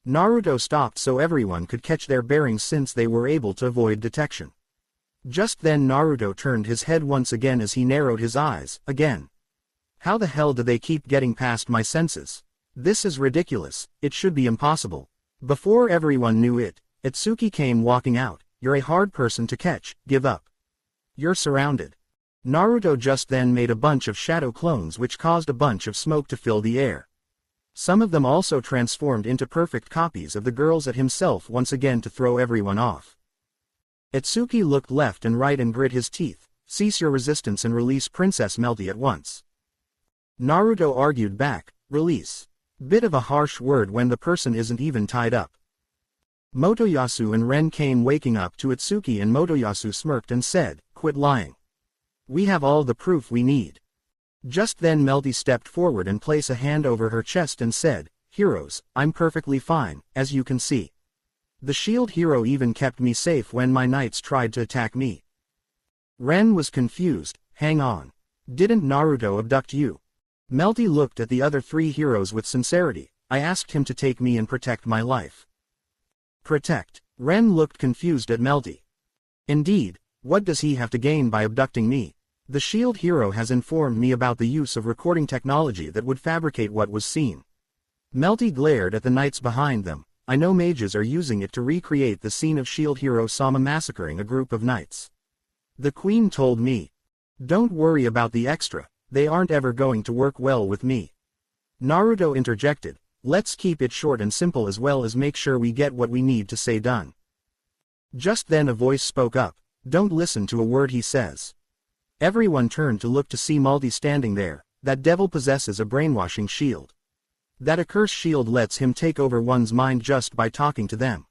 Naruto stopped so everyone could catch their bearings since they were able to avoid detection. Just then Naruto turned his head once again as he narrowed his eyes, again. How the hell do they keep getting past my senses? This is ridiculous, it should be impossible. Before everyone knew it, Itsuki came walking out, you're a hard person to catch, give up. You're surrounded. Naruto just then made a bunch of shadow clones which caused a bunch of smoke to fill the air. Some of them also transformed into perfect copies of the girls at himself once again to throw everyone off. Itsuki looked left and right and grit his teeth, cease your resistance and release Princess Melty at once. Naruto argued back, release. Bit of a harsh word when the person isn't even tied up. Motoyasu and Ren came waking up to Itsuki and Motoyasu smirked and said, quit lying. We have all the proof we need. Just then Melty stepped forward and placed a hand over her chest and said, "Heroes, I'm perfectly fine, as you can see. The shield hero even kept me safe when my knights tried to attack me." Ren was confused. "Hang on. Didn't Naruto abduct you?" Melty looked at the other three heroes with sincerity. "I asked him to take me and protect my life." Protect? Ren looked confused at Melty. "Indeed, what does he have to gain by abducting me? The shield hero has informed me about the use of recording technology that would fabricate what was seen." Melty glared at the knights behind them. "I know mages are using it to recreate the scene of shield hero Sama massacring a group of knights. The queen told me. Don't worry about the extra, they aren't ever going to work well with me." Naruto interjected, "Let's keep it short and simple as well as make sure we get what we need to say done." Just then a voice spoke up. "Don't listen to a word he says." Everyone turned to look to see Melty standing there. "That devil possesses a brainwashing shield. That accursed shield lets him take over one's mind just by talking to them."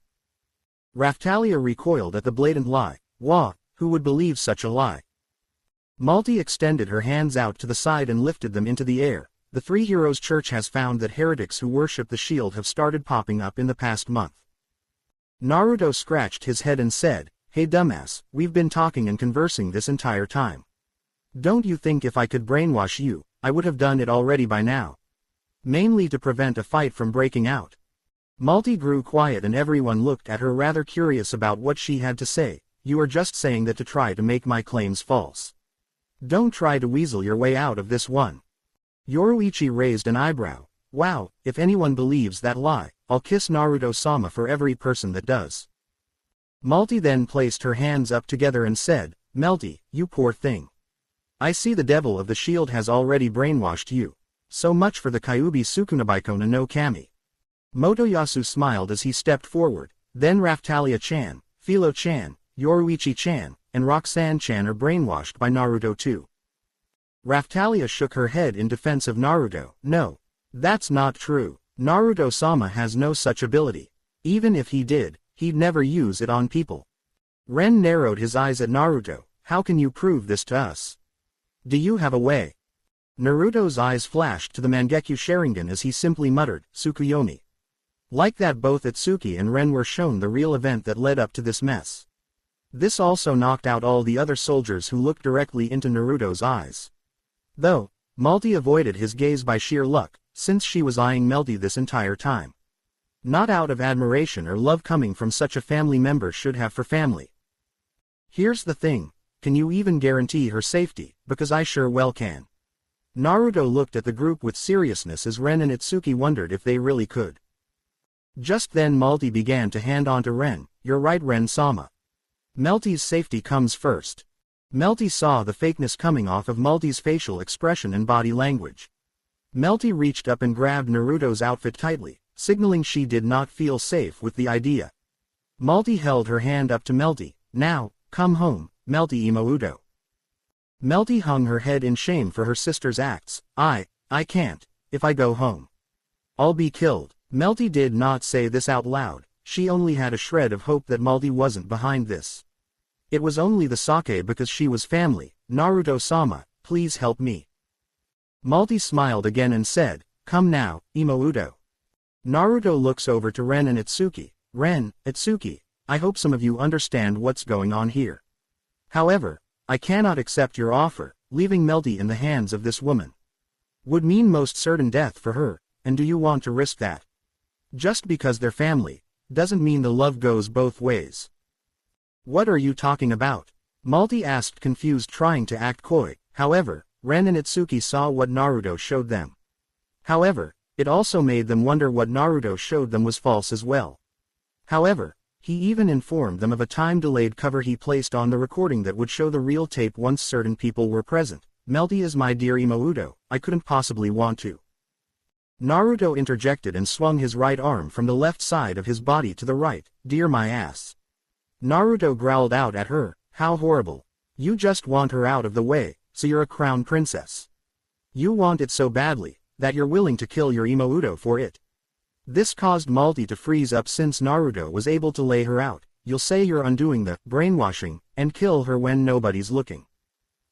Raftalia recoiled at the blatant lie. "Wah, who would believe such a lie?" Melty extended her hands out to the side and lifted them into the air. "The Three Heroes Church has found that heretics who worship the shield have started popping up in the past month." Naruto scratched his head and said, "Hey dumbass, we've been talking and conversing this entire time. Don't you think if I could brainwash you, I would have done it already by now? Mainly to prevent a fight from breaking out." Melty grew quiet and everyone looked at her rather curious about what she had to say. "You are just saying that to try to make my claims false. Don't try to weasel your way out of this one." Yoruichi raised an eyebrow. "Wow, if anyone believes that lie, I'll kiss Naruto-sama for every person that does." Melty then placed her hands up together and said, "Melty, you poor thing. I see the devil of the shield has already brainwashed you. So much for the Kyuubi Sukunabaikona no Kami." Motoyasu smiled as he stepped forward. "Then Raftalia-chan, Philo-chan, Yoruichi-chan, and Roxanne-chan are brainwashed by Naruto too." Raftalia shook her head in defense of Naruto. "No. That's not true. Naruto-sama has no such ability. Even if he did, he'd never use it on people." Ren narrowed his eyes at Naruto. "How can you prove this to us? Do you have a way?" Naruto's eyes flashed to the Mangekyo Sharingan as he simply muttered, "Tsukuyomi." Like that, both Itsuki and Ren were shown the real event that led up to this mess. This also knocked out all the other soldiers who looked directly into Naruto's eyes. Though, Melty avoided his gaze by sheer luck, since she was eyeing Melty this entire time. Not out of admiration or love coming from such a family member should have for family. "Here's the thing, can you even guarantee her safety? Because I sure well can." Naruto looked at the group with seriousness as Ren and Itsuki wondered if they really could. Just then Melty began to hand on to Ren. "You're right, Ren-sama. Melty's safety comes first." Melty saw the fakeness coming off of Melty's facial expression and body language. Melty reached up and grabbed Naruto's outfit tightly, signaling she did not feel safe with the idea. Melty held her hand up to Melty. "Now, come home, Melty Imouto." Melty hung her head in shame for her sister's acts. I can't. If I go home, I'll be killed." Melty did not say this out loud. She only had a shred of hope that Melty wasn't behind this. It was only the sake because she was family. "Naruto-sama, please help me." Melty smiled again and said, "Come now, Imouto." Naruto looks over to Ren and Itsuki. "Ren, Itsuki, I hope some of you understand what's going on here. However, I cannot accept your offer. Leaving Melty in the hands of this woman would mean most certain death for her, and do you want to risk that? Just because they're family, doesn't mean the love goes both ways." "What are you talking about?" Melty asked, confused, trying to act coy. However, Ren and Itsuki saw what Naruto showed them. However, it also made them wonder what Naruto showed them was false as well. However, he even informed them of a time-delayed cover he placed on the recording that would show the real tape once certain people were present. "Melty is my dear Imouto, I couldn't possibly want to." Naruto interjected and swung his right arm from the left side of his body to the right. "Dear my ass." Naruto growled out at her. "How horrible. You just want her out of the way, so you're a crown princess. You want it so badly, that you're willing to kill your Imouto for it." This caused Melty to freeze up since Naruto was able to lay her out. "You'll say you're undoing the brainwashing, and kill her when nobody's looking."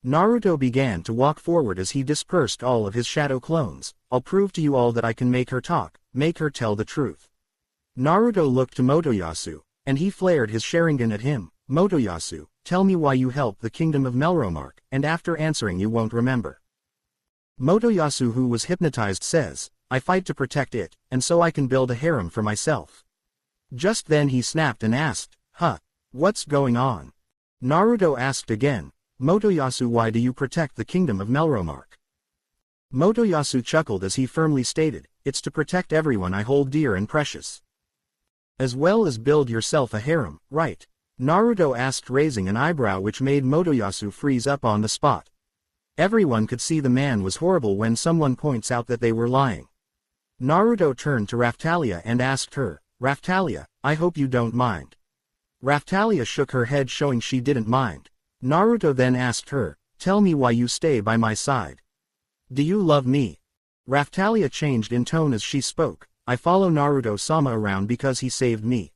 Naruto began to walk forward as he dispersed all of his shadow clones. I'll prove to you all that I can make her talk, make her tell the truth. Naruto looked to Motoyasu, and he flared his Sharingan at him. Motoyasu, tell me why you helped the kingdom of Melromark, and after answering you won't remember. Motoyasu, who was hypnotized, says, I fight to protect it, and so I can build a harem for myself. Just then he snapped and asked, what's going on? Naruto asked again, Motoyasu, why do you protect the kingdom of Melromark? Motoyasu chuckled as he firmly stated, it's to protect everyone I hold dear and precious. As well as build yourself a harem, right? Naruto asked, raising an eyebrow, which made Motoyasu freeze up on the spot. Everyone could see the man was horrible when someone points out that they were lying. Naruto turned to Raphtalia and asked her, Raphtalia, I hope you don't mind. Raphtalia shook her head, showing she didn't mind. Naruto then asked her, tell me why you stay by my side. Do you love me? Raphtalia changed in tone as she spoke, I follow Naruto-sama around because he saved me.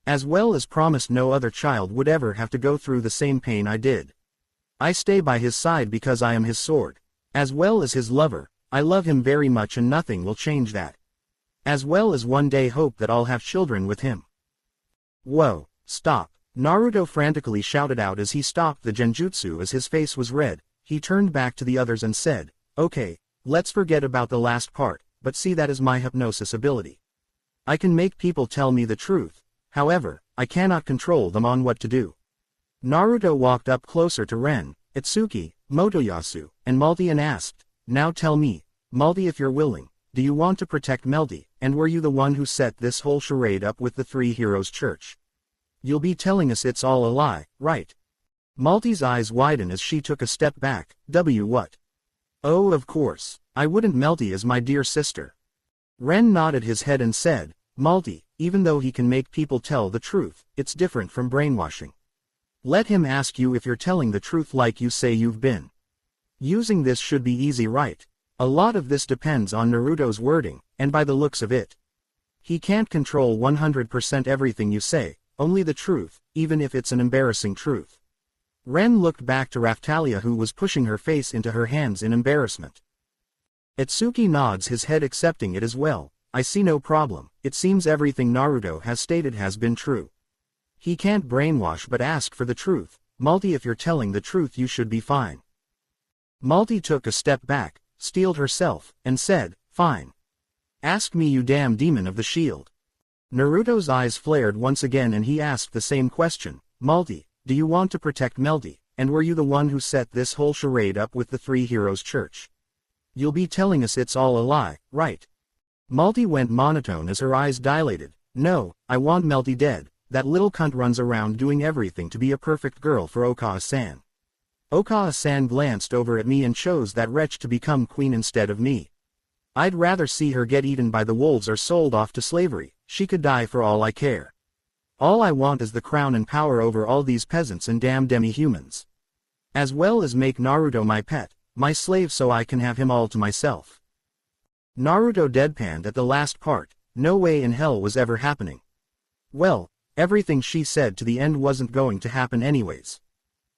As well as promised no other child would ever have to go through the same pain I did. I stay by his side because I am his sword. As well as his lover, I love him very much and nothing will change that. As well as one day hope that I'll have children with him. Whoa, stop. Naruto frantically shouted out as he stopped the genjutsu. As his face was red, he turned back to the others and said, okay, let's forget about the last part, but see, that is my hypnosis ability. I can make people tell me the truth, however, I cannot control them on what to do. Naruto walked up closer to Ren, Itsuki, Motoyasu, and Malty and asked, now tell me, Malty, if you're willing, do you want to protect Melty, and were you the one who set this whole charade up with the Three Heroes Church? You'll be telling us it's all a lie, right? Malty's eyes widened as she took a step back. What? Oh, of course, I wouldn't. Melty is my dear sister. Ren nodded his head and said, Malty, even though he can make people tell the truth, it's different from brainwashing. Let him ask you if you're telling the truth like you say you've been. Using this should be easy, right? A lot of this depends on Naruto's wording, and by the looks of it, he can't control 100% everything you say, only the truth, even if it's an embarrassing truth. Ren looked back to Raphtalia, who was pushing her face into her hands in embarrassment. Itsuki nods his head, accepting it as well. I see no problem. It seems everything Naruto has stated has been true. He can't brainwash but ask for the truth. Malty, if you're telling the truth you should be fine. Malty took a step back, steeled herself, and said, fine. Ask me, you damn demon of the shield. Naruto's eyes flared once again and he asked the same question. Malty, do you want to protect Melty, and were you the one who set this whole charade up with the Three Heroes Church? You'll be telling us it's all a lie, right? Malty went monotone as her eyes dilated. No, I want Melty dead. That little cunt runs around doing everything to be a perfect girl for Okawa-san. Okawa-san glanced over at me and chose that wretch to become queen instead of me. I'd rather see her get eaten by the wolves or sold off to slavery. She could die for all I care. All I want is the crown and power over all these peasants and damn demi-humans. As well as make Naruto my pet, my slave, so I can have him all to myself. Naruto deadpanned at the last part. No way in hell was ever happening. Well, everything she said to the end wasn't going to happen anyways.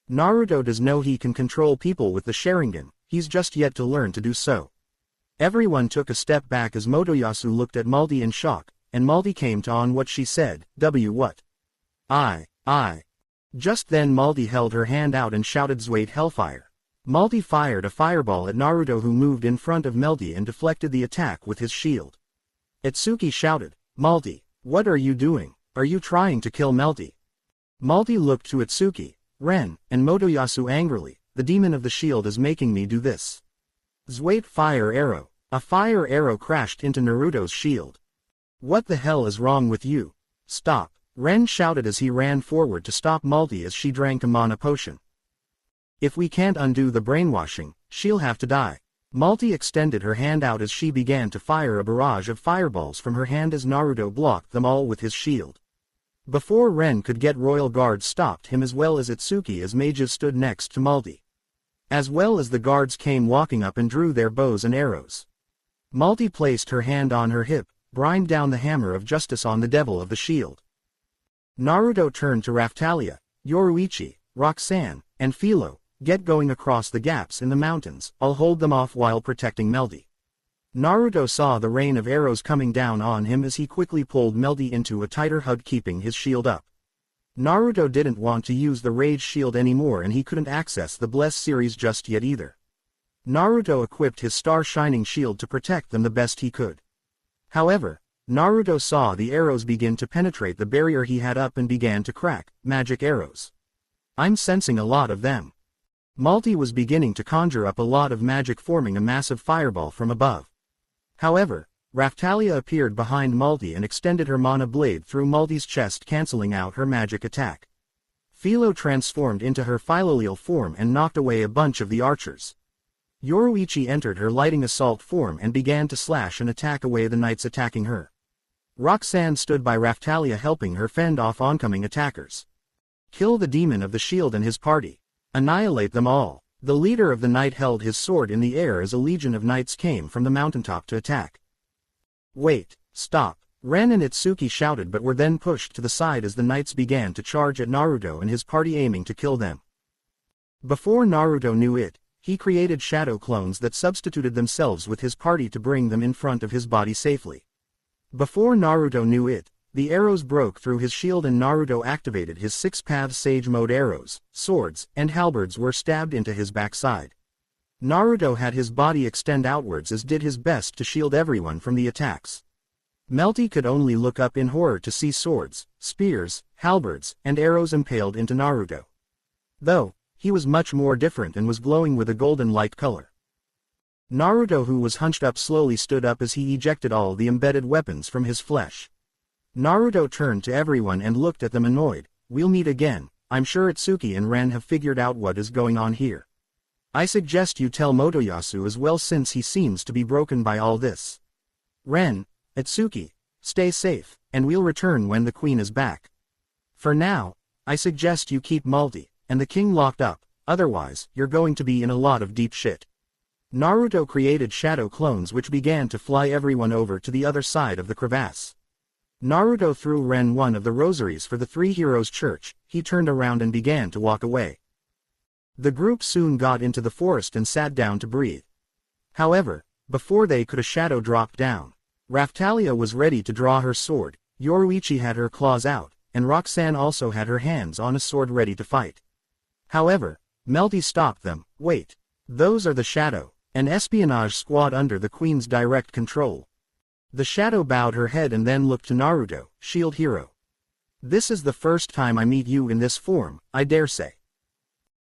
Naruto does know he can control people with the Sharingan, he's just yet to learn to do so. Everyone took a step back as Motoyasu looked at Malty in shock, and Malty came to on what she said. What? I. Just then Malty held her hand out and shouted, Zwait Hellfire. Malty fired a fireball at Naruto, who moved in front of Melty and deflected the attack with his shield. Itsuki shouted, Malty, what are you doing? Are you trying to kill Melty? Malty looked to Itsuki, Ren, and Motoyasu angrily. The demon of the shield is making me do this. Zwait fire arrow. A fire arrow crashed into Naruto's shield. What the hell is wrong with you? Stop. Ren shouted as he ran forward to stop Malty as she drank a mana potion. If we can't undo the brainwashing, she'll have to die. Malty extended her hand out as she began to fire a barrage of fireballs from her hand as Naruto blocked them all with his shield. Before Ren could get, royal guards stopped him as well as Itsuki, as mages stood next to Malty. As well as the guards came walking up and drew their bows and arrows. Malty placed her hand on her hip, brined down the hammer of justice on the devil of the shield. Naruto turned to Raphtalia, Yoruichi, Roxanne, and Philo. Get going across the gaps in the mountains, I'll hold them off while protecting Melty. Naruto saw the rain of arrows coming down on him as he quickly pulled Melty into a tighter hug, keeping his shield up. Naruto didn't want to use the Rage Shield anymore, and he couldn't access the Bless series just yet either. Naruto equipped his Star Shining Shield to protect them the best he could. However, Naruto saw the arrows begin to penetrate the barrier he had up and began to crack. Magic arrows. I'm sensing a lot of them. Melty was beginning to conjure up a lot of magic, forming a massive fireball from above. However, Raphtalia appeared behind Melty and extended her mana blade through Melty's chest, cancelling out her magic attack. Philo transformed into her Philolial form and knocked away a bunch of the archers. Yoruichi entered her Lighting Assault form and began to slash and attack away the knights attacking her. Roxanne stood by Raphtalia, helping her fend off oncoming attackers. Kill the demon of the shield and his party. Annihilate them all. The leader of the night held his sword in the air as a legion of knights came from the mountaintop to attack. Wait, stop, Ren and Itsuki shouted, but were then pushed to the side as the knights began to charge at Naruto and his party, aiming to kill them. Before Naruto knew it, he created shadow clones that substituted themselves with his party to bring them in front of his body safely. Before Naruto knew it, the arrows broke through his shield and Naruto activated his 6-path Sage Mode. Arrows, swords, and halberds were stabbed into his backside. Naruto had his body extend outwards as did his best to shield everyone from the attacks. Melty could only look up in horror to see swords, spears, halberds, and arrows impaled into Naruto. Though, he was much more different and was glowing with a golden light color. Naruto, who was hunched up, slowly stood up as he ejected all the embedded weapons from his flesh. Naruto turned to everyone and looked at them annoyed. We'll meet again. I'm sure Itsuki and Ren have figured out what is going on here. I suggest you tell Motoyasu as well, since he seems to be broken by all this. Ren, Itsuki, stay safe, and we'll return when the queen is back. For now, I suggest you keep Melty and the king locked up, otherwise you're going to be in a lot of deep shit. Naruto created shadow clones which began to fly everyone over to the other side of the crevasse. Naruto threw Ren one of the rosaries for the Three Heroes Church. He turned around and began to walk away. The group soon got into the forest and sat down to breathe. However, before they could, a shadow dropped down. Raphtalia was ready to draw her sword, Yoruichi had her claws out, and Roxanne also had her hands on a sword ready to fight. However, Melty stopped them. Wait. Those are the Shadow, an espionage squad under the Queen's direct control. The Shadow bowed her head and then looked to Naruto. Shield Hero. This is the first time I meet you in this form, I dare say.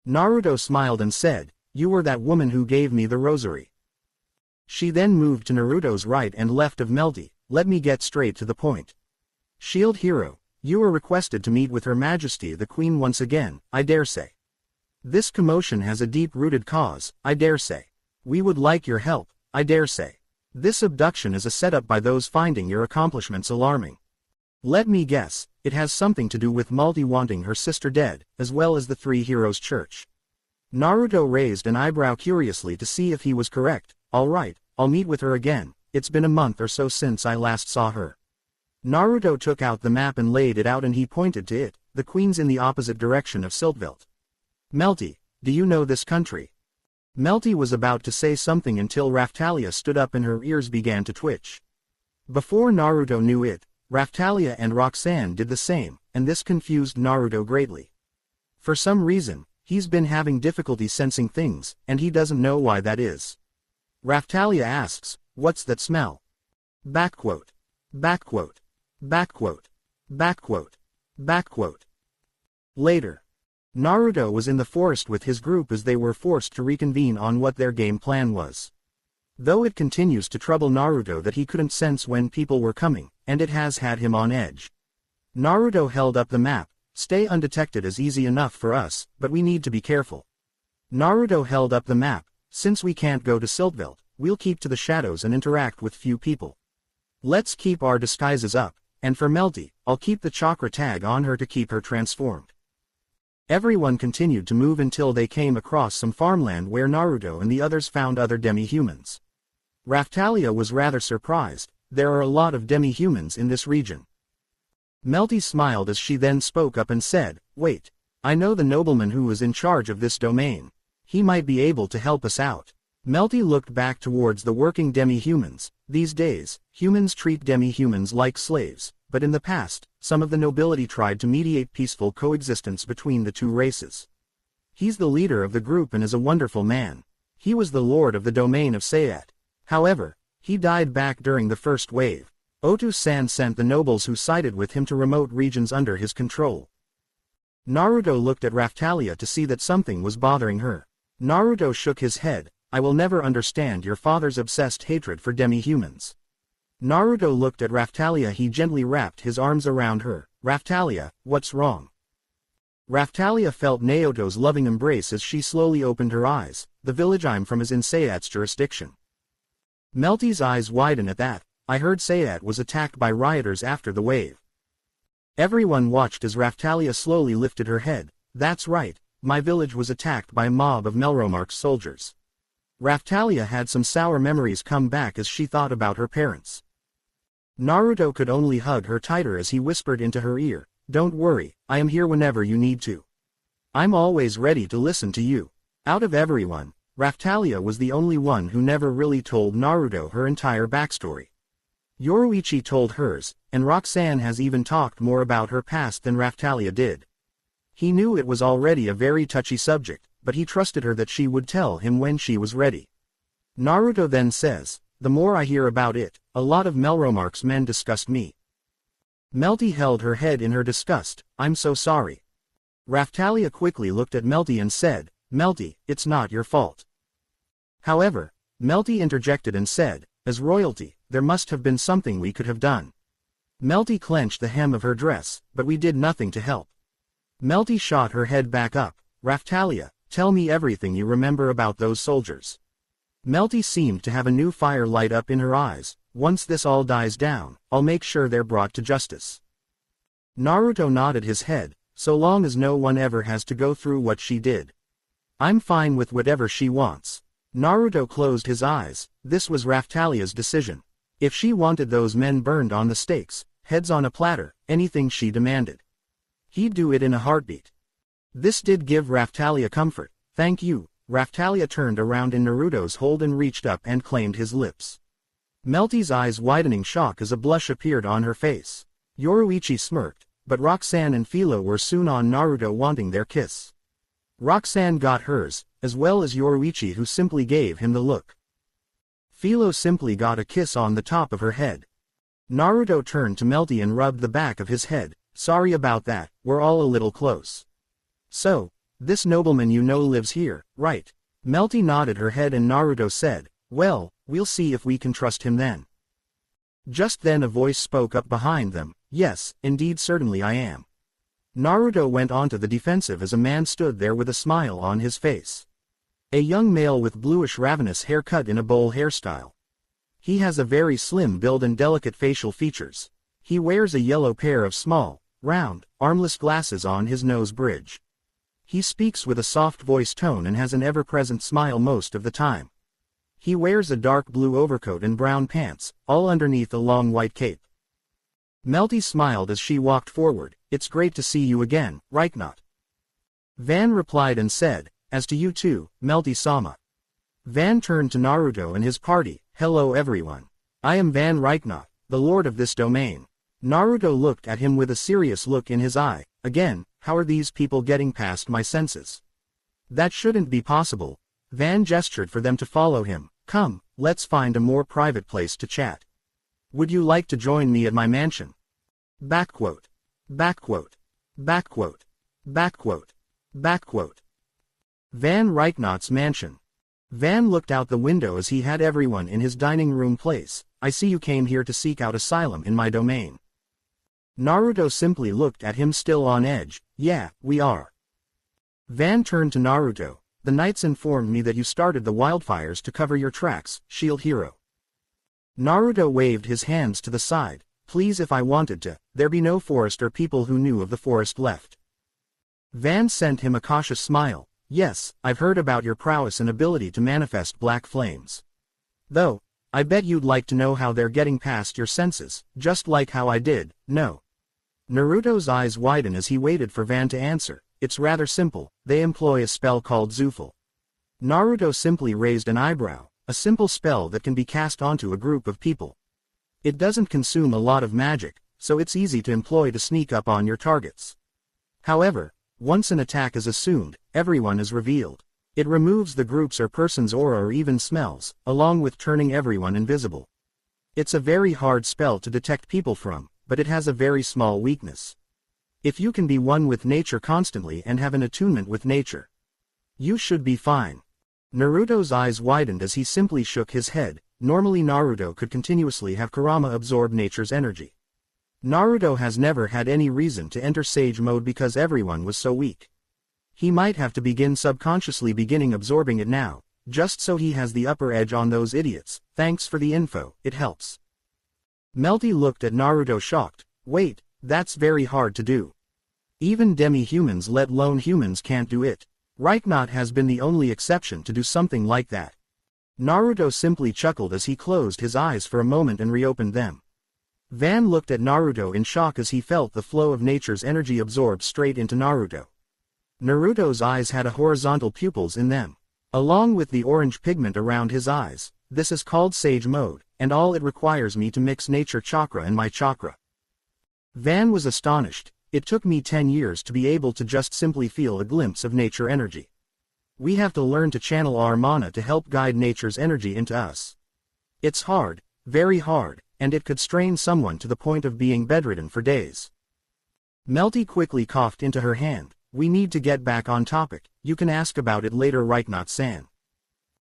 Naruto smiled and said, you were that woman who gave me the rosary. She then moved to Naruto's right and left of Melty. Let me get straight to the point. Shield Hero, you were requested to meet with Her Majesty the Queen once again, I dare say. This commotion has a deep-rooted cause, I dare say. We would like your help, I dare say. This abduction is a setup by those finding your accomplishments alarming. Let me guess, it has something to do with Melty wanting her sister dead, as well as the Three Heroes Church. Naruto raised an eyebrow curiously to see if he was correct. All right, I'll meet with her again. It's been a month or so since I last saw her. Naruto took out the map and laid it out and he pointed to it. The queen's in the opposite direction of Siltveld. Melty, do you know this country? Melty was about to say something until Raphtalia stood up and her ears began to twitch. Before Naruto knew it, Raphtalia and Roxanne did the same, and this confused Naruto greatly. For some reason, he's been having difficulty sensing things, and he doesn't know why that is. Raphtalia asks, what's that smell? Backquote. Backquote. Backquote. Backquote. Backquote. Later. Naruto was in the forest with his group as they were forced to reconvene on what their game plan was. Though it continues to trouble Naruto that he couldn't sense when people were coming, and it has had him on edge. Naruto held up the map. Stay undetected is easy enough for us, but we need to be careful. Naruto held up the map. Since we can't go to Siltveld, we'll keep to the shadows and interact with few people. Let's keep our disguises up, and for Melty, I'll keep the chakra tag on her to keep her transformed. Everyone continued to move until they came across some farmland where Naruto and the others found other demi-humans. Raphtalia was rather surprised. There are a lot of demi-humans in this region. Melty smiled as she then spoke up and said, wait, I know the nobleman who is in charge of this domain. He might be able to help us out. Melty looked back towards the working demi-humans. These days, humans treat demi-humans like slaves, but in the past, some of the nobility tried to mediate peaceful coexistence between the two races. He's the leader of the group and is a wonderful man. He was the lord of the domain of Sayat. However, he died back during the first wave. Otu-san sent the nobles who sided with him to remote regions under his control. Naruto looked at Raphtalia to see that something was bothering her. Naruto shook his head. I will never understand your father's obsessed hatred for demi-humans. Naruto looked at Raphtalia. He gently wrapped his arms around her. Raphtalia, what's wrong? Raphtalia felt Naoto's loving embrace as she slowly opened her eyes. The village I'm from is in Sayat's jurisdiction. Melty's eyes widened at that. I heard Sayat was attacked by rioters after the wave. Everyone watched as Raphtalia slowly lifted her head. That's right, my village was attacked by a mob of Melromarch's soldiers. Raphtalia had some sour memories come back as she thought about her parents. Naruto could only hug her tighter as he whispered into her ear, don't worry, I am here whenever you need to. I'm always ready to listen to you. Out of everyone, Raphtalia was the only one who never really told Naruto her entire backstory. Yoruichi told hers, and Roxanne has even talked more about her past than Raphtalia did. He knew it was already a very touchy subject, but he trusted her that she would tell him when she was ready. Naruto then says, the more I hear about it, a lot of Melromarch's men disgust me. Melty held her head in her disgust, I'm so sorry. Raphtalia quickly looked at Melty and said, Melty, it's not your fault. However, Melty interjected and said, as royalty, there must have been something we could have done. Melty clenched the hem of her dress, but we did nothing to help. Melty shot her head back up. Raphtalia, tell me everything you remember about those soldiers. Melty seemed to have a new fire light up in her eyes. Once this all dies down, I'll make sure they're brought to justice. Naruto nodded his head, so long as no one ever has to go through what she did. I'm fine with whatever she wants. Naruto closed his eyes. This was Raphtalia's decision. If she wanted those men burned on the stakes, heads on a platter, anything she demanded, he'd do it in a heartbeat. This did give Raphtalia comfort. Thank you. Raphtalia turned around in Naruto's hold and reached up and claimed his lips. Melty's eyes widening shock as a blush appeared on her face. Yoruichi smirked, but Roxanne and Philo were soon on Naruto wanting their kiss. Roxanne got hers, as well as Yoruichi, who simply gave him the look. Philo simply got a kiss on the top of her head. Naruto turned to Melty and rubbed the back of his head. Sorry about that, we're all a little close. So, this nobleman you know lives here, right? Melty nodded her head and Naruto said, well, we'll see if we can trust him then. Just then a voice spoke up behind them, yes, indeed certainly I am. Naruto went onto the defensive as a man stood there with a smile on his face. A young male with bluish ravenous hair cut in a bowl hairstyle. He has a very slim build and delicate facial features. He wears a yellow pair of small, round, armless glasses on his nose bridge. He speaks with a soft voice tone and has an ever-present smile most of the time. He wears a dark blue overcoat and brown pants, all underneath a long white cape. Melty smiled as she walked forward. It's great to see you again, right not? Van replied and said, as to you too, Melty-sama. Van turned to Naruto and his party. Hello everyone. I am Van Reichnot, the lord of this domain. Naruto looked at him with a serious look in his eye. Again, how are these people getting past my senses? That shouldn't be possible. Van gestured for them to follow him. Come, let's find a more private place to chat. Would you like to join me at my mansion? Backquote. Backquote. Backquote. Backquote. Backquote. Van Reichnot's mansion. Van looked out the window as he had everyone in his dining room place. I see you came here to seek out asylum in my domain. Naruto simply looked at him still on edge. Yeah, we are. Van turned to Naruto. The knights informed me that you started the wildfires to cover your tracks, shield hero. Naruto waved his hands to the side. Please, if I wanted to, there be no forest or people who knew of the forest left. Van sent him a cautious smile. Yes, I've heard about your prowess and ability to manifest black flames. Though, I bet you'd like to know how they're getting past your senses, just like how I did, no. Naruto's eyes widened as he waited for Van to answer. It's rather simple, they employ a spell called Zufel. Naruto simply raised an eyebrow, a simple spell that can be cast onto a group of people. It doesn't consume a lot of magic, so it's easy to employ to sneak up on your targets. However, once an attack is assumed, everyone is revealed. It removes the group's or person's aura or even smells, along with turning everyone invisible. It's a very hard spell to detect people from, but it has a very small weakness. If you can be one with nature constantly and have an attunement with nature, you should be fine. Naruto's eyes widened as he simply shook his head. Normally Naruto could continuously have Kurama absorb nature's energy. Naruto has never had any reason to enter Sage mode because everyone was so weak. He might have to begin subconsciously beginning absorbing it now, just so he has the upper edge on those idiots. Thanks for the info, it helps. Melty looked at Naruto shocked. Wait, that's very hard to do. Even demi-humans let alone humans can't do it. Reiknot has been the only exception to do something like that. Naruto simply chuckled as he closed his eyes for a moment and reopened them. Van looked at Naruto in shock as he felt the flow of nature's energy absorbed straight into Naruto. Naruto's eyes had a horizontal pupils in them, along with the orange pigment around his eyes. This is called Sage mode, and all it requires me to mix nature chakra and my chakra. Van was astonished. It took me 10 years to be able to just simply feel a glimpse of nature energy. We have to learn to channel our mana to help guide nature's energy into us. It's hard, very hard, and it could strain someone to the point of being bedridden for days. Melty quickly coughed into her hand. We need to get back on topic. You can ask about it later, Reiknot-san.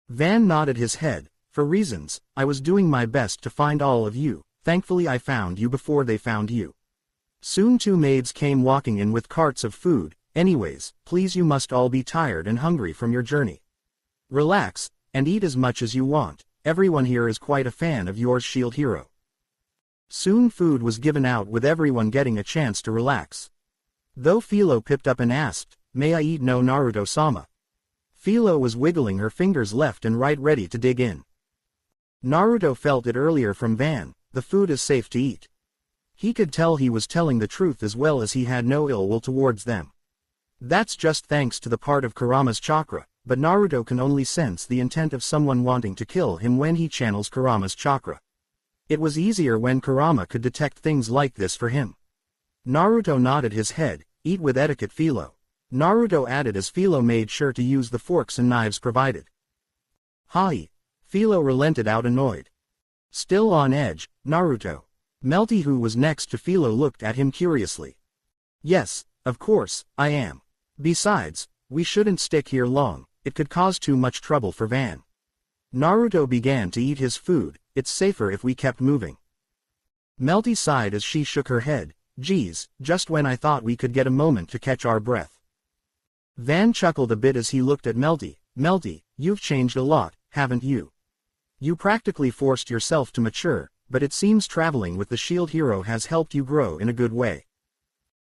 Van nodded his head. For reasons, I was doing my best to find all of you. Thankfully I found you before they found you. Soon 2 maids came walking in with carts of food. Anyways, please, you must all be tired and hungry from your journey. Relax, and eat as much as you want. Everyone here is quite a fan of yours, Shield Hero. Soon food was given out with everyone getting a chance to relax. Though Philo pipped up and asked, "May I eat no Naruto-sama?" Philo was wiggling her fingers left and right ready to dig in. Naruto felt it earlier from Van. The food is safe to eat. He could tell he was telling the truth as well as he had no ill will towards them. That's just thanks to the part of Kurama's chakra, but Naruto can only sense the intent of someone wanting to kill him when he channels Kurama's chakra. It was easier when Kurama could detect things like this for him. Naruto nodded his head. Eat with etiquette, Philo. Naruto added as Philo made sure to use the forks and knives provided. Hi. Philo relented out annoyed. Still on edge, Naruto. Melty, who was next to Philo, looked at him curiously. Yes, of course, I am. Besides, we shouldn't stick here long, it could cause too much trouble for Van. Naruto began to eat his food. It's safer if we kept moving. Melty sighed as she shook her head. Geez, just when I thought we could get a moment to catch our breath. Van chuckled a bit as he looked at Melty. Melty, you've changed a lot, haven't you? You practically forced yourself to mature, but it seems traveling with the Shield Hero has helped you grow in a good way.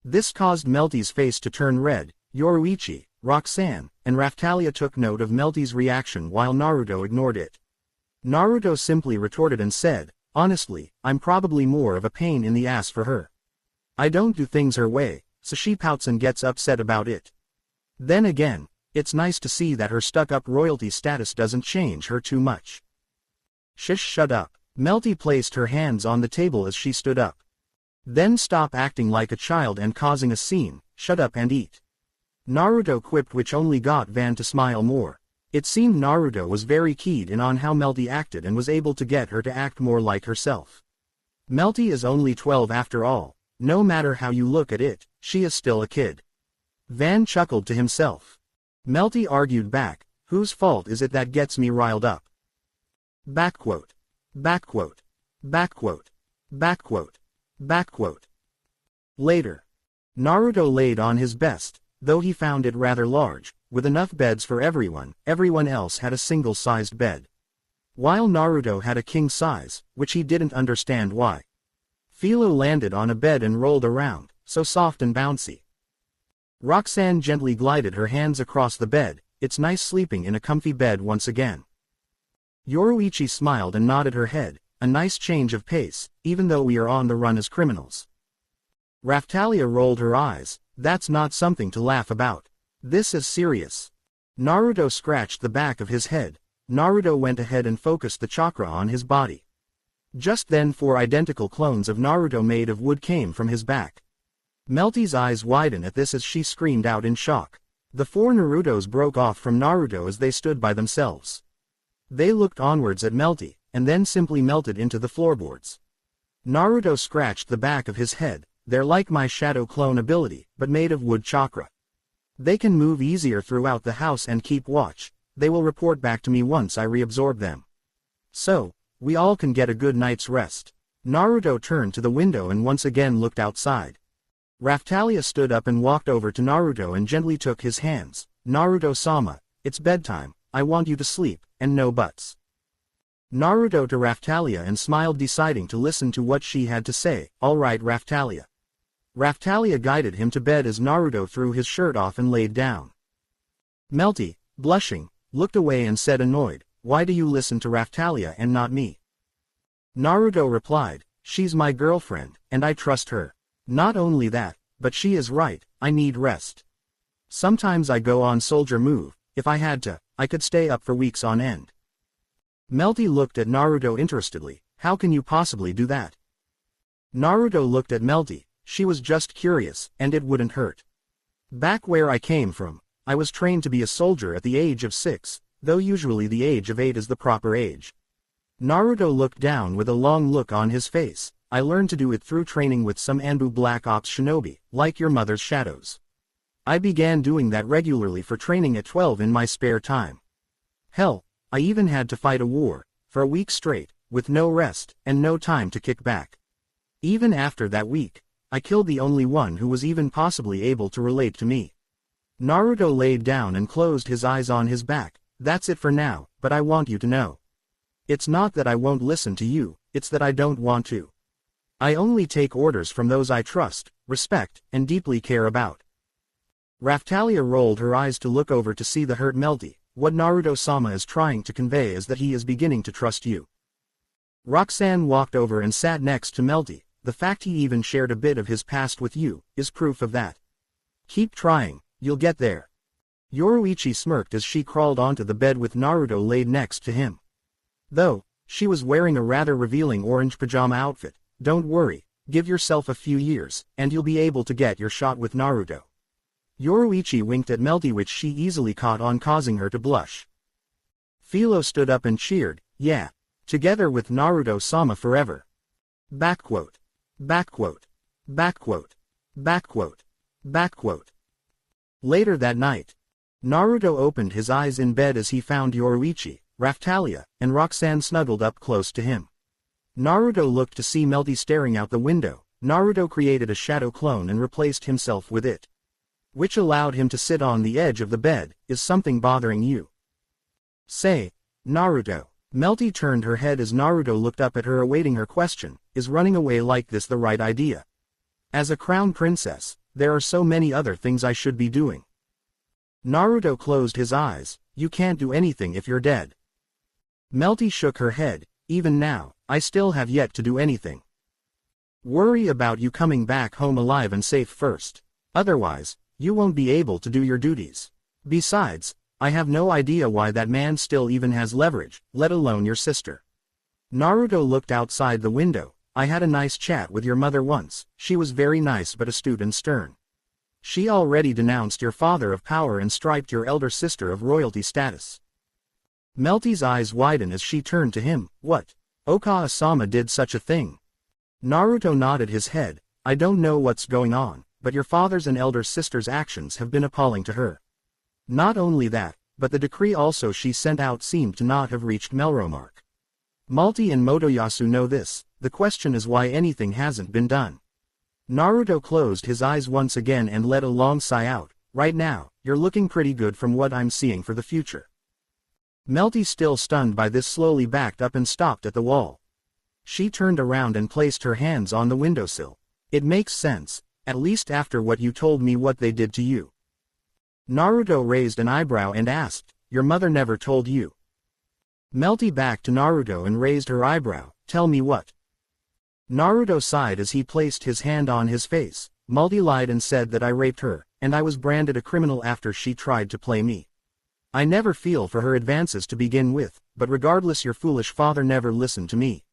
This caused Melty's face to turn red. Yoruichi, Roxanne, and Raftalia took note of Melty's reaction while Naruto ignored it. Naruto simply retorted and said, honestly, I'm probably more of a pain in the ass for her. I don't do things her way, so she pouts and gets upset about it. Then again, it's nice to see that her stuck-up royalty status doesn't change her too much. Shish, shut up. Melty placed her hands on the table as she stood up. Then stop acting like a child and causing a scene, shut up and eat. Naruto quipped, which only got Van to smile more. It seemed Naruto was very keyed in on how Melty acted and was able to get her to act more like herself. Melty is only 12 after all. No matter how you look at it, she is still a kid. Van chuckled to himself. Melty argued back, whose fault is it that gets me riled up? Backquote. Backquote. Backquote. Backquote. Backquote. Later. Naruto laid on his best, though he found it rather large, with enough beds for everyone. Everyone else had a single-sized bed. While Naruto had a king size, which he didn't understand why. Philo landed on a bed and rolled around, so soft and bouncy. Roxanne gently glided her hands across the bed. It's nice sleeping in a comfy bed once again. Yoruichi smiled and nodded her head. A nice change of pace, even though we are on the run as criminals. Raftalia rolled her eyes. That's not something to laugh about. This is serious. Naruto scratched the back of his head. Naruto went ahead and focused the chakra on his body. Just then 4 identical clones of Naruto made of wood came from his back. Melty's eyes widened at this as she screamed out in shock. The 4 Narutos broke off from Naruto as they stood by themselves. They looked onwards at Melty, and then simply melted into the floorboards. Naruto scratched the back of his head. They're like my shadow clone ability, but made of wood chakra. They can move easier throughout the house and keep watch. They will report back to me once I reabsorb them. So, we all can get a good night's rest. Naruto turned to the window and once again looked outside. Raphtalia stood up and walked over to Naruto and gently took his hands. Naruto-sama, it's bedtime, I want you to sleep, and no buts. Naruto to Raphtalia and smiled, deciding to listen to what she had to say. All right, Raphtalia. Raphtalia guided him to bed as Naruto threw his shirt off and laid down. Melty, blushing, looked away and said annoyed, why do you listen to Raphtalia and not me? Naruto replied, she's my girlfriend, and I trust her. Not only that, but she is right, I need rest. Sometimes I go on soldier move, if I had to, I could stay up for weeks on end. Melty looked at Naruto interestedly, how can you possibly do that? Naruto looked at Melty, she was just curious, and it wouldn't hurt. Back where I came from, I was trained to be a soldier at the age of 6, though usually the age of 8 is the proper age. Naruto looked down with a long look on his face. I learned to do it through training with some Anbu Black Ops shinobi, like your mother's shadows. I began doing that regularly for training at 12 in my spare time. Hell, I even had to fight a war, for a week straight, with no rest, and no time to kick back. Even after that week, I killed the only one who was even possibly able to relate to me. Naruto laid down and closed his eyes on his back. That's it for now, but I want you to know. It's not that I won't listen to you, it's that I don't want to. I only take orders from those I trust, respect, and deeply care about. Raphtalia rolled her eyes to look over to see the hurt Melty. What Naruto-sama is trying to convey is that he is beginning to trust you. Roxanne walked over and sat next to Melty. The fact he even shared a bit of his past with you, is proof of that. Keep trying, you'll get there. Yoruichi smirked as she crawled onto the bed with Naruto laid next to him. Though, she was wearing a rather revealing orange pajama outfit. Don't worry, give yourself a few years, and you'll be able to get your shot with Naruto. Yoruichi winked at Melty, which she easily caught on, causing her to blush. Philo stood up and cheered, yeah, together with Naruto-sama forever. Backquote. Backquote. Backquote. Backquote. Backquote. Later that night, Naruto opened his eyes in bed as he found Yoruichi, Raphtalia, and Roxanne snuggled up close to him. Naruto looked to see Melty staring out the window. Naruto created a shadow clone and replaced himself with it, which allowed him to sit on the edge of the bed. Is something bothering you? Say, Naruto. Melty turned her head as Naruto looked up at her, awaiting her question. Is running away like this the right idea? As a crown princess, there are so many other things I should be doing. Naruto closed his eyes. You can't do anything if you're dead. Melty shook her head. Even now, I still have yet to do anything. Worry about you coming back home alive and safe first. Otherwise, you won't be able to do your duties. Besides, I have no idea why that man still even has leverage, let alone your sister. Naruto looked outside the window. I had a nice chat with your mother once. She was very nice but astute and stern. She already denounced your father of power and striped your elder sister of royalty status. Melty's eyes widened as she turned to him. What? Okawa-sama did such a thing? Naruto nodded his head. I don't know what's going on, but your father's and elder sister's actions have been appalling to her. Not only that, but the decree also she sent out seemed to not have reached Melromark. Malty and Motoyasu know this. The question is why anything hasn't been done. Naruto closed his eyes once again and let a long sigh out. Right now, you're looking pretty good from what I'm seeing for the future. Melty, still stunned by this, slowly backed up and stopped at the wall. She turned around and placed her hands on the windowsill. It makes sense, at least after what you told me what they did to you. Naruto raised an eyebrow and asked, your mother never told you? Melty backed to Naruto and raised her eyebrow. Tell me what? Naruto sighed as he placed his hand on his face. Melty lied and said that I raped her, and I was branded a criminal after she tried to play me. I never feel for her advances to begin with, but regardless your foolish father never listened to me.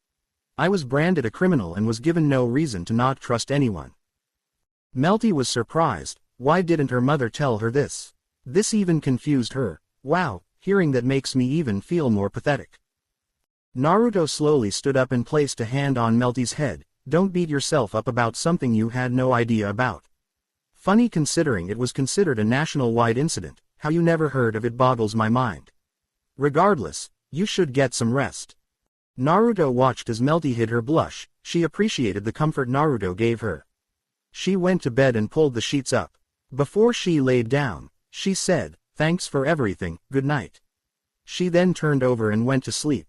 I was branded a criminal and was given no reason to not trust anyone. Melty was surprised. Why didn't her mother tell her this? This even confused her. Wow, hearing that makes me even feel more pathetic. Naruto slowly stood up and placed a hand on Melty's head. Don't beat yourself up about something you had no idea about. Funny considering it was considered a national-wide incident, how you never heard of it boggles my mind. Regardless, you should get some rest. Naruto watched as Melty hid her blush. She appreciated the comfort Naruto gave her. She went to bed and pulled the sheets up. Before she laid down, she said, "Thanks for everything, good night." She then turned over and went to sleep.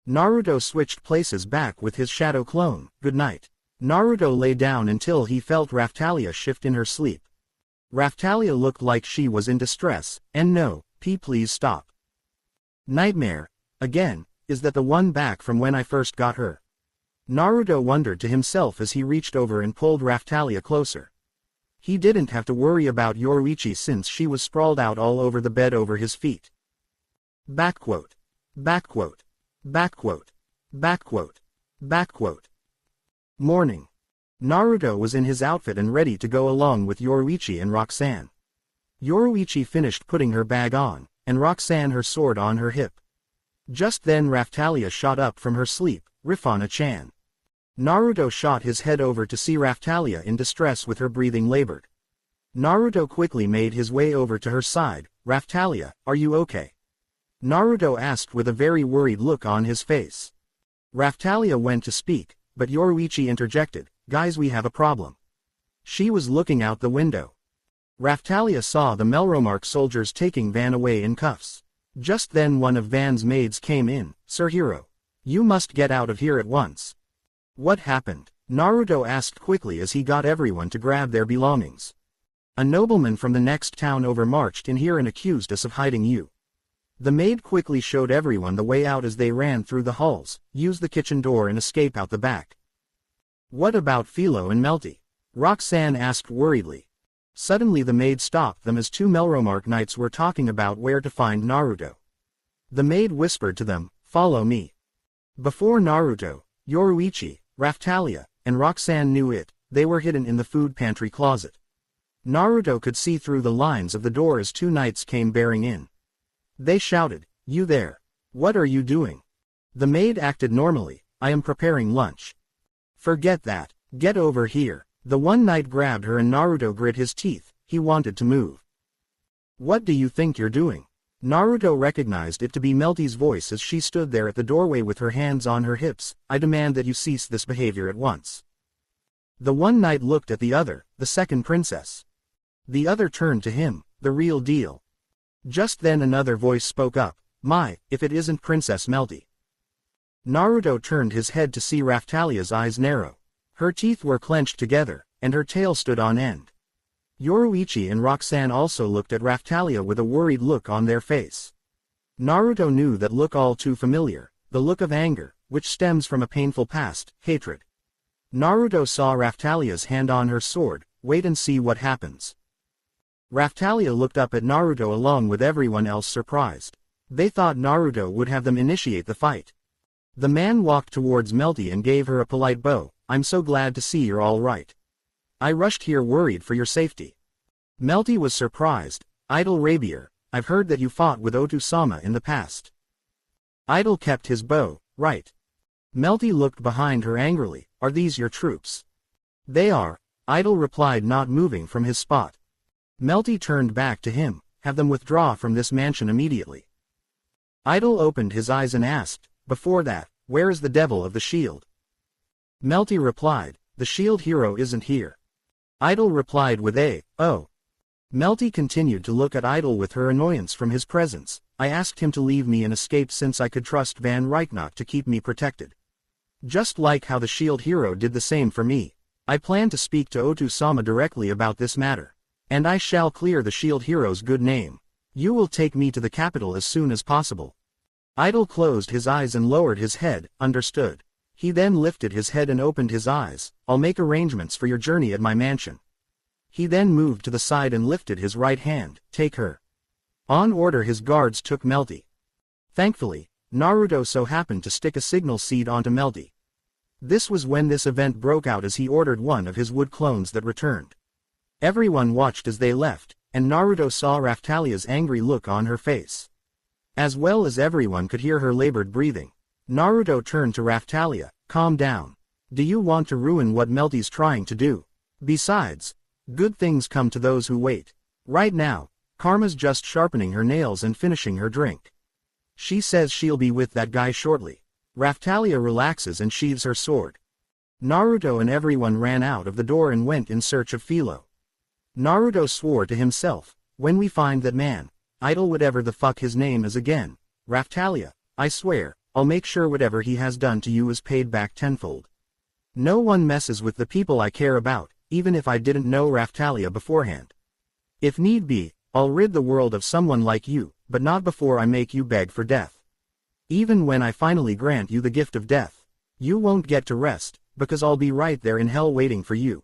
Naruto switched places back with his shadow clone. Good night. Naruto lay down until he felt Raftalia shift in her sleep. Raftalia looked like she was in distress, and no, please stop. Nightmare, again, is that the one back from when I first got her? Naruto wondered to himself as he reached over and pulled Raftalia closer. He didn't have to worry about Yoruichi since she was sprawled out all over the bed over his feet. Backquote. Backquote. Backquote. Backquote. Backquote. Morning. Naruto was in his outfit and ready to go along with Yoruichi and Roxanne. Yoruichi finished putting her bag on, and Roxanne her sword on her hip. Just then Raftalia shot up from her sleep, Rifana-chan. Naruto shot his head over to see Raftalia in distress with her breathing labored. Naruto quickly made his way over to her side. Raftalia, are you okay? Naruto asked with a very worried look on his face. Raftalia went to speak, but Yoruichi interjected, guys, we have a problem. She was looking out the window. Raftalia saw the Melromark soldiers taking Van away in cuffs. Just then one of Van's maids came in. Sir Hero. You must get out of here at once. What happened? Naruto asked quickly as he got everyone to grab their belongings. A nobleman from the next town over marched in here and accused us of hiding you. The maid quickly showed everyone the way out as they ran through the halls, use the kitchen door and escape out the back. What about Philo and Melty? Roxanne asked worriedly. Suddenly the maid stopped them as two Melromark knights were talking about where to find Naruto. The maid whispered to them, follow me. Before Naruto, Yoruichi, Raftalia, and Roxanne knew it, they were hidden in the food pantry closet. Naruto could see through the lines of the door as two knights came bearing in. They shouted, you there. What are you doing? The maid acted normally, I am preparing lunch. Forget that, get over here. The one knight grabbed her and Naruto grit his teeth, he wanted to move. What do you think you're doing? Naruto recognized it to be Melty's voice as she stood there at the doorway with her hands on her hips. I demand that you cease this behavior at once. The one knight looked at the other, the second princess. The other turned to him, the real deal. Just then another voice spoke up, my, if it isn't Princess Melty. Naruto turned his head to see Raftalia's eyes narrow. Her teeth were clenched together, and her tail stood on end. Yoruichi and Roxanne also looked at Raftalia with a worried look on their face. Naruto knew that look all too familiar, the look of anger, which stems from a painful past, hatred. Naruto saw Raftalia's hand on her sword, wait and see what happens. Raftalia looked up at Naruto along with everyone else surprised. They thought Naruto would have them initiate the fight. The man walked towards Melty and gave her a polite bow. I'm so glad to see you're all right. I rushed here worried for your safety. Melty was surprised. Idol Rabier, I've heard that you fought with Otu-sama in the past. Idol kept his bow, right? Melty looked behind her angrily. Are these your troops? They are, Idol replied, not moving from his spot. Melty turned back to him. Have them withdraw from this mansion immediately. Idol opened his eyes and asked, before that, where is the devil of the shield? Melty replied, the shield hero isn't here. Idol replied with a, oh. Melty continued to look at Idol with her annoyance from his presence. I asked him to leave me and escape since I could trust Van Reichnach to keep me protected. Just like how the shield hero did the same for me. I plan to speak to Otu-sama directly about this matter. And I shall clear the shield hero's good name. You will take me to the capital as soon as possible. Idol closed his eyes and lowered his head, understood. He then lifted his head and opened his eyes. I'll make arrangements for your journey at my mansion. He then moved to the side and lifted his right hand. Take her. On order his guards took Melty. Thankfully, Naruto so happened to stick a signal seed onto Melty. This was when this event broke out as he ordered one of his wood clones that returned. Everyone watched as they left, and Naruto saw Raphtalia's angry look on her face. As well as everyone could hear her labored breathing. Naruto turned to Raphtalia, calm down. Do you want to ruin what Melty's trying to do? Besides, good things come to those who wait. Right now, Karma's just sharpening her nails and finishing her drink. She says she'll be with that guy shortly. Raphtalia relaxes and sheathes her sword. Naruto and everyone ran out of the door and went in search of Philo. Naruto swore to himself, when we find that man, idol whatever the fuck his name is again, Raphtalia, I swear, I'll make sure whatever he has done to you is paid back tenfold. No one messes with the people I care about, even if I didn't know Raphtalia beforehand. If need be, I'll rid the world of someone like you, but not before I make you beg for death. Even when I finally grant you the gift of death, you won't get to rest, because I'll be right there in hell waiting for you.